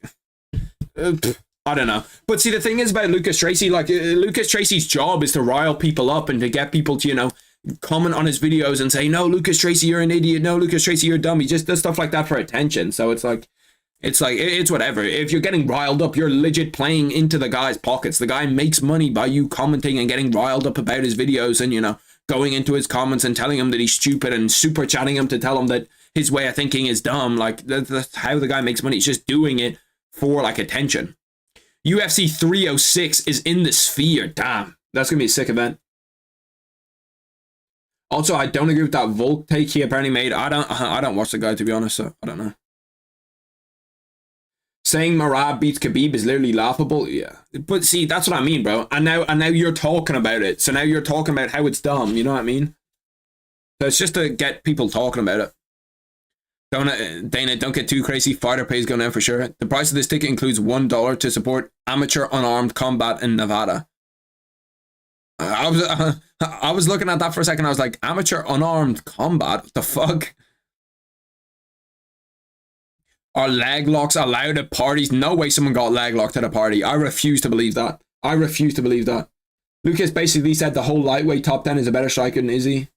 I don't know. But see, the thing is about Lucas Tracy, like, Lucas Tracy's job is to rile people up and to get people to, you know, comment on his videos and say, no, Lucas Tracy, you're an idiot. No, Lucas Tracy, you're dumb. He just does stuff like that for attention. So it's whatever. If you're getting riled up, you're legit playing into the guy's pockets. The guy makes money by you commenting and getting riled up about his videos and, you know, going into his comments and telling him that he's stupid and super chatting him to tell him that his way of thinking is dumb. Like, that's how the guy makes money. He's just doing it for, like, attention. UFC 306 is in the sphere. Damn. That's going to be a sick event. Also, I don't agree with that Volk take he apparently made. I don't watch the guy, to be honest, so I don't know. Saying Merab beats Khabib is literally laughable. Yeah. But see, that's what I mean, bro. And now you're talking about it. So now you're talking about how it's dumb, you know what I mean? So it's just to get people talking about it. Dana, don't get too crazy. Fighter pay is going down for sure. The price of this ticket includes $1 to support amateur unarmed combat in Nevada. I was looking at that for a second. I was like, amateur unarmed combat? What the fuck? Are leg locks allowed at parties? No way someone got leg locked at a party. I refuse to believe that. Lucas basically said the whole lightweight top 10 is a better striker than Izzy.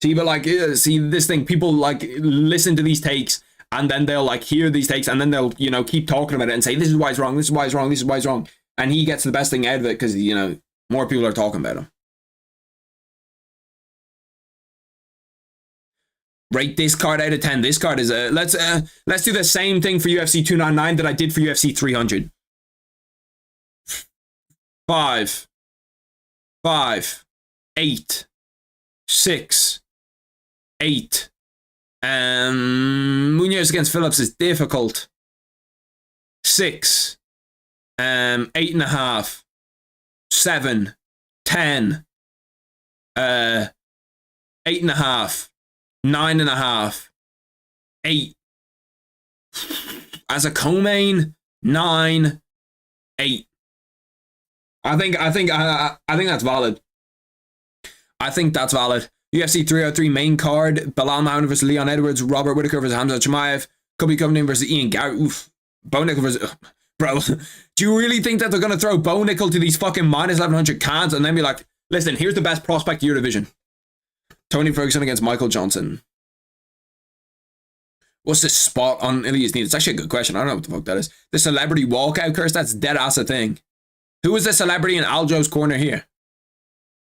See, but like, see this thing, people like listen to these takes and then they'll like hear these takes, and then they'll, you know, keep talking about it and say, this is why it's wrong, this is why it's wrong, this is why it's wrong. And he gets the best thing out of it because, you know, more people are talking about him. Rate this card out of 10. This card is a let's do the same thing for UFC 299 that I did for UFC 300. 5, 8, 6, 8. Munoz against Phillips is difficult. 6, 8.5, 7, 10, 8.5, 9.5, 8. As a co-main, 9, 8. I think that's valid. I think that's valid. UFC 303 main card: Bilal Muhammad versus Leon Edwards, Robert Whittaker versus Hamza Chimaev, Kobe Covington versus Ian Garry. Oof. Bo Nickel versus... Bro, do you really think that they're going to throw Bo Nickel to these fucking minus 1100 cans and then be like, listen, here's the best prospect of your division? Tony Ferguson against Michael Johnson. What's the spot on Ilias Need? It's actually a good question. I don't know what the fuck that is. The celebrity walkout curse? That's dead ass a thing. Who is the celebrity in Aljo's corner here?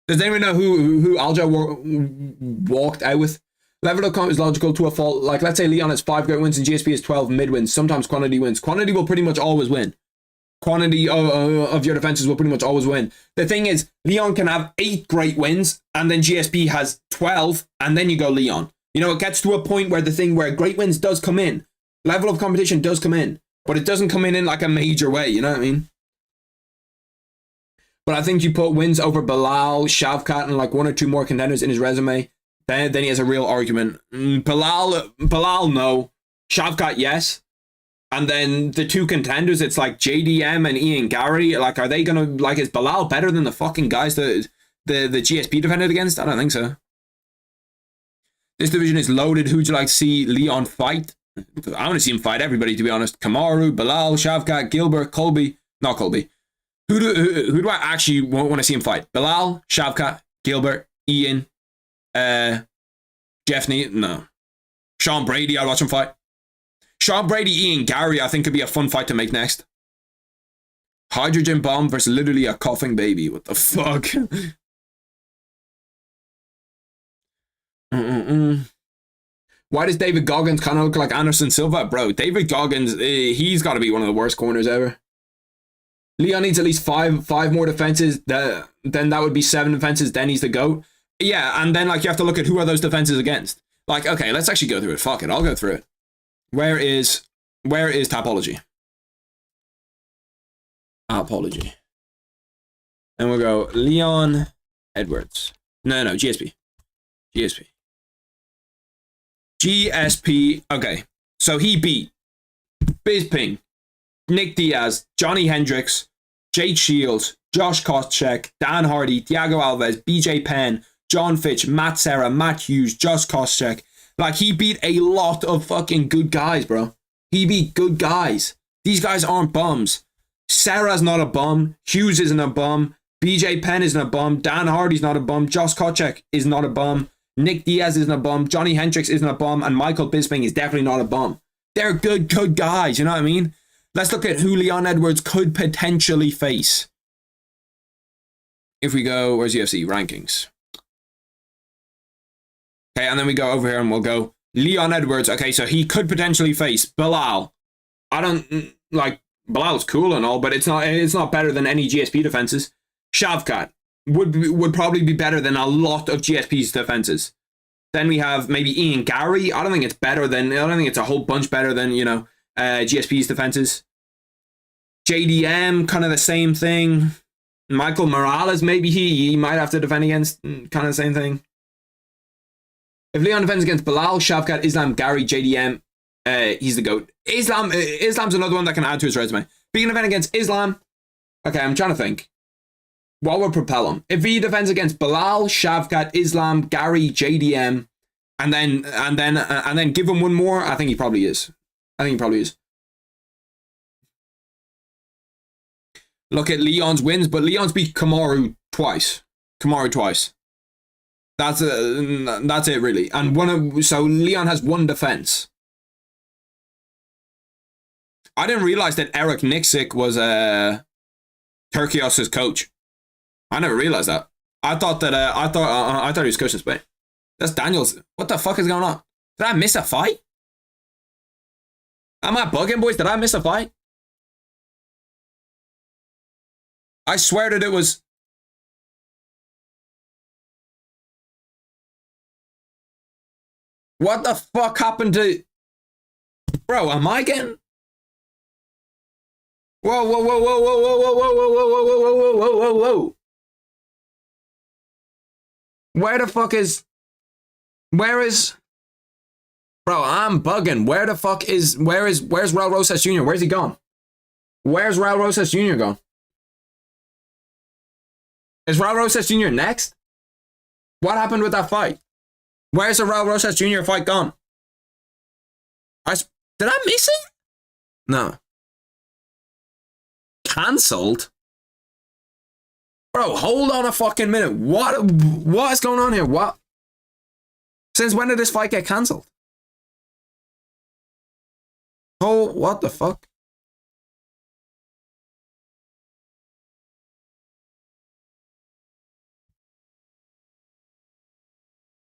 Does anyone know who Aljo walked out with? Level of comp is logical to a fault. Like, let's say Leon has 5 great wins and GSP has 12 mid wins. Sometimes quantity wins. Quantity will pretty much always win. Quantity of your defenses will pretty much always win. The thing is, Leon can have 8 great wins and then GSP has 12 and then you go Leon. You know, it gets to a point where the thing where great wins does come in. Level of competition does come in. But it doesn't come in like a major way, you know what I mean? But I think you put wins over Bilal, Shavkat, and like 1 or 2 more contenders in his resume, then he has a real argument. Bilal, no. Shavkat, yes. And then the 2 contenders, it's like JDM and Ian Garry. Like, are they gonna, like, is Bilal better than the fucking guys that the GSP defended against? I don't think so. This division is loaded. Who'd you like to see Leon fight? I want to see him fight everybody, to be honest. Kamaru, Bilal, Shavkat, Gilbert, Colby. Not Colby. Who do I actually want to see him fight? Bilal, Shavkat, Gilbert, Ian, Jeff Neal? No. Sean Brady, I'd watch him fight. Sean Brady, Ian Garry, I think could be a fun fight to make next. Hydrogen bomb versus literally a coughing baby. What the fuck? Why does David Goggins kind of look like Anderson Silva? Bro, David Goggins, he's got to be one of the worst corners ever. Leon needs at least five more defenses. Then that would be 7 defenses. Then he's the GOAT. Yeah, and then like you have to look at who are those defenses against. Like, okay, let's actually go through it. Fuck it, I'll go through it. Where is Topology? Topology. And we'll go Leon Edwards. No, GSP. GSP. Okay, so he beat Bisping, Nick Diaz, Johnny Hendricks, Jake Shields, Josh Koscheck, Dan Hardy, Thiago Alves, BJ Penn, John Fitch, Matt Serra, Matt Hughes, Josh Koscheck. Like, he beat a lot of fucking good guys, bro. He beat good guys. These guys aren't bums. Serra's not a bum. Hughes isn't a bum. BJ Penn isn't a bum. Dan Hardy's not a bum. Josh Koscheck is not a bum. Nick Diaz isn't a bum. Johnny Hendricks isn't a bum. And Michael Bisping is definitely not a bum. They're good guys, you know what I mean? Let's look at who Leon Edwards could potentially face. If we go, where's UFC rankings? Okay, and then we go over here and we'll go Leon Edwards. Okay, so he could potentially face Bilal. I don't like Bilal's cool and all, but it's not better than any GSP defenses. Shavkat would probably be better than a lot of GSP's defenses. Then we have maybe Ian Garry. I don't think it's a whole bunch better than, you know, GSP's defenses. JDM, kind of the same thing. Michael Morales, maybe he might have to defend against, kind of the same thing. If Leon defends against Bilal, Shavkat, Islam, Garry, JDM, he's the GOAT. Islam's another one that can add to his resume. If he can defend against Islam, okay, I'm trying to think. What would propel him? If he defends against Bilal, Shavkat, Islam, Garry, JDM, and then give him one more, I think he probably is. Look at Leon's wins, but Leon's beat Kamaru twice. That's it really. And so Leon has 1 defense. I didn't realize that Eric Nixick was Turkios's coach. I never realized that. I thought he was coaching Spain. That's Daniels. What the fuck is going on? Did I miss a fight? Am I bugging, boys? Did I miss a fight? I swear that it was. What the fuck happened to... Bro, am I getting... Whoa, whoa, whoa, whoa, whoa, whoa, whoa, whoa, whoa, whoa, whoa, whoa, whoa, whoa, whoa. Where the fuck is... Where is... Bro, I'm bugging. Where the fuck is... Where's Raul Rosas Jr.? Where's he gone? Where's Raul Rosas Jr. gone? Is Raul Rosas Jr. next? What happened with that fight? Where's the Raul Rosas Jr. fight gone? Did I miss it? No. Cancelled? Bro, hold on a fucking minute. What is going on here? What? Since when did this fight get cancelled? Oh, what the fuck?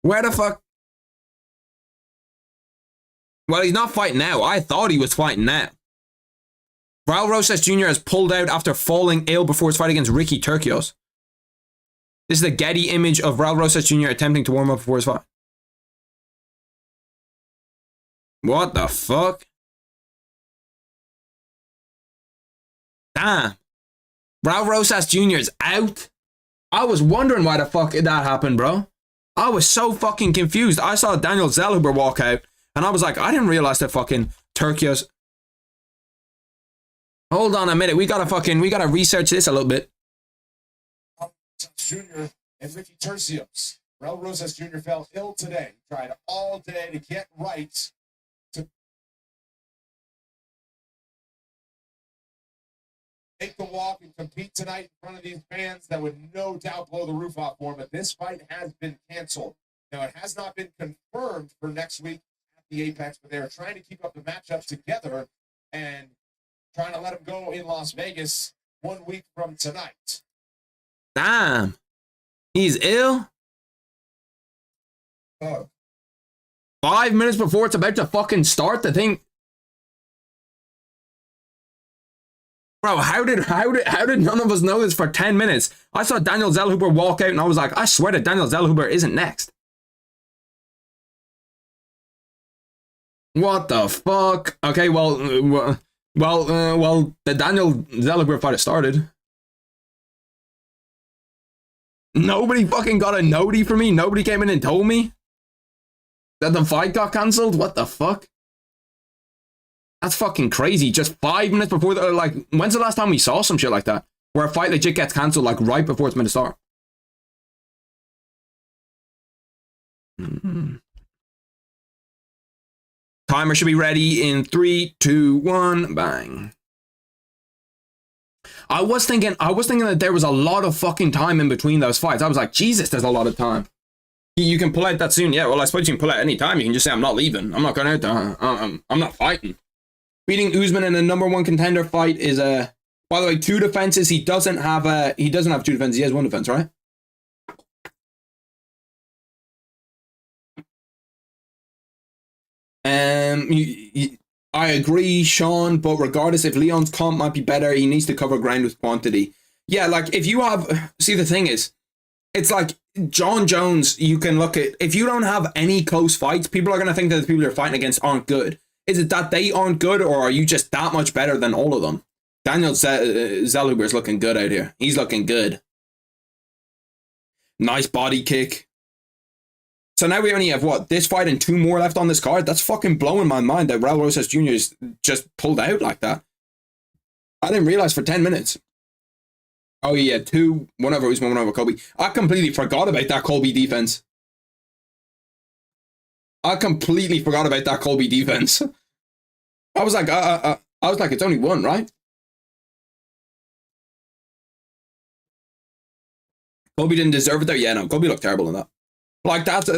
Where the fuck? Well, he's not fighting now. I thought he was fighting now. Raul Rosas Jr. has pulled out after falling ill before his fight against Ricky Turcios. This is the Getty image of Raul Rosas Jr. attempting to warm up before his fight. What the fuck? Damn. Raul Rosas Jr. is out? I was wondering why the fuck that happened, bro. I was so fucking confused. I saw Daniel Zellhuber walk out, and I was like, I didn't realize that fucking Turcios... Hold on a minute. We gotta research this a little bit. Jr. and Ricky Turcios. Raul Rosas Jr. fell ill today. He tried all day to get right to take the walk and compete tonight in front of these fans that would no doubt blow the roof off for him. But this fight has been canceled. Now, it has not been confirmed for next week at the Apex, but they are trying to keep up the matchups together and trying to let him go in Las Vegas 1 week from tonight. Damn. He's ill? 5 minutes before it's about to fucking start, the thing... Bro, how did none of us know this for 10 minutes? I saw Daniel Zellhuber walk out and I was like, I swear that Daniel Zellhuber isn't next. What the fuck? Okay, well, the Daniel Zellhuber fight has started. Nobody fucking got a notey for me? Nobody came in and told me that the fight got cancelled? What the fuck? That's fucking crazy. Just 5 minutes before the, like, when's the last time we saw some shit like that? Where a fight legit gets cancelled, like, right before it's meant to start. Timer should be ready in 3, 2, 1, bang. I was thinking that there was a lot of fucking time in between those fights. I was like, Jesus, there's a lot of time. You can pull out that soon. Yeah, well, I suppose you can pull out any time. You can just say, I'm not leaving. I'm not going out there. I'm not fighting. Beating Usman in a #1 contender fight is by the way, 2 defenses. He doesn't have 2 defenses. He has 1 defense, right? I agree, Sean, but regardless, if Leon's comp might be better, he needs to cover ground with quantity. Yeah, like, if you have... See, the thing is, it's like John Jones, you can look at... If you don't have any close fights, people are going to think that the people you're fighting against aren't good. Is it that they aren't good, or are you just that much better than all of them? Daniel Zellhuber is looking good out here. He's looking good. Nice body kick. So now we only have, what, this fight and 2 more left on this card? That's fucking blowing my mind that Raul Rosas Jr. is just pulled out like that. I didn't realize for 10 minutes. Oh yeah, 2, 1 over Usman, 1 over Colby. I completely forgot about that Colby defense. I completely forgot about that Colby defense. I was like, it's only 1, right? Colby didn't deserve it there. Yeah, no, Colby looked terrible in that. Like, that's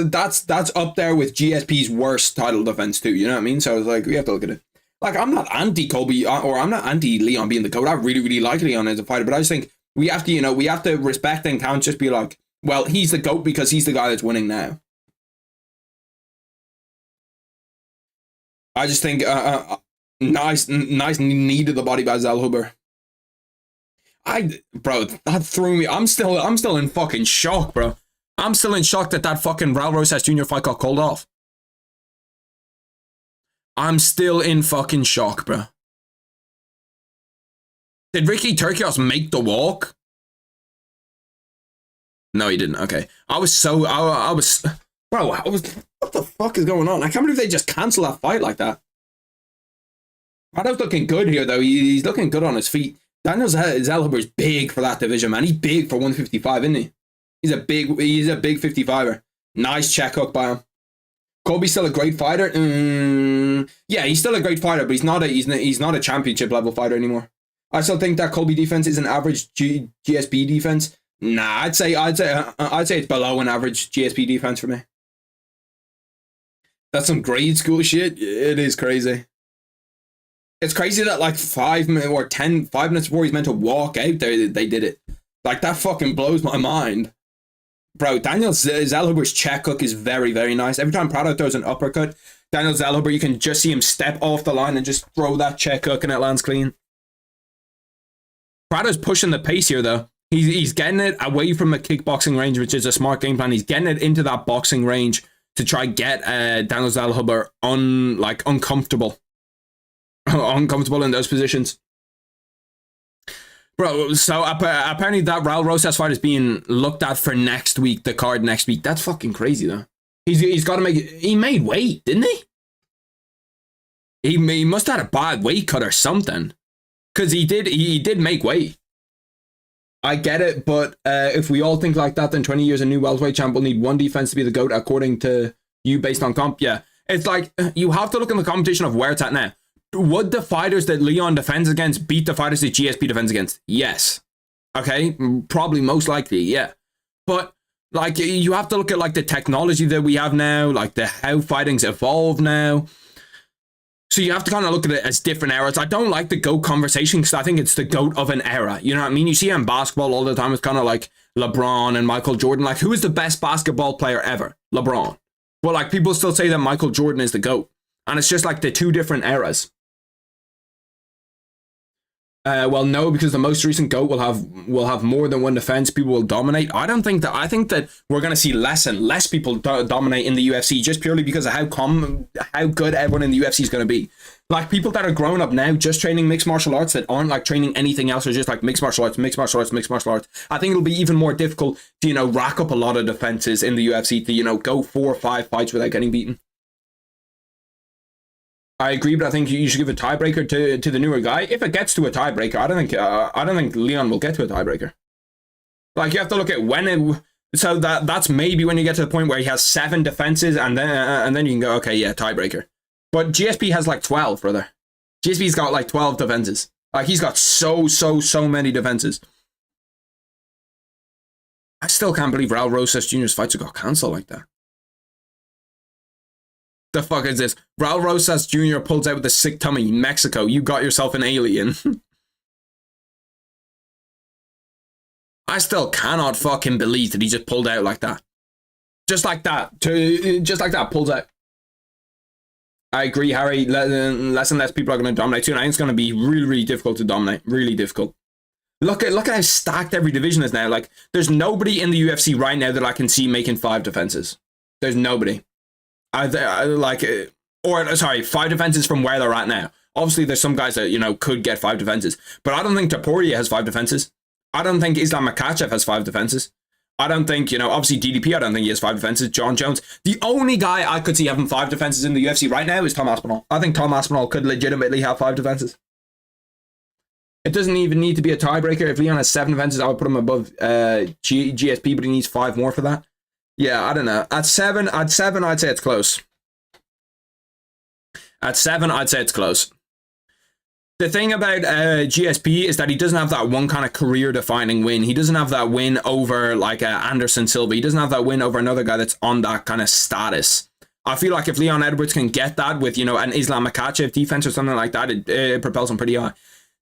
up there with GSP's worst title defense too. You know what I mean? So I was like, we have to look at it. like, I'm not anti Colby or I'm not anti Leon being the GOAT. I really, really like Leon as a fighter, but I just think we have to, you know, we have to respect and can't just be like, well, he's the GOAT because he's the guy that's winning now. I just think nice knee to the body by Zellhuber. Bro, that threw me. I'm still in fucking shock, bro. I'm still in shock that fucking Raul Rosas Jr. fight got called off. I'm still in fucking shock, bro. Did Ricky Turcios make the walk? No, he didn't. Okay. I was, bro, what the fuck is going on? I can't believe they just cancel that fight like that. Prado's looking good here, though. He's looking good on his feet. Daniel Zellhuber's big for that division, man. He's big for 155, isn't he? He's a big 55er. Nice check hook by him. Colby's still a great fighter. Yeah, he's still a great fighter, but he's not a championship level fighter anymore. I still think that Colby defense is an average GSP defense. Nah, I'd say it's below an average GSP defense for me. That's some grade school shit. It is crazy. It's crazy that like 5 minutes before he's meant to walk out there, they did it. Like, that fucking blows my mind. Bro, Daniel Zellhuber's check hook is very, very nice. Every time Prado throws an uppercut, Daniel Zellhuber, you can just see him step off the line and just throw that check hook and it lands clean. Prado's pushing the pace here, though. He's getting it away from the kickboxing range, which is a smart game plan. He's getting it into that boxing range to try get Daniel Zellhuber uncomfortable. Uncomfortable in those positions. Bro, so apparently that Raul Rosas fight is being looked at for next week, the card next week. That's fucking crazy, though. He's got to make it. He made weight, didn't he? He must have had a bad weight cut or something. Because he did make weight. I get it, but if we all think like that, then 20 years a new welterweight champ will need one defense to be the GOAT according to you based on comp. Yeah, it's like you have to look in the competition of where it's at now. Would the fighters that Leon defends against beat the fighters that GSP defends against? Yes. Okay, probably most likely, yeah. But like you have to look at like the technology that we have now, like how fighting's evolved now. So you have to kind of look at it as different eras. I don't like the GOAT conversation because I think it's the GOAT of an era. You know what I mean? You see in basketball all the time, it's kind of like LeBron and Michael Jordan. Like, who is the best basketball player ever? LeBron. But like people still say that Michael Jordan is the GOAT. And it's just like the two different eras. Well, no, because the most recent GOAT will have more than one defense. People will dominate. I think that we're going to see less and less people dominate in the UFC just purely because of how good everyone in the UFC is going to be. Like people that are growing up now just training mixed martial arts that aren't like training anything else, or just like mixed martial arts. I think it'll be even more difficult to rack up a lot of defenses in the UFC to go 4 or 5 fights without getting beaten. I agree, but I think you should give a tiebreaker to the newer guy. If it gets to a tiebreaker, I don't think Leon will get to a tiebreaker. Like you have to look at when it. So that's maybe when you get to the point where he has 7 defenses, and then you can go, okay, yeah, tiebreaker. But GSP has like 12, brother. GSP's got like 12 defenses. Like he's got so many defenses. I still can't believe Raul Rosas Jr.'s fights got cancelled like that. The fuck is this? Raul Rosas Jr. pulls out with a sick tummy. Mexico, you got yourself an alien. I still cannot fucking believe that he just pulled out like that. Just like that, pulls out. I agree, Harry. Less and less people are going to dominate soon. I think it's going to be really, really difficult to dominate. Really difficult. Look at how stacked every division is now. Like, there's nobody in the UFC right now that I can see making 5 defenses. There's nobody. 5 defenses from where they're at now. Obviously, there's some guys that, could get 5 defenses. But I don't think Topuria has 5 defenses. I don't think Islam Makhachev has 5 defenses. I don't think, obviously DDP, I don't think he has 5 defenses. John Jones. The only guy I could see having 5 defenses in the UFC right now is Tom Aspinall. I think Tom Aspinall could legitimately have 5 defenses. It doesn't even need to be a tiebreaker. If Leon has 7 defenses, I would put him above GSP, but he needs 5 more for that. Yeah, I don't know. At 7, I'd say it's close. At 7, I'd say it's close. The thing about GSP is that he doesn't have that one kind of career-defining win. He doesn't have that win over like Anderson Silva. He doesn't have that win over another guy that's on that kind of status. I feel like if Leon Edwards can get that with, you know, an Islam Makhachev defense or something like that, it propels him pretty high.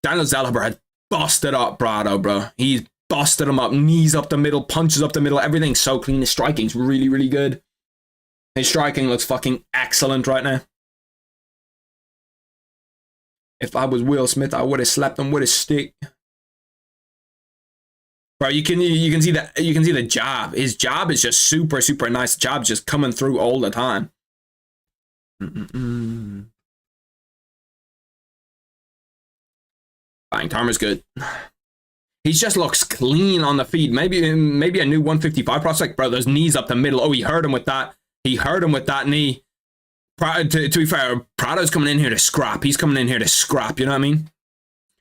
Daniel Zellhuber had busted up Brado, bro. He's busted him up, knees up the middle, punches up the middle. Everything's so clean. His striking's really, really good. His striking looks fucking excellent right now. If I was Will Smith, I would have slapped him with a stick. Bro, you can see the jab. His jab is just super, super nice. The jab's just coming through all the time. Bang, Tarmer's good. He just looks clean on the feet. Maybe a new 155 prospect. Bro, those knees up the middle. Oh, he hurt him with that. He hurt him with that knee. To be fair, Prado's coming in here to scrap. He's coming in here to scrap, you know what I mean?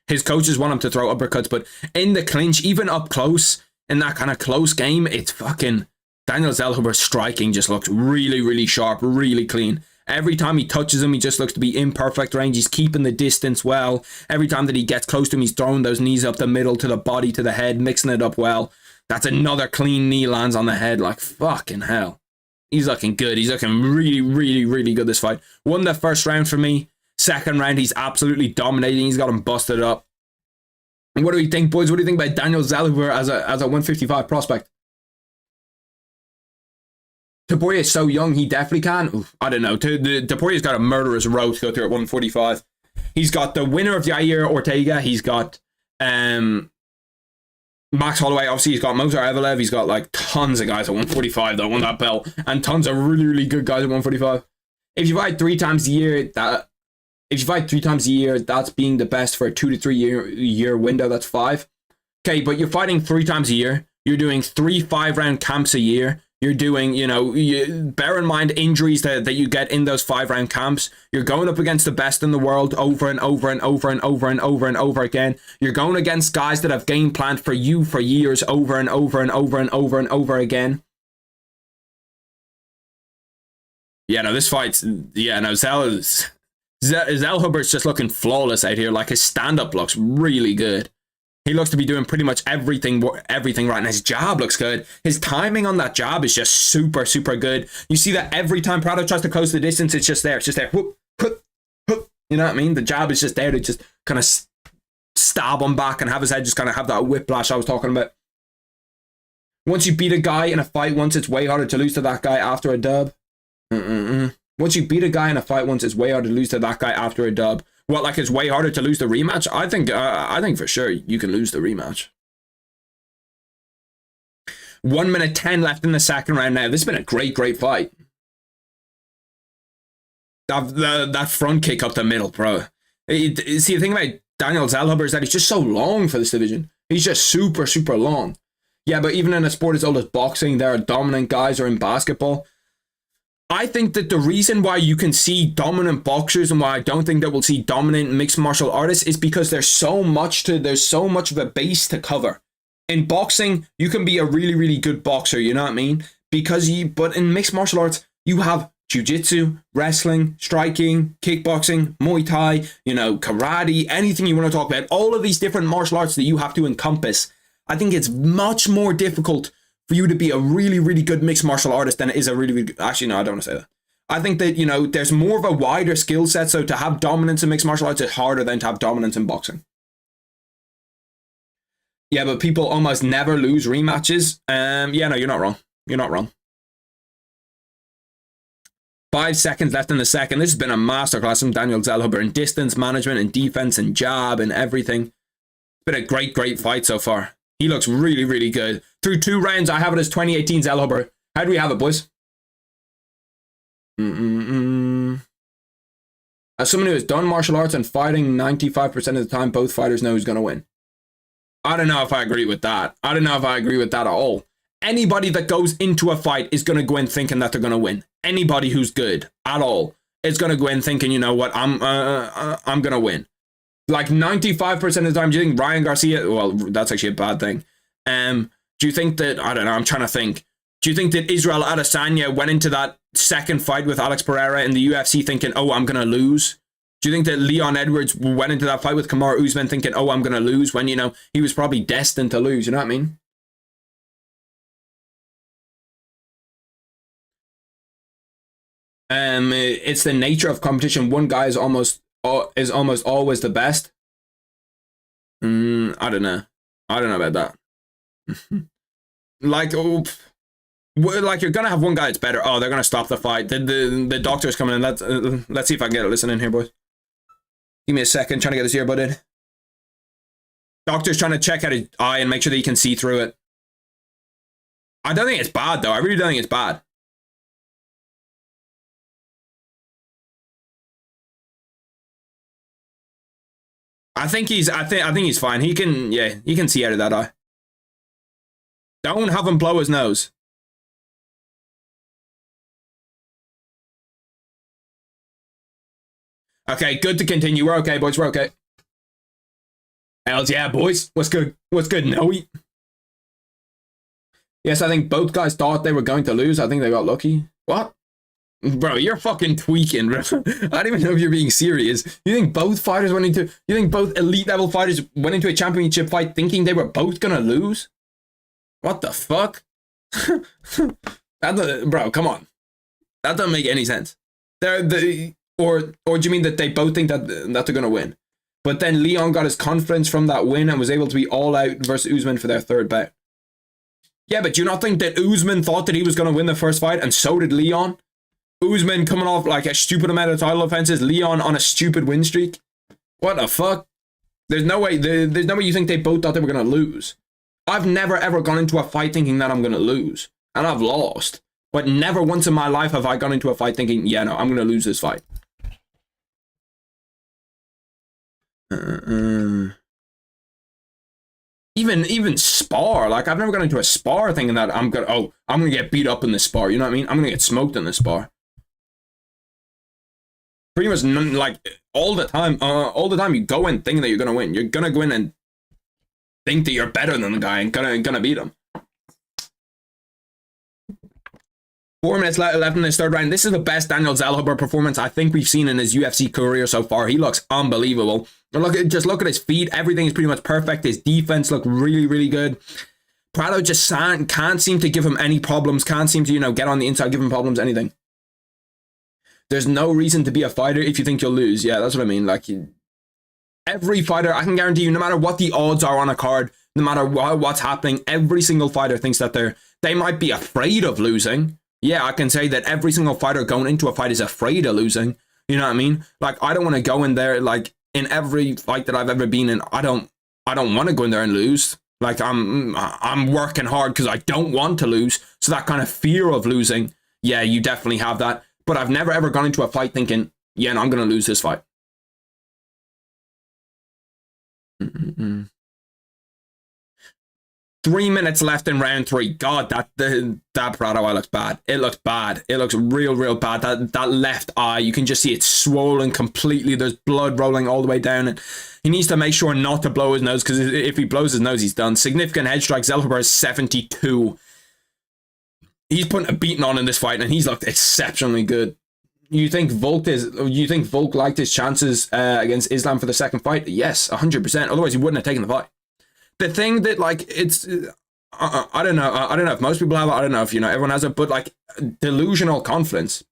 His coaches want him to throw uppercuts, but in the clinch, even up close, in that kind of close game, it's fucking... Daniel Zellhuber's striking just looks really, really sharp, really clean. Every time he touches him, he just looks to be in perfect range. He's keeping the distance well. Every time that he gets close to him, he's throwing those knees up the middle to the body, to the head, mixing it up well. That's another clean knee lands on the head, like fucking hell. He's looking good. He's looking really, really, really good this fight. Won the first round for me. Second round, he's absolutely dominating. He's got him busted up. And what do we think, boys? What do you think about Daniel Zellhuber as a 155 prospect? Taporia is so young, he definitely can. Oof, I don't know. Taporia's got a murderous road to go through at 145. He's got the winner of Yair Ortega. He's got Max Holloway. Obviously, he's got Movsar Evelev. He's got like tons of guys at 145 that won that belt, and tons of really, really good guys at 145. If you fight 3 times a year, that's being the best for a 2 to 3 year window. That's 5. Okay, but you're fighting 3 times a year. You're doing 3 5-round camps a year. You're doing, you know, bear in mind injuries that you get in those 5-round camps. You're going up against the best in the world over and over and over and over and over and over again. You're going against guys that have game planned for you for years over and over and over and over and over again. Yeah, no, this fight's... Yeah, no, Zellhuber's just looking flawless out here. Like, his stand-up looks really good. He looks to be doing pretty much everything right now. His jab looks good. His timing on that jab is just super, super good. You see that every time Prado tries to close the distance, it's just there. It's just there. Whoop, whoop, whoop. You know what I mean? The jab is just there to just kind of stab him back and have his head just kind of have that whiplash I was talking about. Once you beat a guy in a fight once, it's way harder to lose to that guy after a dub. Once you beat a guy in a fight once, it's way harder to lose to that guy after a dub. What, like it's way harder to lose the rematch? I think for sure you can lose the rematch. 1 minute 10 left in the second round now. This has been a great, great fight. That front kick up the middle, bro. See, the thing about Daniel Zellhuber is that he's just so long for this division. He's just super, super long. Yeah, but even in a sport as old as boxing, there are dominant guys, or in basketball. I think that the reason why you can see dominant boxers and why I don't think that we'll see dominant mixed martial artists is because there's so much of a base to cover. In boxing, you can be a really, really good boxer, you know what I mean? But in mixed martial arts, you have jiu-jitsu, wrestling, striking, kickboxing, Muay Thai, you know, karate, anything you want to talk about, all of these different martial arts that you have to encompass. I think it's much more difficult for you to be a really, really good mixed martial artist than it is a really, really good... Actually, no, I don't want to say that. I think that, you know, there's more of a wider skill set, so to have dominance in mixed martial arts is harder than to have dominance in boxing. Yeah, but people almost never lose rematches. Yeah, no, you're not wrong. You're not wrong. 5 seconds left in the second. This has been a masterclass from Daniel Zellhuber in distance management and defense and jab and everything. It's been a great, great fight so far. He looks really, really good. Through 2 rounds, I have it as 2018 Zellhuber. How do we have it, boys? As someone who has done martial arts and fighting 95% of the time, both fighters know who's going to win. I don't know if I agree with that. I don't know if I agree with that at all. Anybody that goes into a fight is going to go in thinking that they're going to win. Anybody who's good at all is going to go in thinking, you know what, I'm going to win. Like 95% of the time, do you think Ryan Garcia... Well, that's actually a bad thing. Do you think that... I don't know, I'm trying to think. Do you think that Israel Adesanya went into that second fight with Alex Pereira in the UFC thinking, oh, I'm going to lose? Do you think that Leon Edwards went into that fight with Kamaru Usman thinking, oh, I'm going to lose, when, you know, he was probably destined to lose, you know what I mean? It's the nature of competition. One guy is almost always the best. I don't know. I don't know about that. Like, like you're gonna have one guy that's better. Oh, they're gonna stop the fight. The doctor's coming in. Let's see if I can get a listen in here, boys. Give me a second. Trying to get his earbud in. Doctor's trying to check out his eye and make sure that he can see through it. I don't think it's bad though. I really don't think it's bad. I think he's fine. He can see out of that eye. Don't have him blow his nose. Okay, good to continue. We're okay, boys. We're okay. Hells yeah, boys. What's good? What's good, Noe? Yes, I think both guys thought they were going to lose. I think they got lucky. What? Bro, you're fucking tweaking, bro. I don't even know if you're being serious. You think both elite level fighters went into a championship fight thinking they were both gonna lose? What the fuck? Bro, come on. That doesn't make any sense. Or do you mean that they both think that they're gonna win? But then Leon got his confidence from that win and was able to be all out versus Usman for their third bout. Yeah, but do you not think that Usman thought that he was gonna win the first fight, and so did Leon? Usman coming off like a stupid amount of title offenses, Leon on a stupid win streak. What the fuck? There's no way you think they both thought they were gonna lose. I've never ever gone into a fight thinking that I'm gonna lose. And I've lost. But never once in my life have I gone into a fight thinking, yeah, no, I'm gonna lose this fight. Even spar, like I've never gone into a spar thinking that I'm gonna get beat up in this spar, you know what I mean? I'm gonna get smoked in this spar. Pretty much like all the time you go in thinking that you're gonna win. You're gonna go in and think that you're better than the guy and gonna beat him. 4 minutes left in this third round. This is the best Daniel Zellhuber performance I think we've seen in his UFC career so far. He looks unbelievable. Just look at his feet. Everything is pretty much perfect. His defense looked really, really good. Prado just can't seem to give him any problems. Can't seem to, get on the inside, give him problems, anything. There's no reason to be a fighter if you think you'll lose. Yeah, that's what I mean. Like, every fighter, I can guarantee you, no matter what the odds are on a card, no matter what's happening, every single fighter thinks that they might be afraid of losing. Yeah, I can say that every single fighter going into a fight is afraid of losing. You know what I mean? Like, I don't want to go in there, like, in every fight that I've ever been in, I don't want to go in there and lose. Like, I'm working hard because I don't want to lose. So that kind of fear of losing, yeah, you definitely have that. But I've never ever gone into a fight thinking, yeah, no, I'm going to lose this fight. 3 minutes left in round 3. God, that Prado eye looks bad. It looks bad. It looks real bad. That left eye, you can just see it swollen completely. There's blood rolling all the way down. And he needs to make sure not to blow his nose, because if he blows his nose, he's done. Significant head strike. Zellhuber is 72. He's putting a beating on in this fight, and he's looked exceptionally good. You think Volk liked his chances against Islam for the second fight? Yes, 100%. Otherwise, he wouldn't have taken the fight. The thing that, like, it's I don't know if most people have it. I don't know if everyone has it, but like delusional confidence.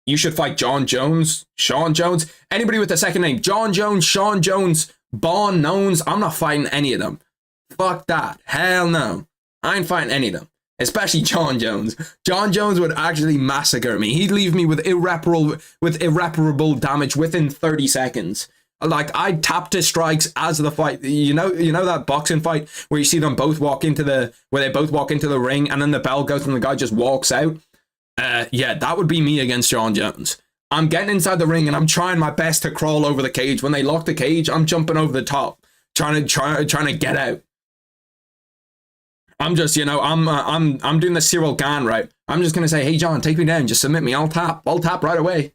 You should fight John Jones, Sean Jones, anybody with the second name, John Jones, Sean Jones, Bon Knowns. I'm not fighting any of them. Fuck that. Hell no. I ain't fighting any of them. Especially John Jones. John Jones would actually massacre me. He'd leave me with irreparable damage within 30 seconds. Like, I'd tap to strikes as the fight. You know that boxing fight where you see them both walk into the ring and then the bell goes and the guy just walks out? Yeah, that would be me against John Jones. I'm getting inside the ring and I'm trying my best to crawl over the cage. When they lock the cage, I'm jumping over the top, trying to get out. I'm just, I'm doing the Cyril Gane, right? I'm just gonna say, hey John, take me down, just submit me. I'll tap right away.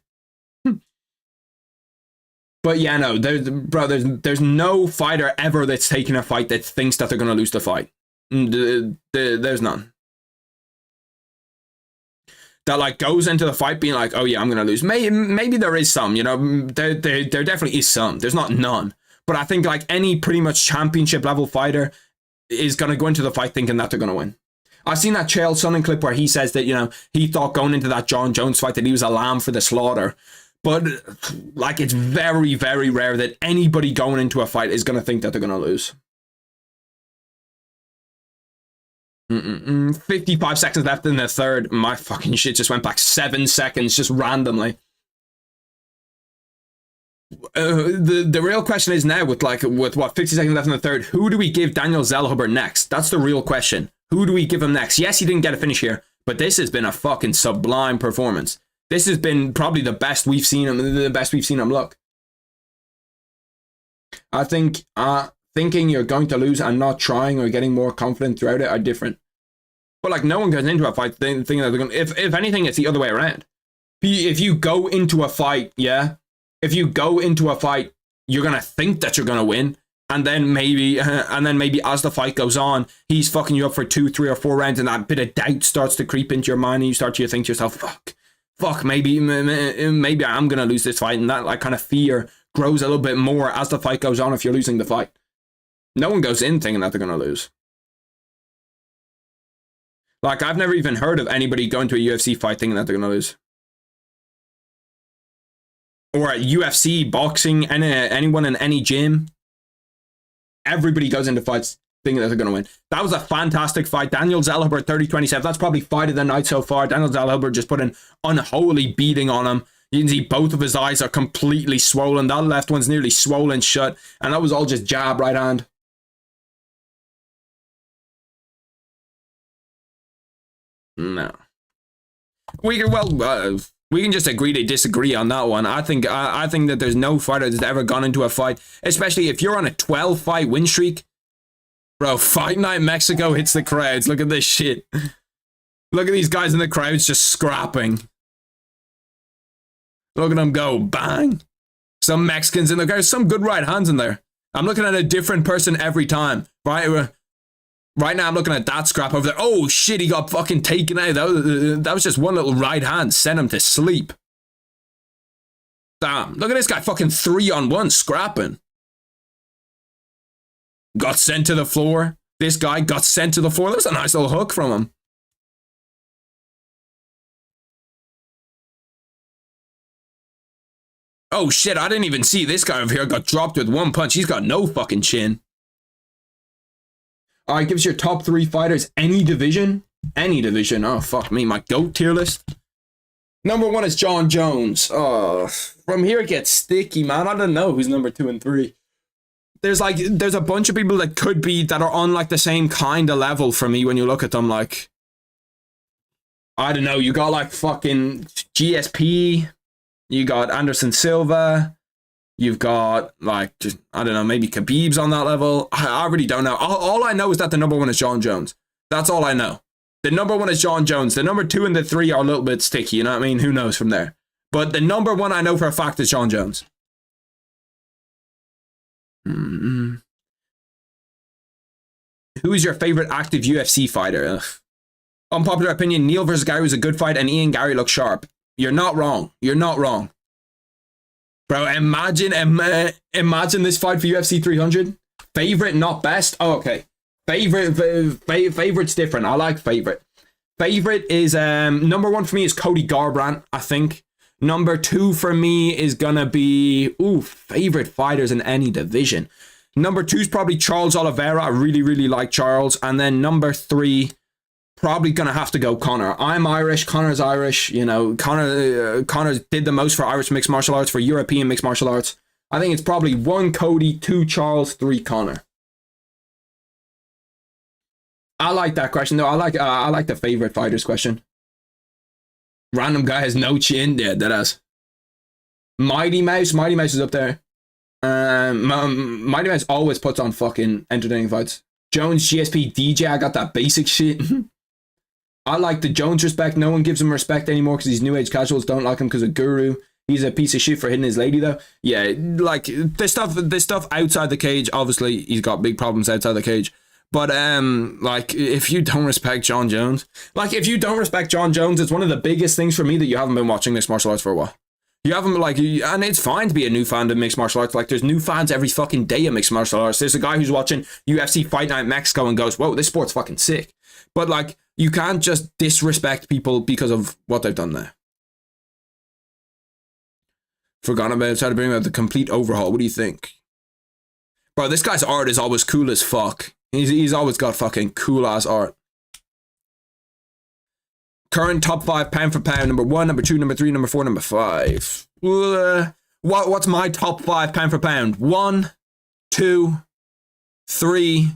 But yeah, no, there's no fighter ever that's taken a fight that thinks that they're gonna lose the fight. There's none. That like goes into the fight being like, oh yeah, I'm gonna lose. Maybe there is some, there definitely is some. There's not none. But I think like any pretty much championship level fighter is gonna go into the fight thinking that they're gonna win. I've seen that Chael Sonnen clip where he says that, you know, he thought going into that John Jones fight that he was a lamb for the slaughter. But, like, it's very, very rare that anybody going into a fight is going to think that they're going to lose. 55 seconds left in the third. My fucking shit just went back 7 seconds just randomly. The real question is now with what 50 seconds left in the third, who do we give Daniel Zellhuber next? That's the real question. Who do we give him next? Yes, he didn't get a finish here, but this has been a fucking sublime performance. This has been probably the best we've seen him, look. I think thinking you're going to lose and not trying or getting more confident throughout it are different. But like, no one goes into a fight thinking that they're going to, if anything, it's the other way around. If you go into a fight, yeah, if you go into a fight, you're going to think that you're going to win. And then maybe as the fight goes on, he's fucking you up for 2, 3, or 4 rounds, and that bit of doubt starts to creep into your mind, and you start to think to yourself, fuck, maybe I'm going to lose this fight. And that like kind of fear grows a little bit more as the fight goes on if you're losing the fight. No one goes in thinking that they're going to lose. Like, I've never even heard of anybody going to a UFC fight thinking that they're going to lose. Or at UFC, boxing, anyone in any gym. Everybody goes into fights thinking that they're going to win. That was a fantastic fight. Daniel Zellhuber, 30-27. That's probably fight of the night so far. Daniel Zellhuber just put an unholy beating on him. You can see both of his eyes are completely swollen. That left one's nearly swollen shut. And that was all just jab, right hand. No. We can just agree to disagree on that one. I think that there's no fighter that's ever gone into a fight, especially if you're on a 12-fight win streak. Bro, Fight Night Mexico hits the crowds. Look at this shit. Look at these guys in the crowds just scrapping. Look at them go. Bang. Some Mexicans in the crowd. Some good right hands in there. I'm looking at a different person every time. Right now I'm looking at that scrap over there. Oh shit, he got fucking taken out. That was just one little right hand. Sent him to sleep. Damn. Look at this guy fucking 3-on-1 scrapping. Got sent to the floor. This guy got sent to the floor. That was a nice little hook from him. Oh shit, I didn't even see this guy over here got dropped with one punch. He's got no fucking chin. All right, give us your top 3 fighters. Any division. Any division. Oh, fuck me. My GOAT tier list. Number 1 is John Jones. Oh, from here it gets sticky, man. I don't know who's number 2 and 3. There's a bunch of people that are on like the same kind of level for me when you look at them. Like, I don't know. You got like fucking GSP. You got Anderson Silva. You've got, like, just, I don't know, maybe Khabib's on that level. I really don't know. All I know is that the number 1 is John Jones. That's all I know. The number 1 is John Jones. The number 2 and the 3 are a little bit sticky, you know what I mean? Who knows from there? But the number 1 I know for a fact is John Jones. Who is your favorite active UFC fighter? Ugh. Unpopular opinion, Neil versus Gary was a good fight and Ian Gary looked sharp. You're not wrong. You're not wrong. Bro, imagine this fight for UFC 300. Favorite, not best. Oh, okay. Favorite's different. I like favorite. Favorite is number 1 for me is Cody Garbrandt, I think. Number 2 for me is gonna be favorite fighters in any division. Number 2 is probably Charles Oliveira. I really, really like Charles. And then number 3, probably gonna have to go Conor. I'm Irish. Conor's Irish. You know, Conor did the most for Irish mixed martial arts, for European mixed martial arts. I think it's probably 1 Cody, 2 Charles, 3 Conor. I like that question though. I like the favorite fighters question. Random guy has no chin. Yeah, that has. Mighty Mouse is up there. Mighty Mouse always puts on fucking entertaining fights. Jones, GSP, DJ. I got that basic shit. I like the Jones respect. No one gives him respect anymore because these new age casuals don't like him because of Guru. He's a piece of shit for hitting his lady though. Yeah, like this stuff outside the cage. Obviously, he's got big problems outside the cage. But like if you don't respect John Jones, it's one of the biggest things for me that you haven't been watching mixed martial arts for a while. You haven't and it's fine to be a new fan of mixed martial arts. Like there's new fans every fucking day of mixed martial arts. There's a guy who's watching UFC Fight Night Mexico and goes, "Whoa, this sport's fucking sick." But like You can't just disrespect people because of what they've done there. Forgotten about, try to bring about the complete overhaul. What do you think? Bro, this guy's art is always cool as fuck. He's always got fucking cool ass art. Current top 5 pound for pound. Number 1, number 2, number 3, number 4, number 5. What's my top 5 pound for pound? 1, 2, 3,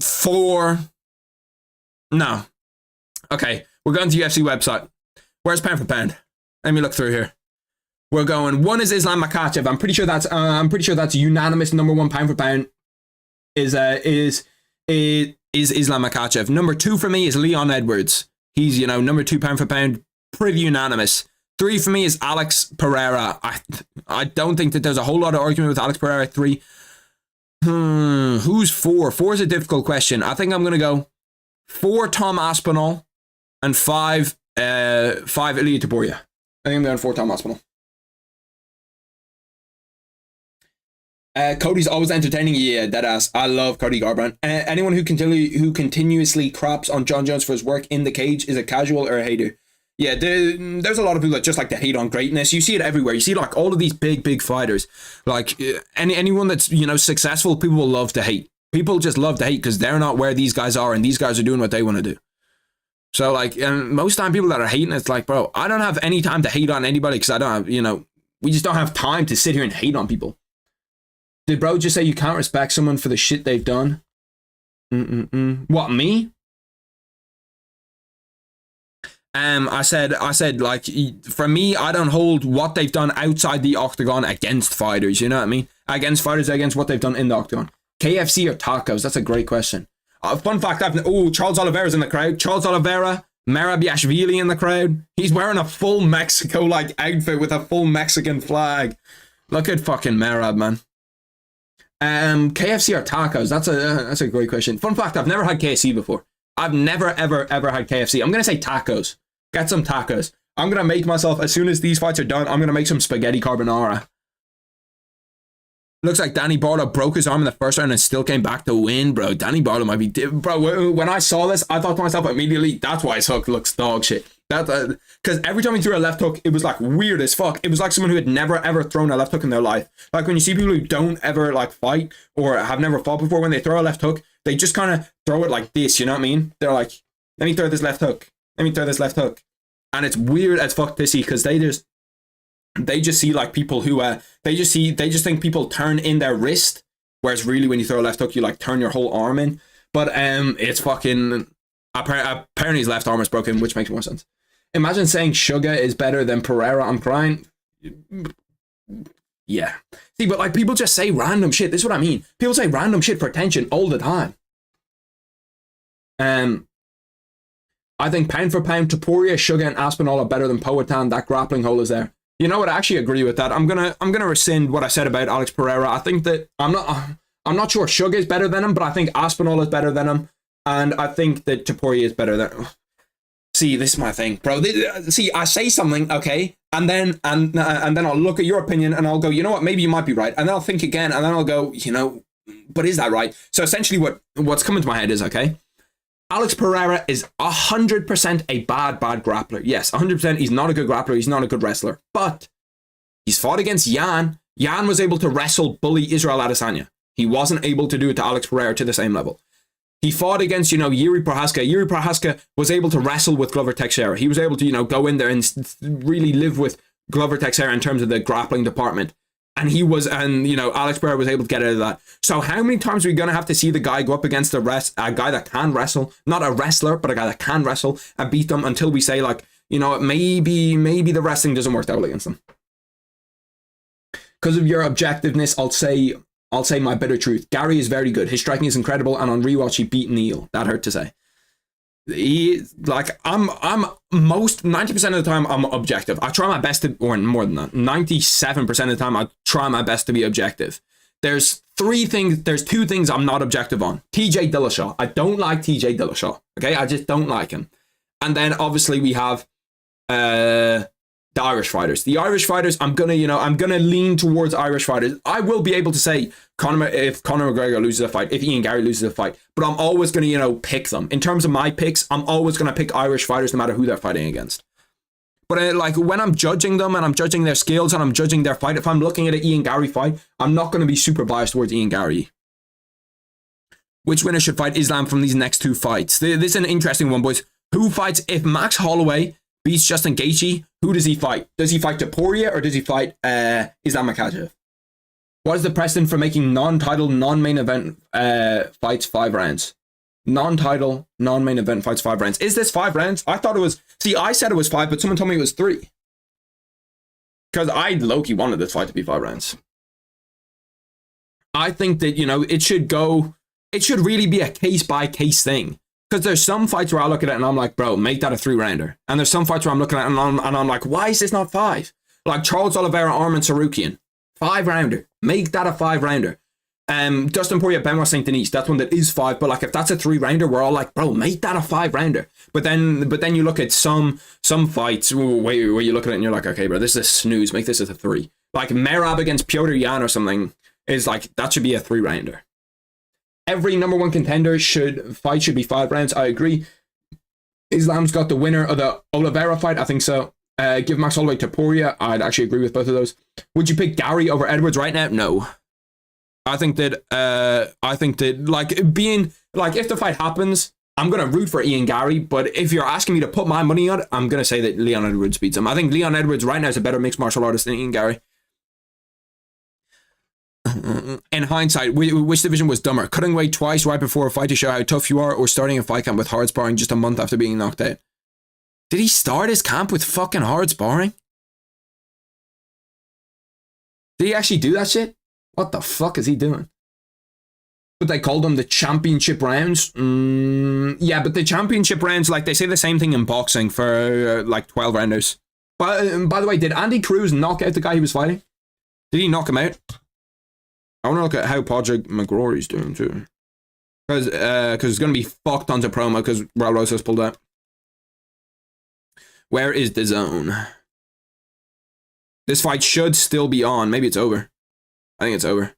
4. No. Okay, we're going to the UFC website. Where's pound for pound? Let me look through here. We're going. 1 is Islam Makhachev. I'm pretty sure that's unanimous number 1 pound for pound. Is Islam Makhachev. Number 2 for me is Leon Edwards. He's, number 2 pound for pound. Pretty unanimous. 3 for me is Alex Pereira. I don't think that there's a whole lot of argument with Alex Pereira. 3. Who's 4? 4 is a difficult question. I think I'm gonna go 4 Tom Aspinall and 5 Ilia Topuria. I think I'm going 4 Tom Aspinall. Cody's always entertaining. Yeah, deadass. I love Cody Garbrandt. Anyone who continuously craps on John Jones for his work in the cage is a casual or a hater. Yeah, there's a lot of people that just like to hate on greatness. You see it everywhere. You see like all of these big fighters. Like anyone that's successful, people will love to hate. People just love to hate because they're not where these guys are, and these guys are doing what they want to do. So like, and most time people that are hating, it's like, bro, I don't have any time to hate on anybody because I don't have, we just don't have time to sit here and hate on people. Did bro just say you can't respect someone for the shit they've done? What, me? I said like, for me, I don't hold what they've done outside the octagon against fighters, you know what I mean? Against fighters, against what they've done in the octagon. KFC or tacos? That's a great question. Fun fact, Charles Oliveira's in the crowd. Charles Oliveira, Marabiashvili in the crowd. He's wearing a full Mexico-like outfit with a full Mexican flag. Look at fucking Merab, man. KFC or tacos? That's a great question. Fun fact, I've never had KFC before. I've never, ever had KFC. I'm going to say tacos. Get some tacos. I'm going to make myself, as soon as these fights are done, I'm going to make some spaghetti carbonara. Looks like Danny Barlow broke his arm in the first round and still came back to win, bro. Danny Barlow might be... Bro, when I saw this, I thought to myself immediately, that's why his hook looks dog shit. Because every time he threw a left hook, it was like weird as fuck. It was like someone who had never ever thrown a left hook in their life. Like when you see people who don't ever like fight or have never fought before, when they throw a left hook, they just kind of throw it like this, you know what I mean? They're like, let me throw this left hook. Let me throw this left hook. And it's weird as fuck to see because they just see like people who they just think people turn in their wrist, whereas really when you throw a left hook you like turn your whole arm in. But it's fucking apparently his left arm is broken, which makes more sense. Imagine saying Sugar is better than Pereira. I'm crying. Yeah. See, but like people just say random shit. This is what I mean. People say random shit for attention all the time. I think pound for pound, Topuria, Sugar, and Aspinall are better than Poatan. That grappling hole is there. You know what? I actually agree with that. I'm gonna rescind what I said about Alex Pereira. I think that I'm not sure Sugar is better than him, but I think Aspinall is better than him, and I think that Topuria is better than. See, this is my thing, bro. See, I say something, okay, and then I'll look at your opinion and I'll go, you know what? Maybe you might be right, and then I'll think again, and then I'll go, but is that right? So essentially, what's coming to my head is, okay, Alex Pereira is 100% a bad grappler. Yes, 100%. He's not a good grappler. He's not a good wrestler. But he's fought against Yan. Yan was able to wrestle bully Israel Adesanya. He wasn't able to do it to Alex Pereira to the same level. He fought against, Yuri Prohaska. Yuri Prohaska was able to wrestle with Glover Teixeira. He was able to, go in there and really live with Glover Teixeira in terms of the grappling department. And Alex Pereira was able to get out of that. So how many times are we going to have to see the guy go up against a guy that can wrestle, not a wrestler, but a guy that can wrestle and beat them until we say like, maybe the wrestling doesn't work out against them. Because of your objectiveness, I'll say my bitter truth. Gary is very good. His striking is incredible, and on rewatch he beat Neil. That hurt to say. I'm most 90% of the time I'm objective. I try my best to, or more than that, 97% of the time I try my best to be objective. There's two things I'm not objective on. TJ Dillashaw. I don't like TJ Dillashaw. Okay, I just don't like him. And then obviously we have the the Irish fighters. The Irish fighters, I'm gonna lean towards Irish fighters. I will be able to say if Conor McGregor loses a fight, if Ian Gary loses a fight, but I'm always gonna, pick them. In terms of my picks, I'm always gonna pick Irish fighters no matter who they're fighting against. But like when I'm judging them and I'm judging their skills and I'm judging their fight, if I'm looking at an Ian Gary fight, I'm not gonna be super biased towards Ian Gary. Which winner should fight Islam from these next 2 fights? This is an interesting one, boys. Who fights if Max Holloway beats Justin Gaethje? Who does he fight? Does he fight Topuria or does he fight Islam Makhachev? What is the precedent for making non-title, non-main event fights 5 rounds? Non-title, non-main event fights 5 rounds. Is this 5 rounds? I thought it was... See, I said it was 5, but someone told me it was 3. Because I low-key wanted this fight to be 5 rounds. I think that, it should go... It should really be a case-by-case thing. Because there's some fights where I look at it and I'm like, bro, make that a 3-rounder. And there's some fights where I'm looking at it and I'm like, why is this not 5? Like Charles Oliveira, Arman Sarukian. 5-rounder. Make that a 5-rounder. Dustin Poirier, Benoit Saint Denis. That's one that is 5. But like, if that's a 3-rounder, we're all like, bro, make that a 5-rounder. But then you look at some fights where you look at it and you're like, okay, bro, this is a snooze. Make this as a 3. Like Merab against Piotr Jan or something is like, that should be a 3-rounder. Every number 1 contender should be 5 rounds. I agree. Islam's got the winner of the Oliveira fight. I think so. Give Max Holloway to Poirier. I'd actually agree with both of those. Would you pick Gary over Edwards right now? No. I think that like being like if the fight happens, I'm gonna root for Ian Gary. But if you're asking me to put my money on it, I'm gonna say that Leon Edwards beats him. I think Leon Edwards right now is a better mixed martial artist than Ian Gary. In hindsight, which division was dumber? Cutting weight twice right before a fight to show how tough you are, or starting a fight camp with hard sparring just a month after being knocked out? Did he start his camp with fucking hard sparring? Did he actually do that shit? What the fuck is he doing? But they called them the championship rounds. Yeah, but the championship rounds, like they say the same thing in boxing for like 12 rounders. But by the way, did Andy Cruz knock out the guy he was fighting? Did he knock him out? I want to look at how Padraig McGrory's doing too. Because it's going to be fucked onto promo because Raul Rosas pulled out. Where is the zone? This fight should still be on. Maybe it's over. I think it's over.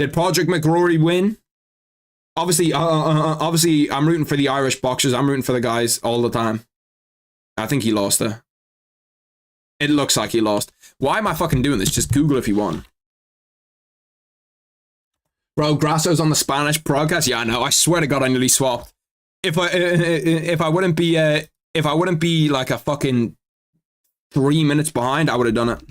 Did Padraig McGrory win? Obviously, I'm rooting for the Irish boxers. I'm rooting for the guys all the time. I think he lost there. It looks like he lost. Why am I fucking doing this? Just Google if he won. Bro, Grasso's on the Spanish broadcast. Yeah, I know. I swear to God, I nearly swapped. If I wouldn't be like a fucking 3 minutes behind, I would have done it.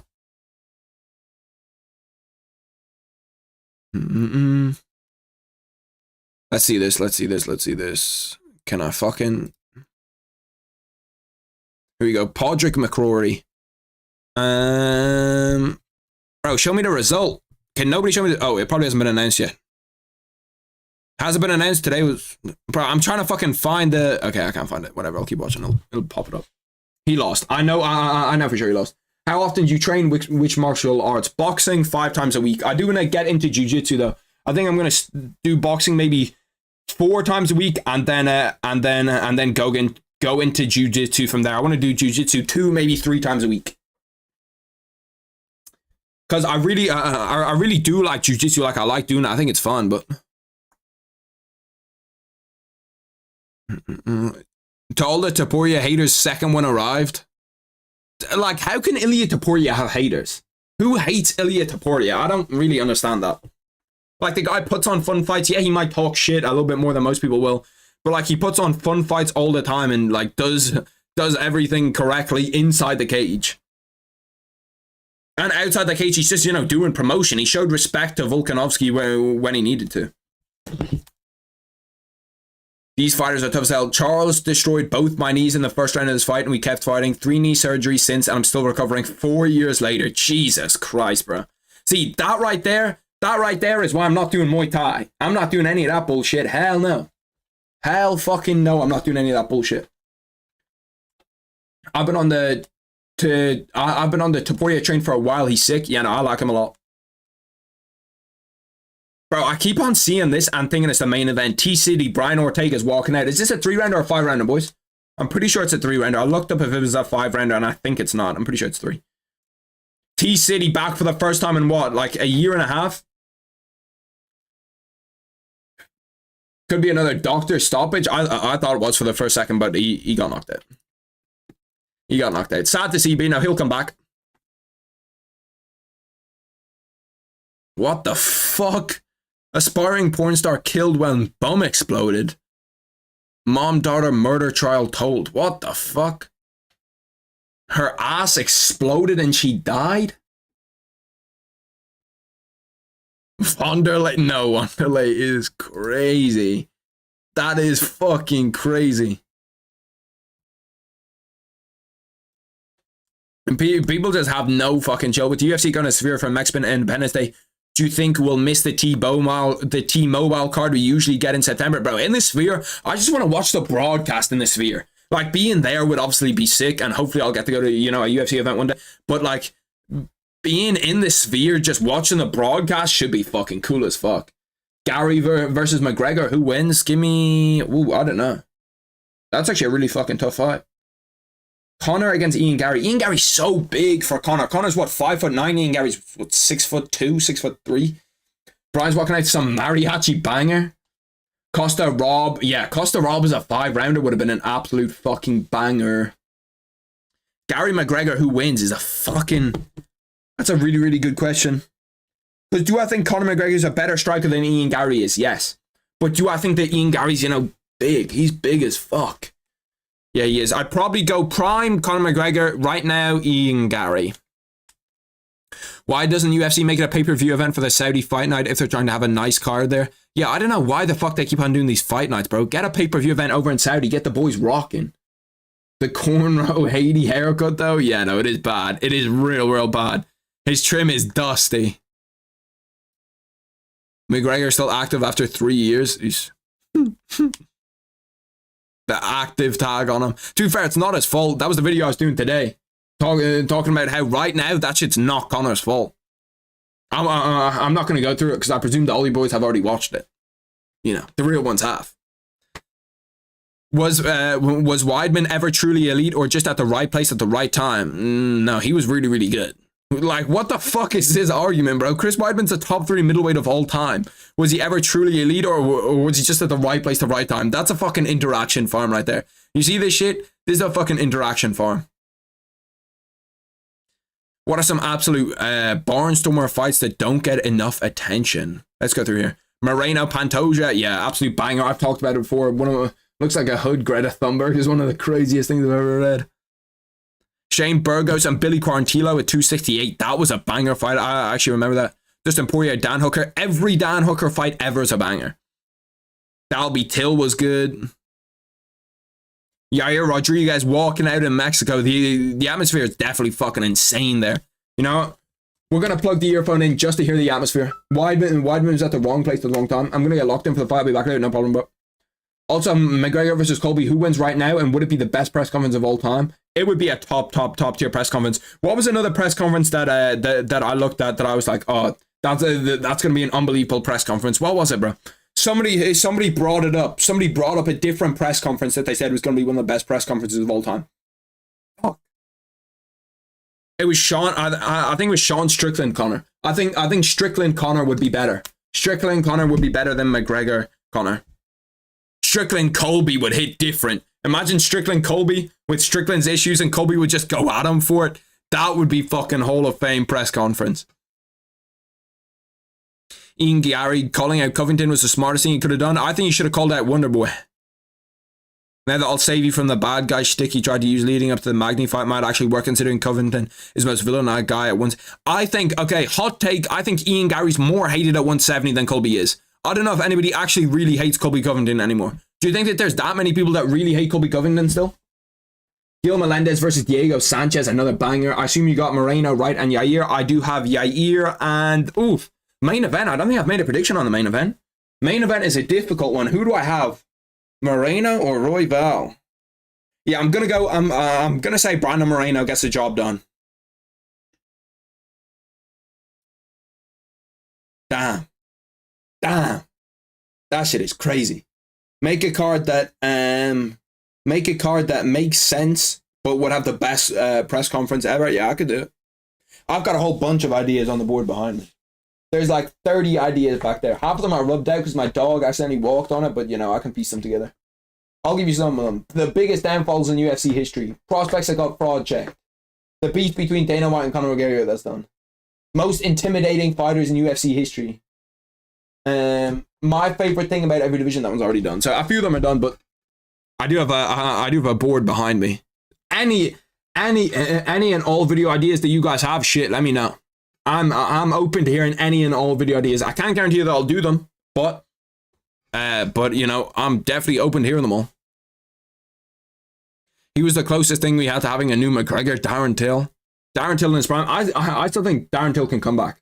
Let's see this. Can I fucking... Here we go. Padraig McCrory. Bro, show me the result. Can nobody show me the... Oh, it probably hasn't been announced yet. Has it been announced? Today was... Bro, I'm trying to fucking find the... Okay, I can't find it. Whatever, I'll keep watching. It'll pop it up. He lost. I know for sure he lost. How often do you train which martial arts? Boxing 5 times a week. I do want to get into jiu-jitsu though. I think I'm going to do boxing maybe 4 times a week and then go into jiu-jitsu from there. I want to do jiu-jitsu 2, maybe 3 times a week. Because I really do like jiu-jitsu. Like I like doing it. I think it's fun, but... To all the Topuria haters, second one arrived. Like, how can Ilia Topuria have haters? Who hates Ilia Topuria? I don't really understand that. Like, the guy puts on fun fights. Yeah, he might talk shit a little bit more than most people will. But, like, he puts on fun fights all the time and, like, does everything correctly inside the cage. And outside the cage, he's just, doing promotion. He showed respect to Volkanovski when he needed to. These fighters are tough as hell. Charles destroyed both my knees in the first round of this fight, and we kept fighting. 3 knee surgeries since, and I'm still recovering 4 years later. Jesus Christ, bro. See, that right there is why I'm not doing Muay Thai. I'm not doing any of that bullshit. Hell no. Hell fucking no, I'm not doing any of that bullshit. I've been on the Topuria train for a while. He's sick. Yeah, no, I like him a lot. Bro, I keep on seeing this and thinking it's the main event. T-City, Brian Ortega's walking out. Is this a 3-rounder or a 5-rounder, boys? I'm pretty sure it's a 3-rounder. I looked up if it was a 5-rounder, and I think it's not. I'm pretty sure it's 3. T-City back for the first time in what, like a year and a half? Could be another doctor stoppage. I thought it was for the first second, but he got knocked out. He got knocked out. Sad to see, but now he'll come back. What the fuck? Aspiring porn star killed when bomb exploded. Mom-daughter murder trial told. What the fuck? Her ass exploded and she died? Wanderlei? No, Wanderlei is crazy. That is fucking crazy. And people just have no fucking chill. With the UFC going to Sphere for Mexican Independence Day, do you think we'll miss the T-Mobile card we usually get in September? Bro, in the Sphere, I just want to watch the broadcast in the Sphere. Like, being there would obviously be sick, and hopefully I'll get to go to, you know, a UFC event one day. But, like, being in the Sphere, just watching the broadcast should be fucking cool as fuck. Gary versus McGregor, who wins? Give me... Ooh, I don't know. That's actually a really fucking tough fight. Conor against Ian Gary. Ian Gary's so big for Conor. Conor's what, 5'9"? Ian Gary's what, 6'2", 6'3". Brian's walking out some mariachi banger. Costa Rob. Yeah, Costa Rob is a 5-rounder. Would have been an absolute fucking banger. Gary McGregor, who wins, is a fucking... That's a really, really good question. Because do I think Conor McGregor is a better striker than Ian Gary is? Yes. But do I think that Ian Gary's, you know, big? He's big as fuck. Yeah, he is. I'd probably go prime Conor McGregor. Right now, Ian Gary. Why doesn't UFC make it a pay-per-view event for the Saudi fight night if they're trying to have a nice card there? Yeah, I don't know why the fuck they keep on doing these fight nights, bro. Get a pay-per-view event over in Saudi. Get the boys rocking. The cornrow Haiti haircut, though? Yeah, no, it is bad. It is real, real bad. His trim is dusty. McGregor still active after 3 years. He's... The active tag on him. To be fair, it's not his fault. That was the video I was doing today. Talking about how right now that shit's not Conor's fault. I'm not going to go through it because I presume the Ollie boys have already watched it. You know, the real ones have. Was Weidman ever truly elite or just at the right place at the right time? No, he was really, really good. Like, what the fuck is his argument, bro? Chris Weidman's a top 3 middleweight of all time. Was he ever truly elite or was he just at the right place at the right time? That's a fucking interaction farm right there. You see this shit? This is a fucking interaction farm. What are some absolute barnstormer fights that don't get enough attention? Let's go through here. Moreno Pantoja, yeah, absolute banger. I've talked about it before. One of them looks like a hood Greta Thunberg is one of the craziest things I've ever read. Shane Burgos and Billy Quarantillo at 268. That was a banger fight. I actually remember that. Dustin Poirier, Dan Hooker. Every Dan Hooker fight ever is a banger. Dalby Till was good. Yair Rodriguez walking out in Mexico. The atmosphere is definitely fucking insane there. You know, we're going to plug the earphone in just to hear the atmosphere. Weidman was at the wrong place at the wrong time. I'm going to get locked in for the fight. I'll be back later, no problem, bro. Also, McGregor versus Colby, who wins right now, and would it be the best press conference of all time? It would be a top tier press conference. What was another press conference that I looked at that I was like, oh, that's going to be an unbelievable press conference? What was it, bro? Somebody brought it up. Somebody brought up a different press conference that they said was going to be one of the best press conferences of all time. Oh. It was Sean. I think it was Sean Strickland Connor. I think Strickland Connor would be better. Strickland Connor would be better than McGregor Connor. Strickland Colby would hit different. Imagine Strickland Colby with Strickland's issues and Colby would just go at him for it. That would be fucking Hall of Fame press conference. Ian Gary calling out Covington was the smartest thing he could have done. I think he should have called out Wonderboy. Now that I'll save you from the bad guy shtick he tried to use leading up to the Magny fight might actually work considering Covington is the most villainized guy at once. I think, okay, hot take, I think Ian Gary's more hated at 170 than Colby is. I don't know if anybody actually really hates Colby Covington anymore. Do you think that there's that many people that really hate Colby Covington still? Gil Melendez versus Diego Sanchez, another banger. I assume you got Moreno, right, and Yair. I do have Yair and, oof, main event. I don't think I've made a prediction on the main event. Main event is a difficult one. Who do I have? Moreno or Royval? Yeah, I'm gonna say Brandon Moreno gets the job done. Damn. That shit is crazy. Make a card that make a card that makes sense, but would have the best press conference ever. Yeah, I could do it. I've got a whole bunch of ideas on the board behind me. There's like 30 ideas back there. Half of them are rubbed out because my dog accidentally walked on it, but you know, I can piece them together. I'll give you some of them. The biggest downfalls in UFC history. Prospects that got fraud checked. The beef between Dana White and Conor McGregor that's done. Most intimidating fighters in UFC history. My favorite thing about every division, that one's already done. So a few of them are done, but I do have a board behind me. Any and all video ideas that you guys have, shit, let me know. I'm open to hearing any and all video ideas. I can't guarantee that I'll do them, but you know, I'm definitely open to hearing them all. He was the closest thing we had to having a new McGregor, Darren Till. Darren Till in his prime. I still think Darren Till can come back.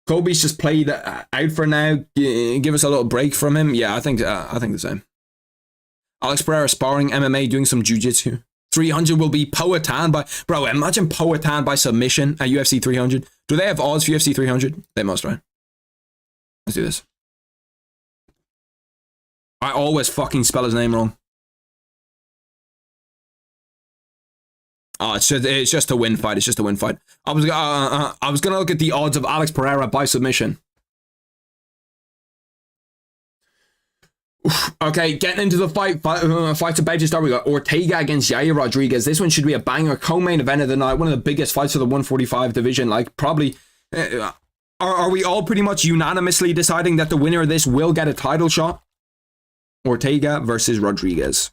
Colby's just played out for now. Give us a little break from him. Yeah, I think the same. Alex Pereira sparring MMA, doing some jiu-jitsu. 300 will be Poatan by... Bro, imagine Poatan by submission at UFC 300. Do they have odds for UFC 300? They must, right? Let's do this. I always fucking spell his name wrong. Oh, it's just a win fight. It's just a win fight. I was gonna look at the odds of Alex Pereira by submission. Oof. Okay, getting into the fights about to start. We got Ortega against Yair Rodriguez. This one should be a banger. Co-main event of the night. One of the biggest fights of the 145 division. Like, probably... Are we all pretty much unanimously deciding that the winner of this will get a title shot? Ortega versus Rodriguez.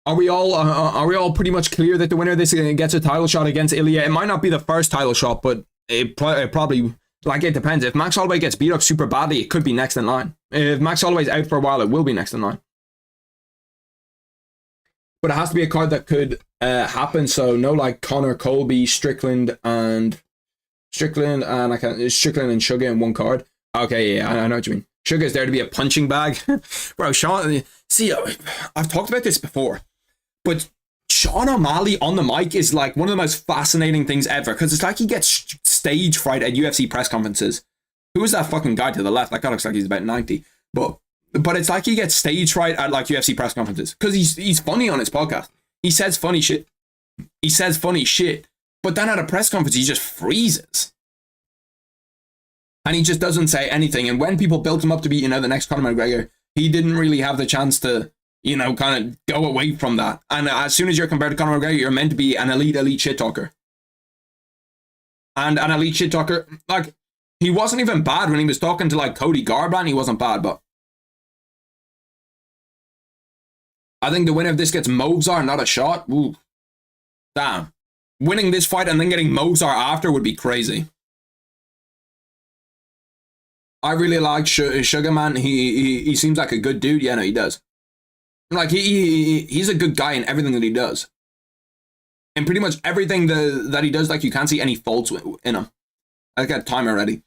Are we all pretty much clear that the winner of this gets a title shot against Ilya? It might not be the first title shot, but it probably, like, it depends. If Max Holloway gets beat up super badly, it could be next in line. If Max Holloway's out for a while, it will be next in line. But it has to be a card that could happen. So no, like Conor, Colby, Strickland and Sugar in one card. Okay, yeah, I know what you mean. Sugar's there to be a punching bag. Bro, Sean, see, I've talked about this before, but Sean O'Malley on the mic is like one of the most fascinating things ever, because it's like he gets stage fright at UFC press conferences. Who is that fucking guy to the left? That guy looks like he's about 90. But it's like he gets stage fright at like UFC press conferences, because he's funny on his podcast. He says funny shit. But then at a press conference, he just freezes. And he just doesn't say anything. And when people built him up to be, you know, the next Conor McGregor, he didn't really have the chance to, you know, kind of go away from that. And as soon as you're compared to Conor McGregor, you're meant to be an elite shit talker. And an elite shit talker, like, he wasn't even bad when he was talking to, like, Cody Garbrandt. He wasn't bad, but I think the winner of this gets Mozart, not a shot. Ooh. Damn. Winning this fight and then getting Mozart after would be crazy. I really like Sugar Man. He seems like a good dude. Yeah, no, he does. Like, he's a good guy in everything that he does. And pretty much everything that he does, like, you can't see any faults in him. I got timer ready.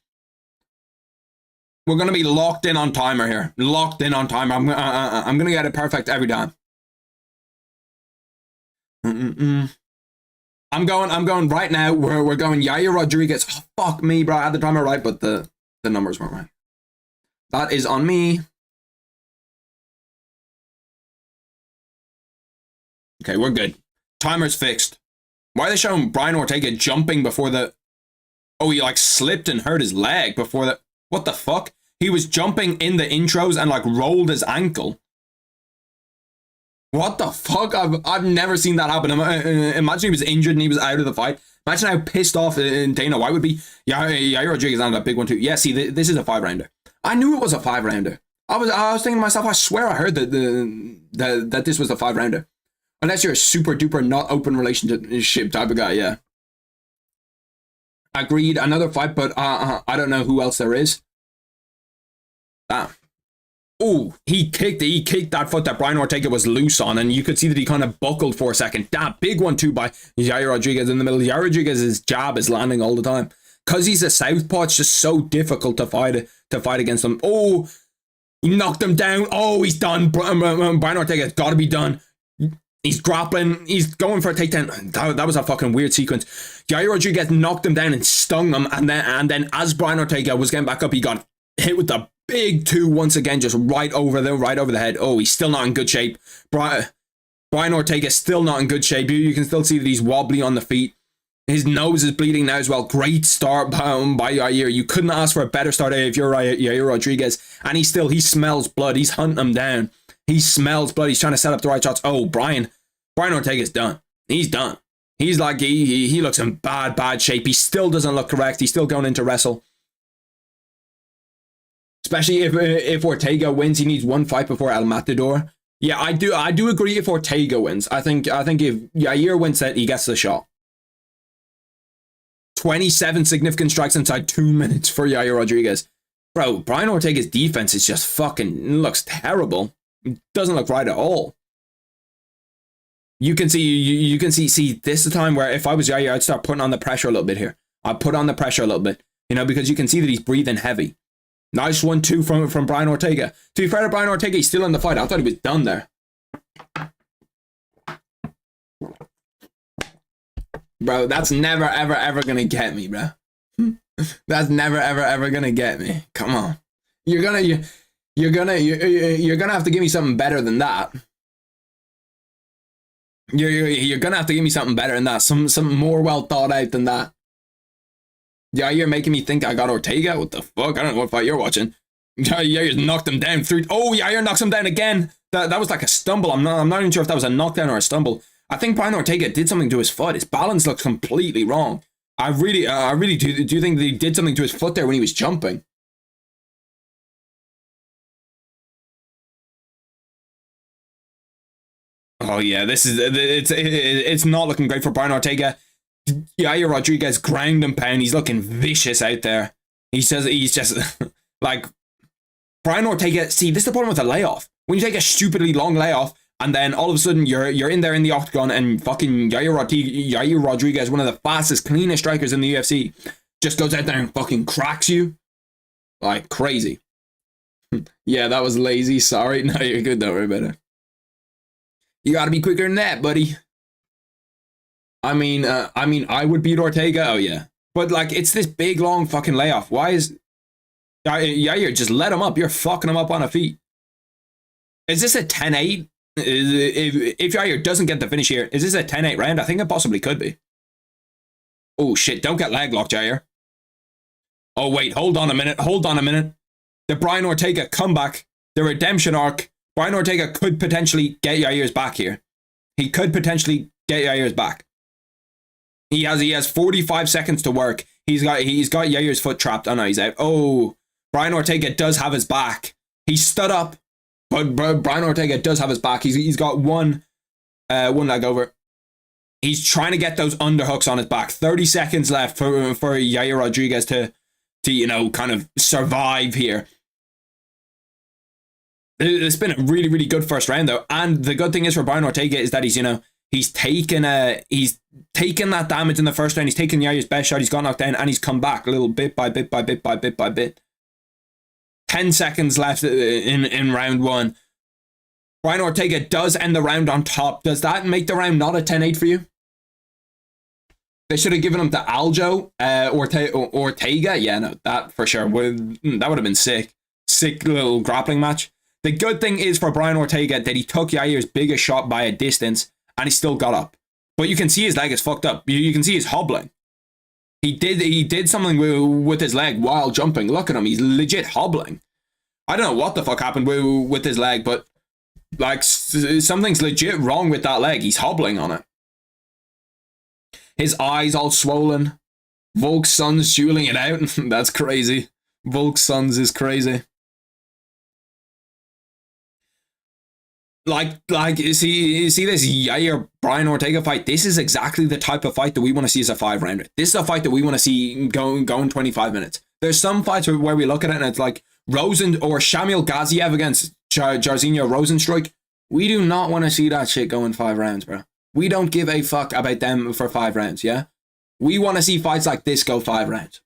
We're going to be locked in on timer here. Locked in on timer. I'm going to get it perfect every time. I'm going right now. We're going Yair Rodriguez. Oh, fuck me, bro. I had the timer right, but the numbers weren't right. That is on me. Okay, we're good. Timer's fixed. Why are they showing Brian Ortega jumping before the... Oh, he like slipped and hurt his leg before the... What the fuck? He was jumping in the intros and like rolled his ankle. What the fuck? I've never seen that happen. Imagine he was injured and he was out of the fight. Imagine how pissed off Dana White would be. Yair Rodriguez on that big one too. Yeah, see, this is a 5-rounder. I knew it was a 5-rounder. I was thinking to myself, I swear I heard that this was a 5-rounder. Unless you're a super duper not open relationship type of guy, yeah. Agreed, another fight, but I don't know who else there is. Damn. Oh, he kicked that foot that Brian Ortega was loose on, and you could see that he kind of buckled for a second. Damn, big one too by Yair Rodriguez in the middle. Yair Rodriguez's jab is landing all the time. Because he's a southpaw, it's just so difficult to fight against him. Oh, he knocked him down. Oh, he's done. Brian Ortega's got to be done. He's grappling. He's going for a takedown. That was a fucking weird sequence. Yair Rodriguez knocked him down and stung him, and then as Brian Ortega was getting back up, he got hit with the Big 2 once again, just right over the head. Oh, he's still not in good shape. Brian Ortega still not in good shape. You can still see that he's wobbly on the feet. His nose is bleeding now as well. Great start by Yair. You couldn't ask for a better start if you're Yair Rodriguez. And he smells blood. He's hunting him down. He smells blood. He's trying to set up the right shots. Oh, Brian Ortega's done. He's done. He's like, he looks in bad shape. He still doesn't look correct. He's still going into wrestle. Especially if Ortega wins, he needs one fight before El Matador. Yeah, I do agree if Ortega wins. I think if Yair wins that, he gets the shot. 27 significant strikes inside 2 minutes for Yair Rodriguez. Bro, Brian Ortega's defense is just fucking looks terrible. It doesn't look right at all. You can see this is the time where if I was Yair, I'd start putting on the pressure a little bit here. I'd put on the pressure a little bit, because you can see that he's breathing heavy. Nice 1-2 from Brian Ortega. To be fair to Brian Ortega, he's still in the fight. I thought he was done there. Bro, that's never, ever, ever gonna get me, bro. That's never, ever, ever gonna get me. Come on. You're gonna have to give me something better than that. You're gonna have to give me something better than that. Something more well thought out than that. Yeah, you're making me think I got Ortega? What the fuck? I don't know what fight you're watching. Yair knocked him down through. Oh, Yair knocks him down again. That was like a stumble. I'm not even sure if that was a knockdown or a stumble. I think Brian Ortega did something to his foot. His balance looks completely wrong. I really do think that he did something to his foot there when he was jumping. Oh yeah, it's not looking great for Brian Ortega. Yair Rodriguez ground and pound. He's looking vicious out there. He's just like Brian Ortega. See, this is the problem with a layoff. When you take a stupidly long layoff and then all of a sudden you're in there in the octagon and fucking Yair Rodriguez, one of the fastest, cleanest strikers in the UFC, just goes out there and fucking cracks you like crazy. Yeah, that was lazy. Sorry. No, you're good. Don't worry about it. You gotta be quicker than that, buddy. I mean, I would beat Ortega. Oh yeah, but like it's this big long fucking layoff. Why is Yair just let him up? You're fucking him up on a feet. Is this a 10-8? If Yair doesn't get the finish here, is this a 10-8 round? I think it possibly could be. Oh shit! Don't get leg locked, Yair. Oh wait, hold on a minute. The Brian Ortega comeback, the redemption arc. Brian Ortega could potentially get Yair's back here. He could potentially get Yair's back. He has 45 seconds to work. He's got Yair's foot trapped. Oh no, he's out. Oh, Brian Ortega does have his back. He stood up, but Brian Ortega does have his back. He's got one leg over. He's trying to get those underhooks on his back. 30 seconds left for Yair Rodriguez to kind of survive here. It's been a really, really good first round though, and the good thing is for Brian Ortega is that he's taken that damage in the first round. He's taken Yair's best shot. He's got knocked down, and he's come back a little bit by bit. 10 seconds left in round one. Brian Ortega does end the round on top. Does that make the round not a 10-8 for you? They should have given him to Aljo Ortega. Yeah, no, that for sure that would have been sick. Sick little grappling match. The good thing is for Brian Ortega that he took Yair's biggest shot by a distance and he still got up. But you can see his leg is fucked up. You can see he's hobbling. He did something with his leg while jumping. Look at him. He's legit hobbling. I don't know what the fuck happened with his leg, but like something's legit wrong with that leg. He's hobbling on it. His eyes all swollen. Volk's son's dueling it out. That's crazy. Volk's sons is crazy. Like you see this Yair Brian Ortega fight. This is exactly the type of fight that we want to see as a 5-rounder. This is a fight that we want to see going 25 minutes. There's some fights where we look at it and it's like Rosen or Shamil Gaziev against Jairzinho Rosenstruik. We do not want to see that shit going 5 rounds, bro. We don't give a fuck about them for 5 rounds, yeah? We want to see fights like this go 5 rounds.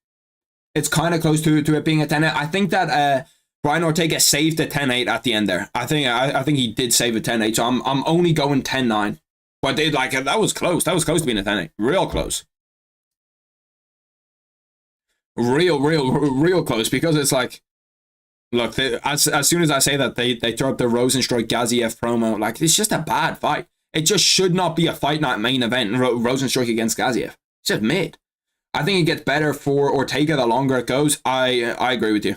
It's kind of close to it being a 10-8. I think that Brian Ortega saved a 10-8 at the end there. I think he did save a 10-8, so I'm only going 10-9. But that was close. That was close to being a 10-8. Real close. Real close, because it's like look, as soon as I say that, they throw up the Rosenstruik Gaziev promo. Like, it's just a bad fight. It just should not be a fight night main event. Rosenstruik against Gaziev. It's just mid. I think it gets better for Ortega the longer it goes. I agree with you.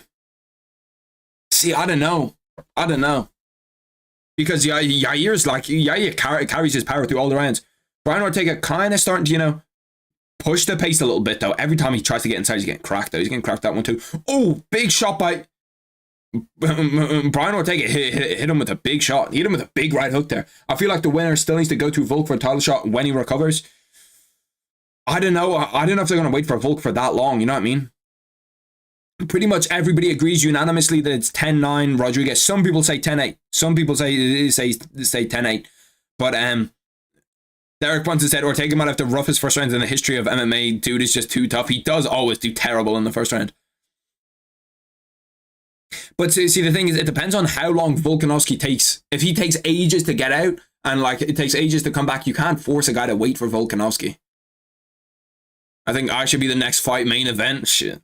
See, I don't know. Because Yair's like, Yair carries his power through all the rounds. Brian Ortega kind of starting to, you know, push the pace a little bit, though. Every time he tries to get inside, he's getting cracked, though. He's getting cracked that one, too. Oh, big shot by Brian Ortega. Hit him with a big shot. Hit him with a big right hook there. I feel like the winner still needs to go to Volk for a title shot when he recovers. I don't know. I don't know if they're going to wait for Volk for that long. You know what I mean? Pretty much everybody agrees unanimously that it's 10-9 Rodriguez. Some people say 10-8. Some people say 10-8. But Derek Brunson said Ortega might have the roughest first round in the history of MMA. Dude is just too tough. He does always do terrible in the first round. But see, the thing is, it depends on how long Volkanovski takes. If he takes ages to get out and like it takes ages to come back, you can't force a guy to wait for Volkanovski. I think I should be the next fight main event. Shit.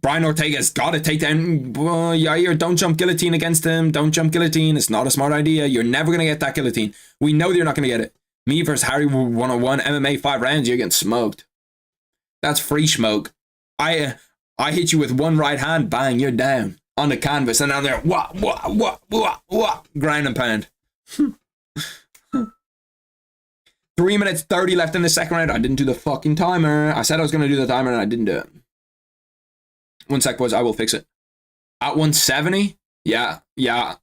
Brian Ortega's got to take down Yair. Don't jump guillotine against him. Don't jump guillotine. It's not a smart idea. You're never going to get that guillotine. We know you're not going to get it. Me versus Harry 101 MMA 5 rounds. You're getting smoked. That's free smoke. I hit you with one right hand. Bang, you're down on the canvas. And down there, grind and pound. 3 minutes 30 left in the second round. I didn't do the fucking timer. I said I was going to do the timer and I didn't do it. 1 sec, boys. I will fix it. At 170? Yeah. I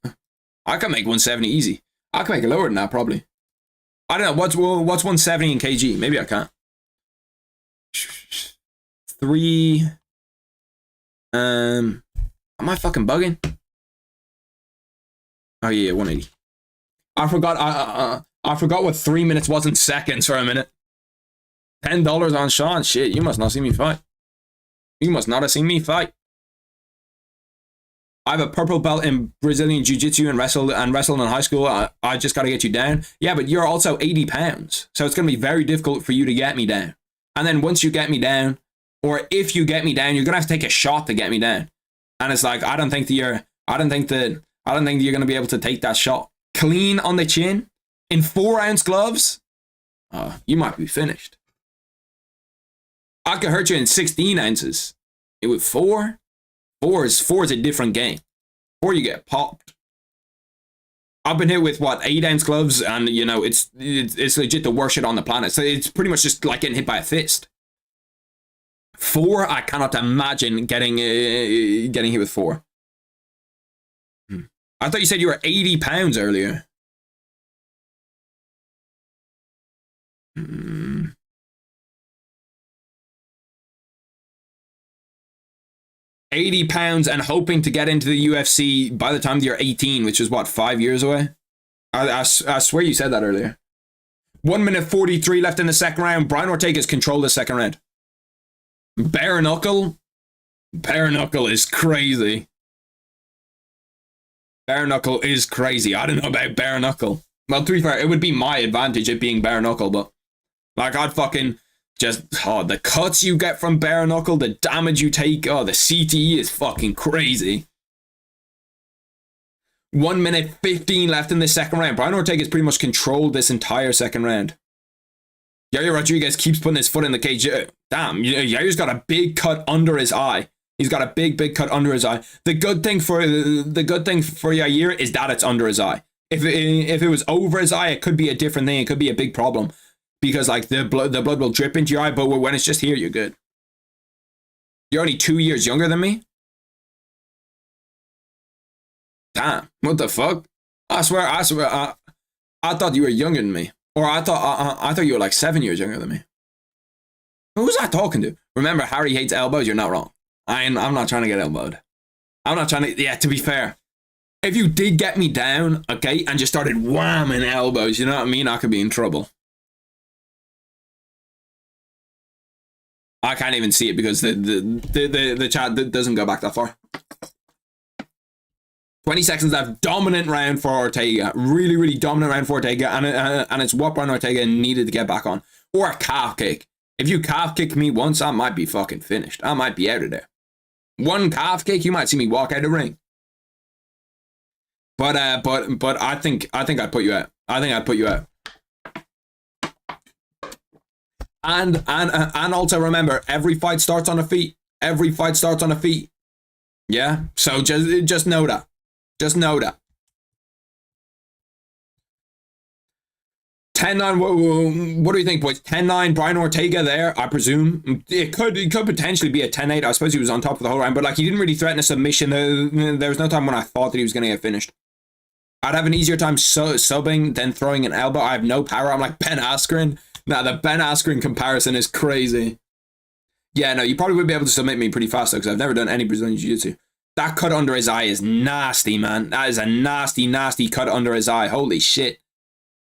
can make 170 easy. I can make it lower than that, probably. I don't know. What's 170 in kg? Maybe I can't. 3. Am I fucking bugging? Oh, yeah, 180. I forgot what 3 minutes was in seconds for a minute. $10 on Sean. Shit, you must not see me fight. You must not have seen me fight. I have a purple belt in Brazilian Jiu-Jitsu and wrestled in high school. I just got to get you down. Yeah, but you're also 80 pounds. So it's going to be very difficult for you to get me down. And then once you get me down, or if you get me down, you're going to have to take a shot to get me down. And it's like, I don't think that you're going to be able to take that shot. Clean on the chin in 4-ounce gloves. You might be finished. I could hurt you in 16 ounces. With 4 is a different game. 4 you get popped. I've been hit with 8-ounce gloves, and you know it's legit the worst shit on the planet. So it's pretty much just like getting hit by a fist. 4, I cannot imagine getting hit with 4. I thought you said you were 80 pounds earlier. 80 pounds and hoping to get into the UFC by the time you're 18, which is 5 years away? I swear you said that earlier. 1 minute 43 left in the second round. Brian Ortega's controlled the second round. Bare knuckle is crazy. Bare knuckle is crazy. I don't know about bare knuckle. Well, to be fair, it would be my advantage it being bare knuckle, but like I'd fucking just the cuts you get from bare knuckle, the damage you take, the CTE is fucking crazy. 1 minute 15 left in the second round. Brian Ortega's pretty much controlled this entire second round. Yair Rodriguez keeps putting his foot in the cage. Damn, Yair's got a big cut under his eye. He's got a big cut under his eye. The good thing for Yair is that it's under his eye. If it was over his eye, it could be a different thing. It could be a big problem because like the blood will drip into your eye. But when it's just here, you're good. You're only 2 years younger than me. Damn, what the fuck? I swear. I thought you were younger than me, or I thought you were like 7 years younger than me. Who's I talking to? Remember, Harry hates elbows. You're not wrong. I'm not trying to get elbowed. I'm not trying to. Yeah, to be fair, if you did get me down, okay, and just started whamming elbows, you know what I mean? I could be in trouble. I can't even see it because the chat doesn't go back that far. 20 seconds left. Dominant round for Ortega. Really dominant round for Ortega, and it's what Brian Ortega needed to get back on, or a calf kick. If you calf kick me once, I might be fucking finished. I might be out of there. One calf kick, you might see me walk out of the ring. But I think I'd put you out. I think I'd put you out. And also remember, every fight starts on a feet. Every fight starts on a feet. Yeah? So just know that. Just know that. 10-9, what do you think, boys? 10-9, Brian Ortega there, I presume. It could potentially be a 10-8. I suppose he was on top of the whole round, but like he didn't really threaten a submission. There was no time when I thought that he was going to get finished. I'd have an easier time subbing than throwing an elbow. I have no power. I'm like Ben Askren. Nah, the Ben Askren comparison is crazy. Yeah, no, you probably would be able to submit me pretty fast though, because I've never done any Brazilian Jiu-Jitsu. That cut under his eye is nasty, man. That is a nasty, nasty cut under his eye. Holy shit.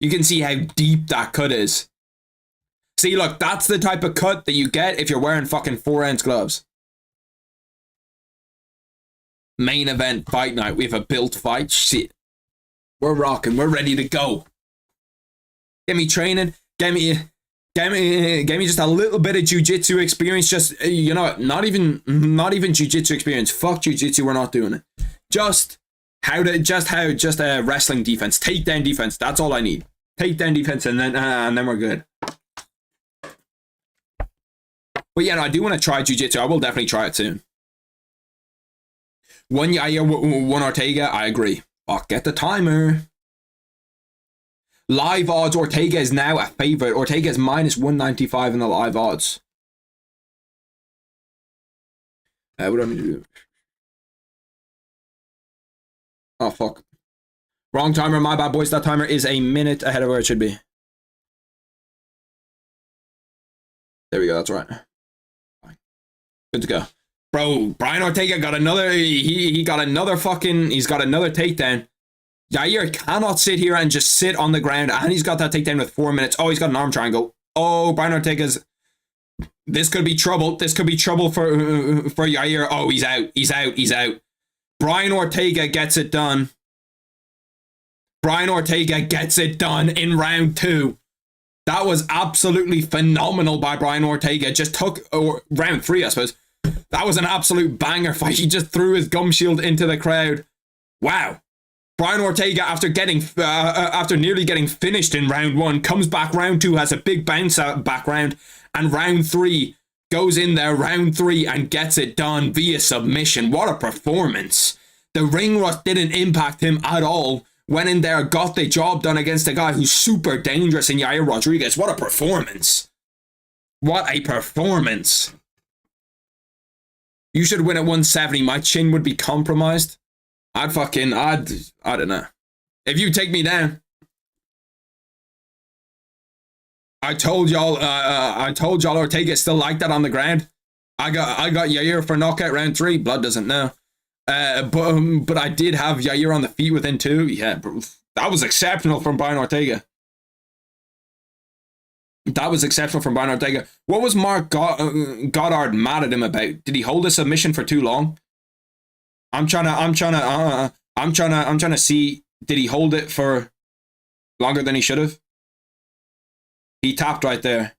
You can see how deep that cut is. See, look, that's the type of cut that you get if you're wearing fucking 4-ounce gloves. Main event fight night. We have a built fight. Shit. We're rocking. We're ready to go. Get me training. Get me just a little bit of jiu-jitsu experience. Just, you know, not even jiu-jitsu experience. Fuck jiu-jitsu. We're not doing it. Just wrestling defense, takedown defense. That's all I need. Takedown defense, and then we're good. But yeah, no, I do want to try jiu-jitsu. I will definitely try it soon. One Yair, one Ortega. I agree. Fuck, get the timer. Live odds, Ortega is now a favorite. Ortega is -195 in the live odds. What do I need to do? Oh, fuck. Wrong timer, my bad, boys. That timer is a minute ahead of where it should be. There we go, that's right. Fine. Good to go. Bro, Brian Ortega got another, he's got another takedown. Yair cannot sit here and just sit on the ground, and he's got that takedown with 4 minutes. Oh, he's got an arm triangle. Oh, Brian Ortega's, this could be trouble. This could be trouble for Yair. Oh, he's out. He's out. He's out. Brian Ortega gets it done. Brian Ortega gets it done in round 2. That was absolutely phenomenal by Brian Ortega. Just took round 3, I suppose. That was an absolute banger fight. He just threw his gum shield into the crowd. Wow. Brian Ortega, after nearly getting finished in round 1, comes back round 2, has a big bounce back round, and round 3 goes in there, round 3, and gets it done via submission. What a performance. The ring rust didn't impact him at all. Went in there, got the job done against a guy who's super dangerous in Yair Rodriguez. What a performance. What a performance. You should win at 170. My chin would be compromised. I don't know. If you take me down. I told y'all Ortega still like that on the ground. I got Yair for knockout round 3. Blood doesn't know. But I did have Yair on the feet within 2. Yeah, that was exceptional from Brian Ortega. That was exceptional from Brian Ortega. What was Mark Goddard mad at him about? Did he hold a submission for too long? I'm trying to see. Did he hold it for longer than he should have? He tapped right there.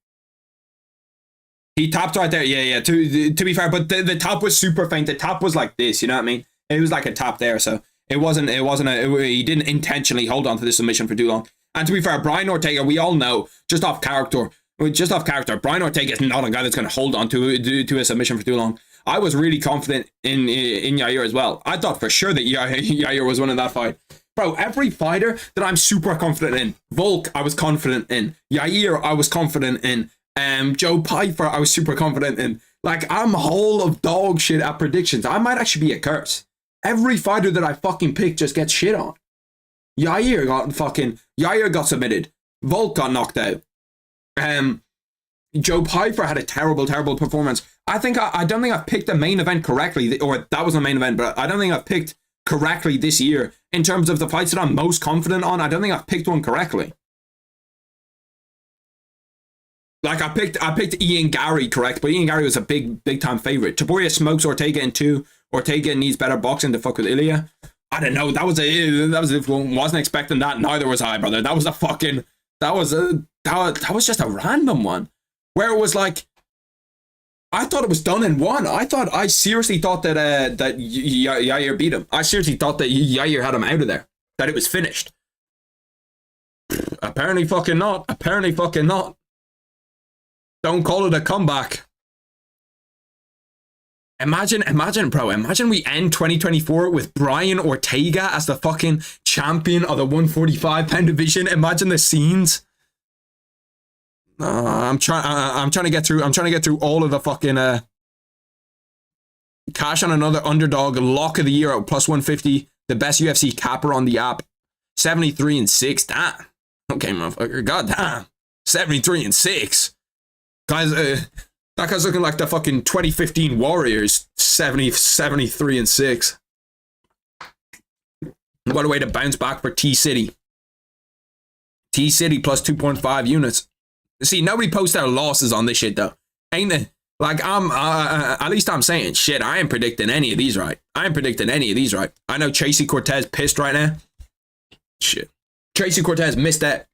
Yeah. To be fair, but the tap was super faint. The tap was like this. You know what I mean? It was like a tap there. So he didn't intentionally hold on to the submission for too long. And to be fair, Brian Ortega, we all know, just off character, Brian Ortega is not a guy that's going to hold on to a submission for too long. I was really confident in Yair as well. I thought for sure that Yair was winning that fight. Bro, every fighter that I'm super confident in, Volk, I was confident in. Yair, I was confident in. Joe Pyfer, I was super confident in. Like, I'm whole of dog shit at predictions. I might actually be a curse. Every fighter that I fucking pick just gets shit on. Yair got submitted. Volk got knocked out. Joe Pyfer had a terrible performance. I don't think I've picked the main event correctly, or that was the main event, but I don't think I've picked correctly this year in terms of the fights that I'm most confident on. I don't think I've picked one correctly. Like I picked Ian Gary correct, but Ian Gary was a big time favorite. Taboria smokes Ortega in 2. Ortega needs better boxing to fuck with Ilya. I don't know. That was wasn't expecting that. Neither was I, brother. That was just a random one. where it was like, I thought it was done in one. I seriously thought that Yair beat him. I seriously thought that Yair had him out of there. That it was finished. Apparently fucking not. Apparently fucking not. Don't call it a comeback. Imagine, bro. Imagine we end 2024 with Brian Ortega as the fucking champion of the 145-pound division. Imagine the scenes. I'm trying to get through. I'm trying to get through all of the fucking cash on another underdog lock of the year at plus 150. The best UFC capper on the app. 73-6. Damn. Okay, motherfucker. God damn. 73-6. Guys, that guy's looking like the fucking 2015 Warriors. 73-6. What a way to bounce back for T-City. T-City plus 2.5 units. See, nobody posts their losses on this shit, though. Ain't it? Like, at least I'm saying, shit, I ain't predicting any of these right. I ain't predicting any of these right. I know Tracy Cortez pissed right now. Shit. Tracy Cortez missed that.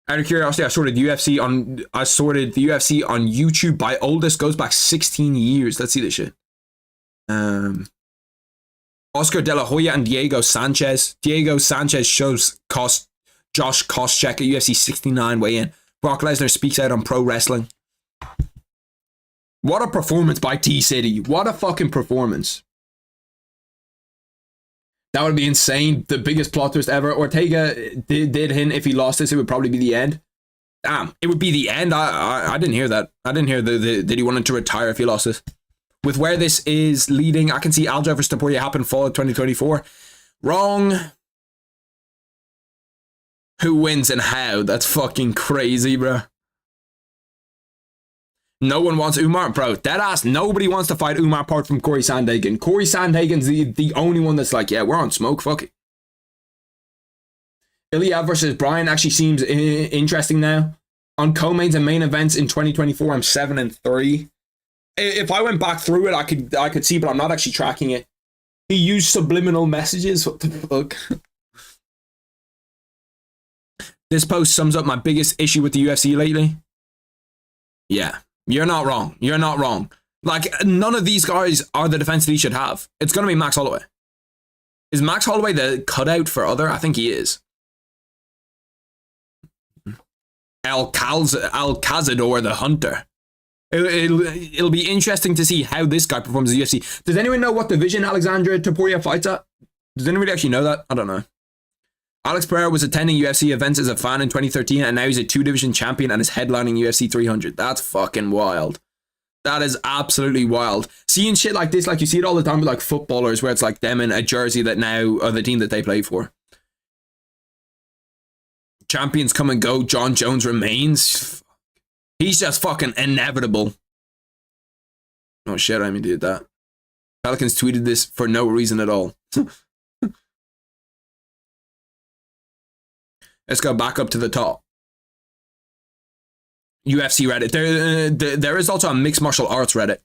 Out of curiosity, I sorted the UFC on YouTube by oldest. Goes back 16 years. Let's see this shit. Oscar De La Hoya and Diego Sanchez. Diego Sanchez shows Josh Koscheck at UFC 69 weigh-in. Brock Lesnar speaks out on pro wrestling. What a performance by T-City. What a fucking performance. That would be insane. The biggest plot twist ever. Ortega did hint if he lost this, it would probably be the end. Damn, it would be the end. I didn't hear that. I didn't hear that he wanted to retire if he lost this. With where this is leading, I can see Aljo versus Topuria happen fall of 2024. Wrong. Who wins and how? That's fucking crazy, bro. No one wants Umar, bro. Deadass, nobody wants to fight Umar apart from Corey Sandhagen. Corey Sandhagen's the only one that's like, yeah, we're on smoke, fuck it. Ilya versus Brian actually seems interesting now. On co-mains and main events in 2024, I'm 7-3. If I went back through it, I could see, but I'm not actually tracking it. He used subliminal messages. What the fuck? This post sums up my biggest issue with the UFC lately. Yeah, you're not wrong. You're not wrong. Like, none of these guys are the defense that he should have. It's going to be Max Holloway. Is Max Holloway the cutout for other? I think he is. El Cazador the Hunter. It'll be interesting to see how this guy performs in the UFC. Does anyone know what division Alexandra Topuria fights at? Does anybody actually know that? I don't know. Alex Pereira was attending UFC events as a fan in 2013 and now he's a 2-division champion and is headlining UFC 300. That's fucking wild. That is absolutely wild. Seeing shit like this, like you see it all the time with like footballers where it's like them in a jersey that now are the team that they play for. Champions come and go. John Jones remains. He's just fucking inevitable. Oh shit, I mean did that. Pelicans tweeted this for no reason at all. Let's go back up to the top. UFC Reddit. There is also a mixed martial arts Reddit.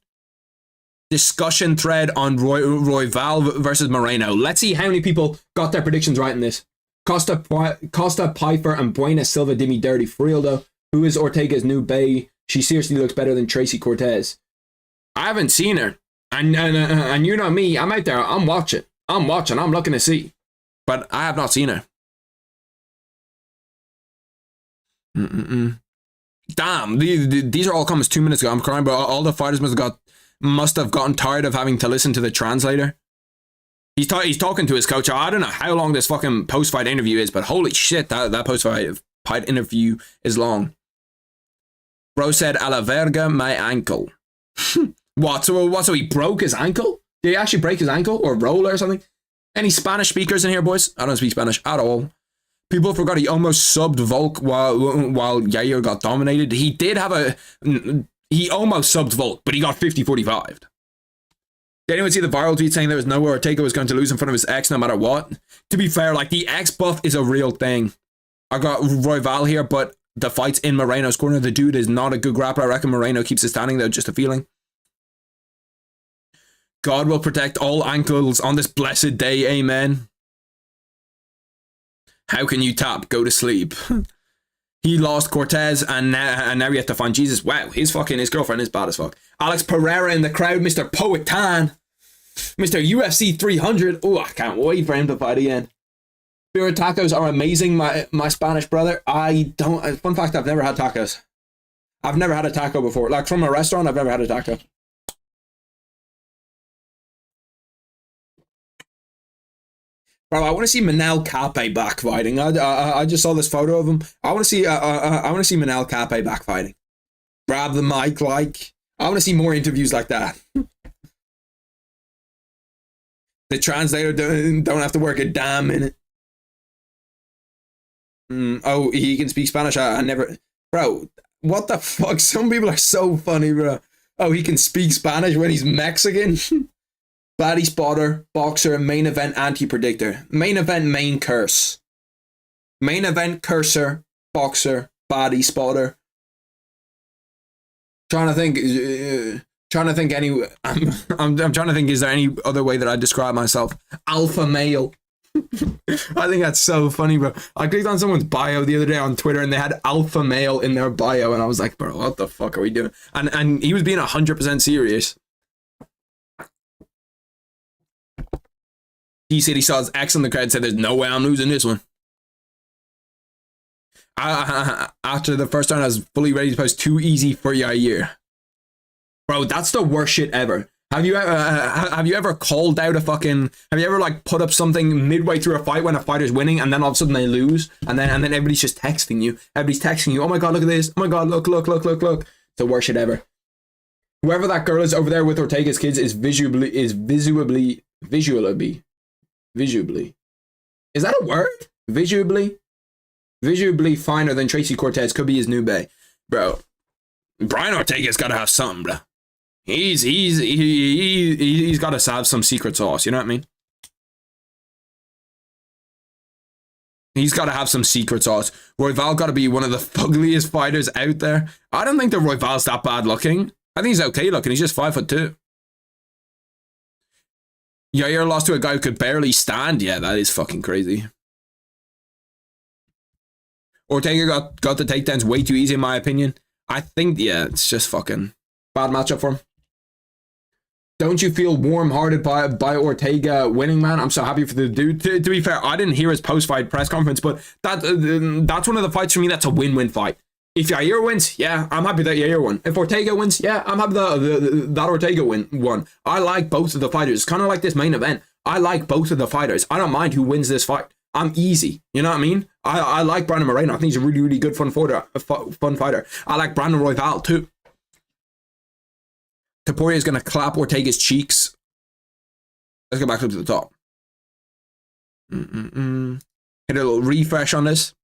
Discussion thread on Royval versus Moreno. Let's see how many people got their predictions right in this. Costa Pfeiffer and Buena Silva did me dirty. For real though, who is Ortega's new bae? She seriously looks better than Tracy Cortez. I haven't seen her. And you know me, I'm out there. I'm watching. I'm looking to see. But I have not seen her. Damn, these are all comments 2 minutes ago. I'm crying, but all the fighters must have gotten tired of having to listen to the translator. He's talking to his coach. I don't know how long this fucking post-fight interview is, but holy shit, that post-fight interview is long. Bro said, "A la verga, my ankle." What? So he broke his ankle? Did he actually break his ankle or roll or something? Any Spanish speakers in here, boys? I don't speak Spanish at all. People forgot he almost subbed Volk while Yair got dominated. He did have he almost subbed Volk, but he got 50-45. Did anyone see the viral tweet saying there was no way Ortega was going to lose in front of his ex no matter what? To be fair, like, the ex buff is a real thing. I got Royval here, but the fight's in Moreno's corner. The dude is not a good grappler. I reckon Moreno keeps it standing though, just a feeling. God will protect all ankles on this blessed day, amen. How can you tap? Go to sleep. He lost Cortez, and now we have to find Jesus. Wow, his girlfriend is bad as fuck. Alex Pereira in the crowd, Mr. Poetan, Mr. UFC 300. Oh, I can't wait for him to fight again. Spirit tacos are amazing, my Spanish brother. I don't. Fun fact: I've never had tacos. I've never had a taco before. Like from a restaurant, I've never had a taco. Bro, I want to see Manel Cape back fighting. I just saw this photo of him. I want to see Manel Cape back fighting. Grab the mic, like. I want to see more interviews like that. The translator don't have to work a damn minute. Oh, he can speak Spanish. I never. Bro, what the fuck? Some people are so funny, bro. Oh, he can speak Spanish when he's Mexican. Baddie spotter, boxer, main event anti-predictor. Main event main curse. Main event cursor, boxer, baddie spotter. Trying to think I'm trying to think, is there any other way that I describe myself? Alpha male. I think that's so funny, bro. I clicked on someone's bio the other day on Twitter and they had alpha male in their bio and I was like, bro, what the fuck are we doing? And he was being 100% serious. He said he saw his ex in the crowd, said there's no way I'm losing this one. After the first round, I was fully ready to post too easy for Yair. Bro, that's the worst shit ever. Have you ever called out a fucking... Have you ever like put up something midway through a fight when a fighter's winning and then all of a sudden they lose and then everybody's just texting you. Everybody's texting you, oh my god, look at this. Oh my god, look. It's the worst shit ever. Whoever that girl is over there with Ortega's kids is visually... Is that a word? Visually finer than Tracy Cortez. Could be his new bae. Bro, Brian Ortega's gotta have something, bro. He's gotta have some secret sauce, you know what I mean? He's gotta have some secret sauce. Royval gotta be one of the fuggliest fighters out there. I don't think that Royval's that bad looking. I think he's okay looking. He's just 5'2". Yair lost to a guy who could barely stand. Yeah, that is fucking crazy. Ortega got the takedowns way too easy in my opinion. I think, yeah, it's just fucking bad matchup for him. Don't you feel warm-hearted by Ortega winning, man? I'm so happy for the dude. To be fair, I didn't hear his post-fight press conference, but that's one of the fights for me that's a win-win fight. If Yair wins, yeah, I'm happy that Yair won. If Ortega wins, yeah, I'm happy that Ortega won. I like both of the fighters. Kind of like this main event. I like both of the fighters. I don't mind who wins this fight. I'm easy. You know what I mean? I like Brandon Moreno. I think he's a really, really good fun fighter. I like Brandon Royval too. Taporia is going to clap Ortega's cheeks. Let's go back up to the top. Hit a little refresh on this.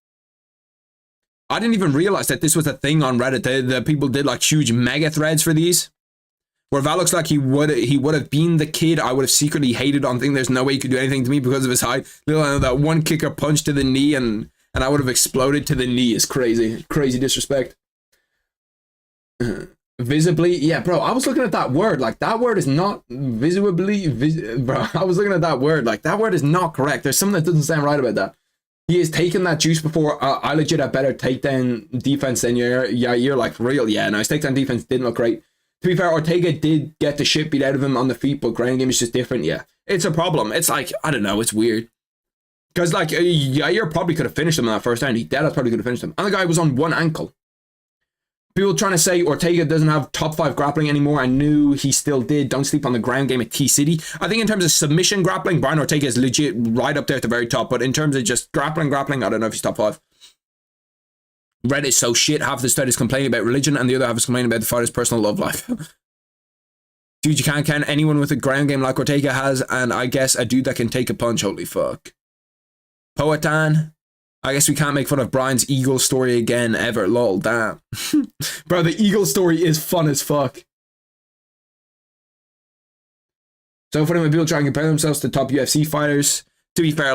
I didn't even realize that this was a thing on Reddit. The people did like huge mega threads for these. Where Val looks like he would have been the kid I would have secretly hated on thinking there's no way he could do anything to me because of his height. That one kicker punch to the knee and I would have exploded to the knee is crazy. Crazy disrespect. Visibly, yeah, bro, I was looking at that word. Like, that word is not visibly, bro, I was looking at that word. Like, that word is not correct. There's something that doesn't sound right about that. He has taken that juice before. I legit have better takedown defense than Yair, like, real. Yeah, no, his takedown defense didn't look great. To be fair, Ortega did get the shit beat out of him on the feet, but ground game is just different, yeah. It's a problem. It's like, I don't know, it's weird. Because, like, Yair probably could have finished him in that first round. He dead probably could have finished him. And the guy was on one ankle. People trying to say Ortega doesn't have top 5 grappling anymore. I knew he still did. Don't sleep on the ground game at T-City. I think in terms of submission grappling, Brian Ortega is legit right up there at the very top. But in terms of just grappling, I don't know if he's top 5. Reddit's so shit. Half of the study is complaining about religion and the other half is complaining about the fighter's personal love life. Dude, you can't count anyone with a ground game like Ortega has, and I guess a dude that can take a punch. Holy fuck. Poetan. I guess we can't make fun of Brian's Eagle story again, ever. Lol, damn. Bro, the Eagle story is fun as fuck. So funny when people try and compare themselves to top UFC fighters. To be fair,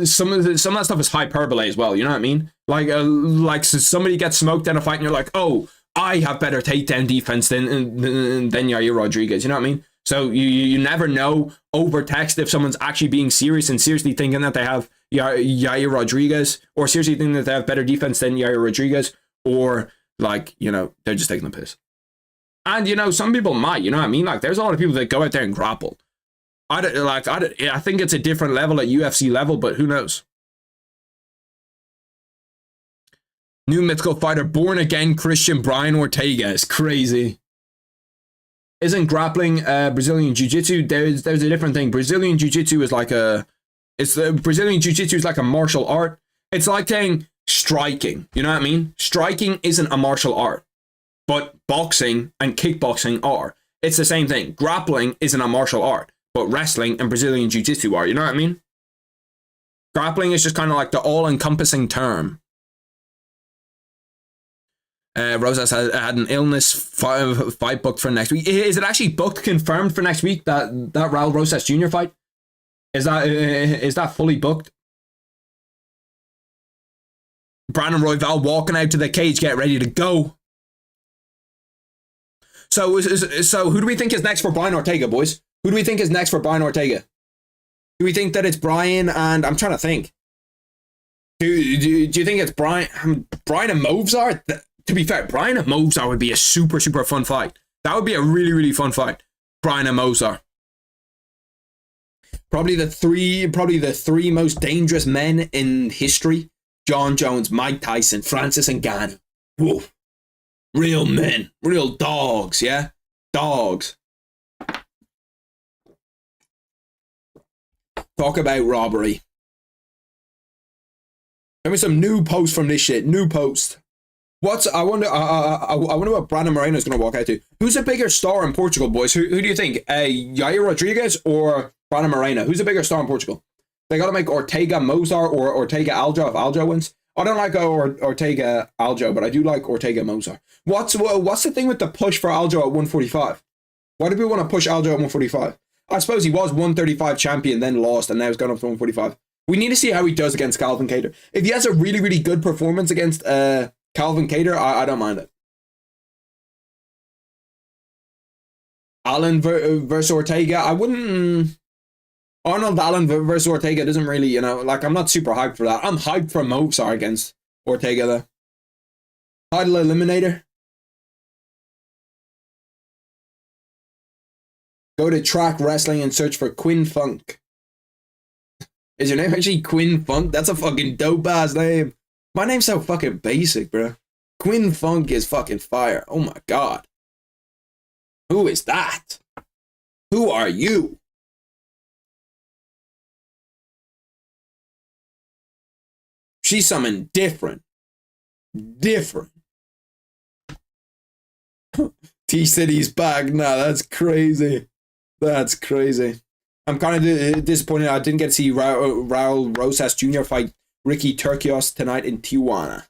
some of that stuff is hyperbole as well, you know what I mean? Like so somebody gets smoked in a fight and you're like, oh, I have better takedown defense than Yair Rodriguez, you know what I mean? So you never know over text if someone's actually being serious and seriously thinking that they have Yair Rodriguez, or seriously think that they have better defense than Yair Rodriguez, or like, you know, they're just taking the piss. And, you know, some people might, you know what I mean? Like, there's a lot of people that go out there and grapple. I think it's a different level at UFC level, but who knows? New mythical fighter, born again Christian Brian Ortega is crazy. Isn't grappling Brazilian Jiu-Jitsu? There's a different thing. Brazilian Jiu-Jitsu is like Brazilian Jiu-Jitsu is like a martial art. It's like saying striking. You know what I mean? Striking isn't a martial art, but boxing and kickboxing are. It's the same thing. Grappling isn't a martial art, but wrestling and Brazilian Jiu-Jitsu are. You know what I mean? Grappling is just kind of like the all-encompassing term. Rosas had an illness fight booked for next week. Is it actually booked, confirmed for next week, that Raul Rosas Jr. fight? Is that fully booked? Brandon Royval walking out to the cage, get ready to go. So who do we think is next for Brian Ortega, boys? Who do we think is next for Brian Ortega? Do we think that it's Brian and... I'm trying to think. Do you think it's Brian and Movsar? To be fair, Brian and Movsar would be a super, super fun fight. That would be a really, really fun fight. Brian and Movsar. Probably the three most dangerous men in history. John Jones, Mike Tyson, Francis Ngannou. Whoa. Real men. Real dogs, yeah? Dogs. Talk about robbery. Give me some new posts from this shit. New post. I wonder what Brandon Moreno is going to walk out to. Who's a bigger star in Portugal, boys? Who do you think? Yair Rodriguez or Brandon Moreno? Who's a bigger star in Portugal? They got to make Ortega Mozart or Ortega Aljo if Aljo wins. I don't like Ortega Aljo, but I do like Ortega Mozart. What's the thing with the push for Aljo at 145? Why do we want to push Aljo at 145? I suppose he was 135 champion, then lost, and now he's gone up to 145. We need to see how he does against Calvin Kattar. If he has a really, really good performance against Calvin Kattar, I don't mind it. Allen versus Ortega, I wouldn't... Arnold Allen versus Ortega doesn't really, you know, like, I'm not super hyped for that. I'm hyped for Movsar against Ortega, though. Title Eliminator. Go to Track Wrestling and search for Quinn Funk. Is your name actually Quinn Funk? That's a fucking dope-ass name. My name's so fucking basic, bro. Quinn Funk is fucking fire. Oh my god. Who is that? Who are you? She's something different. Different. T-City's back. Nah, that's crazy. That's crazy. I'm kind of disappointed I didn't get to see Raul Rosas Jr. fight Ricky Turcios tonight in Tijuana.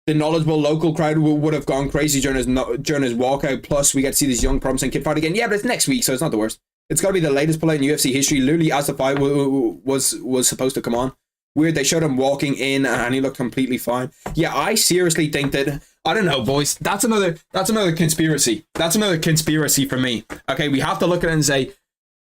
The knowledgeable local crowd would have gone crazy during his walkout. Plus, we get to see this young promising kid fight again. Yeah, but it's next week, so it's not the worst. It's got to be the latest pull-out in UFC history. Literally, as the fight was supposed to come on. Weird, they showed him walking in and he looked completely fine. Yeah, I seriously think that... I don't know, boys. That's another conspiracy. That's another conspiracy for me. Okay, we have to look at it and say,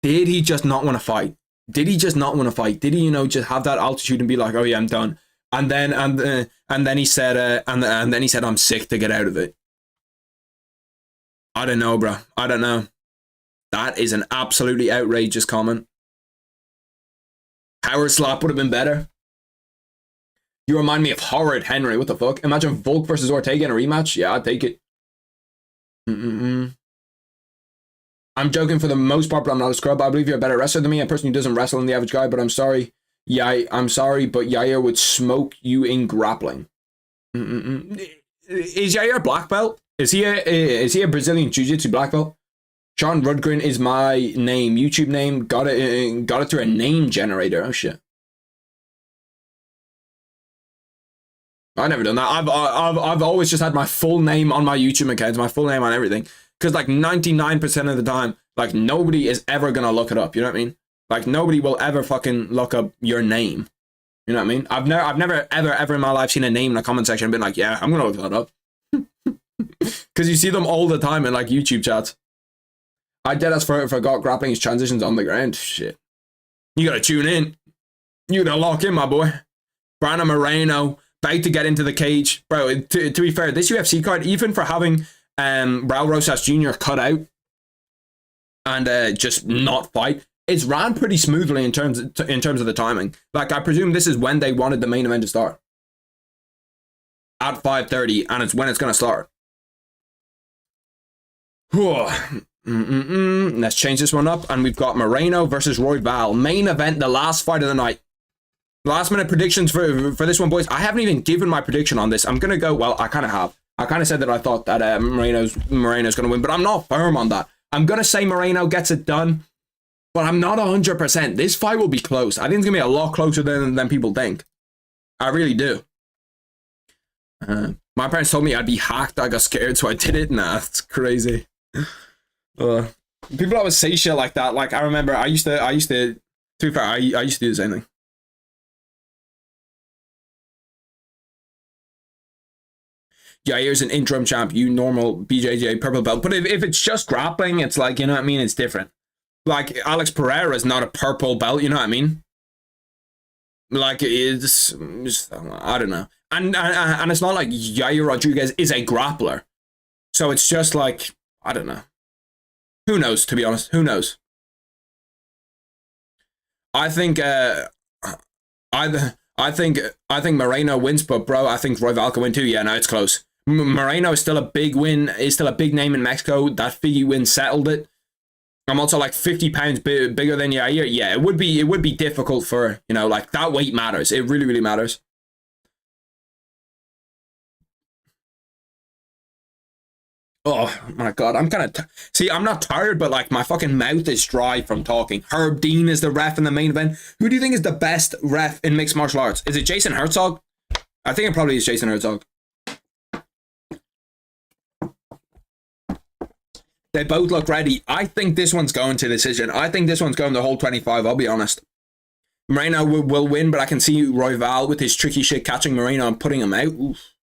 did he just not want to fight? Did he just not want to fight? Did he, you know, just have that altitude and be like, oh yeah, I'm done? And then he said, and then he said, I'm sick to get out of it. I don't know, bro. I don't know. That is an absolutely outrageous comment. Howard Slap would have been better. You remind me of Howard Henry. What the fuck? Imagine Volk versus Ortega in a rematch. Yeah, I'd take it. I'm joking for the most part, but I'm not a scrub. I believe you're a better wrestler than me. A person who doesn't wrestle than the average guy, but I'm sorry. Yeah, I'm sorry, but Yair would smoke you in grappling. Is Yair a black belt? Is he a Brazilian Jiu-Jitsu black belt? Sean Rudgren is my name. YouTube name. Got it through a name generator. Oh shit. I've never done that. I've always just had my full name on my YouTube account, my full name on everything. Because like 99% of the time, like nobody is ever gonna look it up. You know what I mean? Like nobody will ever fucking look up your name. You know what I mean? I've never ever in my life seen a name in the comment section and been like, yeah, I'm gonna look that up. Because you see them all the time in like YouTube chats. I deadass forgot grappling his transitions on the ground. Shit. You gotta tune in. You gotta lock in, my boy. Brandon Moreno, about to get into the cage. Bro, to be fair, this UFC card, even for having Raul Rosas Jr. cut out and just not fight, it's ran pretty smoothly in terms of the timing. Like, I presume this is when they wanted the main event to start. At 5:30, and it's when it's gonna start. Let's change this one up, and we've got Moreno versus Royval. Main event, the last fight of the night. Last minute predictions for this one, boys. I haven't even given my prediction on this. I'm gonna go, well, I kind of have. I kind of said that I thought that Moreno's gonna win, but I'm not firm on that. I'm gonna say Moreno gets it done, but I'm not 100%. This fight will be close. I think it's gonna be a lot closer than people think. I really do. My parents told me I'd be hacked. I got scared, so I did it. Nah, it's crazy. People always say shit like that. Like, I remember I used to to be fair, I used to do the same thing. Yair's an interim champ, you normal BJJ purple belt. But if it's just grappling, it's like, you know what I mean? It's different. Like, Alex Pereira is not a purple belt, you know what I mean? Like, it's I don't know. And it's not like Yair Rodriguez is a grappler. So it's just like, I don't know. Who knows, to be honest? Who knows? I think Moreno wins, but bro, I think Royval can win too. Yeah, no, it's close. Moreno is still a big win, is still a big name in Mexico. That Figgy win settled it. I'm also like 50 pounds bigger than Yair. Yeah, it would be difficult for, you know, like, that weight matters. It really, really matters. Oh my god, I'm kind of see. I'm not tired, but like, my fucking mouth is dry from talking. Herb Dean is the ref in the main event. Who do you think is the best ref in mixed martial arts? Is it Jason Herzog? I think it probably is Jason Herzog. They both look ready. I think this one's going to decision. I think this one's going the whole 25. I'll be honest. Moreno will win, but I can see Royval with his tricky shit catching Moreno and putting him out. Oof.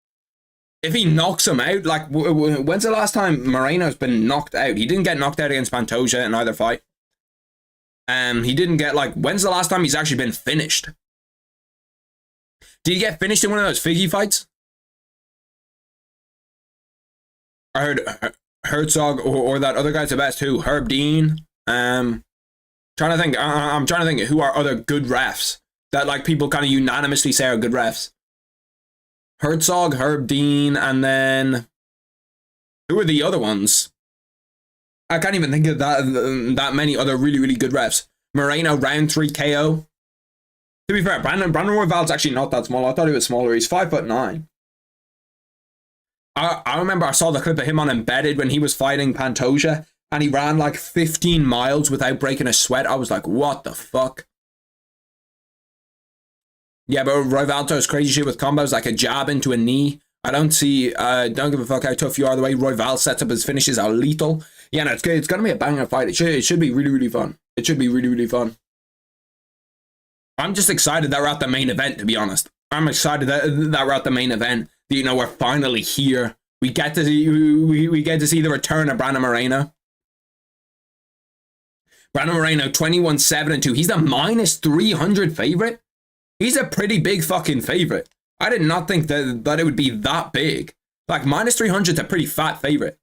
If he knocks him out, like, when's the last time Moreno's been knocked out? He didn't get knocked out against Pantoja in either fight. He didn't get, like, when's the last time he's actually been finished? Did he get finished in one of those Figgy fights? I heard Herzog or that other guy's the best. Who? Herb Dean. Trying to think. I'm trying to think who are other good refs that, like, people kind of unanimously say are good refs. Herzog, Herb Dean, and then who are the other ones? I can't even think of that many other really, really good refs. Moreno, round 3 KO. To be fair, Brandon Royval's actually not that small. I thought he was smaller. He's 5'9". I remember I saw the clip of him on Embedded when he was fighting Pantoja, and he ran like 15 miles without breaking a sweat. I was like, what the fuck? Yeah, but Royval does crazy shit with combos, like a jab into a knee. I don't give a fuck how tough you are. The way Royval sets up his finishes are lethal. Yeah, no, it's good. It's gonna be a banger fight. It should be really, really fun. It should be really, really fun. I'm just excited that we're at the main event, to be honest. I'm excited that we're at the main event. You know, we're finally here. We get to see the return of Brandon Moreno. Brandon Moreno, 21-7-2. He's the minus 300 favorite. He's a pretty big fucking favorite. I did not think that it would be that big. Like, minus 300 is a pretty fat favorite.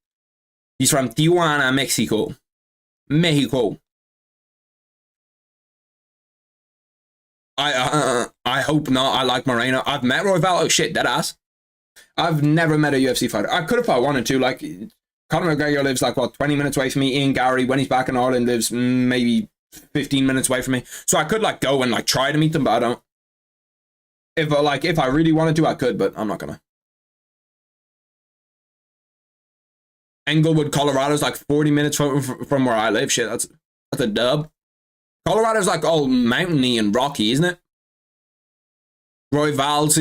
He's from Tijuana, Mexico. I hope not. I like Moreno. I've met Royval. Oh shit, deadass. I've never met a UFC fighter. I could if I wanted to. Like, Conor McGregor lives like, what, 20 minutes away from me. Ian Gary, when he's back in Ireland, lives maybe 15 minutes away from me. So I could like go and like try to meet them, but I don't. If I really wanted to, I could, but I'm not gonna. Englewood, Colorado's like 40 minutes from where I live. Shit, that's a dub. Colorado's like all mountainy and rocky, isn't it? Royval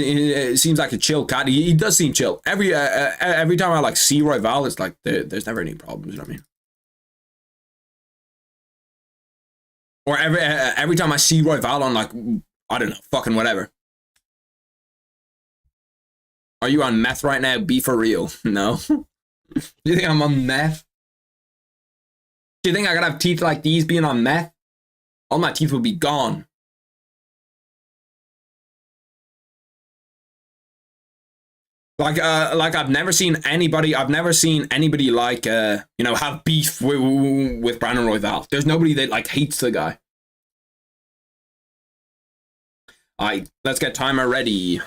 seems like a chill cat. He does seem chill. Every time I like see Royval, it's like there's never any problems. You know what I mean? Or every time I see Royval on, like, I don't know, fucking whatever. Are you on meth right now? Be for real. No. Do you think I'm on meth? Do you think I gotta have teeth like these being on meth? All my teeth will be gone. Like I've never seen anybody like, you know, have beef with Brandon Royval. There's nobody that like hates the guy. Alright, let's get timer ready.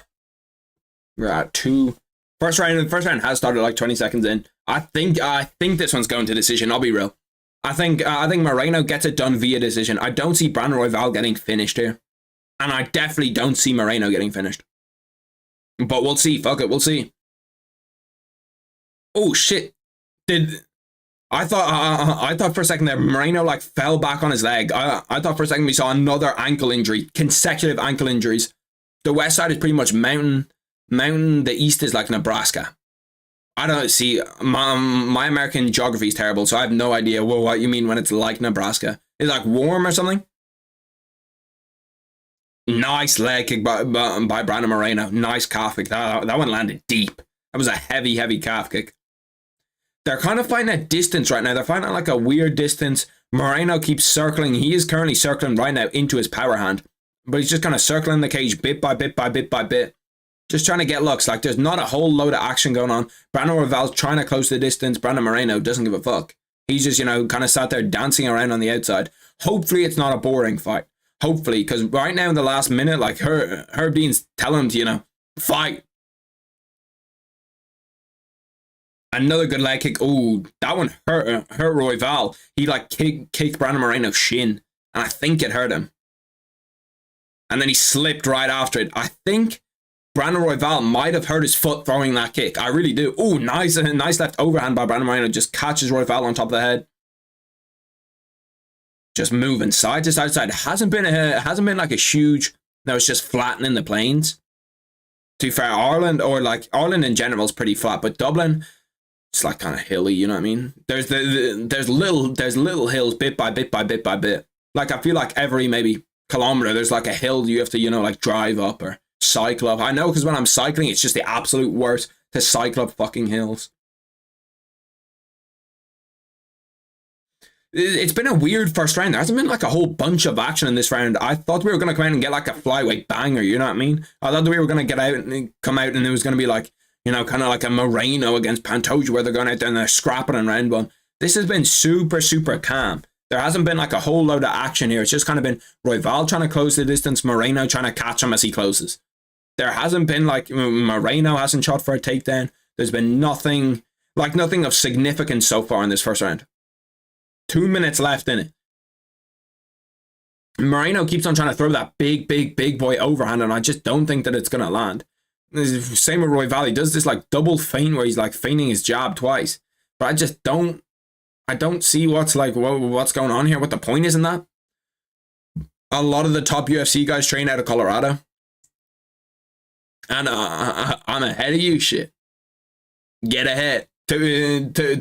We're at 2. First round has started like 20 seconds in. I think this one's going to decision. I'll be real. I think Moreno gets it done via decision. I don't see Brandon Royval getting finished here, and I definitely don't see Moreno getting finished. But we'll see. Fuck it, we'll see. Oh shit! I thought for a second there Moreno like fell back on his leg. I thought for a second we saw another ankle injury, consecutive ankle injuries. The west side is pretty much mountain. The east is like Nebraska. I don't see, my American geography is terrible, so I have no idea what you mean when it's like Nebraska. Is it like warm or something? Nice leg kick by Brandon Moreno. Nice calf kick. That one landed deep. That was a heavy calf kick. They're kind of fighting at distance right now. They're fighting at like a weird distance. Moreno keeps circling. He is currently circling right now into his power hand. But he's just kind of circling the cage bit by bit. Just trying to get looks. Like, there's not a whole load of action going on. Brandon Royval's trying to close the distance. Brandon Moreno doesn't give a fuck. He's just, you know, kind of sat there dancing around on the outside. Hopefully it's not a boring fight. Hopefully, because right now in the last minute, like, Herb Dean's telling him to, you know, fight. Another good leg kick. Oh, that one hurt Royval. He, like, kicked Brandon Moreno's shin. And I think it hurt him. And then he slipped right after it. I think Brandon Royval might have hurt his foot throwing that kick. I really do. Oh, nice left overhand by Brandon Moreno. Just catches Royval on top of the head. Just moving side to side to side. It hasn't been like a huge. No, it's just flattening the plains. To be fair, Ireland in general is pretty flat, but Dublin, it's like kind of hilly. You know what I mean? There's little hills bit by bit. Like, I feel like every maybe kilometer there's like a hill you have to, you know, like drive up or cycle up. I know, because when I'm cycling it's just the absolute worst to cycle up fucking hills. It's been a weird first round. There hasn't been like a whole bunch of action in this round. I thought we were going to come out and get like a flyweight banger, you know what I mean? I thought we were going to get out and come out and it was going to be like, you know, kind of like a Moreno against Pantoja where they're going out there and they're scrapping in round one. This has been super calm. There hasn't been like a whole load of action here. It's just kind of been Royval trying to close the distance, Moreno trying to catch him as he closes. There hasn't been like, Moreno hasn't shot for a takedown. There's been nothing of significance so far in this first round. 2 minutes left in it. Moreno keeps on trying to throw that big boy overhand, and I just don't think that it's going to land. Same with Royval. He does this like double feint where he's like feinting his jab twice. But I just don't see what's going on here, what the point is in that. A lot of the top UFC guys train out of Colorado. And I'm ahead of you, shit. Get ahead. To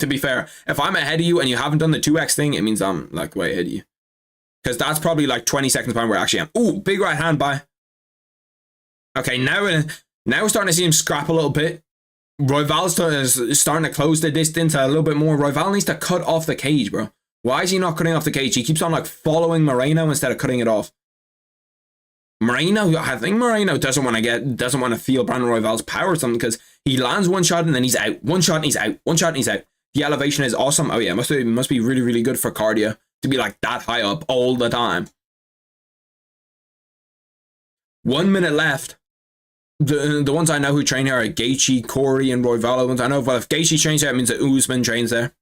be fair, if I'm ahead of you and you haven't done the 2x thing, it means I'm like way ahead of you. Because that's probably like 20 seconds behind where I actually am. Ooh, big right hand by. Okay, now we're starting to see him scrap a little bit. Royval's starting to close the distance a little bit more. Royval needs to cut off the cage, bro. Why is he not cutting off the cage? He keeps on like following Moreno instead of cutting it off. I think Moreno doesn't want to feel Brandon Royval's power or something, because he lands one shot and then he's out. One shot and he's out. One shot and he's out. The elevation is awesome. Oh yeah, it must be really good for cardio to be like that high up all the time. 1 minute left. The ones I know who train here are Gaethje, Corey, and Royval. The ones I know, well, if Gaethje trains there, it means that Usman trains there.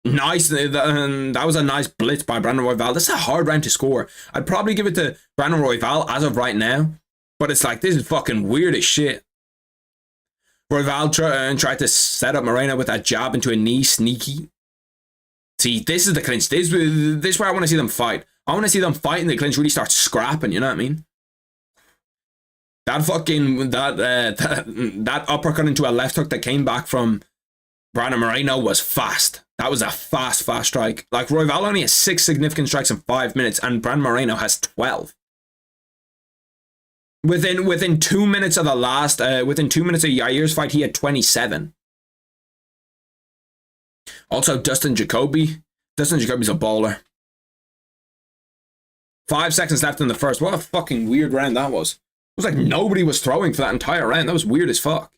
Nice. That was a nice blitz by Brandon Royval. This is a hard round to score. I'd probably give it to Brandon Royval as of right now, but it's like, this is fucking weird as shit. Royval tried to set up Moreno with that jab into a knee, sneaky. See, this is the clinch. This is where I want to see them fight. I want to see them fight and the clinch really start scrapping, you know what I mean? That uppercut into a left hook that came back from Brandon Moreno was fast. That was a fast strike. Like, Royval only has 6 significant strikes in 5 minutes, and Brandon Moreno has 12. Within 2 minutes of within 2 minutes of Yair's fight, he had 27. Also, Dustin Jacoby's a baller. 5 seconds left in the first. What a fucking weird round that was. It was like nobody was throwing for that entire round. That was weird as fuck.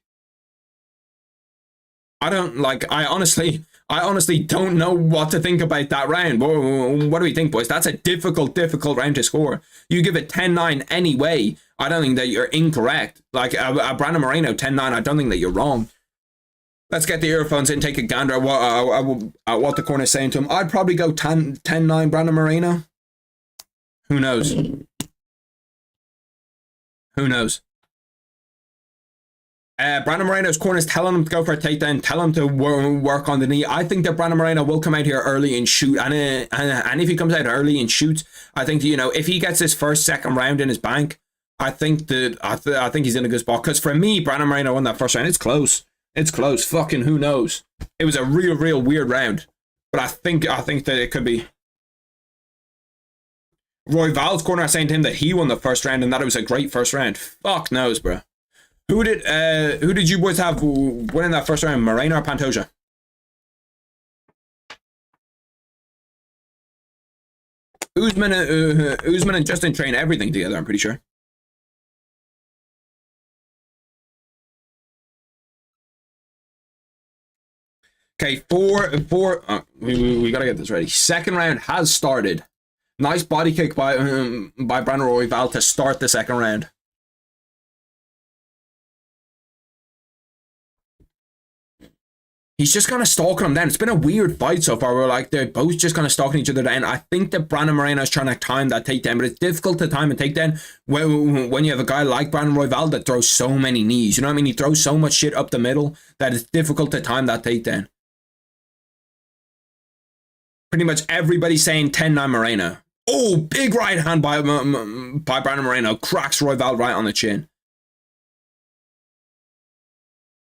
I honestly don't know what to think about that round. What do we think, boys? That's a difficult round to score. You give it 10-9 anyway. I don't think that you're incorrect. Like Brandon Moreno 10-9, I don't think that you're wrong. Let's get the earphones in, take a gander at what the corner's saying to him. I'd probably go 10-9 Brandon Moreno. Who knows? Who knows? Brandon Moreno's corner's telling him to go for a takedown, tell him to work on the knee. I think that Brandon Moreno will come out here early and shoot, and if he comes out early and shoots, I think, you know, if he gets his second round in his bank, I think he's in a good spot. Because for me, Brandon Moreno won that first round. It's close. It's close. Fucking who knows? It was a real weird round, but I think that it could be. Roy Val's corner saying to him that he won the first round and that it was a great first round. Fuck knows, bro. Who did you boys have winning that first round, Moreno or Pantoja? Usman and Justin train everything together, I'm pretty sure. Okay, we gotta get this ready. Second round has started. Nice body kick by Brandon Royval to start the second round. He's just kind of stalking him down. It's been a weird fight so far. We're like, they're both just kind of stalking each other down. I think that Brandon Moreno is trying to time that takedown, but it's difficult to time a takedown when you have a guy like Brandon Royval that throws so many knees. You know what I mean? He throws so much shit up the middle that it's difficult to time that takedown. Pretty much everybody's saying 10-9 Moreno. Oh, big right hand by Brandon Moreno. Cracks Royval right on the chin.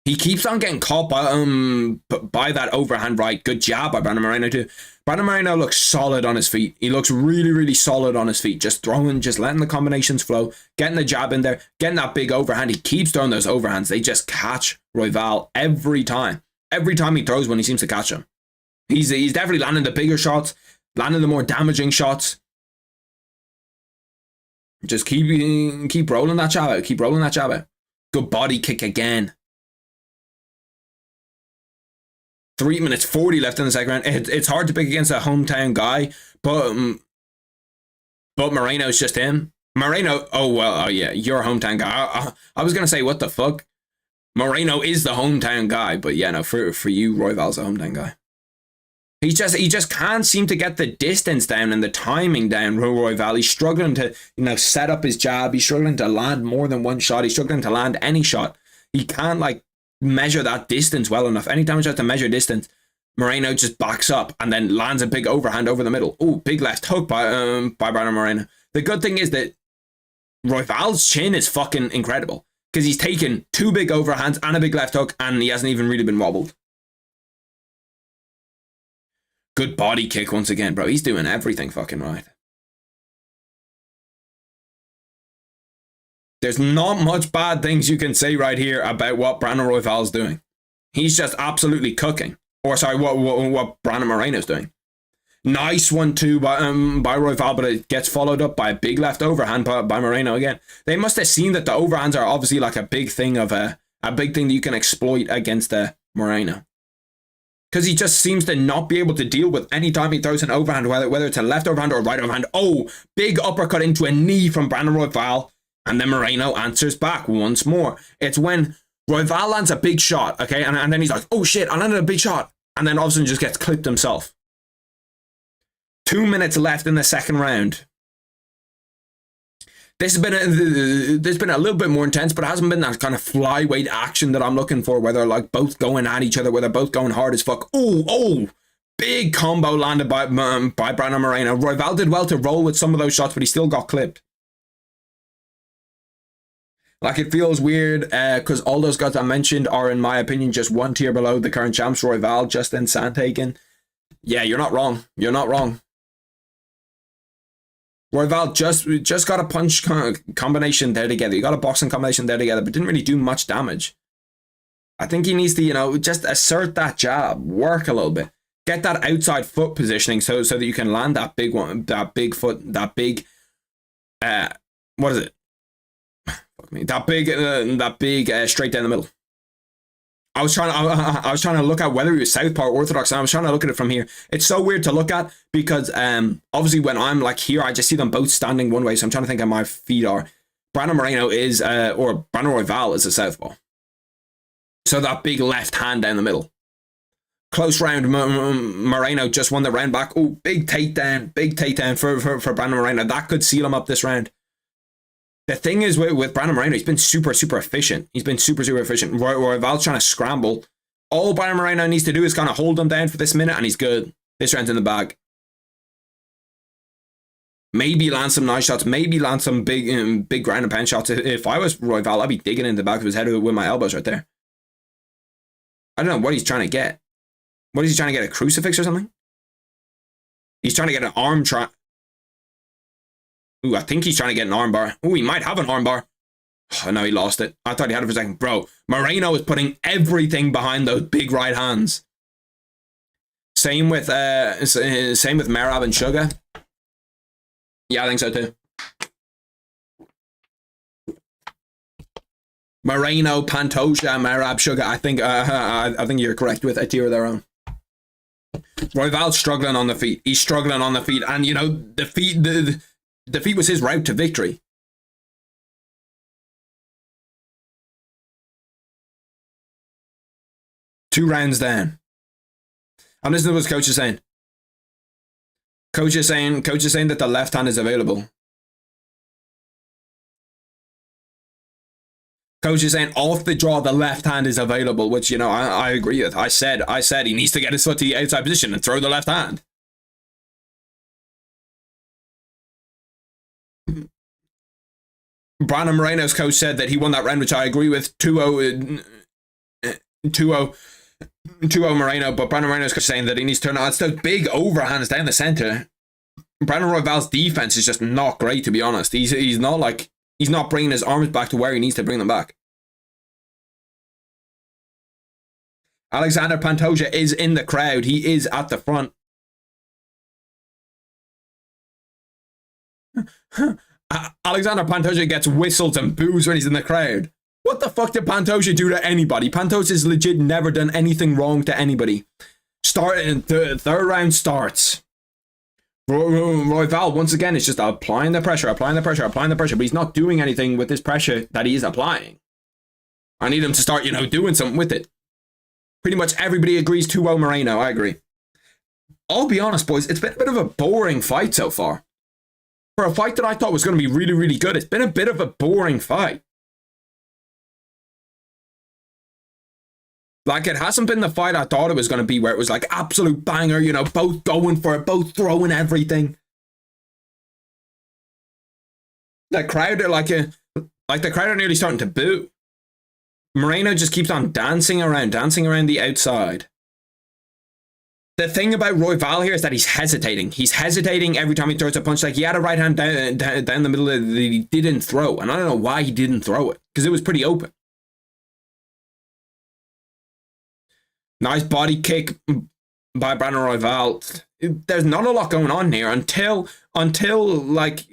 He keeps on getting caught by that overhand right. Good job by Brandon Moreno too. Brandon Moreno looks solid on his feet. He looks really solid on his feet. Just letting the combinations flow, getting the jab in there, getting that big overhand. He keeps throwing those overhands. They just catch Royval every time. Every time he throws one, he seems to catch him. He's definitely landing the bigger shots, landing the more damaging shots. Just keep rolling that jab out. Keep rolling that jab out. Good body kick again. 3 minutes 40 left in the second round. It's hard to pick against a hometown guy, but Moreno's just him. Moreno, oh yeah, you're a hometown guy. I was gonna say, what the fuck? Moreno is the hometown guy, but yeah, no, for you, Royval's a hometown guy. He just can't seem to get the distance down and the timing down. Royval, he's struggling to, set up his jab. He's struggling to land more than one shot. He's struggling to land any shot. He can't measure that distance well enough. Anytime he tries to measure distance, Moreno just backs up and then lands a big overhand over the middle. Oh, big left hook by Brandon Moreno. The good thing is that Royval's chin is fucking incredible because he's taken 2 big overhands and a big left hook and he hasn't even really been wobbled. Good body kick once again, bro. He's doing everything fucking right. There's not much bad things you can say right here about what Brandon Royval's doing. He's just absolutely cooking. Or sorry, what Brandon Moreno's doing. Nice one too by Royval, but it gets followed up by a big left overhand by Moreno again. They must have seen that the overhands are obviously like a big thing that you can exploit against Moreno. Because he just seems to not be able to deal with any time he throws an overhand, whether it's a left overhand or a right overhand. Oh, big uppercut into a knee from Brandon Royval. And then Moreno answers back once more. It's when Royval lands a big shot, okay? And then he's like, oh shit, I landed a big shot. And then all of a sudden just gets clipped himself. 2 minutes left in the second round. This has been a little bit more intense, but it hasn't been that kind of flyweight action that I'm looking for, where they're both going at each other, where they're both going hard as fuck. Oh, big combo landed by Brandon Moreno. Royval did well to roll with some of those shots, but he still got clipped. It feels weird because all those guys I mentioned are, in my opinion, just one tier below the current champs, Royval, Justin Sandhagen. Yeah, you're not wrong. You're not wrong. Royval just got a punch combination there together. He got a boxing combination there together, but didn't really do much damage. I think he needs to, just assert that jab, work a little bit, get that outside foot positioning so that you can land that big one, that big foot, that big what is it? Fuck me. That big straight down the middle. I was trying to look at whether he was southpaw or orthodox, and I was trying to look at it from here. It's so weird to look at because obviously when I'm like here, I just see them both standing one way. So I'm trying to think how my feet are. Brandon Moreno is or Brandon Royval is a southpaw. So that big left hand down the middle. Close round. Moreno just won the round back. Oh, big takedown for Brandon Moreno. That could seal him up this round. The thing is with Brandon Moreno, he's been super efficient. He's been super efficient. Royval's trying to scramble. All Brandon Moreno needs to do is kind of hold him down for this minute, and he's good. This round's in the bag. Maybe land some nice shots. Maybe land some big ground and pound shots. If I was Royval, I'd be digging in the back of his head with my elbows right there. I don't know what he's trying to get. What is he trying to get? A crucifix or something? He's trying to get an arm trap. Ooh, I think he's trying to get an armbar. Ooh, he might have an armbar. Oh, no, he lost it. I thought he had it for a second. Bro, Moreno is putting everything behind those big right hands. Same with Merab and Sugar. Yeah, I think so too. Moreno, Pantoja, Merab, Sugar. I think you're correct with a tier of their own. Royval's struggling on the feet. He's struggling on the feet, and you know the feet was his route to victory. Two rounds down. And listen to what coach is saying. Coach is saying that the left hand is available. Coach is saying off the draw the left hand is available, which you know I agree with. I said he needs to get his foot to the outside position and throw the left hand. Brandon Moreno's coach said that he won that round, which I agree with. 2-0 Moreno, but Brandon Moreno's coach saying that he needs to turn on. It's those big overhands down the center. Brandon Royval's defense is just not great, to be honest. He's not bringing his arms back to where he needs to bring them back. Alexander Pantoja is in the crowd. He is at the front. Alexander Pantoja gets whistles and boos when he's in the crowd. What the fuck did Pantoja do to anybody? Pantoja's legit never done anything wrong to anybody. The third round starts. Royval, once again, is just applying the pressure, but he's not doing anything with this pressure that he is applying. I need him to start, doing something with it. Pretty much everybody agrees 2-0 Moreno. I agree. I'll be honest, boys, it's been a bit of a boring fight so far. For a fight that I thought was going to be really, really good, it's been a bit of a boring fight. Like, it hasn't been the fight I thought it was going to be, where it was like absolute banger, both going for it, both throwing everything. The crowd are the crowd are nearly starting to boo. Moreno just keeps on dancing around the outside. The thing about Royval here is that he's hesitating. He's hesitating every time he throws a punch. Like, he had a right hand down the middle that he didn't throw. And I don't know why he didn't throw it, because it was pretty open. Nice body kick by Brandon Royval. There's not a lot going on here until like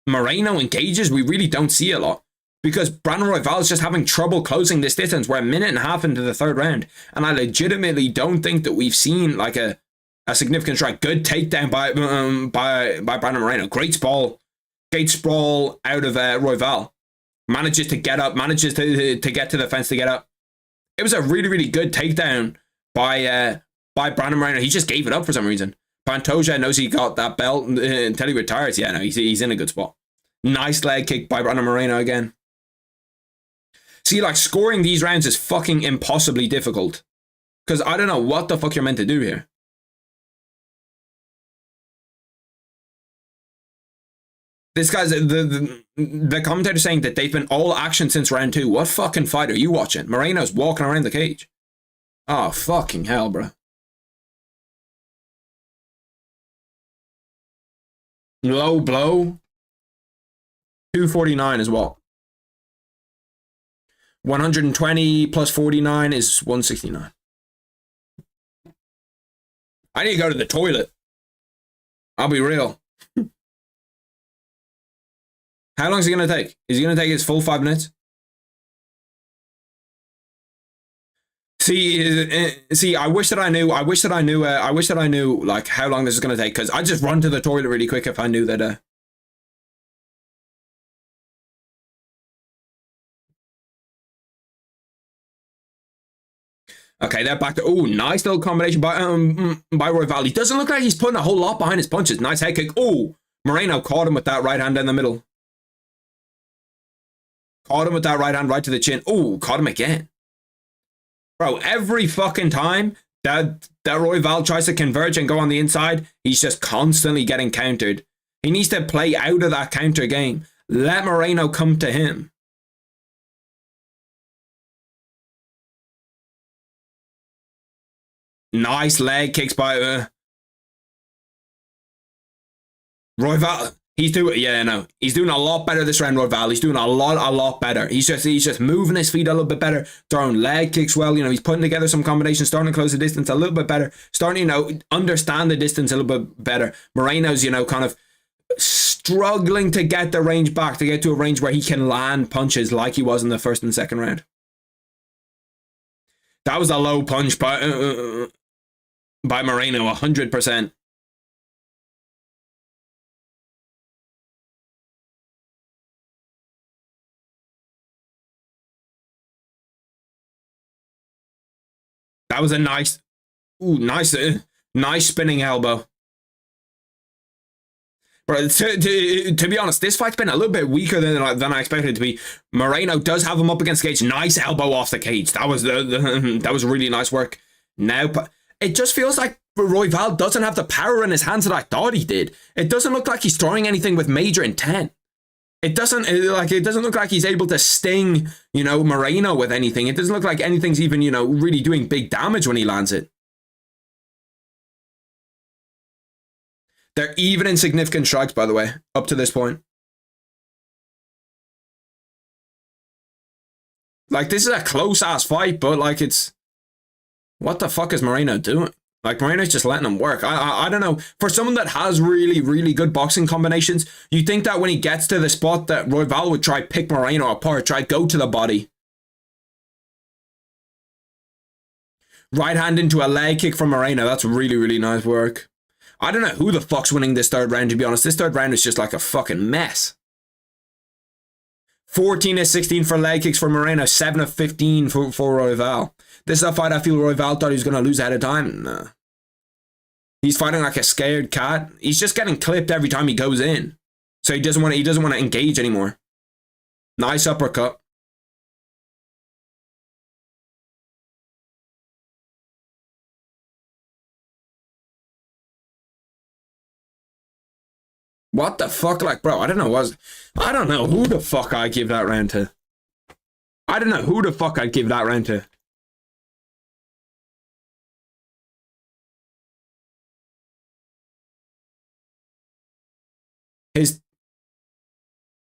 Moreno engages. We really don't see a lot, because Brandon Royval is just having trouble closing this distance. We're a minute and a half into the third round, and I legitimately don't think that we've seen like a significant strike. Good takedown by Brandon Moreno. Great sprawl out of Royval. Manages to get up. Manages to get to the fence to get up. It was a really, really good takedown by Brandon Moreno. He just gave it up for some reason. Pantoja knows he got that belt until he retires. Yeah, no, he's in a good spot. Nice leg kick by Brandon Moreno again. See, like, scoring these rounds is fucking impossibly difficult, because I don't know what the fuck you're meant to do here. This guy's the commentator saying that they've been all action since round 2. What fucking fight are you watching? Moreno's walking around the cage. Oh, fucking hell, bro. Low blow. 249 is what? 120 plus 49 is 169. I need to go to the toilet. I'll be real. How long is he gonna take? Is he gonna take his full 5 minutes? See, I wish that I knew. I wish that I knew like how long this is gonna take. Because I just run to the toilet really quick if I knew that. Okay, they're back to. Oh, nice little combination by Royval. He doesn't look like he's putting a whole lot behind his punches. Nice head kick. Oh, Moreno caught him with that right hand in the middle. Caught him with that right hand right to the chin. Oh, caught him again. Bro, every fucking time that Royval tries to converge and go on the inside, he's just constantly getting countered. He needs to play out of that counter game. Let Moreno come to him. Nice leg kicks by Royval. He's doing he's doing a lot better this round, Royval. He's doing a lot better. He's just moving his feet a little bit better, throwing leg kicks well. He's putting together some combinations, starting to close the distance a little bit better, starting understand the distance a little bit better. Moreno's kind of struggling to get the range back, to get to a range where he can land punches like he was in the first and second round. That was a low punch by Moreno, 100%. That was a nice spinning elbow. But to be honest, this fight's been a little bit weaker than I expected it to be. Moreno does have him up against the cage. Nice elbow off the cage. That was really nice work. Now, it just feels like Royval doesn't have the power in his hands that I thought he did. It doesn't look like he's throwing anything with major intent. It doesn't look like he's able to sting, Moreno with anything. It doesn't look like anything's even, really doing big damage when he lands it. They're even in significant strikes, by the way, up to this point. Like, this is a close-ass fight, but, like, it's... What the fuck is Moreno doing? Like, Moreno's just letting him work. I don't know. For someone that has really, really good boxing combinations, you think that when he gets to the spot that Royval would try pick Moreno apart, try go to the body. Right hand into a leg kick from Moreno. That's really, really nice work. I don't know who the fuck's winning this third round, to be honest. This third round is just like a fucking mess. 14 of 16 for leg kicks for Moreno. 7 of 15 for Royval. This is a fight I feel Royval thought he was going to lose ahead of time. Nah. He's fighting like a scared cat. He's just getting clipped every time he goes in. So he doesn't want to engage anymore. Nice uppercut. What the fuck? Like, bro, I don't know who the fuck I'd give that round to. I don't know who the fuck I'd give that round to.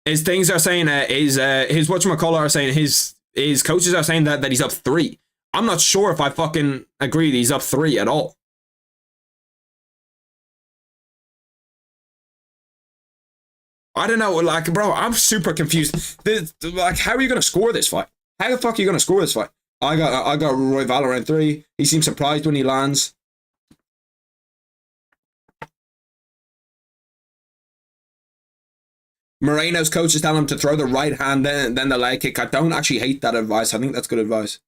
His things are saying his whatchamacallit are saying his coaches are saying that he's up 3. I'm not sure if I fucking agree that he's up 3 at all. I don't know, like, bro, I'm super confused. Like, how are you gonna score this fight? How the fuck are you gonna score this fight? I got Royval around 3. He seems surprised when he lands. Moreno's coach is telling him to throw the right hand, then the leg kick. I don't actually hate that advice. I think that's good advice.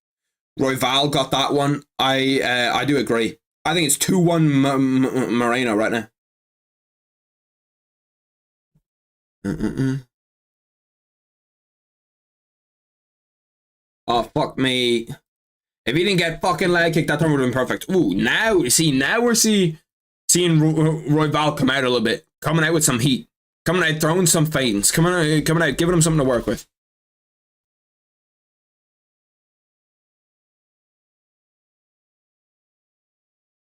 Royval got that one. I do agree. I think it's 2-1 Moreno right now. Oh, fuck me. If he didn't get fucking leg kicked, that turn would have been perfect. Ooh, now we're seeing Royval come out a little bit. Coming out with some heat. Coming out, throwing some feints. Coming out, giving him something to work with.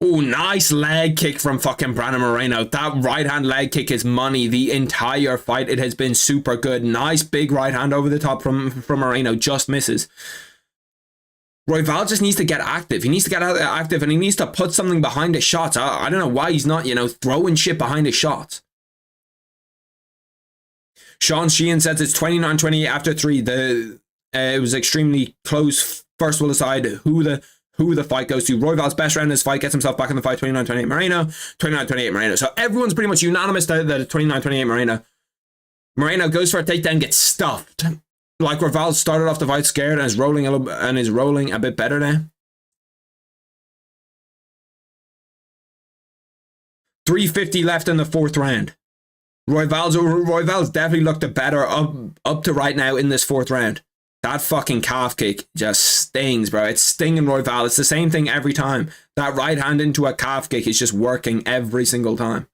Oh, nice leg kick from fucking Brandon Moreno. That right hand leg kick is money the entire fight. It has been super good. Nice big right hand over the top from Moreno. Just misses. Royval just needs to get active. He needs to get active and he needs to put something behind his shots. I don't know why he's not, throwing shit behind his shots. Sean Sheehan says it's 29-28 after 3. It was extremely close. First will decide who the fight goes to. Royval's best round in this fight gets himself back in the fight. 29-28 Moreno. 29-28 Moreno. So everyone's pretty much unanimous that 29-28 Moreno. Moreno goes for a takedown, gets stuffed. Like Royval started off the fight scared and is rolling a bit better now. 3:50 left in the 4th round. Royval's definitely looked the better up to right now in this 4th round. That fucking calf kick just stings, bro. It's stinging Royval. It's the same thing every time. That right hand into a calf kick is just working every single time.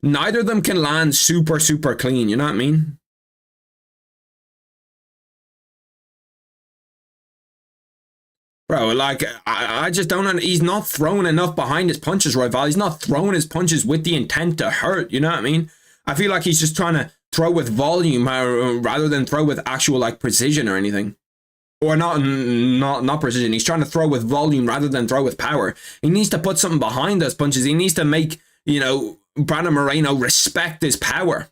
Neither of them can land super clean, you know what I mean? Bro, like, I just don't know. He's not throwing enough behind his punches, Royval. He's not throwing his punches with the intent to hurt, you know what I mean? I feel like he's just trying to throw with volume rather than throw with actual, like, precision or anything. Or not precision. He's trying to throw with volume rather than throw with power. He needs to put something behind those punches. He needs to make, you know, Brandon Moreno respect his power.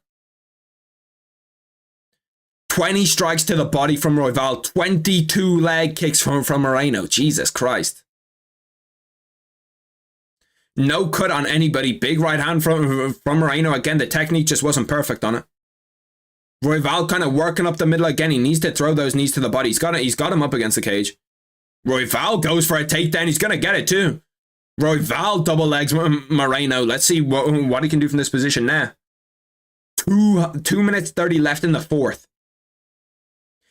20 strikes to the body from Royval. 22 leg kicks from Moreno. Jesus Christ. No cut on anybody. Big right hand from Moreno. Again, the technique just wasn't perfect on it. Royval kind of working up the middle again. He needs to throw those knees to the body. He's got him up against the cage. Royval goes for a takedown. He's going to get it too. Royval double legs Moreno. Let's see what he can do from this position now. 2 minutes 30 left in the 4th.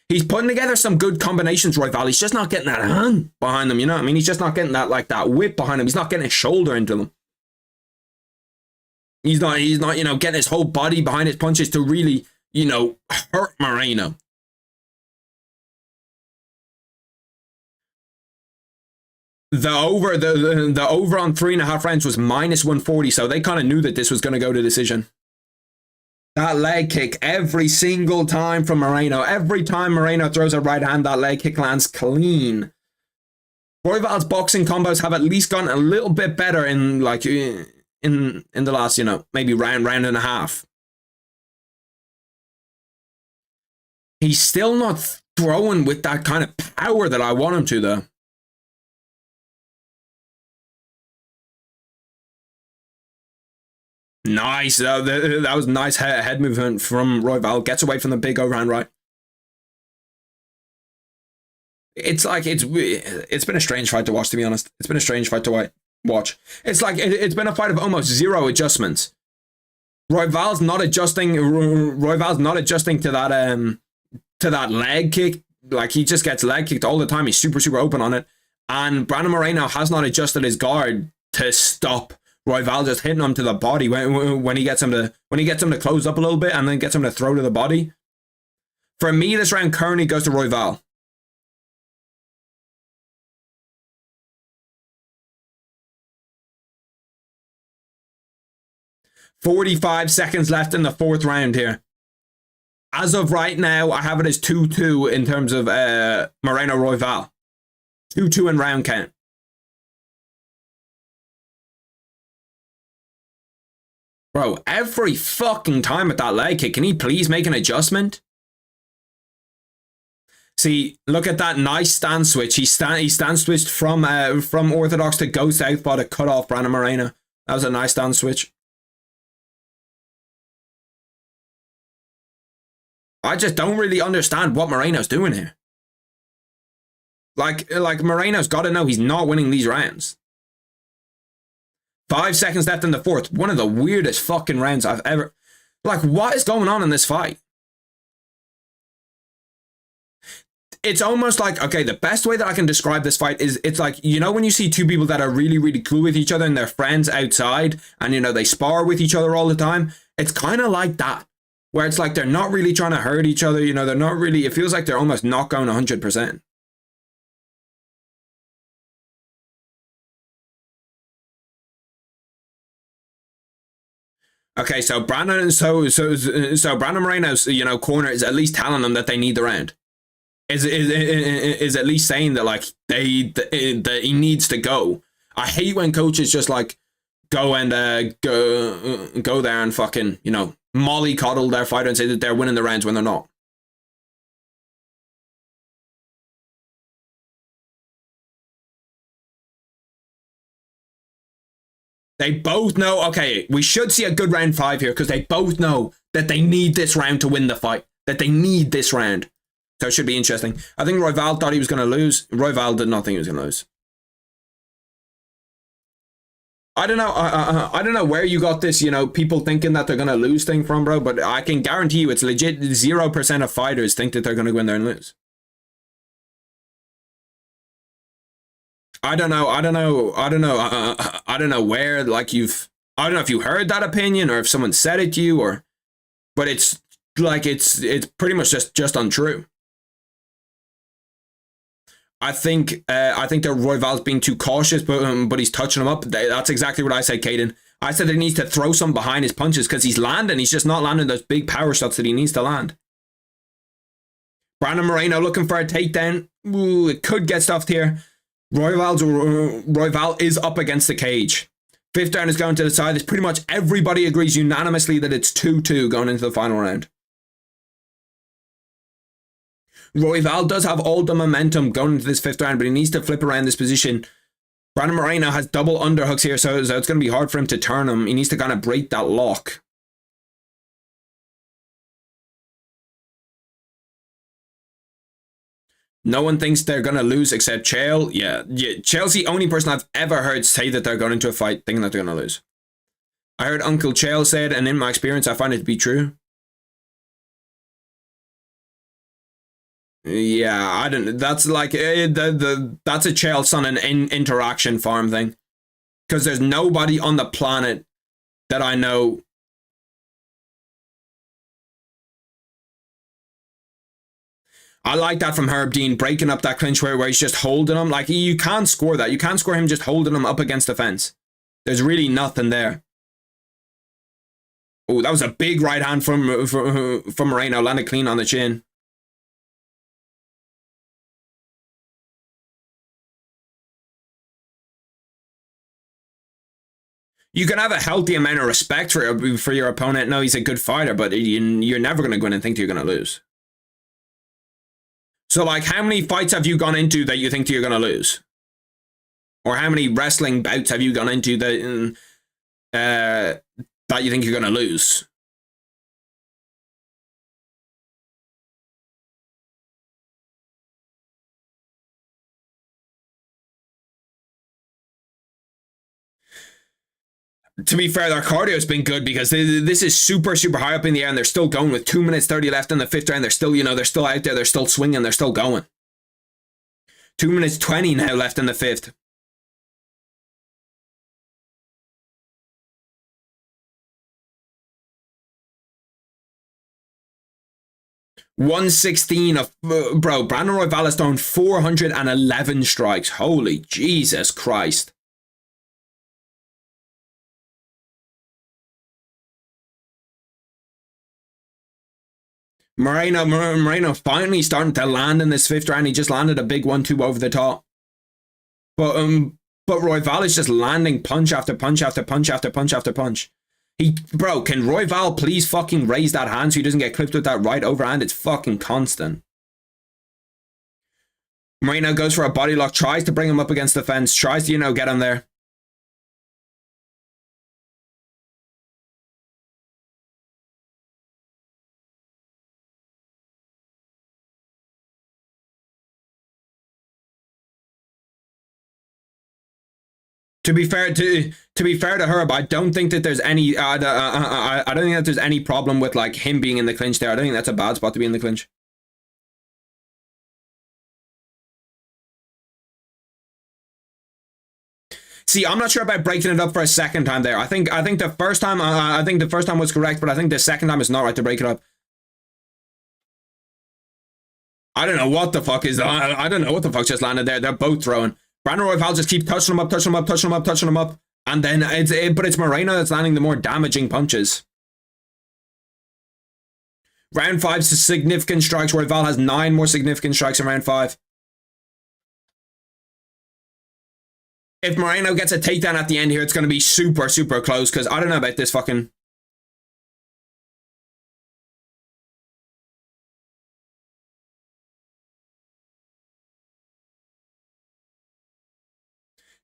He's putting together some good combinations, Royval. He's just not getting that hand behind him, you know what I mean? He's just not getting that, like, that whip behind him. He's not getting his shoulder into them. He's not, you know, getting his whole body behind his punches to really, you know, hurt Moreno. The over on 3.5 rounds was -140, so they kind of knew that this was going to go to decision. That leg kick every single time from Moreno. Every time Moreno throws a right hand, that leg kick lands clean. Royval's boxing combos have at least gotten a little bit better in, like, in the last, you know, maybe round and a half. He's still not throwing with that kind of power that I want him to, though. Nice. That was nice head movement from Royval. Gets away from the big overhand right. It's like, it's been a strange fight to watch, to be honest. It's been a strange fight to watch. It's like, it's been a fight of almost zero adjustments. Royval's not adjusting to that leg kick. Like, he just gets leg kicked all the time. He's super open on it. And Brandon Moreno has not adjusted his guard to stop Royval just hitting him to the body when he gets him to close up a little bit and then gets him to throw to the body. For me, this round currently goes to Royval. $45 seconds left in the 4th round here. As of right now, I have it as 2-2 in terms of Moreno Royval. 2-2 in round count. Bro, every fucking time with that leg kick, can he please make an adjustment? See, look at that nice stand switch. He stand switched from orthodox to go southpaw to cut off Brandon Moreno. That was a nice stand switch. I just don't really understand what Moreno's doing here. Like Moreno's got to know he's not winning these rounds. 5 seconds left in the 4th. One of the weirdest fucking rounds I've ever... Like, what is going on in this fight? It's almost like, okay, the best way that I can describe this fight is, it's like, you know, when you see two people that are really cool with each other and they're friends outside and, you know, they spar with each other all the time. It's kind of like that, where it's like they're not really trying to hurt each other. You know, they're not really... It feels like they're almost not going 100%. Okay, so Brandon Moreno's, you know, corner is at least telling them that they need the round. Is at least saying that, like, that he needs to go. I hate when coaches just, like, go and go there and fucking, you know, mollycoddle their fighter and say that they're winning the rounds when they're not. They both know, okay, we should see a good round 5 here because they both know that they need this round to win the fight. That they need this round. So it should be interesting. I think Royval thought he was going to lose. Royval did not think he was going to lose. I don't know. I don't know where you got this, you know, people thinking that they're going to lose thing from, bro. But I can guarantee you it's legit 0% of fighters think that they're going to go in there and lose. I don't know where, like, I don't know if you heard that opinion or if someone said it to you or, but it's like, it's pretty much just untrue. I think that Royval's being too cautious, but he's touching him up. That's exactly what I said, Caden. I said that he needs to throw some behind his punches because he's just not landing those big power shots that he needs to land. Brandon Moreno looking for a takedown. Ooh, it could get stuffed here. Royval is up against the cage. 5th round is going to the side. It's pretty much everybody agrees unanimously that it's 2-2 going into the final round. Royval does have all the momentum going into this 5th round, but he needs to flip around this position. Brandon Moreno has double underhooks here, so it's going to be hard for him to turn him. He needs to kind of break that lock. No one thinks they're going to lose except Chael. Yeah, Chael's the only person I've ever heard say that they're going into a fight thinking that they're going to lose. I heard Uncle Chael say it, and in my experience, I find it to be true. Yeah, I don't. That's like that's a Chael son and interaction farm thing, because there's nobody on the planet that I know. I like that from Herb Dean, breaking up that clinch where he's just holding him. Like, you can't score that. You can't score him just holding him up against the fence. There's really nothing there. Oh, that was a big right hand from Moreno, landed clean on the chin. You can have a healthy amount of respect for your opponent. No, he's a good fighter, but you're never going to go in and think you're going to lose. So, like, how many fights have you gone into that you think you're going to lose? Or how many wrestling bouts have you gone into that you think you're going to lose? To be fair, their cardio has been good because this is super, super high up in the air and they're still going with 2 minutes 30 left in the 5th round. They're still, they're still out there. They're still swinging. They're still going. 2 minutes 20 now left in the 5th. $116 of, bro, Brandon Royval has thrown 411 strikes. Holy Jesus Christ. Moreno finally starting to land in this 5th round. He just landed a big 1-2 over the top. But Royval is just landing punch after punch after punch after punch after punch. Bro, can Royval please fucking raise that hand so he doesn't get clipped with that right overhand? It's fucking constant. Moreno goes for a body lock, tries to bring him up against the fence, tries to, get him there. To be fair to Herb, I don't think that there's any I don't think that there's any problem with like him being in the clinch there. I don't think that's a bad spot to be in the clinch. See, I'm not sure about breaking it up for a second time there. I think the first time was correct, but I think the second time is not right to break it up. I don't know what the fuck I don't know what the fuck just landed there. They're both throwing. Brandon Royval just keeps touching him up, and then it's Moreno that's landing the more damaging punches. Round 5's significant strikes. Royval has 9 more significant strikes in round 5. If Moreno gets a takedown at the end here, it's going to be super, super close because I don't know about this fucking...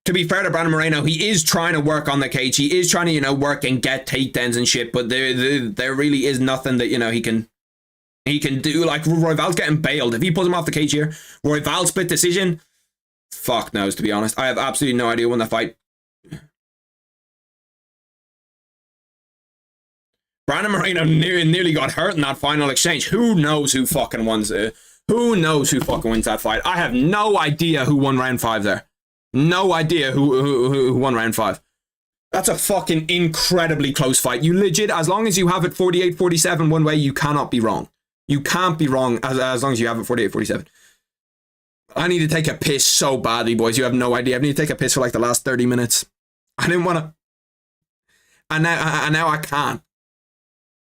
To be fair to Brandon Moreno, he is trying to work on the cage. He is trying to, you know, work and get takedowns and shit, but there really is nothing that, you know, he can do. Like, Royval's getting bailed. If he pulls him off the cage here, Royval split decision, fuck knows, to be honest. I have absolutely no idea who won that fight. Brandon Moreno nearly got hurt in that final exchange. Who knows who fucking wins it? Who knows who fucking wins that fight? I have no idea who won round 5 there. No idea who won round 5. That's a fucking incredibly close fight. You legit, as long as you have it 48-47 one way, you cannot be wrong. You can't be wrong as long as you have it 48-47. I need to take a piss so badly, boys. You have no idea. I need to take a piss for like the last 30 minutes. I didn't want to. And now I can't.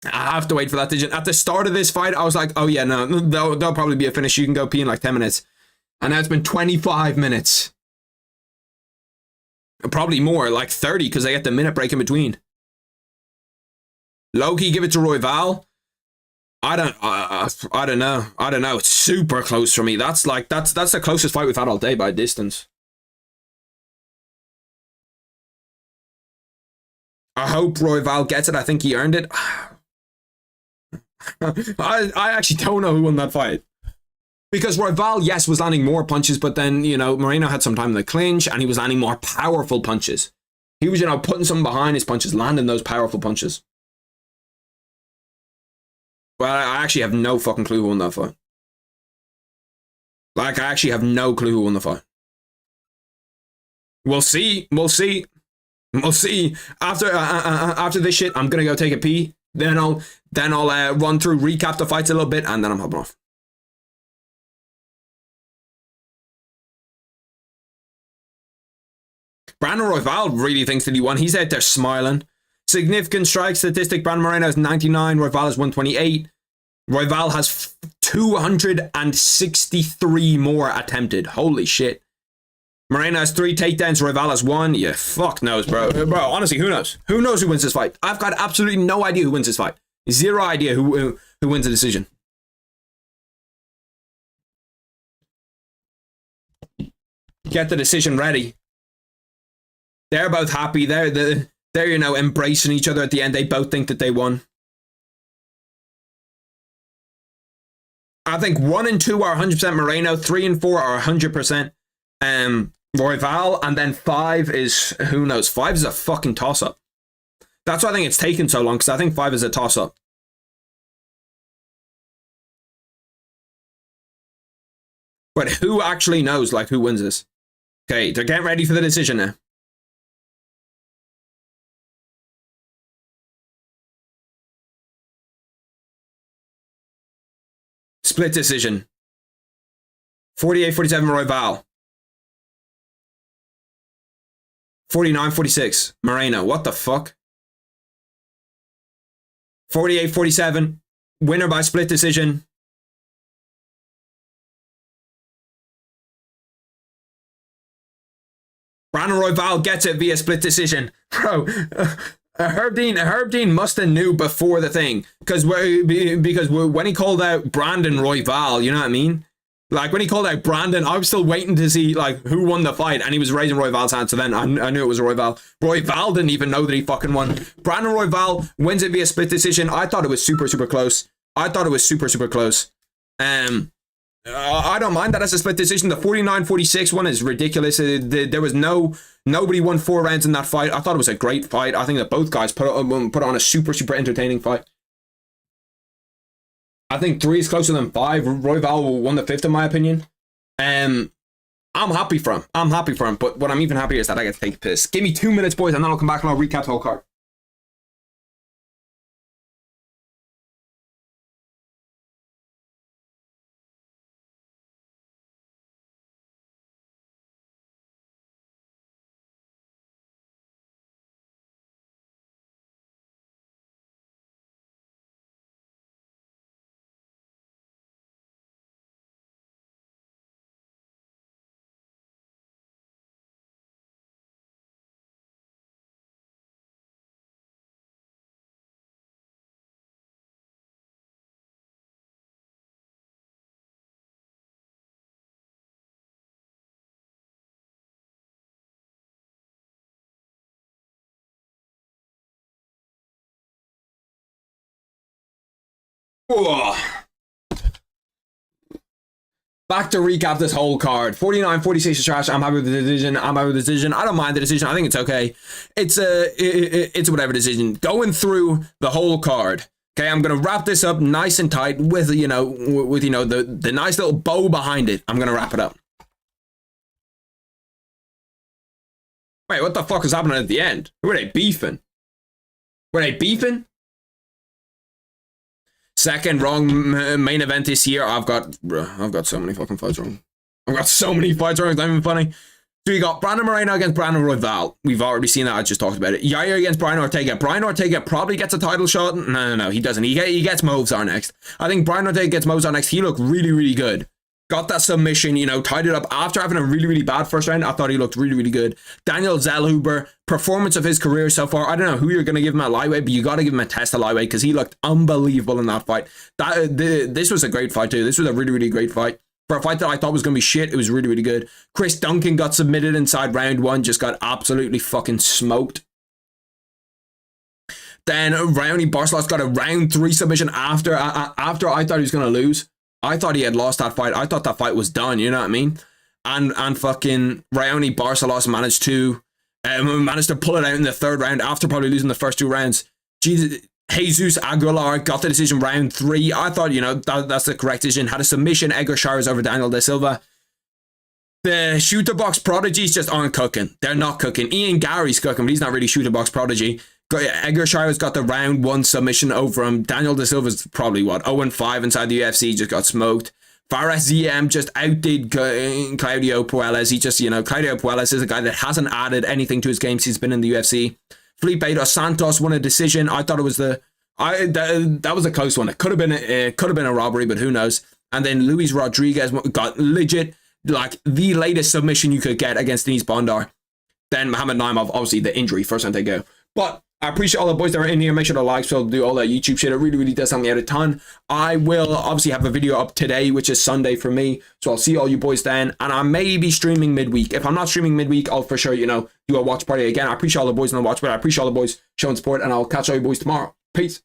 I have to wait for that decision. At the start of this fight, I was like, oh yeah, no, there'll probably be a finish. You can go pee in like 10 minutes. And now it's been 25 minutes. Probably more, like 30, because they get the minute break in between. Low-key, give it to Royval. I don't know. It's super close for me. That's the closest fight we've had all day by a distance. I hope Royval gets it. I think he earned it. I actually don't know who won that fight. Because Royval, yes, was landing more punches, but then, you know, Moreno had some time in the clinch, and he was landing more powerful punches. He was, you know, putting something behind his punches, landing those powerful punches. Well, I actually have no fucking clue who won that fight. Like, I actually have no clue who won the fight. We'll see. We'll see. We'll see. After this shit, I'm gonna go take a pee. Then I'll run through, recap the fights a little bit, and then I'm hopping off. Brandon Royval really thinks that he won. He's out there smiling. Significant strike statistic. Brandon Moreno has 99. Royval has 128. Royval has 263 more attempted. Holy shit. Moreno has 3 takedowns. Royval has 1. Yeah, fuck knows, bro. Bro, honestly, who knows? Who knows who wins this fight? I've got absolutely no idea who wins this fight. Zero idea who wins the decision. Get the decision ready. They're both happy. They're you know, embracing each other at the end. They both think that they won. I think 1 and 2 are 100% Moreno. 3 and 4 are 100% Royval. And then 5 is, who knows? 5 is a fucking toss-up. That's why I think it's taken so long, because I think 5 is a toss-up. But who actually knows, like, who wins this? Okay, they're getting ready for the decision now. Split decision. 48-47 Royval. 49-46 Moreno. What the fuck? 48-47. Winner by split decision. Brandon Royval gets it via split decision. Bro, Herb Dean must have knew before the thing. Because when he called out Brandon Royval, you know what I mean? Like, when he called out Brandon, I was still waiting to see, like, who won the fight. And he was raising Royval's hand. So then I knew it was Royval. Royval didn't even know that he fucking won. Brandon Royval wins it via split decision. I thought it was super, super close. I don't mind that as a split decision. The 49-46 one is ridiculous. There was nobody won 4 rounds in that fight. I thought it was a great fight. I think that both guys put on a super, super entertaining fight. I think 3 is closer than 5. Royval won the 5th, in my opinion. I'm happy for him. But what I'm even happier is that I get to take a piss. Give me 2 minutes, boys, and then I'll come back and I'll recap the whole card. Whoa. Back to recap this whole card. 49-46 is trash. I'm happy with the decision. I'm happy with the decision. I don't mind the decision. I think it's okay. It's a whatever decision. Going through the whole card. Okay, I'm gonna wrap this up nice and tight with the nice little bow behind it. I'm gonna wrap it up. Wait, what the fuck is happening at the end? Who are they beefing? Were they beefing? Second wrong main event this year. I've got so many fucking fights wrong. I've got so many fights wrong. It's not even funny. So you got Brandon Moreno against Brandon Royval. We've already seen that. I just talked about it. Yair against Brian Ortega. Brian Ortega probably gets a title shot. No, he doesn't. He gets Movzar next. I think Brian Ortega gets Movzar next. He looked really, really good. Got that submission, tied it up after having a really, really bad first round. I thought he looked really, really good. Daniel Zellhuber, performance of his career so far. I don't know who you're going to give him a lightweight, but you got to give him a test of lightweight because he looked unbelievable in that fight. This was a great fight too. This was a really, really great fight. For a fight that I thought was going to be shit, it was really, really good. Chris Duncan got submitted inside round 1, just got absolutely fucking smoked. Then Raoni Barcelos got a round 3 submission after I thought he was going to lose. I thought he had lost that fight. I thought that fight was done, you know what I mean? And fucking Raoni Barcelos managed to pull it out in the 3rd round after probably losing the first 2 rounds. Jesus, Jesus Aguilar got the decision round 3. I thought, that's the correct decision. Had a submission, Edgar Chairez over Daniel De Silva. The shooter box prodigies just aren't cooking. They're not cooking. Ian Gary's cooking, but he's not really shooter box prodigy. Edgar Chairez got the round 1 submission over him. Daniel De Silva's probably 0-5 inside the UFC, just got smoked. Fares ZM just outdid Claudio Puelles. He just, Claudio Puelles is a guy that hasn't added anything to his game since he's been in the UFC. Felipe dos Santos won a decision. I thought it was that was a close one. It could have been a robbery, but who knows? And then Luis Rodriguez got legit the latest submission you could get against Denise Bondar. Then Mohamed Naimov, obviously the injury, first time they go. But I appreciate all the boys that are in here. Make sure to like, so do all that YouTube shit. It really, really does help me out a ton. I will obviously have a video up today, which is Sunday for me. So I'll see all you boys then. And I may be streaming midweek. If I'm not streaming midweek, I'll for sure, do a watch party again. I appreciate all the boys in the watch party. I appreciate all the boys showing support. And I'll catch all you boys tomorrow. Peace.